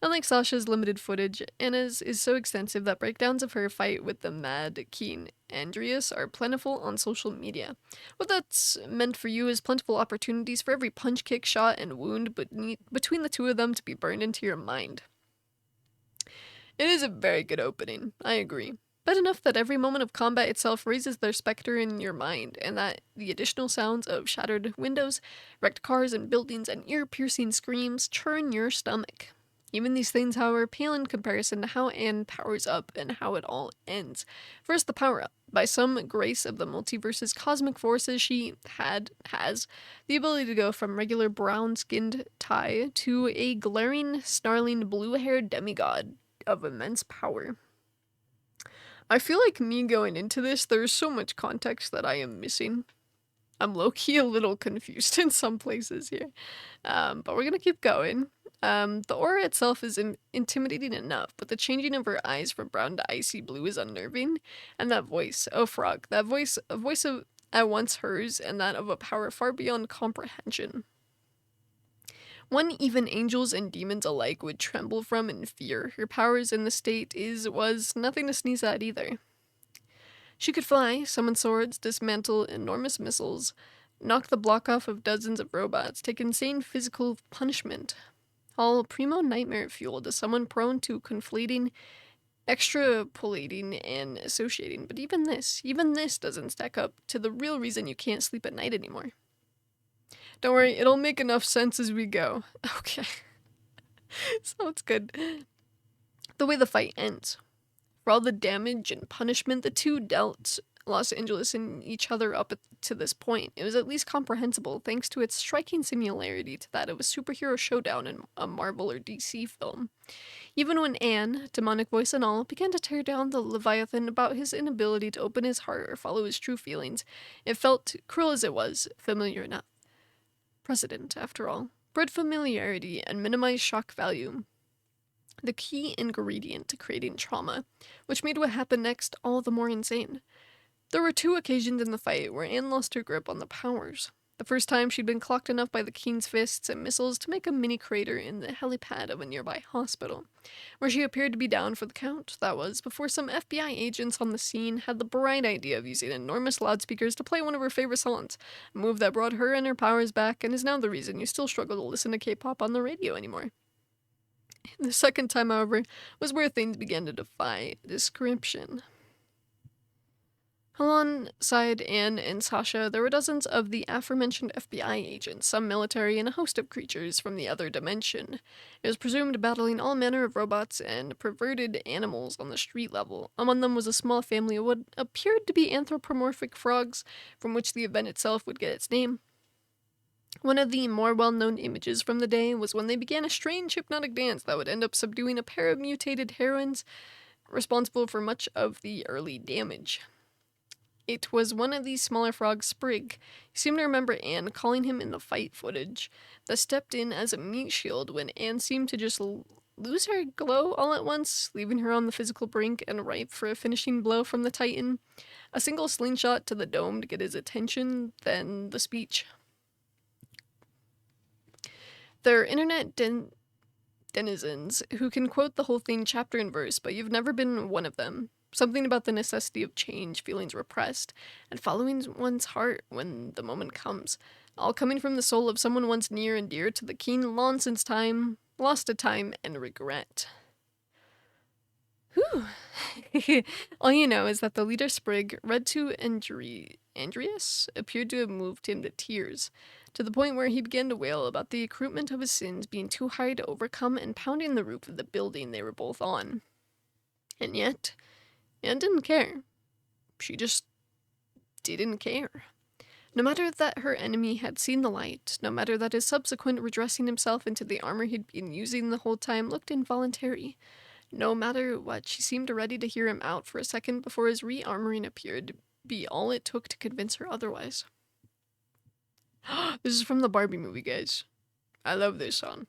Unlike Sasha's limited footage, Anna's is so extensive that breakdowns of her fight with the mad, keen Andreas are plentiful on social media. What that's meant for you is plentiful opportunities for every punch, kick, shot, and wound between the two of them to be burned into your mind. It is a very good opening, I agree. But enough that every moment of combat itself raises their specter in your mind, and that the additional sounds of shattered windows, wrecked cars and buildings, and ear-piercing screams churn your stomach. Even these things, however, pale in comparison to how Anne powers up and how it all ends. First, the power-up. By some grace of the multiverse's cosmic forces, she has the ability to go from regular brown-skinned Tai to a glaring, snarling, blue-haired demigod of immense power. I feel like me going into this, there's so much context that I am missing. I'm low-key a little confused in some places here. But we're gonna keep going. The aura itself is intimidating enough, but the changing of her eyes from brown to icy blue is unnerving. And that voice, oh frog, that voice, a voice of at once hers and that of a power far beyond comprehension. One even angels and demons alike would tremble from in fear. Her powers in the state was nothing to sneeze at either. She could fly, summon swords, dismantle enormous missiles, knock the block off of dozens of robots, take insane physical punishment. All primo nightmare fuel to someone prone to conflating, extrapolating, and associating. But even this doesn't stack up to the real reason you can't sleep at night anymore. Don't worry, it'll make enough sense as we go. Okay. Sounds good. The way the fight ends. For all the damage and punishment the two dealt Los Angeles and each other up to this point, it was at least comprehensible thanks to its striking similarity to that of a superhero showdown in a Marvel or DC film. Even when Anne, demonic voice and all, began to tear down the Leviathan about his inability to open his heart or follow his true feelings, it felt, cruel as it was, familiar enough. Precedent, after all, bred familiarity and minimized shock value. The key ingredient to creating trauma, which made what happened next all the more insane. There were 2 occasions in the fight where Anne lost her grip on the powers. The first time she'd been clocked enough by the King's fists and missiles to make a mini crater in the helipad of a nearby hospital, where she appeared to be down for the count. That was before some FBI agents on the scene had the bright idea of using enormous loudspeakers to play one of her favorite songs, a move that brought her and her powers back and is now the reason you still struggle to listen to K-pop on the radio anymore. The second time, however, was where things began to defy description. Alongside Anne and Sasha, there were dozens of the aforementioned FBI agents, some military, and a host of creatures from the other dimension. It was presumed battling all manner of robots and perverted animals on the street level. Among them was a small family of what appeared to be anthropomorphic frogs, from which the event itself would get its name. One of the more well-known images from the day was when they began a strange hypnotic dance that would end up subduing a pair of mutated heroines, responsible for much of the early damage. It was one of these smaller frogs, Sprig. You seem to remember Anne calling him in the fight footage, that stepped in as a meat shield when Anne seemed to just lose her glow all at once, leaving her on the physical brink and ripe for a finishing blow from the Titan. A single slingshot to the dome to get his attention, then the speech. They're internet denizens who can quote the whole thing chapter and verse, but you've never been one of them. Something about the necessity of change, feelings repressed, and following one's heart when the moment comes. All coming from the soul of someone once near and dear to the king long since time, lost to time, and regret. Whew. All you know is that the leader Sprig, read to Andreas, appeared to have moved him to tears, to the point where he began to wail about the accruement of his sins being too high to overcome and pounding the roof of the building they were both on. And yet, Anne didn't care. She just didn't care. No matter that her enemy had seen the light, no matter that his subsequent redressing himself into the armor he'd been using the whole time looked involuntary, no matter what, she seemed ready to hear him out for a second before his re-armoring appeared to be all it took to convince her otherwise. This is from the Barbie movie, guys. I love this song.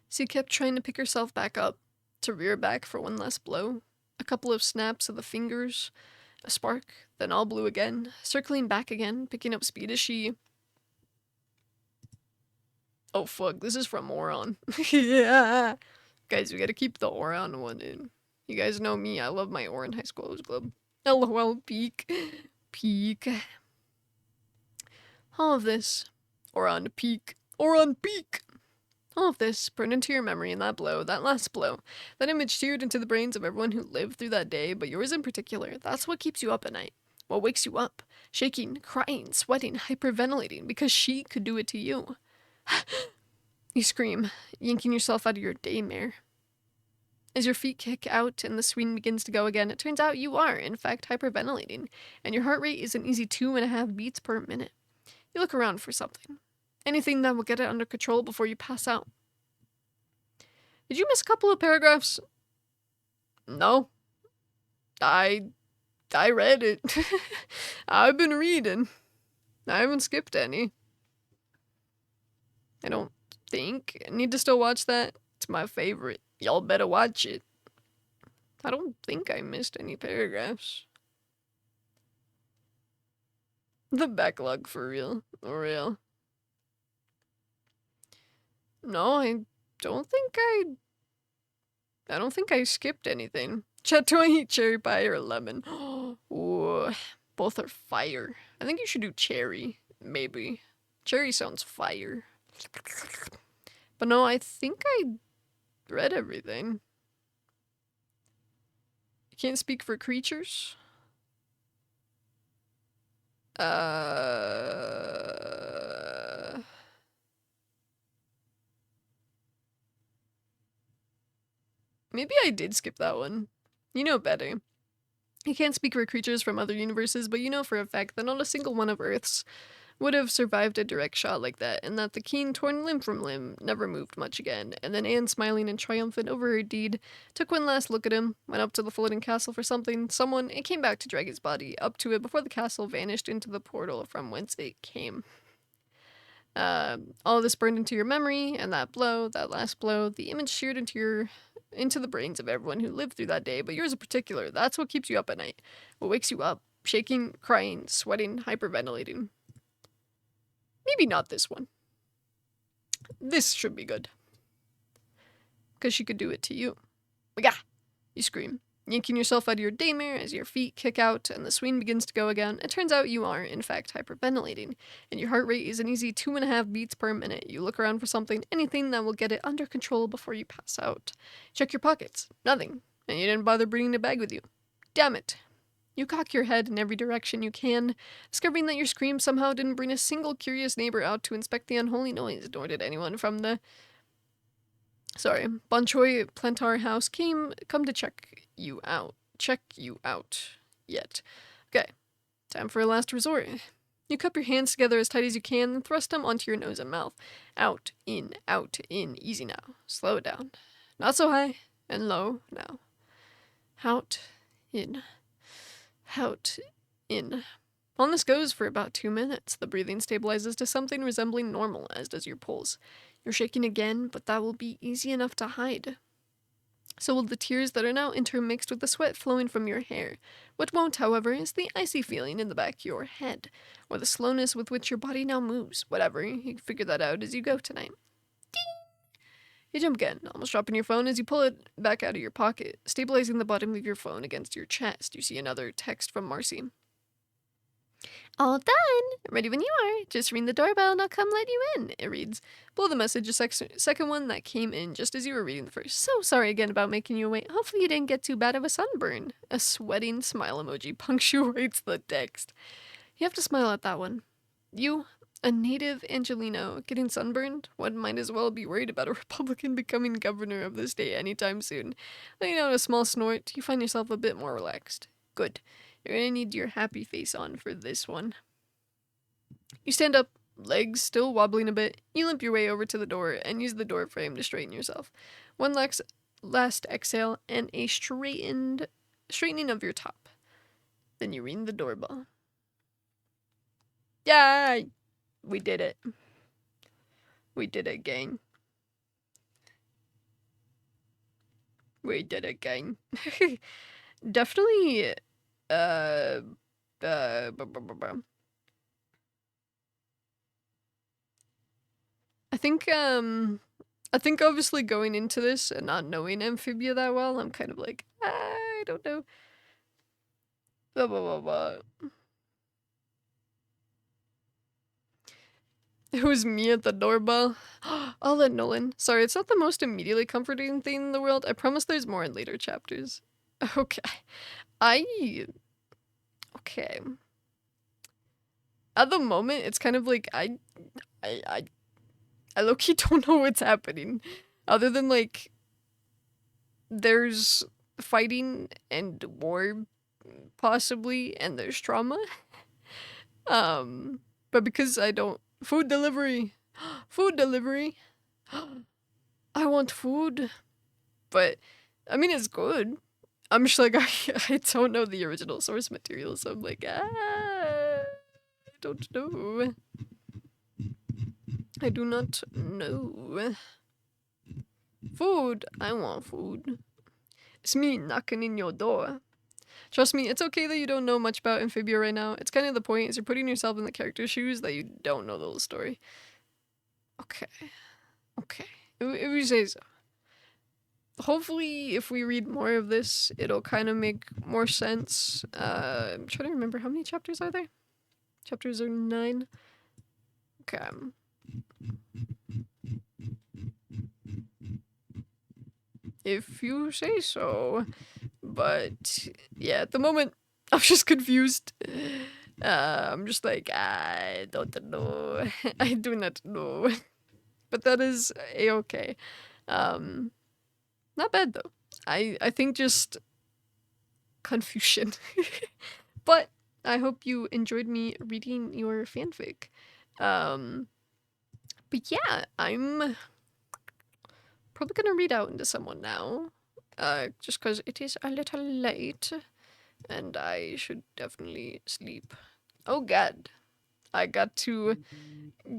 She kept trying to pick herself back up, to rear back for one last blow. A couple of snaps of the fingers, a spark, then all blue again, circling back again, picking up speed as she... Oh fuck, this is from Oron. Yeah! Guys, we gotta keep the Oron one in. You guys know me, I love my Oron High School Club. LOL, peak. Peak. All of this, Oron peak. Oron peak! All of this burned into your memory in that blow, that last blow. That image seared into the brains of everyone who lived through that day, but yours in particular. That's what keeps you up at night. What wakes you up. Shaking, crying, sweating, hyperventilating, because she could do it to you. You scream, yanking yourself out of your daymare. As your feet kick out and the screen begins to go again, it turns out you are, in fact, hyperventilating, and your heart rate is an easy 2.5 beats per minute. You look around for something. Anything that will get it under control before you pass out. Did you miss a couple of paragraphs? No. I read it. I've been reading. I haven't skipped any. I don't think. I need to still watch that. It's my favorite. Y'all better watch it. I don't think I missed any paragraphs. The backlog for real. For real. No, I don't think I don't think I skipped anything. Chat, do I eat cherry pie or lemon? Ooh, both are fire. I think you should do cherry, maybe. Cherry sounds fire. But no, I think I read everything. You can't speak for creatures? Maybe I did skip that one. You know better. You can't speak for creatures from other universes, but you know for a fact that not a single one of Earth's would have survived a direct shot like that, and that the keen, torn limb from limb never moved much again. And then Anne, smiling and triumphant over her deed, took one last look at him, went up to the floating castle for something, someone, and came back to drag his body up to it before the castle vanished into the portal from whence it came. All this burned into your memory, and that blow, that last blow, the image sheared into the brains of everyone who lived through that day, but yours in particular. That's what keeps you up at night. What wakes you up, shaking, crying, sweating, hyperventilating. Maybe not this one. This should be good. Because she could do it to you. Wigah! You scream, yanking yourself out of your daymare as your feet kick out and the swing begins to go again. It turns out you are, in fact, hyperventilating, and your heart rate is an easy 2.5 beats per minute. You look around for something, anything that will get it under control before you pass out. Check your pockets. Nothing. And you didn't bother bringing a bag with you. Damn it. You cock your head in every direction you can, discovering that your scream somehow didn't bring a single curious neighbor out to inspect the unholy noise, nor did anyone from the Bonchoy Plantar house come to check you out. Yet. Okay, time for a last resort. You cup your hands together as tight as you can and thrust them onto your nose and mouth. Out, in, easy now. Slow it down. Not so high, and low now. Out, in. On this goes for about 2 minutes. The breathing stabilizes to something resembling normal, as does your pulse. You're shaking again, but that will be easy enough to hide. So will the tears that are now intermixed with the sweat flowing from your hair. What won't, however, is the icy feeling in the back of your head, or the slowness with which your body now moves. Whatever, you can figure that out as you go tonight. Ding! You jump again, almost dropping your phone as you pull it back out of your pocket, stabilizing the bottom of your phone against your chest. You see another text from Marcy. All done! Ready when you are. Just ring the doorbell and I'll come let you in, it reads. Below the message, a second one that came in just as you were reading the first. So sorry again about making you wait. Hopefully you didn't get too bad of a sunburn. A sweating smile emoji punctuates the text. You have to smile at that one. You, a native Angelino, getting sunburned? One might as well be worried about a Republican becoming governor of the state anytime soon. Letting out a small snort, you find yourself a bit more relaxed. Good. You're gonna need your happy face on for this one. You stand up, legs still wobbling a bit. You limp your way over to the door and use the door frame to straighten yourself. One last exhale and a straightening of your top. Then you ring the doorbell. Yay! We did it. We did it, gang. We did it, gang. Definitely, I think obviously going into this and not knowing Amphibia that well, I'm kind of like, I don't know. Blah, blah, blah, blah. It was me at the doorbell. I'll let Nolan. Sorry, it's not the most immediately comforting thing in the world. I promise there's more in later chapters. Okay. Okay. At the moment, it's kind of like I low-key don't know what's happening. Other than, like, there's fighting and war, possibly, and there's trauma. But because I don't... Food delivery! Food delivery! I want food. But, I mean, it's good. I'm just like, I don't know the original source material, so I'm like, I don't know. I do not know. Food. I want food. It's me knocking in your door. Trust me, it's okay that you don't know much about Amphibia right now. It's kind of the point, is you're putting yourself in the character's shoes that you don't know the whole story. Okay. Okay, if you say so. Hopefully, if we read more of this, it'll kind of make more sense. I'm trying to remember, how many chapters are there? Chapters are 9. Okay. If you say so. But yeah, at the moment, I'm just confused. I'm just like, I don't know. I do not know. But that is a-okay. Not bad though. I think just confusion. But I hope you enjoyed me reading your fanfic. But yeah, I'm probably gonna read out into someone now. Just because it is a little late. And I should definitely sleep. Oh god. I got to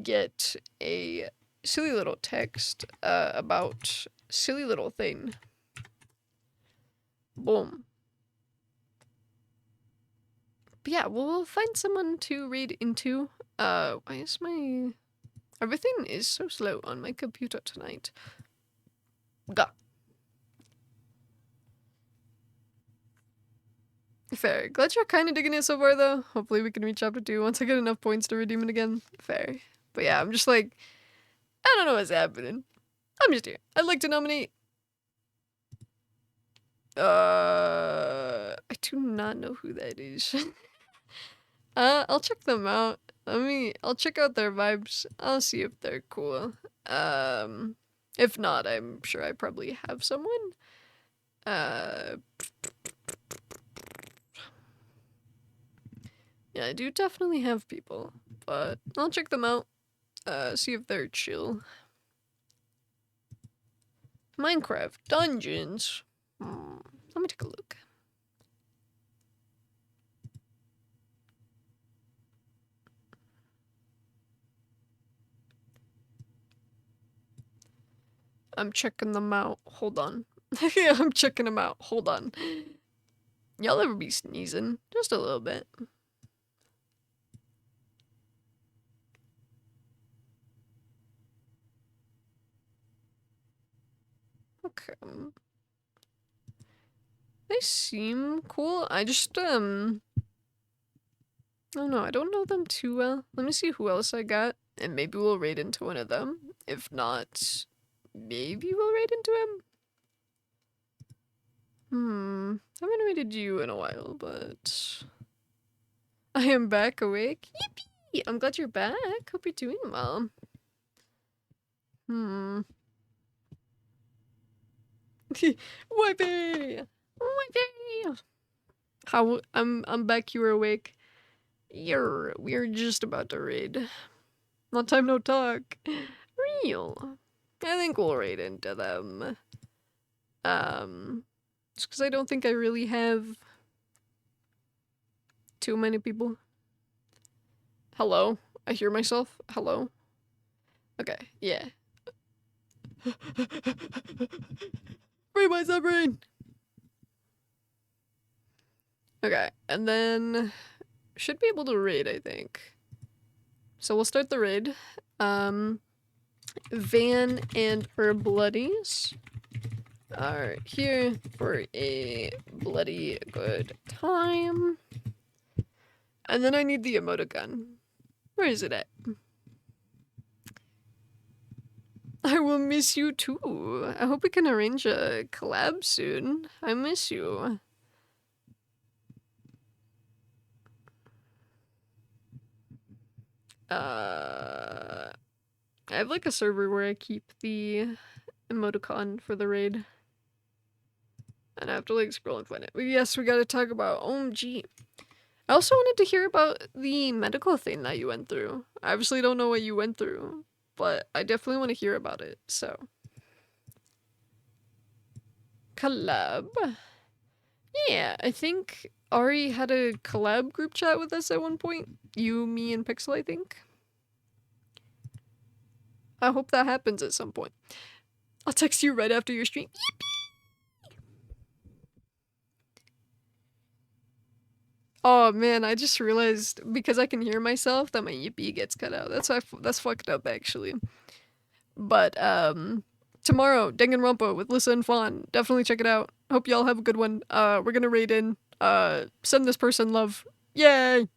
get a silly little text about silly little thing. Boom. But yeah, we'll find someone to read into. Why is my... Everything is so slow on my computer tonight. Gah. Fair. Glad you're kind of digging it so far, though. Hopefully we can reach chapter 2 once I get enough points to redeem it again. Fair. But yeah, I'm just like... I don't know what's happening. I'm just here. I'd like to nominate... I do not know who that is. I'll check them out. I'll check out their vibes. I'll see if they're cool. If not, I'm sure I probably have someone. Yeah, I do definitely have people, but I'll check them out. See if they're chill. Minecraft dungeons. Let me take a look. I'm checking them out. Hold on. Yeah, I'm checking them out. Hold on. Y'all ever be sneezing? Just a little bit. Okay. They seem cool. I just, oh no, I don't know them too well. Let me see who else I got, and maybe we'll raid into one of them. If not, maybe we'll raid into him. Haven't raided you in a while, but... I am back awake. Yippee! I'm glad you're back. Hope you're doing well. Wifey! Wifey! How I'm back, you were awake. We're just about to raid. No time, no talk. Real. I think we'll raid into them. Just because I don't think I really have too many people. Hello? I hear myself? Hello? Okay, yeah. Free my submarine! Okay, and then should be able to raid, I think. So we'll start the raid. Van and her bloodies are here for a bloody good time. And then I need the emoticon. Where is it at? I will miss you too. I hope we can arrange a collab soon. I miss you. I have like a server where I keep the emoticon for the raid. And I have to like scroll and find it. But yes, we gotta talk about OMG. I also wanted to hear about the medical thing that you went through. I obviously don't know what you went through, but I definitely want to hear about it, so. Collab. Yeah, I think Ari had a collab group chat with us at one point. You, me, and Pixel, I think. I hope that happens at some point. I'll text you right after your stream. Yippee! Oh man, I just realized because I can hear myself that my yippee gets cut out. That's fucked up actually. But tomorrow, Danganronpa with Lissa and Fawn. Definitely check it out. Hope y'all have a good one. We're gonna raid in. Send this person love. Yay!